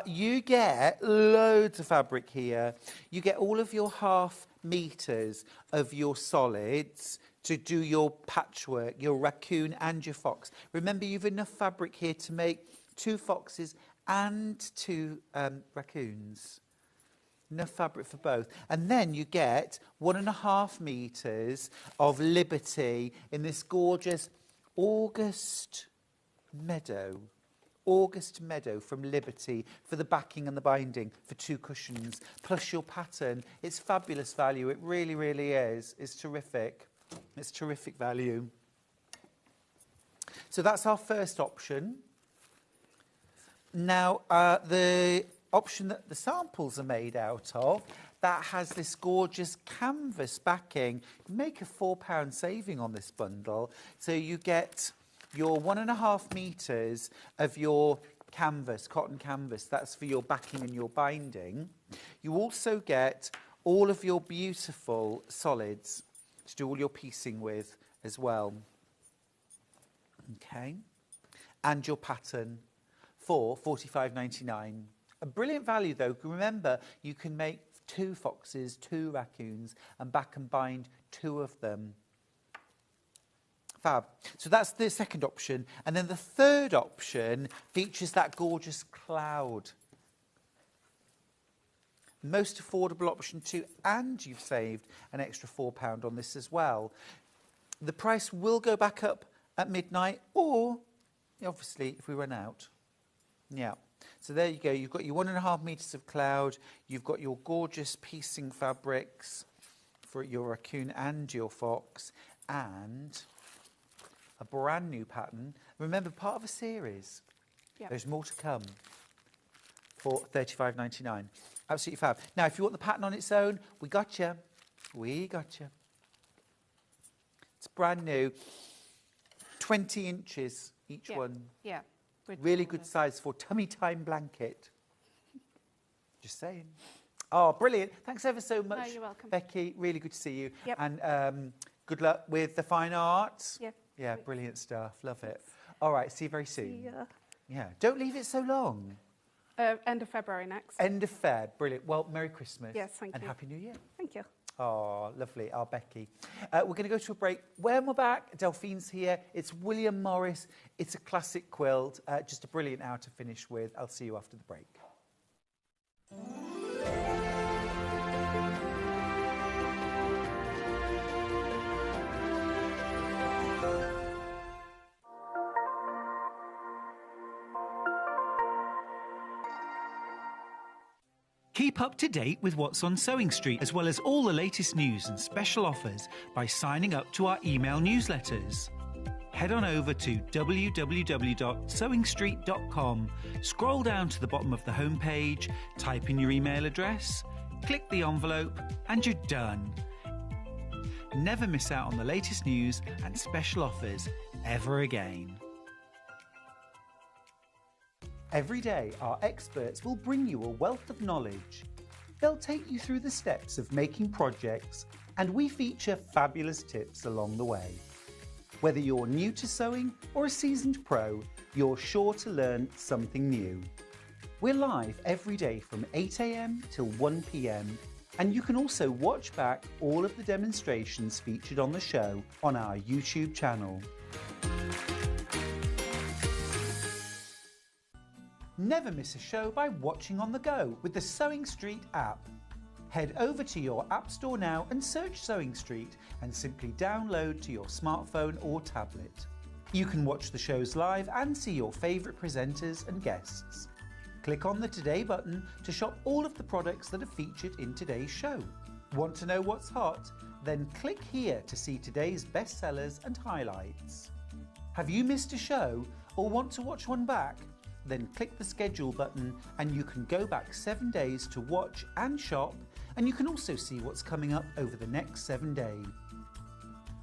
You get loads of fabric here. You get all of your half meters of your solids to do your patchwork, your raccoon and your fox. Remember, you've enough fabric here to make 2 foxes and 2 raccoons. Enough fabric for both. And then you get 1.5 meters of Liberty in this gorgeous August meadow. August meadow from Liberty for the backing and the binding for 2 cushions, plus your pattern. It's fabulous value. It really, really is. It's terrific. It's terrific value. So that's our first option. Now, the option that the samples are made out of, that has this gorgeous canvas backing. You make a £4 saving on this bundle. So you get your 1.5 meters of your canvas, cotton canvas. That's for your backing and your binding. You also get all of your beautiful solids to do all your piecing with as well. Okay. And your pattern for £45.99. A brilliant value though. Remember, you can make 2 foxes, 2 raccoons, and back and bind 2 of them. Fab. So that's the second option. And then the third option features that gorgeous cloud. Most affordable option too, and you've saved an extra £4 on this as well. The price will go back up at midnight, or obviously if we run out. Yeah. So there you go. You've got your 1.5 meters of cloud. You've got your gorgeous piecing fabrics for your raccoon and your fox, and a brand new pattern. Remember, part of a series. Yeah. There's more to come for £35.99. Absolutely fab. Now, if you want the pattern on its own, we got you. We got you. It's brand new. 20 inches each one. Yeah. Really good size for tummy time blanket. Just saying. Oh, brilliant. Thanks ever so much, you're welcome. Becky. Really good to see you. Yep. And good luck with the fine arts. Yeah. Yeah, brilliant stuff. Love it. All right, see you very soon. Yeah. Yeah. Don't leave it so long. End of February next. End of Feb. Brilliant. Well, Merry Christmas. Yes, thank and you. Happy New Year. Thank you. Oh, lovely. Our Becky. We're going to go to a break. When we're back, Delphine's here. It's William Morris. It's a classic quilt. Just a brilliant hour to finish with. I'll see you after the break. Keep up to date with what's on Sewing Street, as well as all the latest news and special offers by signing up to our email newsletters. Head on over to www.sewingstreet.com, scroll down to the bottom of the homepage, type in your email address, click the envelope, and you're done. Never miss out on the latest news and special offers ever again. Every day, our experts will bring you a wealth of knowledge. They'll take you through the steps of making projects, and we feature fabulous tips along the way. Whether you're new to sewing or a seasoned pro, you're sure to learn something new. We're live every day from 8 a.m. till 1 p.m. and you can also watch back all of the demonstrations featured on the show on our YouTube channel. Never miss a show by watching on the go with the Sewing Street app. Head over to your App Store now and search Sewing Street and simply download to your smartphone or tablet. You can watch the shows live and see your favourite presenters and guests. Click on the Today button to shop all of the products that are featured in today's show. Want to know what's hot? Then click here to see today's bestsellers and highlights. Have you missed a show or want to watch one back? Then click the schedule button and you can go back 7 days to watch and shop, and you can also see what's coming up over the next 7 days.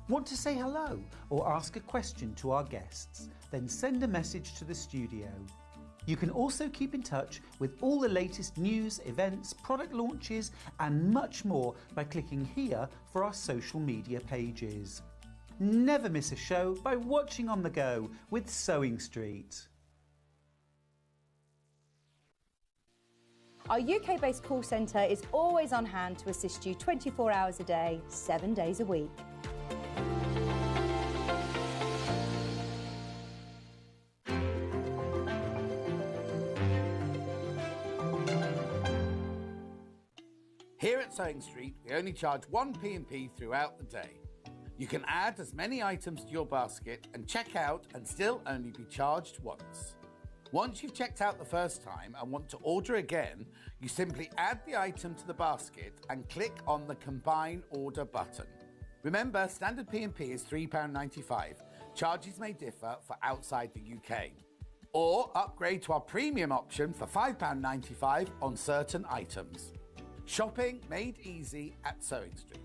Want to say hello or ask a question to our guests? Then send a message to the studio. You can also keep in touch with all the latest news, events, product launches and much more by clicking here for our social media pages. Never miss a show by watching on the go with Sewing Street. Our UK-based call centre is always on hand to assist you 24 hours a day, 7 days a week. Here at Sewing Street, we only charge one P&P throughout the day. You can add as many items to your basket and check out and still only be charged once. Once you've checked out the first time and want to order again, you simply add the item to the basket and click on the Combine Order button. Remember, standard P&P is £3.95. Charges may differ for outside the UK. Or upgrade to our premium option for £5.95 on certain items. Shopping made easy at Sewing Street.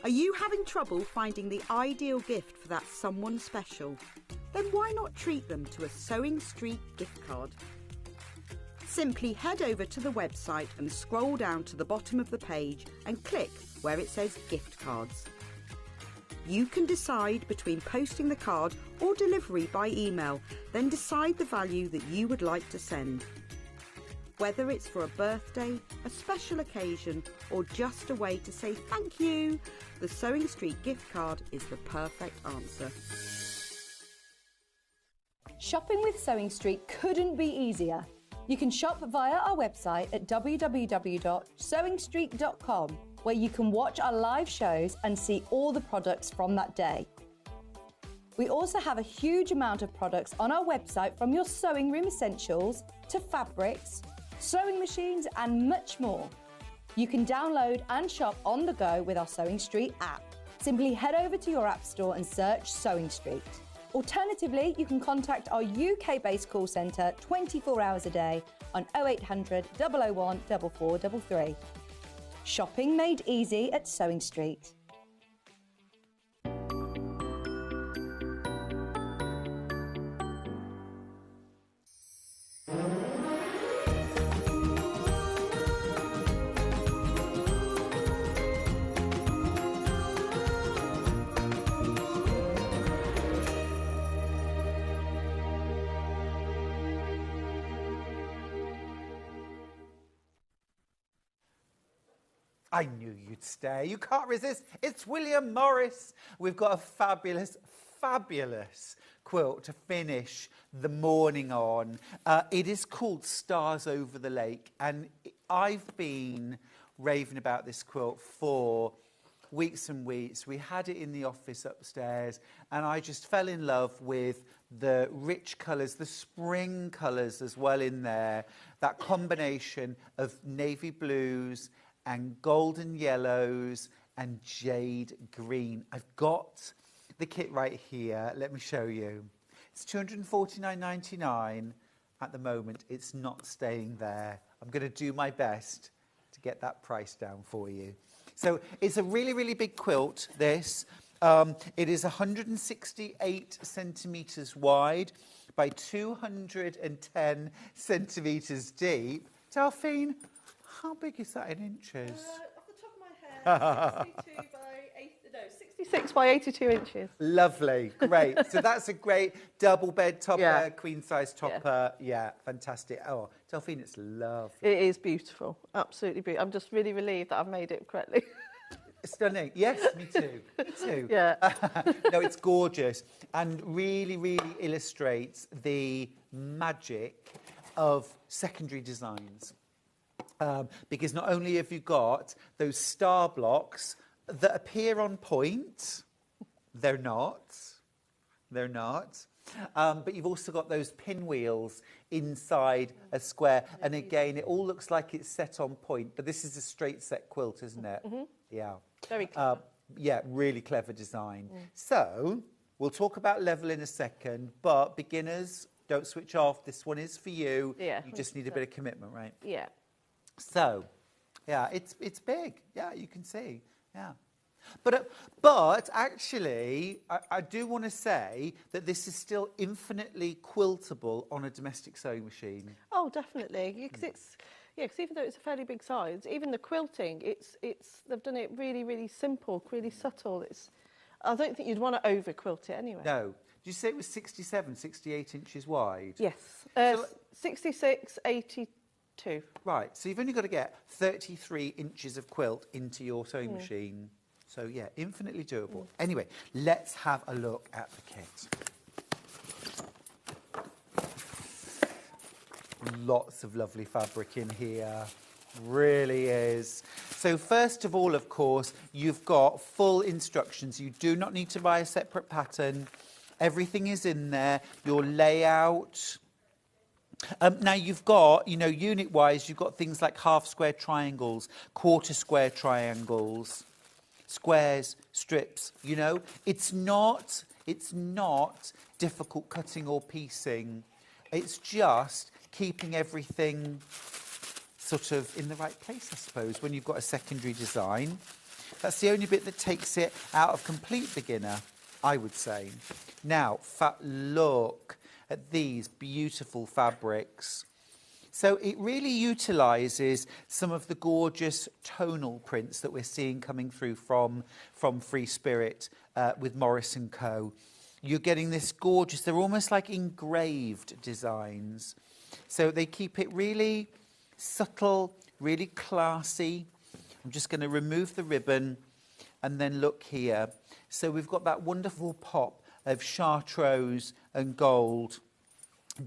Are you having trouble finding the ideal gift for that someone special? Then why not treat them to a Sewing Street gift card? Simply head over to the website and scroll down to the bottom of the page and click where it says gift cards. You can decide between posting the card or delivery by email, then decide the value that you would like to send. Whether it's for a birthday, a special occasion, or just a way to say thank you, the Sewing Street gift card is the perfect answer. Shopping with Sewing Street couldn't be easier. You can shop via our website at www.sewingstreet.com, where you can watch our live shows and see all the products from that day. We also have a huge amount of products on our website, from your sewing room essentials to fabrics, sewing machines and much more. You can download and shop on the go with our Sewing Street app. Simply head over to your app store and search Sewing Street. Alternatively, you can contact our UK-based call centre 24 hours a day on 0800 001 4433. Shopping made easy at Sewing Street. I knew you'd stay. You can't resist. It's William Morris. We've got a fabulous, fabulous quilt to finish the morning on. It is called Stars Over the Lake, and I've been raving about this quilt for weeks and weeks. We had it in the office upstairs, and I just fell in love with the rich colours, the spring colours as well in there, that combination of navy blues and golden yellows and jade green. I've got the kit right here. Let me show you. It's £249.99 at the moment. It's not staying there. I'm going to do my best to get that price down for you. So it's a really, really big quilt, this. It is 168 centimetres wide by 210 centimetres deep. Delphine, how big is that in inches? Off the top of my head, 66 by 82 inches. Lovely, great. So that's a great double bed topper, Yeah. queen size topper. Yeah, fantastic. Oh, Delphine, it's lovely. It is beautiful, absolutely beautiful. I'm just really relieved that I've made it correctly. Stunning. Yes, me too. Me too. Yeah. No, it's gorgeous and really, really illustrates the magic of secondary designs. Because not only have you got those star blocks that appear on point, they're not. But you've also got those pinwheels inside a square. And again, it all looks like it's set on point. But this is a straight set quilt, isn't it? Mm-hmm. Yeah. Very clever. Yeah, really clever design. So we'll talk about level in a second. But beginners, don't switch off. This one is for you. Yeah, You just need a bit of commitment, right? Yeah. So, yeah, it's big. Yeah, you can see. Yeah. But actually, I do want to say that this is still infinitely quiltable on a domestic sewing machine. Oh, definitely. Because even though it's a fairly big size, even the quilting, they've done it really, really simple, really subtle. I don't think you'd want to over quilt it anyway. No. Did you say it was 67, 68 inches wide? Yes. 66, 82. Right. So you've only got to get 33 inches of quilt into your sewing machine. So, yeah, infinitely doable. Anyway, let's have a look at the kit. Lots of lovely fabric in here. Really is. So, first of all, of course, you've got full instructions. You do not need to buy a separate pattern. Everything is in there. Your layout. Now, you've got, unit-wise, you've got things like half-square triangles, quarter-square triangles, squares, strips, It's not difficult cutting or piecing. It's just keeping everything sort of in the right place, I suppose, when you've got a secondary design. That's the only bit that takes it out of complete beginner, I would say. Now, look at these beautiful fabrics. So it really utilises some of the gorgeous tonal prints that we're seeing coming through from Free Spirit with Morris & Co. You're getting this gorgeous, they're almost like engraved designs. So they keep it really subtle, really classy. I'm just going to remove the ribbon and then look here. So we've got that wonderful pop of chartreuse and gold,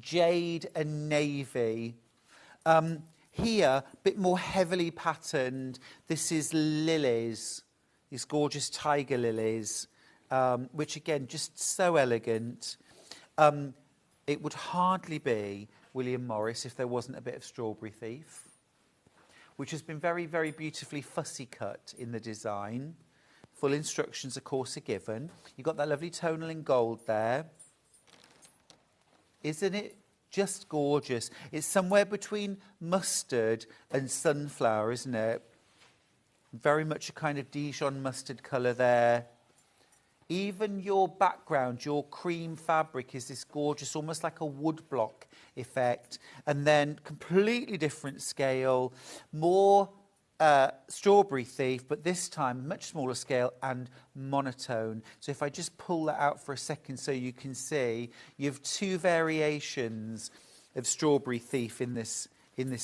jade and navy. Here, a bit more heavily patterned. This is lilies, these gorgeous tiger lilies, which again, just so elegant. It would hardly be William Morris if there wasn't a bit of Strawberry Thief, which has been very, very beautifully fussy cut in the design. Full instructions, of course, are given. You've got that lovely tonal in gold there. Isn't it just gorgeous? It's somewhere between mustard and sunflower, isn't it? Very much a kind of Dijon mustard colour there. Even your background, your cream fabric is this gorgeous, almost like a woodblock effect. And then completely different scale, more Strawberry Thief, but this time much smaller scale and monotone. So if I just pull that out for a second so you can see, you have two variations of Strawberry Thief in this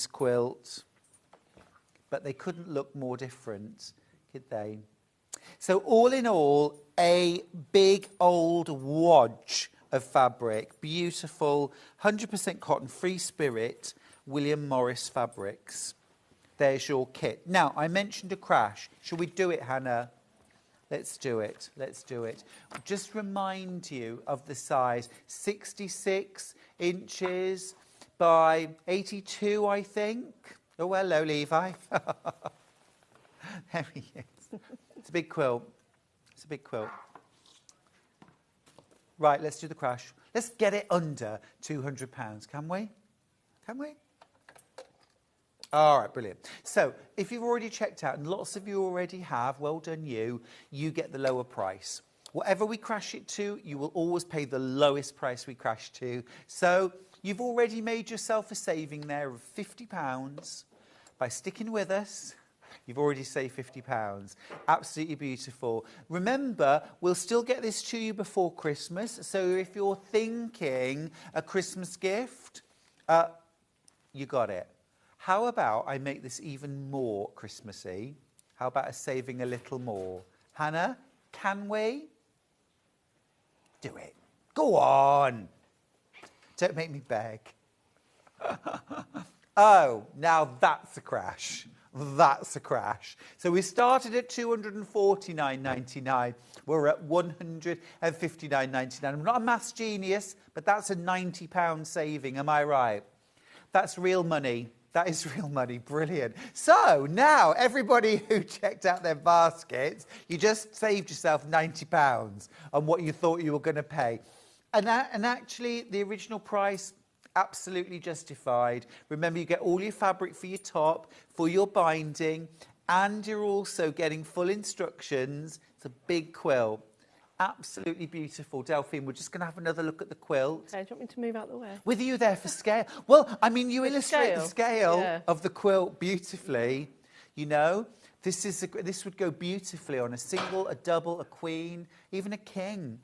quilt. But they couldn't look more different, could they? So all in all, a big old wodge of fabric, beautiful, 100% cotton, Free Spirit, William Morris fabrics. There's your kit. Now, I mentioned a crash. Shall we do it, Hannah? Let's do it. Let's do it. Just remind you of the size. 66 inches by 82, I think. Oh, hello, Levi. There he is. It's a big quilt. It's a big quilt. Right, let's do the crash. Let's get it under £200, can we? Can we? All right, brilliant. So if you've already checked out, and lots of you already have, well done you, you get the lower price. Whatever we crash it to, you will always pay the lowest price we crash to. So you've already made yourself a saving there of £50 by sticking with us. You've already saved £50. Absolutely beautiful. Remember, we'll still get this to you before Christmas. So if you're thinking a Christmas gift, you got it. How about I make this even more Christmassy? How about us saving a little more? Hannah, can we? Do it. Go on. Don't make me beg. Oh, now that's a crash. That's a crash. So we started at £249.99. We're at £159.99. I'm not a maths genius, but that's a £90 saving. Am I right? That's real money. That is real money. Brilliant. So now everybody who checked out their baskets, you just saved yourself £90 on what you thought you were going to pay. And actually, the original price, absolutely justified. Remember, you get all your fabric for your top, for your binding, and you're also getting full instructions. It's a big quilt. Absolutely beautiful. Delphine, we're just going to have another look at the quilt. Okay, do you want me to move out the way? With you there for scale. Well, I mean, you illustrate the scale yeah. of the quilt beautifully. You know, this would go beautifully on a single, a double, a queen, even a king.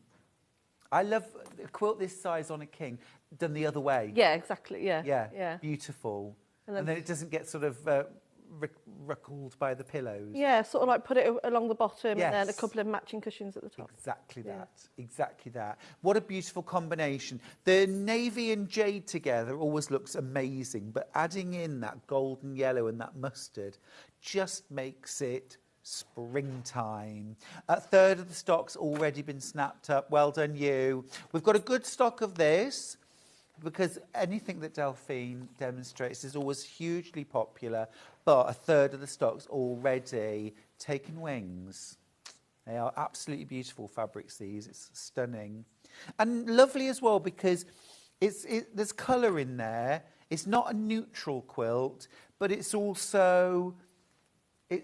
I love a quilt this size on a king, done the other way. Yeah, exactly. Yeah. Yeah. Beautiful. And then it doesn't get sort of ruckled by the pillows. Yeah, sort of like put it along the bottom Yes. and then a couple of matching cushions at the top. Exactly that. Exactly that. What a beautiful combination. The navy and jade together always looks amazing, but adding in that golden yellow and that mustard just makes it springtime. A third of the stock's already been snapped up. Well done, you. We've got a good stock of this, because anything that Delphine demonstrates is always hugely popular, but a third of the stock's already taken wings. They are absolutely beautiful fabrics, these. It's stunning. And lovely as well, because there's colour in there. It's not a neutral quilt, but it's also, I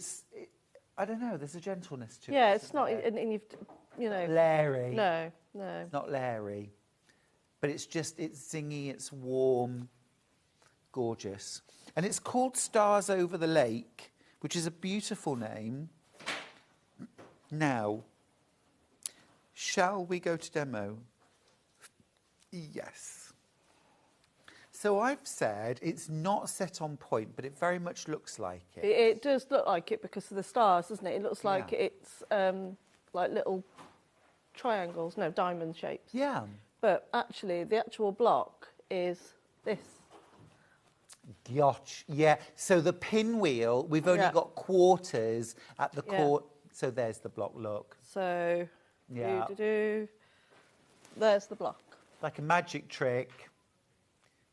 don't know, there's a gentleness to it. Yeah, it's not, and you've, you know. Leery. No. It's not leery. But it's zingy, it's warm, gorgeous. And it's called Stars Over the Lake, which is a beautiful name. Now, shall we go to demo? Yes. So I've said it's not set on point, but it very much looks like it. It does look like it because of the stars, doesn't it? It looks like it's like little triangles, no, diamond shapes. Yeah. But actually, the actual block is this. Gosh, yeah. So the pinwheel, we've only got quarters at the core. So there's the block, look. So, there's the block. Like a magic trick.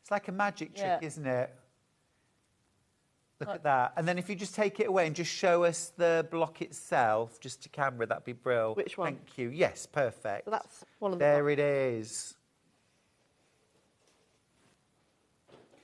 It's like a magic trick, isn't it? Look at that. And then if you just take it away and just show us the block itself, just to camera, that'd be brilliant. Which one? Thank you. Yes, perfect. So that's one of the There it is.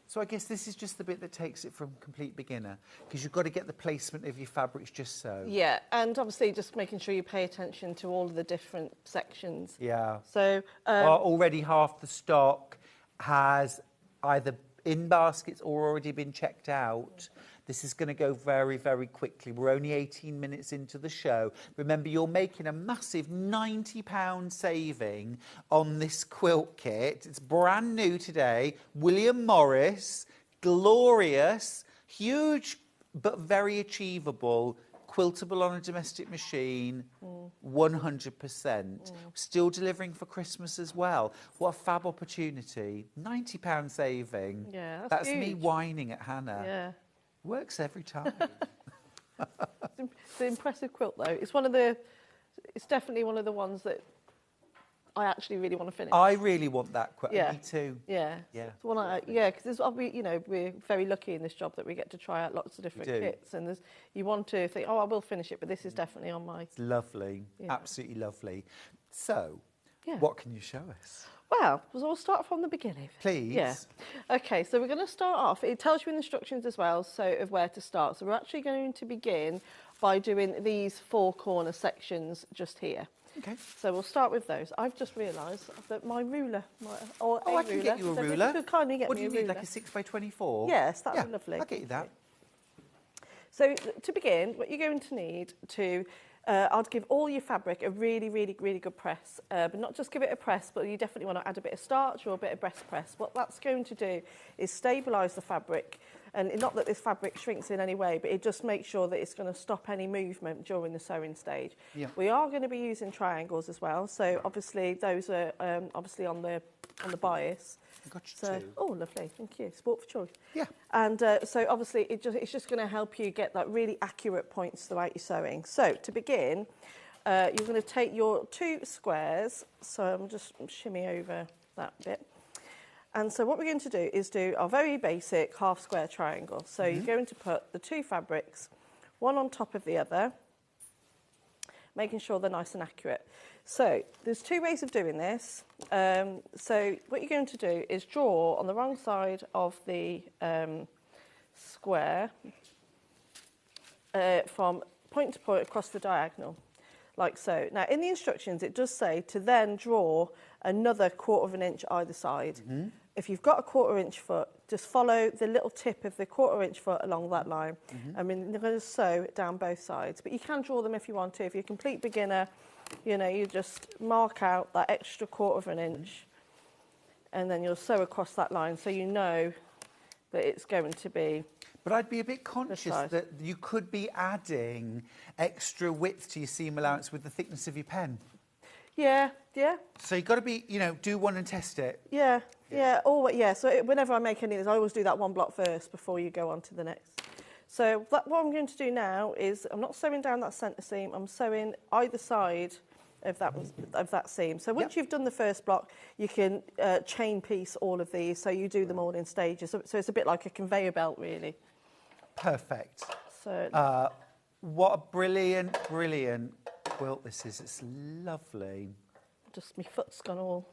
So I guess this is just the bit that takes it from complete beginner, because you've got to get the placement of your fabrics just so. Yeah, and obviously just making sure you pay attention to all of the different sections. Yeah. So well, already half the stock has either in baskets or already been checked out. This is going to go very, very quickly. We're only 18 minutes into the show. Remember, you're making a massive £90 saving on this quilt kit. It's brand new today. William Morris, glorious, huge but very achievable, quiltable on a domestic machine, 100%. Still delivering for Christmas as well. What a fab opportunity. £90 saving. Yeah, that's huge. me whining at Hannah. Yeah. Works every time. It's an impressive quilt, though. It's definitely one of the ones that I actually really want to finish. I really want that quilt. Yeah. Me too. Yeah. Yeah. It's the one because we're very lucky in this job that we get to try out lots of different kits, and you want to think, I will finish it, but this is definitely on my. It's lovely. Yeah. Absolutely lovely. So, what can you show us? Well, we'll start from the beginning. Please. Yeah. Okay, so we're going to start off. It tells you in the instructions as well, so of where to start. So we're actually going to begin by doing these 4 corner sections just here. Okay. So we'll start with those. I've just realised that my ruler, I can get you a so if ruler. you could kindly get What me do a you need, ruler. like a 6x24? Yes, that'd be lovely. I'll get you that. So to begin, what you're going to need to, I'd give all your fabric a really, really, really good press. But not just give it a press, but you definitely want to add a bit of starch or a bit of breast press. What that's going to do is stabilise the fabric. And not that this fabric shrinks in any way, but it just makes sure that it's going to stop any movement during the sewing stage. Yeah. We are going to be using triangles as well. So obviously those are obviously on the bias. I got you So, two. oh, lovely, thank you. Sport for choice. Yeah. And so obviously it's just going to help you get that really accurate points throughout your sewing. So to begin, you're going to take your 2 squares. So I'm just shimmy over that bit. And so what we're going to do is do our very basic half square triangle. So you're going to put the 2 fabrics, one on top of the other, making sure they're nice and accurate. So there's 2 ways of doing this. So what you're going to do is draw on the wrong side of the square from point to point across the diagonal, like so. Now in the instructions it does say to then draw another 1/4 inch either side. If you've got a 1/4 inch foot, just follow the little tip of the 1/4 inch foot along that line. I mean, you're going to sew down both sides, but you can draw them if you want to. If you're a complete beginner, you know, you just mark out that extra 1/4 inch and then you'll sew across that line so you know that it's going to be. But I'd be a bit conscious that you could be adding extra width to your seam allowance with the thickness of your pen. Yeah, yeah. So you've got to be, you know, do one and test it. Yeah. So whenever I make any of this, I always do that one block first before you go on to the next. So what I'm going to do now is I'm not sewing down that centre seam, I'm sewing either side of that seam. So once you've done the first block, you can chain piece all of these, so you do them all in stages. So it's a bit like a conveyor belt, really. Perfect. So what a brilliant, brilliant quilt this is. It's lovely. just my foot's gone all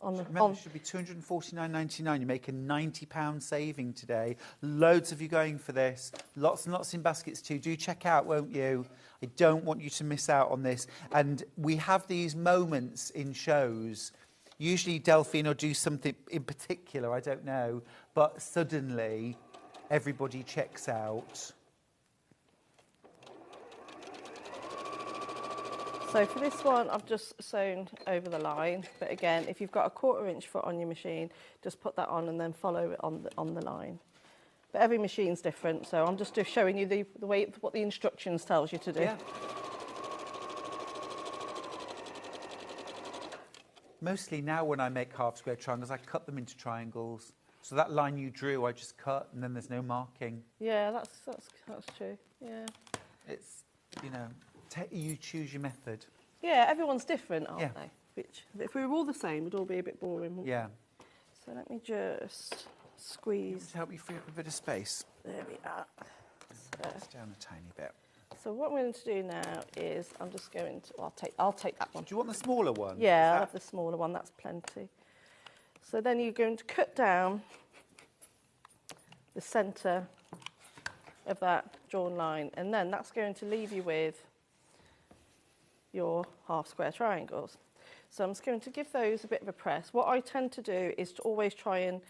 on the... Remember, it should be £249.99. You're making £90 saving today. Loads of you going for this. Lots and lots in baskets too. Do check out, won't you? I don't want you to miss out on this. And we have these moments in shows. Usually Delphine will do something in particular, I don't know. But suddenly, everybody checks out. So for this one, I've just sewn over the line. But again, if you've got a 1/4 inch foot on your machine, just put that on and then follow it on the line. But every machine's different, so I'm just showing you the way what the instructions tells you to do. Yeah. Mostly now when I make half square triangles, I cut them into triangles. So that line you drew, I just cut, and then there's no marking. Yeah, that's true. Yeah. It's, you know, you choose your method. Yeah, everyone's different, aren't Yeah. they? Which, if we were all the same, it'd all be a bit boring. Wouldn't Yeah. it? So let me just squeeze. To help you free up a bit of space. There we are. Press down a tiny bit. So what I'm going to do now is I'm just going to. Well, I'll take that one. Do you want the smaller one? Yeah, I'll have the smaller one. That's plenty. So then you're going to cut down the centre of that drawn line, and then that's going to leave you with your half square triangles. So I'm just going to give those a bit of a press. What I tend to do is to always try and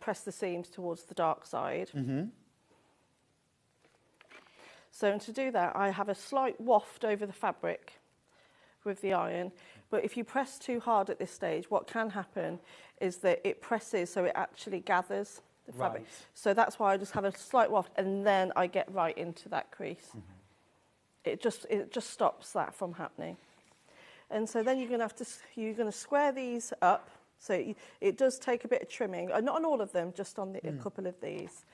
press the seams towards the dark side. Mm-hmm. So to do that, I have a slight waft over the fabric with the iron. But if you press too hard at this stage, what can happen is that it presses so it actually gathers the fabric. Right. So that's why I just have a slight waft and then I get right into that crease. Mm-hmm. It just stops that from happening. And so then you're going to square these up. So it does take a bit of trimming, not on all of them, just on a couple of these.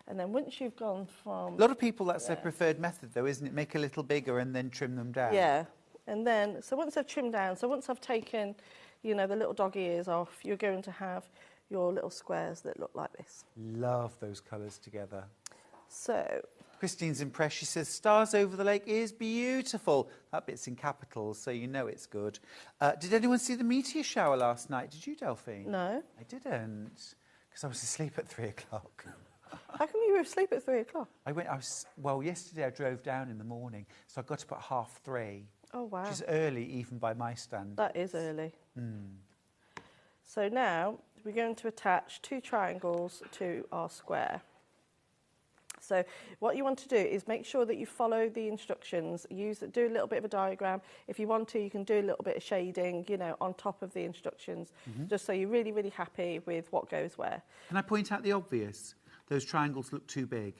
And then once you've gone from... A lot of people, that's their preferred method, though, isn't it? Make a little bigger and then trim them down. Yeah. And then, so once I've trimmed down, so once I've taken, you know, the little dog ears off, you're going to have your little squares that look like this. Love those colours together. So... Christine's impressed. She says, Stars Over the Lake is beautiful. That bit's in capitals, so you know it's good. Did anyone see the meteor shower last night? Did you, Delphine? No. I didn't, because I was asleep at 3 o'clock. How come you were asleep at 3 o'clock? Well, yesterday I drove down in the morning, so I got up at 3:30. Oh, wow. Which is early, even by my standards. That is early. So now we're going to attach 2 triangles to our square. So what you want to do is make sure that you follow the instructions, do a little bit of a diagram. If you want to, you can do a little bit of shading, you know, on top of the instructions, just so you're really, really happy with what goes where. Can I point out the obvious? Those triangles look too big.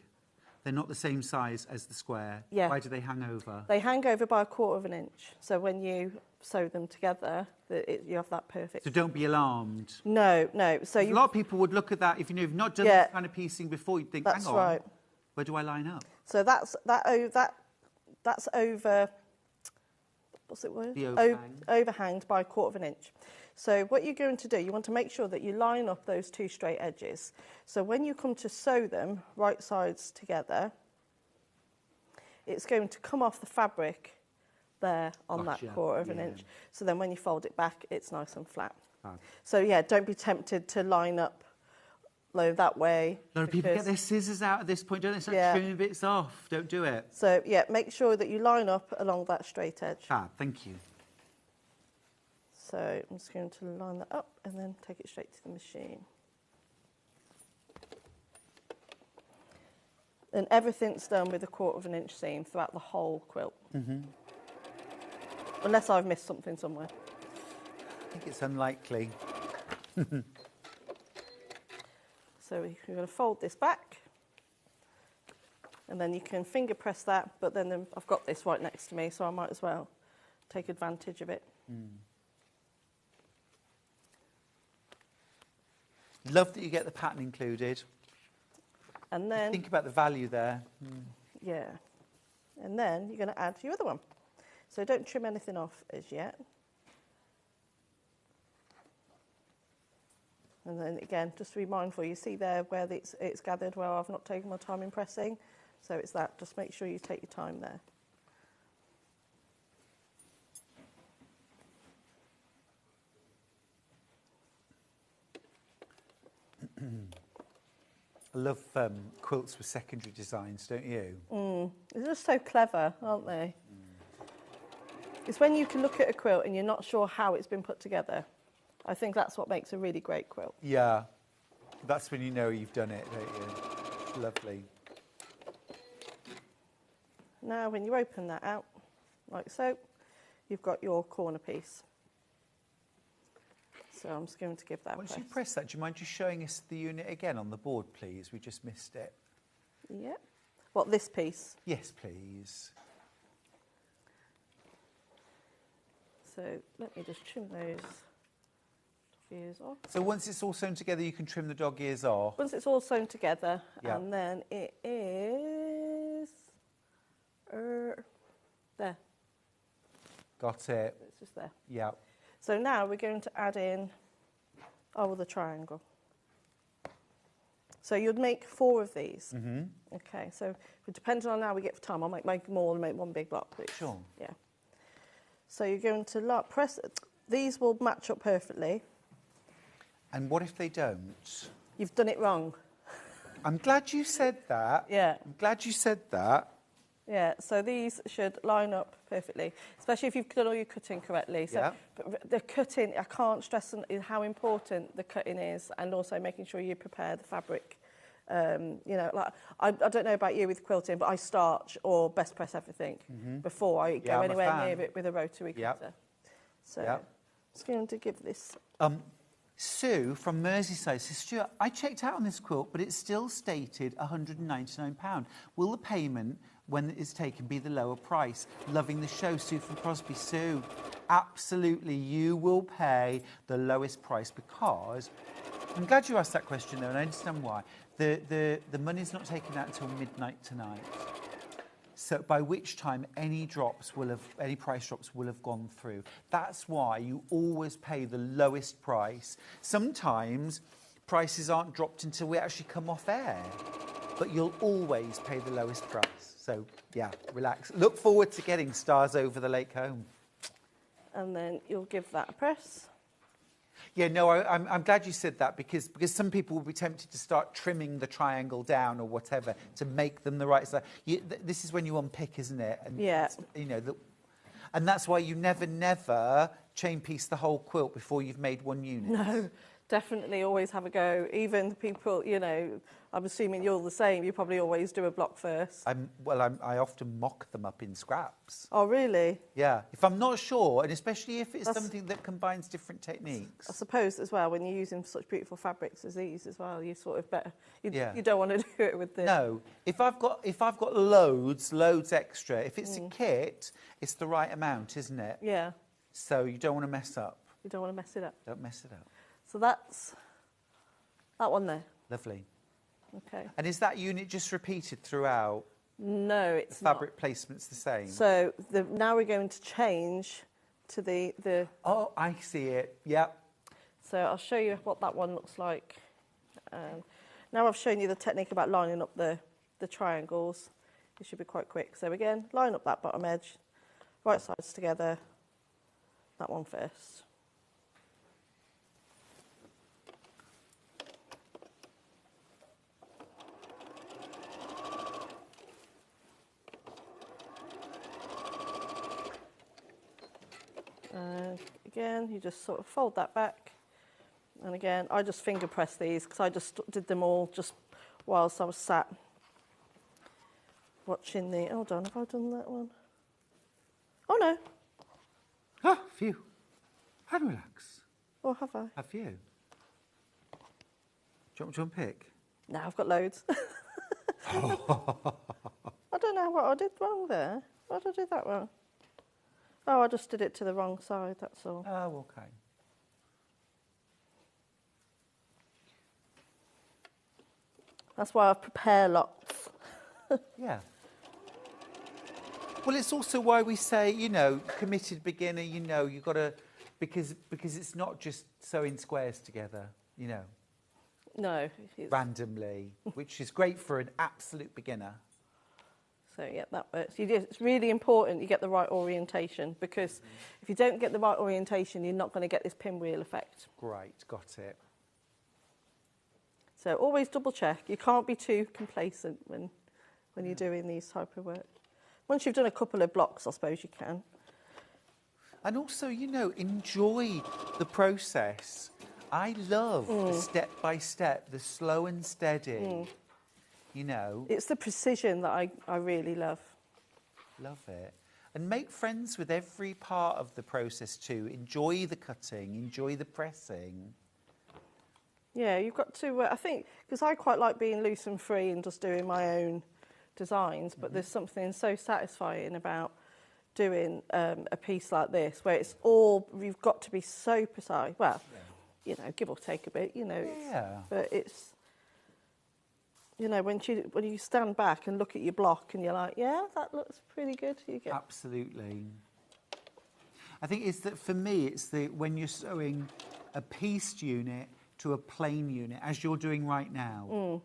They're not the same size as the square. Yeah. Why do they hang over? They hang over by 1/4 inch. So when you sew them together, you have that perfect. So don't be alarmed. No, no. So A lot of people would look at that, if you've not done this kind of piecing before, you'd think, that's hang on, right. Where do I line up? So that's over, what's it word? The overhang. Overhanged by 1/4 inch. So what you're going to do, you want to make sure that you line up those 2 straight edges. So when you come to sew them right sides together, it's going to come off the fabric there on that 1/4 inch. So then when you fold it back, it's nice and flat. So yeah, don't be tempted to line up that way. A lot of people get their scissors out at this point, don't they? Start trimming bits off. Don't do it. So yeah, make sure that you line up along that straight edge. Thank you. So I'm just going to line that up and then take it straight to the machine. And everything's done with a 1/4 inch seam throughout the whole quilt. Unless I've missed something somewhere. I think it's unlikely. So we're going to fold this back. And then you can finger press that, but then I've got this right next to me, so I might as well take advantage of it. Love that you get the pattern included. And then... Think about the value there. Yeah. And then you're going to add your other one. So don't trim anything off as yet. And then again, just to be mindful, you see there where it's gathered, where I've not taken my time in pressing. So it's that, just make sure you take your time there. I love quilts with secondary designs, don't you? They're just so clever, aren't they? It's when you can look at a quilt and you're not sure how it's been put together. I think that's what makes a really great quilt. Yeah. That's when you know you've done it, don't you? Lovely. Now, when you open that out, like so, you've got your corner piece. So I'm just going to give that a press. Once you press that, do you mind just showing us the unit again on the board, please? We just missed it. Yeah. What, this piece? Yes, please. So let me just trim those ears off. So once it's all sewn together, you can trim the dog ears off? Once it's all sewn together, Yeah. and then it is... there. Got it. It's just there. Yeah. So now we're going to add in our other triangle. So you'd make 4 of these. Okay, so depending on how we get for time, I might make more and make one big block. Sure. Yeah. So you're going to press, these will match up perfectly. And what if they don't? You've done it wrong. I'm glad you said that. Yeah. I'm glad you said that. Yeah, so these should line up perfectly, especially if you've done all your cutting correctly. So Yeah. but the cutting, I can't stress how important the cutting is, and also making sure you prepare the fabric. You know, like I don't know about you with quilting, but I starch or best press everything before I go I'm a anywhere fan. near it with a rotary cutter. So I'm just going to give this. Sue from Merseyside says, Stuart, I checked out on this quilt, but it's still stated £199. Will the payment, when it is taken, be the lower price? Loving the show, Sue from Crosby. Sue, absolutely, you will pay the lowest price, because I'm glad you asked that question, though, and I understand why. The money's not taken out until midnight tonight. So by which time any price drops will have gone through. That's why you always pay the lowest price. Sometimes prices aren't dropped until we actually come off air, but you'll always pay the lowest price. So yeah, relax. Look forward to getting Stars Over the Lake home. And then you'll give that a press. Yeah, no, I'm glad you said that, because some people will be tempted to start trimming the triangle down or whatever to make them the right size. This is when you unpick, isn't it? And yeah. You know, And that's why you never chain piece the whole quilt before you've made one unit. No, definitely always have a go. Even the people, you know, I'm assuming you're the same. You probably always do a block first. I often mock them up in scraps. Oh, really? Yeah. If I'm not sure, and especially if it's something that combines different techniques. I suppose as well, when you're using such beautiful fabrics as these as well, you sort of better. You don't want to do it with this. No. If I've got loads extra, if it's a kit, it's the right amount, isn't it? Yeah. So you don't want to mess up. You don't want to mess it up. Don't mess it up. So that's that one there. Lovely. Okay. And is that unit just repeated throughout? No, it's the fabric placement's the same. So now we're going to change to the. Oh, I see it. Yep. So I'll show you what that one looks like. Now I've shown you the technique about lining up the triangles. It should be quite quick. So again, line up that bottom edge, right sides together. That one first. Again, you just sort of fold that back. And again, I just finger press these because I just did them all just whilst I was sat watching the... Hold on, have I done that one? Oh, no. Ah, phew. And relax. Or have I? Have you? Do you want to unpick? No, I've got loads. I don't know what I did wrong there. Why did I do that wrong? Oh, I just did it to the wrong side, that's all. Oh, okay. That's why I prepare lots. Yeah. Well, it's also why we say, you know, committed beginner, you know, you've got to, because it's not just sewing squares together, you know. No. Randomly, which is great for an absolute beginner. So, yeah, that works. It's really important you get the right orientation because if you don't get the right orientation, you're not going to get this pinwheel effect. Great, got it. So always double check. You can't be too complacent when you're doing these type of work. Once you've done a couple of blocks, I suppose you can. And also, you know, enjoy the process. I love the step-by-step, the slow and steady. You know. It's the precision that I really love. Love it. And make friends with every part of the process too. Enjoy the cutting, enjoy the pressing. Yeah, you've got to, I think, because I quite like being loose and free and just doing my own designs, but there's something so satisfying about doing a piece like this where it's all, you've got to be so precise. Well, you know, give or take a bit, you know. Yeah. But it's... You know, when you stand back and look at your block and you're like, yeah, that looks pretty good. You get... Absolutely. I think it's that for me, it's when you're sewing a pieced unit to a plain unit, as you're doing right now.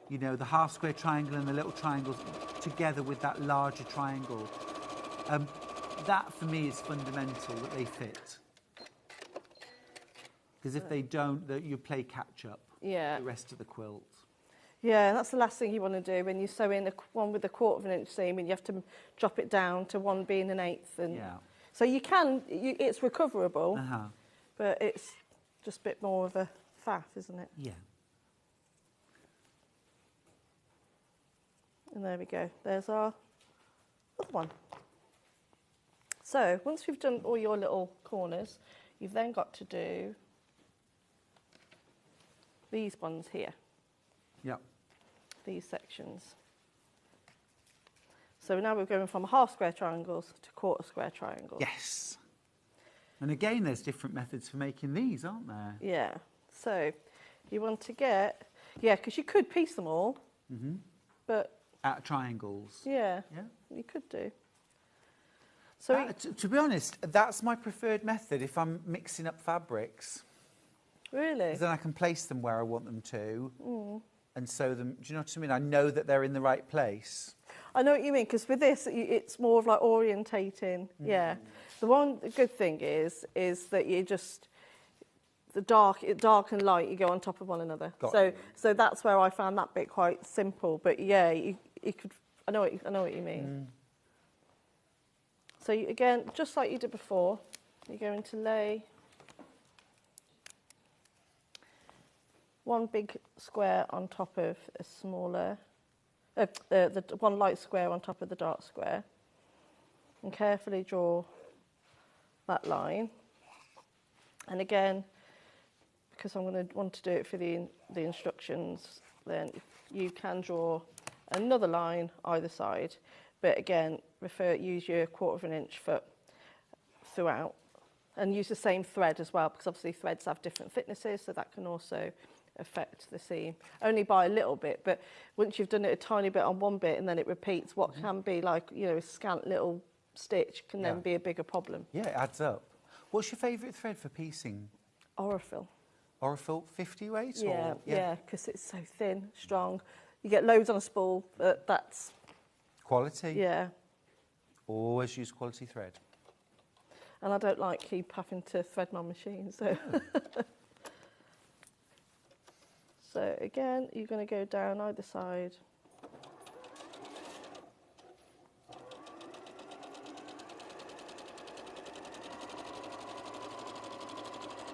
You know, the half square triangle and the little triangles together with that larger triangle. That for me is fundamental, that they fit. Because if they don't, you play catch up. Yeah. The rest of the quilt. Yeah, that's the last thing you want to do when you sew in one with a 1/4 inch seam and you have to drop it down to one being 1/8. And so you can, it's recoverable, but it's just a bit more of a faff, isn't it? Yeah. And there we go. There's our other one. So once we've done all your little corners, you've then got to do these ones here. Yep. These sections. So now we're going from half square triangles to 1/4 square triangles. Yes. And again, there's different methods for making these, aren't there? Yeah. So you want to get, because you could piece them all, but... At triangles. Yeah, you could do. So to be honest, that's my preferred method if I'm mixing up fabrics. Really? Then I can place them where I want them to and sew them. Do you know what I mean? I know that they're in the right place. I know what you mean, because with this, it's more of like orientating. Yeah. The good thing is that you just, dark and light, you go on top of one another. So that's where I found that bit quite simple. But yeah, you could, I know what you mean. So again, just like you did before, you're going to lay one big square on top of a smaller, the one light square on top of the dark square, and carefully draw that line. And again, because I'm going to want to do it for the instructions, then you can draw another line either side. But again, use your 1/4 inch foot throughout, and use the same thread as well, because obviously threads have different thicknesses, so that can also affect the seam, only by a little bit. But once you've done it a tiny bit on one bit and then it repeats, what can be like, you know, a scant little stitch can then be a bigger problem. Yeah, it adds up. What's your favourite thread for piecing? Orifil. Orifil 50 weight? Yeah, or? yeah, because it's so thin, strong. You get loads on a spool, but that's... Quality? Yeah. Always use quality thread. And I don't like keep having to thread my machine, so... So again, you're going to go down either side.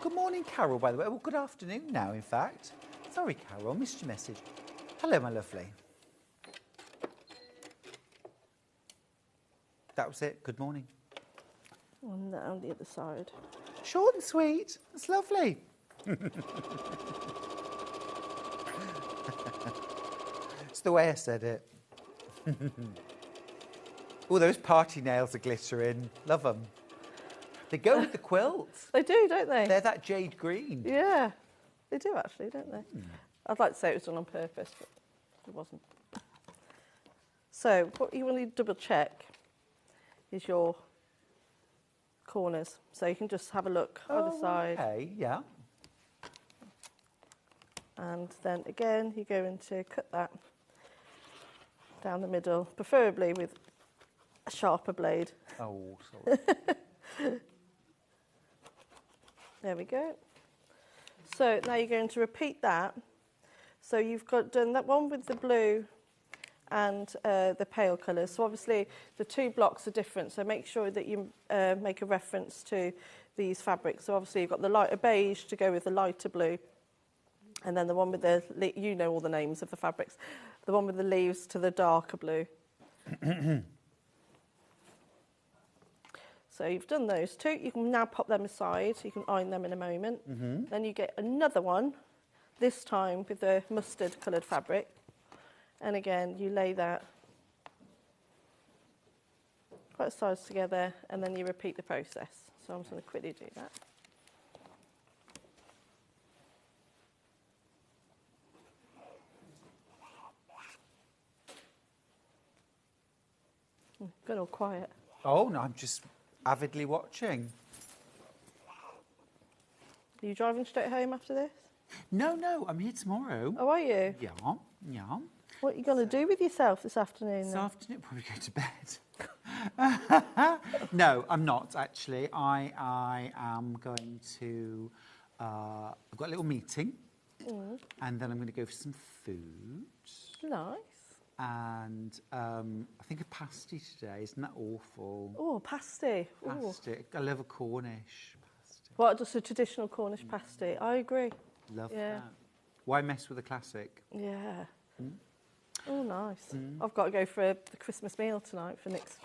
Good morning, Carol, by the way. Well, good afternoon now, in fact. Sorry, Carol, missed your message. Hello, my lovely. That was it. Good morning. And now the other side. Short and sweet. That's lovely. It's the way I said it. Oh, those party nails are glittering. Love them. They go with the quilt. They do, don't they? They're that jade green. Yeah, they do actually, don't they? I'd like to say it was done on purpose, but it wasn't. So what you want to double check is your corners. So you can just have a look either side. Okay, yeah. And then again, you're going to cut that down the middle, preferably with a sharper blade. Oh, sorry. There we go. So now you're going to repeat that. So you've done that one with the blue and the pale colours. So obviously the two blocks are different, so make sure that you make a reference to these fabrics. So obviously you've got the lighter beige to go with the lighter blue, and then the one with the, you know all the names of the fabrics, the one with the leaves to the darker blue. So you've done those two. You can now pop them aside. You can iron them in a moment. Then you get another one, this time with the mustard coloured fabric. And again, you lay that both sides together, and then you repeat the process. So I'm just going to quickly do that. Got all quiet. Oh, no, I'm just avidly watching. Are you driving straight home after this? No, I'm here tomorrow. Oh, are you? Yeah. What are you going to do with yourself this afternoon? This afternoon, probably go to bed. No, I'm not, actually. I am going to... I've got a little meeting, and then I'm going to go for some food. Nice. And I think a pasty today. Isn't that awful? Oh, pasty. Pasty. I love a Cornish pasty. What, just a traditional Cornish pasty? I agree. Love that. Why mess with a classic? Yeah. Oh, nice. I've got to go for the Christmas meal tonight for next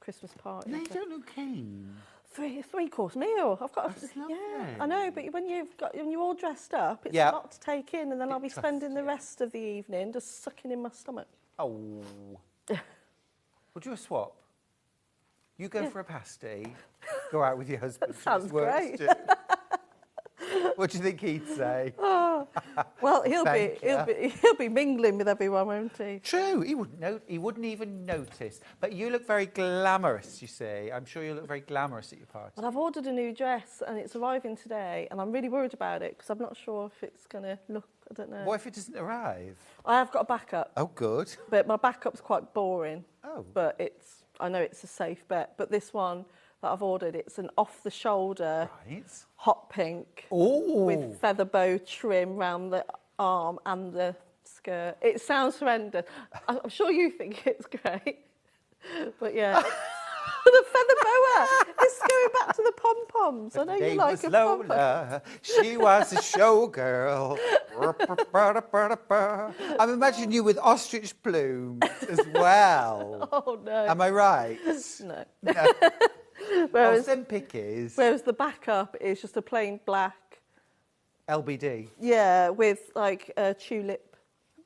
Christmas party. No, you don't look keen. Three-course meal. I've got. That's lovely. Yeah, I know. But when you're all dressed up, it's a lot to take in, and then I'll be spending the rest of the evening just sucking in my stomach. Oh. We'll do a swap. You go for a pasty, go out with your husband. Sounds great. What do you think he'd say? Oh, well, he'll be mingling with everyone, won't he? True. He wouldn't even notice. But you look very glamorous, you see. I'm sure you look very glamorous at your party. Well, I've ordered a new dress and it's arriving today, and I'm really worried about it because I'm not sure if it's going to look. I don't know. What if it doesn't arrive? I have got a backup. Oh, good. But my backup's quite boring. Oh. But I know it's a safe bet. But this one that I've ordered, it's an off-the-shoulder hot pink with feather bow trim round the arm and the skirt. It sounds horrendous. I'm sure you think it's great. But yeah. The feather boa. It's going back to the pom-poms. I know you like a pom-pom. Lola. She was a showgirl. I'm imagining you with ostrich plumes as well. Oh, no. Am I right? No. No. Whereas, Them pickies. whereas the backup is just a plain black, LBD. yeah, with like a tulip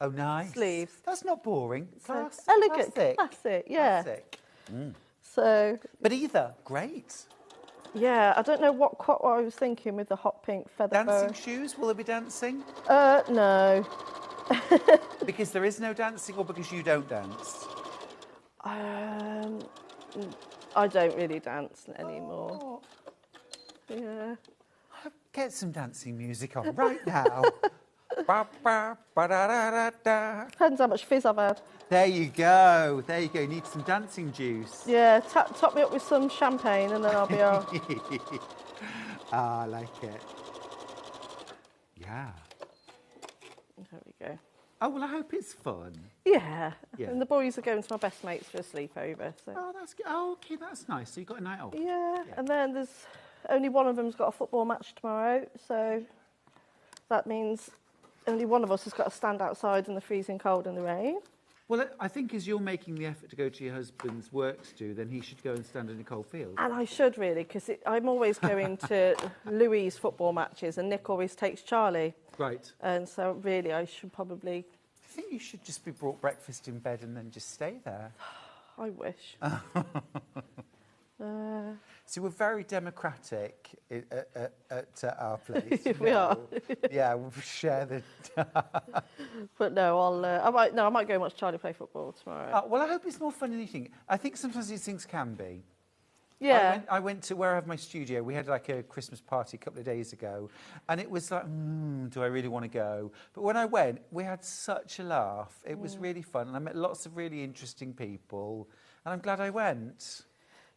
Oh, nice. sleeves. That's not boring. So Class, elegant, classic. classic, yeah. Classic. So, But either, great. yeah, I don't know quite what I was thinking with the hot pink feather boa. Dancing shoes, will there be dancing? No. Because there is no dancing or because you don't dance? I don't really dance anymore. Oh, Yeah. get some dancing music on right now. Ba, ba, ba, da, da, da, da. Depends how much fizz I've had. There you go. There you go. You need some dancing juice. Yeah, top me up with some champagne and then I'll be all... Ah, I like it. Yeah. There we go. Oh, well, I hope it's fun. Yeah. Yeah. And the boys are going to my best mates for a sleepover. So. Oh, that's good. Oh, okay, that's nice. So you got a night off. Yeah, and then there's only one of them's got a football match tomorrow, so that means only one of us has got to stand outside in the freezing cold and the rain. Well, I think as you're making the effort to go to your husband's work to do, then he should go and stand in a cold field. And I should really, because I'm always going to Louis' football matches and Nick always takes Charlie. Right. And so really I should probably... I think you should just be brought breakfast in bed and then just stay there. I wish. See, we're very democratic at our place. We are. Yeah, we'll share the... But no, I might go and watch Charlie play football tomorrow. well, I hope it's more fun than you think. I think sometimes these things can be. Yeah. I went to where I have my studio. We had like a Christmas party a couple of days ago, and it was like, do I really want to go? But when I went, we had such a laugh. It was really fun, and I met lots of really interesting people, and I'm glad I went.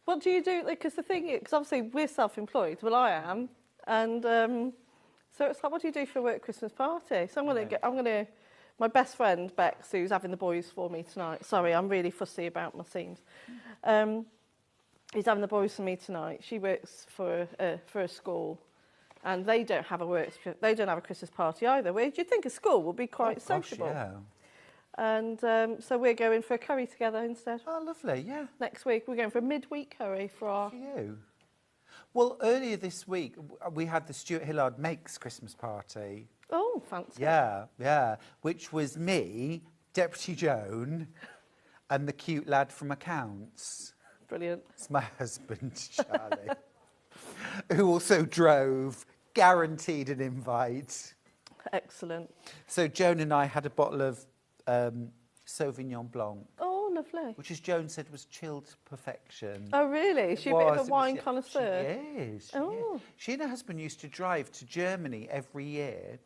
What do you do? Because the thing is, because obviously we're self-employed. Well, I am, and so it's like, what do you do for a work Christmas party? So I'm gonna. My best friend Bex, who's having the boys for me tonight. Sorry, I'm really fussy about my scenes. He's having the boys for me tonight. She works for a school, and they don't have a Christmas party either. Which you'd think a school would be quite sociable. Gosh, yeah. And so we're going for a curry together instead. Oh, lovely, yeah. Next week we're going for a midweek curry for our... For you. Well, earlier this week, we had the Stuart Hillard Makes Christmas party. Oh, fancy. Yeah, yeah. Which was me, Deputy Joan, and the cute lad from accounts. Brilliant. It's my husband, Charlie, who also drove, guaranteed an invite. Excellent. So Joan and I had a bottle of Sauvignon Blanc, Oh, lovely. which, as Joan said, was chilled to perfection. Oh, really? Is she a bit of a wine connoisseur? She is. Oh. She and her husband used to drive to Germany every year,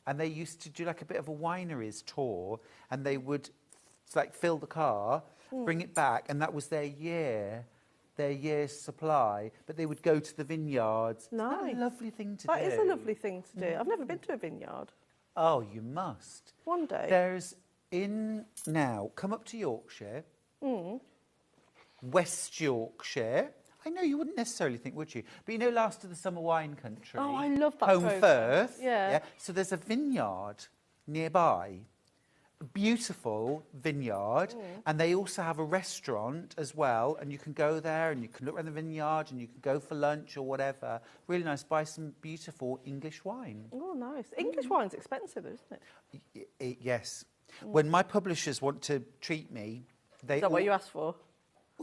and they used to do like a bit of a wineries tour, and they would like fill the car, bring it back, and that was their year's supply. But they would go to the vineyards. Nice. Isn't that a lovely thing to do? That is a lovely thing to do. I've never been to a vineyard. Oh, you must. One day. There's come up to Yorkshire, West Yorkshire. I know you wouldn't necessarily think, would you? But you know, last of the summer wine country. Oh, I love that Home program. Firth. Yeah. So there's a vineyard nearby, a beautiful vineyard, and they also have a restaurant as well. And you can go there, and you can look around the vineyard, and you can go for lunch or whatever. Really nice. Buy some beautiful English wine. Oh, nice. English wine's expensive, isn't it? Yes. When my publishers want to treat me, Is that what you asked for?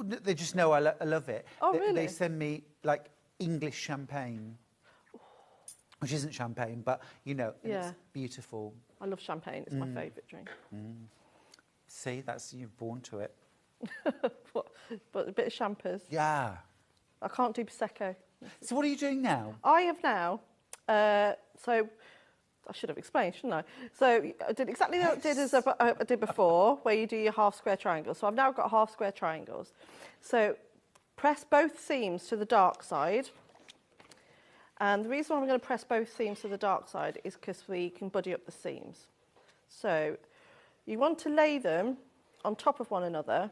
They just know I love it. Oh, They really? send me, like, English champagne, which isn't champagne, but, you know, and Yeah. it's beautiful. I love champagne. It's my favourite drink. See, you're born to it. But a bit of champers. Yeah. I can't do Prosecco. So what are you doing now? I have now, so I should have explained, shouldn't I? So I did exactly what I did as I did before, where you do your half square triangles. So I've now got half square triangles. So press both seams to the dark side. And the reason why I'm going to press both seams to the dark side is because we can buddy up the seams. So you want to lay them on top of one another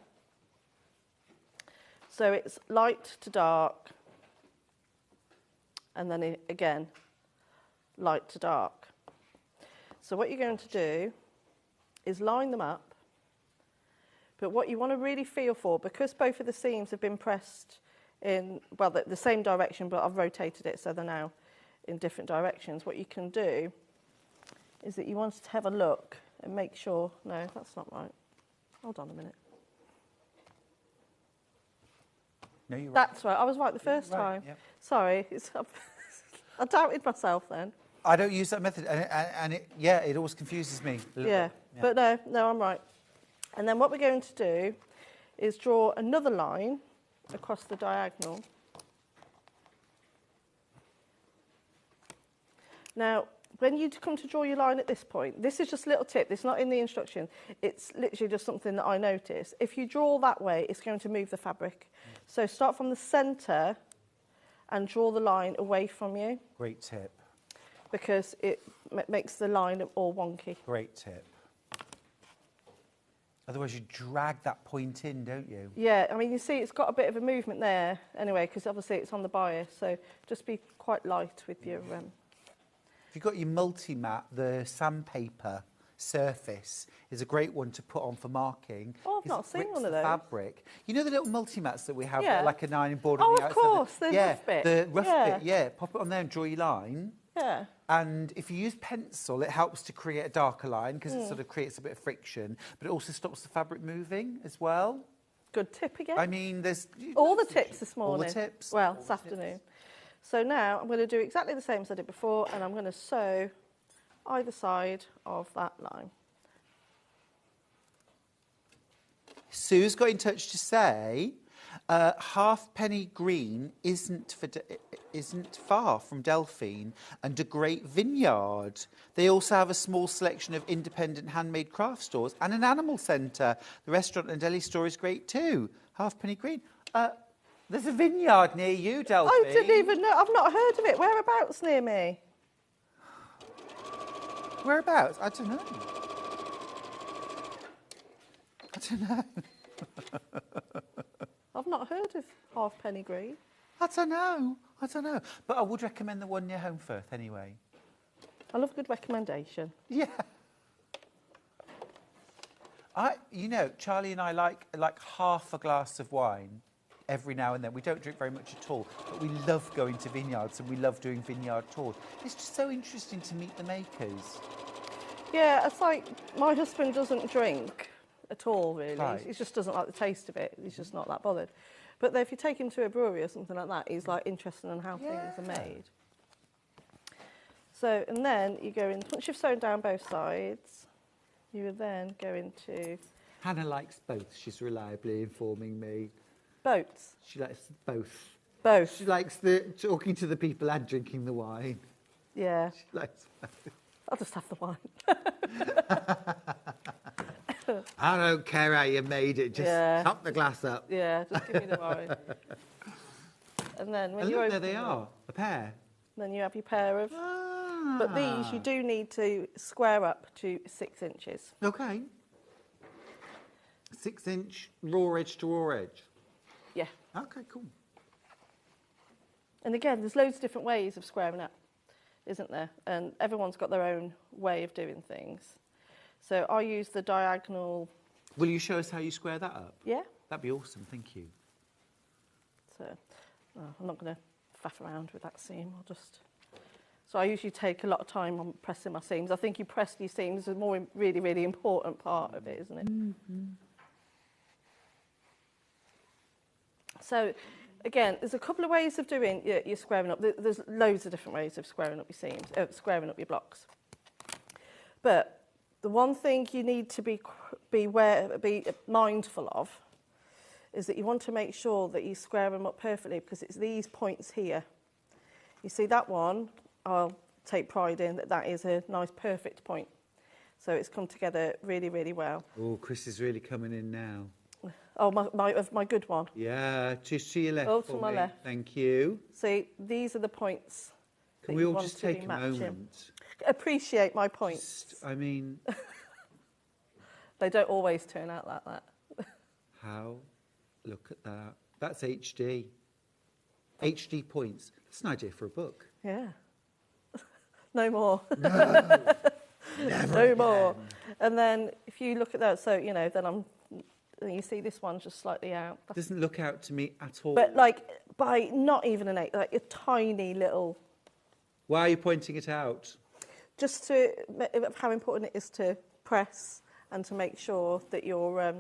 So it's light to dark, and then again, light to dark. So what you're going to do is line them up, but what you want to really feel for, because both of the seams have been pressed in, well, the same direction, but I've rotated it so they're now in different directions, what you can do is that you want to have a look and make sure, no, that's not right. Hold on a minute. No, you're right. That's right, I was right the first time. Yep. Sorry, I doubted myself then. I don't use that method, and it always confuses me a little Yeah, bit. but no, I'm right. And then what we're going to do is draw another line across the diagonal. Now, when you come to draw your line at this point, this is just a little tip, it's not in the instruction, it's literally just something that I noticed. If you draw that way, it's going to move the fabric. So start from the centre and draw the line away from you, Great tip. because it makes the line all wonky. Great tip. Otherwise, you drag that point in, don't you? Yeah, I mean, you see it's got a bit of a movement there anyway, because obviously it's on the bias, so just be quite light with your... If you've got your multi-mat, the sandpaper surface is a great one to put on for marking. Oh, I've 'cause not it seen rips one of the those. fabric. You know the little multi-mats that we have, Yeah. like an ironing board Oh, on the of outside? course, the rough bit. The rough Yeah. bit, yeah. Pop it on there and draw your line. Yeah. And if you use pencil, it helps to create a darker line because it sort of creates a bit of friction, but it also stops the fabric moving as well. Good tip again. I mean, there's... All the tips this morning. All the tips. Well, all this the afternoon. tips. So now I'm going to do exactly the same as I did before, and I'm going to sew either side of that line. Sue's got in touch to say Halfpenny Green isn't far from Delphine and a great vineyard. They also have a small selection of independent handmade craft stores and an animal centre. The restaurant and deli store is great too. Halfpenny Green. There's a vineyard near you, Delphine. I didn't even know. I've not heard of it. Whereabouts near me? Whereabouts? I don't know. I don't know. I've not heard of Halfpenny Green. I don't know. I don't know. But I would recommend the one near home first anyway. I love a good recommendation. Yeah. You know, Charlie and I like half a glass of wine every now and then. We don't drink very much at all, but we love going to vineyards and we love doing vineyard tours. It's just so interesting to meet the makers. Yeah, it's like my husband doesn't drink at all, really. Right. He just doesn't like the taste of it. He's just not that bothered. But then if you take him to a brewery or something like that, he's like interested in how things are made. So, and then you go in, once you've sewn down both sides, you would then go into... Hannah likes both, she's reliably informing me. Boats. She likes both. Both. She likes the talking to the people and drinking the wine. Yeah. She likes both. I'll just have the wine. I don't care how you made it, just top the glass up. Yeah, just give me the wine. And then when you Look, open there they them, are, a pair. then you have your pair of... But these you do need to square up to 6 inches. Okay. 6 inch raw edge to raw edge. Yeah. Okay, cool. And again, there's loads of different ways of squaring up, isn't there? And everyone's got their own way of doing things. So I use the diagonal... Will you show us how you square that up? Yeah. That'd be awesome, thank you. So I'm not going to faff around with that seam. I'll just... So I usually take a lot of time on pressing my seams. I think you press your seams is a more really, really important part of it, isn't it? Mm-hmm. So, again, there's a couple of ways of doing your squaring up. There's loads of different ways of squaring up your seams, squaring up your blocks. But the one thing you need to be mindful of is that you want to make sure that you square them up perfectly, because it's these points here. You see that one, I'll take pride in that is a nice perfect point. So it's come together really, really well. Oh, Chris is really coming in now. Oh, my good one. Yeah, just to your left. Oh, to my me. left. Thank you. See, these are the points. Can we all just take a matching. moment? Appreciate my points. I mean... They don't always turn out like that. How? Look at that. That's HD. HD points. That's an idea for a book. Yeah. No more. Never No more. again. And then if you look at that, so, you know, then you see this one's just slightly out. Doesn't look out to me at all. But like by not even an 8, like a tiny little, Why are you pointing it out? just to how important it is to press and to make sure that you're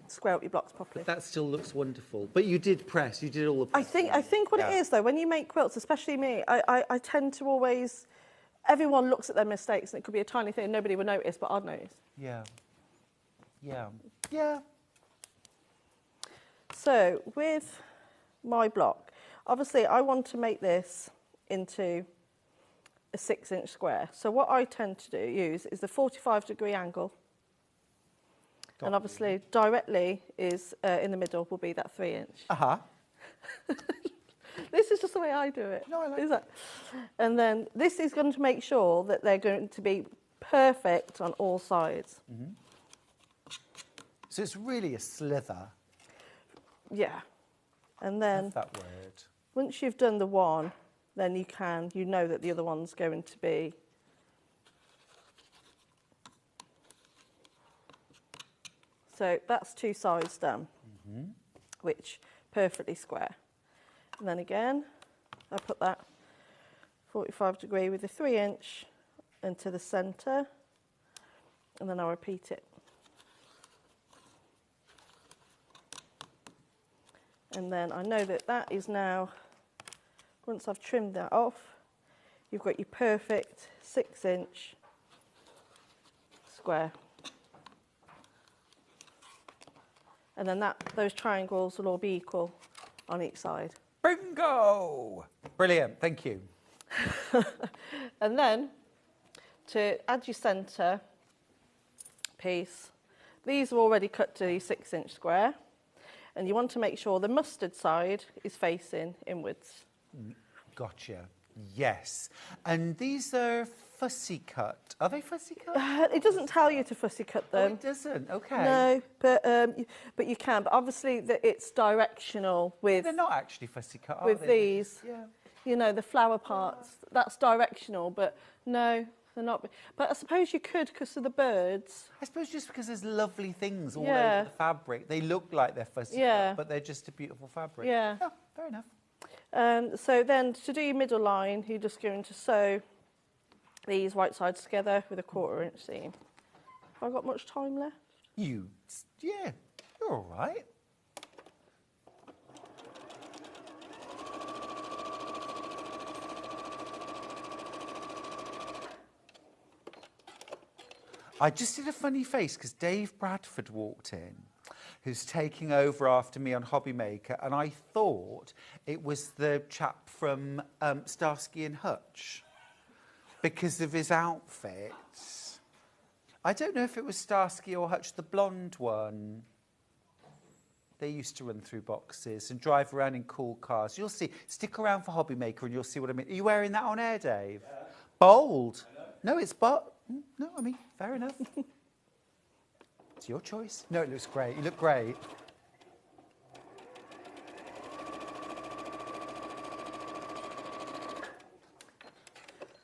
square up your blocks properly. That still looks wonderful. But you did press. You did all the I pressing. think what it is though, when you make quilts, especially me, I tend to always, everyone looks at their mistakes and it could be a tiny thing nobody would notice, but I'd notice. Yeah. Yeah. Yeah. So with my block, obviously I want to make this into a 6-inch square. So what I tend to use is the 45-degree angle. And obviously directly is in the middle will be that 3-inch. Uh-huh. This is just the way I do it. No, I like Is that? And then this is going to make sure that they're going to be perfect on all sides. Mm-hmm. So it's really a slither. Yeah. And then Love that word. once you've done the one, then you know that the other one's going to be so that's 2 sides done, which perfectly square. And then again, I put that 45-degree with the 3-inch into the centre, and then I'll repeat it. And then I know that that is now, once I've trimmed that off, you've got your perfect 6-inch square. And then those triangles will all be equal on each side. Bingo! Brilliant, thank you. And then, to add your centre piece, these are already cut to the 6-inch square. And you want to make sure the mustard side is facing inwards. Gotcha. Yes. And these are fussy cut. Are they fussy cut? It doesn't tell you to fussy cut Oh, them. it doesn't. Okay. No, but you can. But obviously, it's directional with They're not actually fussy cut, are they? these. Yeah. You know, the flower parts. That's directional, but no, they're not. But I suppose you could because of the birds. I suppose just because there's lovely things all Yeah. over the fabric, they look like they're fussy Yeah. cut, but they're just a beautiful fabric. Yeah. Oh, fair enough. So then, to do your middle line, you're just going to sew these right sides together with a 1/4-inch seam. Have I got much time left? Yeah, you're all right. I just did a funny face because Dave Bradford walked in, who's taking over after me on Hobby Maker, and I thought it was the chap from Starsky and Hutch because of his outfit. I don't know if it was Starsky or Hutch, the blonde one. They used to run through boxes and drive around in cool cars. You'll see. Stick around for Hobby Maker and you'll see what I mean. Are you wearing that on air, Dave? Yeah. Bold. No, it's no, I mean, fair enough. It's your choice. No, it looks great. You look great.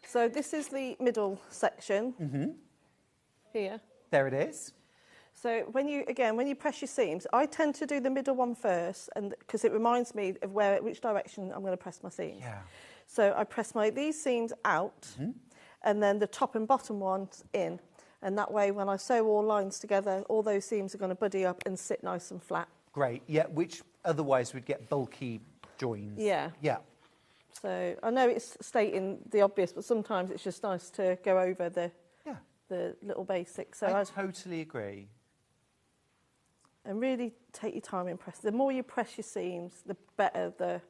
So this is the middle section here. There it is. So when you press your seams, I tend to do the middle one first, and because it reminds me of which direction I'm going to press my seams. Yeah. So I press these seams out, and then the top and bottom ones in, and that way when I sew all lines together, all those seams are going to buddy up and sit nice and flat. Great. Yeah, which otherwise would get bulky joins. Yeah. Yeah. So I know it's stating the obvious, but sometimes it's just nice to go over the little basics. So I totally agree. And really take your time and press. The more you press your seams, the better the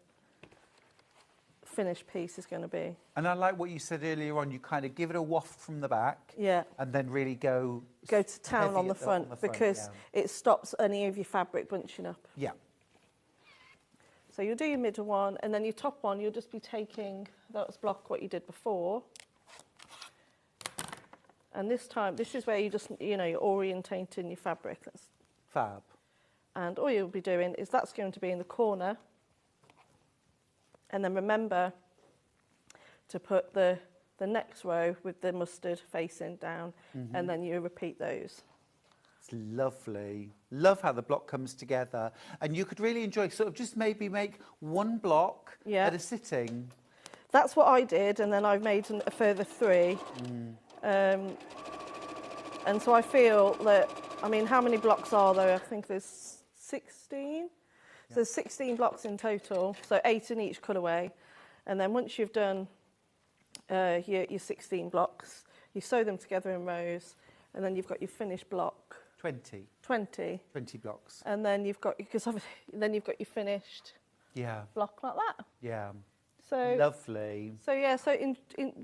finished piece is going to be. And I like what you said earlier on. You kind of give it a waft from the back. Yeah. And then really go to town heavy on the at front because it stops any of your fabric bunching up. Yeah. So you'll do your middle one, and then your top one, you'll just be taking that block what you did before. And this time, this is where you just, you're orientating your fabric. That's Fab. And all you'll be doing is that's going to be in the corner. And then remember to put the next row with the mustard facing down, and then you repeat those. It's lovely. Love how the block comes together. And you could really enjoy, sort of just maybe make one block at a sitting. That's what I did, and then I've made a further 3. And so I feel that, I mean, how many blocks are there? I think there's 16. So there's 16 blocks in total, so 8 in each colourway. And then once you've done your 16 blocks, you sew them together in rows, and then you've got your finished block. 20 blocks. And then you've got, then you've got your finished block like that. Yeah. So lovely. So yeah, so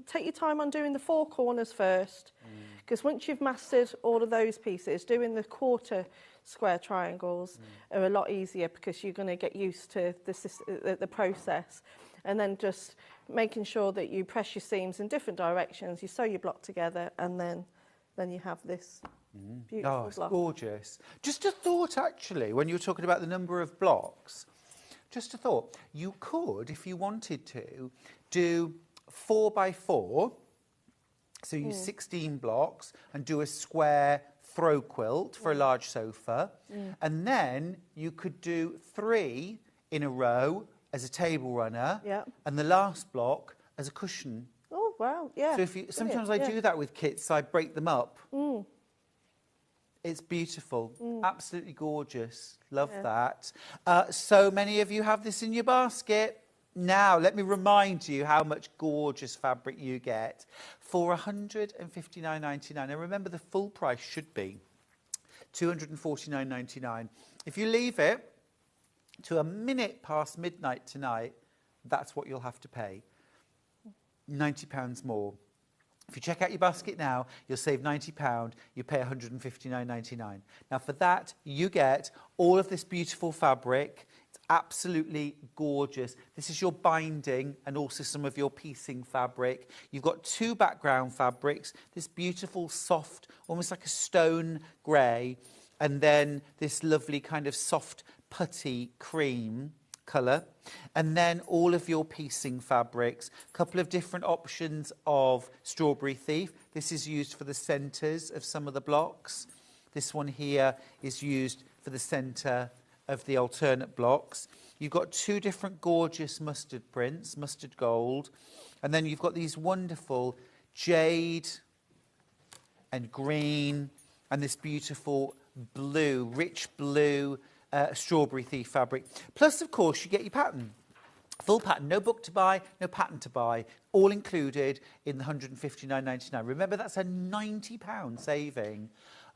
take your time on doing the 4 corners first, because once you've mastered all of those pieces, doing the quarter square triangles are a lot easier, because you're going to get used to the process. And then just making sure that you press your seams in different directions, you sew your block together, and then you have this beautiful it's block. Gorgeous. Just a thought, actually, when you were talking about the number of blocks, just a thought. You could, if you wanted to, do 4 by 4, so use 16 blocks and do a square throw quilt for a large sofa, and then you could do 3 in a row as a table runner, and the last block as a cushion. Oh, wow, yeah. So sometimes I do that with kits, I break them up. It's beautiful, absolutely gorgeous. Love that. So many of you have this in your basket. Now, let me remind you how much gorgeous fabric you get for $159.99. And remember, the full price should be $249.99. If you leave it to a minute past midnight tonight, that's what you'll have to pay. £90 more. If you check out your basket now, you'll save £90, you pay $159.99. Now for that, you get all of this beautiful fabric. It's absolutely gorgeous. This is your binding and also some of your piecing fabric. You've got 2 background fabrics, this beautiful soft, almost like a stone grey, and then this lovely kind of soft putty cream colour, and then all of your piecing fabrics. A couple of different options of Strawberry Thief. This is used for the centres of some of the blocks. This one here is used for the centre of the alternate blocks. You've got 2 different gorgeous mustard prints, mustard gold, and then you've got these wonderful jade and green and this beautiful blue, rich blue Strawberry Thief fabric. Plus, of course, you get your pattern. Full pattern, no book to buy, no pattern to buy, all included in the $159.99. Remember, that's a £90 saving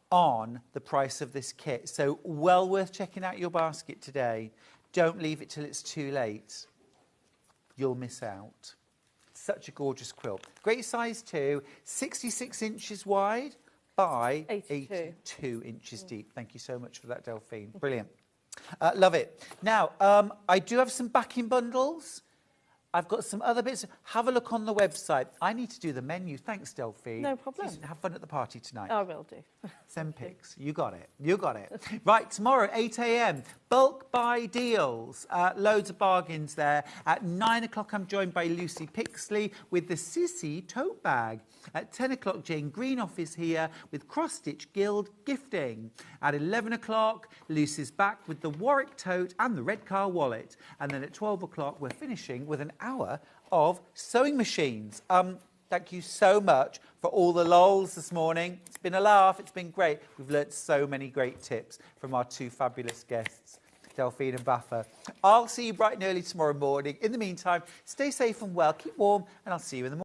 on the price of this kit. So well worth checking out your basket today. Don't leave it till it's too late. You'll miss out. Such a gorgeous quilt. Great size too, 66 inches wide by 82 inches deep. Thank you so much for that, Delphine. Brilliant. Love it. Now, I do have some backing bundles. I've got some other bits. Have a look on the website. I need to do the menu. Thanks, Delphine. No problem. Have fun at the party tonight. I will do. Send pics. You got it. You got it. Right, tomorrow, 8 a.m, bulk buy deals. Loads of bargains there. At 9 o'clock, I'm joined by Lucy Pixley with the Sissy tote bag. At 10 o'clock, Jane Greenoff is here with Cross Stitch Guild gifting. At 11 o'clock, Lucy's back with the Warwick tote and the Red Car wallet. And then at 12 o'clock, we're finishing with an hour of sewing machines. Thank you so much for all the lols this morning. It's been a laugh. It's been great. We've learnt so many great tips from our 2 fabulous guests, Delphine and Baffa. I'll see you bright and early tomorrow morning. In the meantime, stay safe and well, keep warm, and I'll see you in the morning.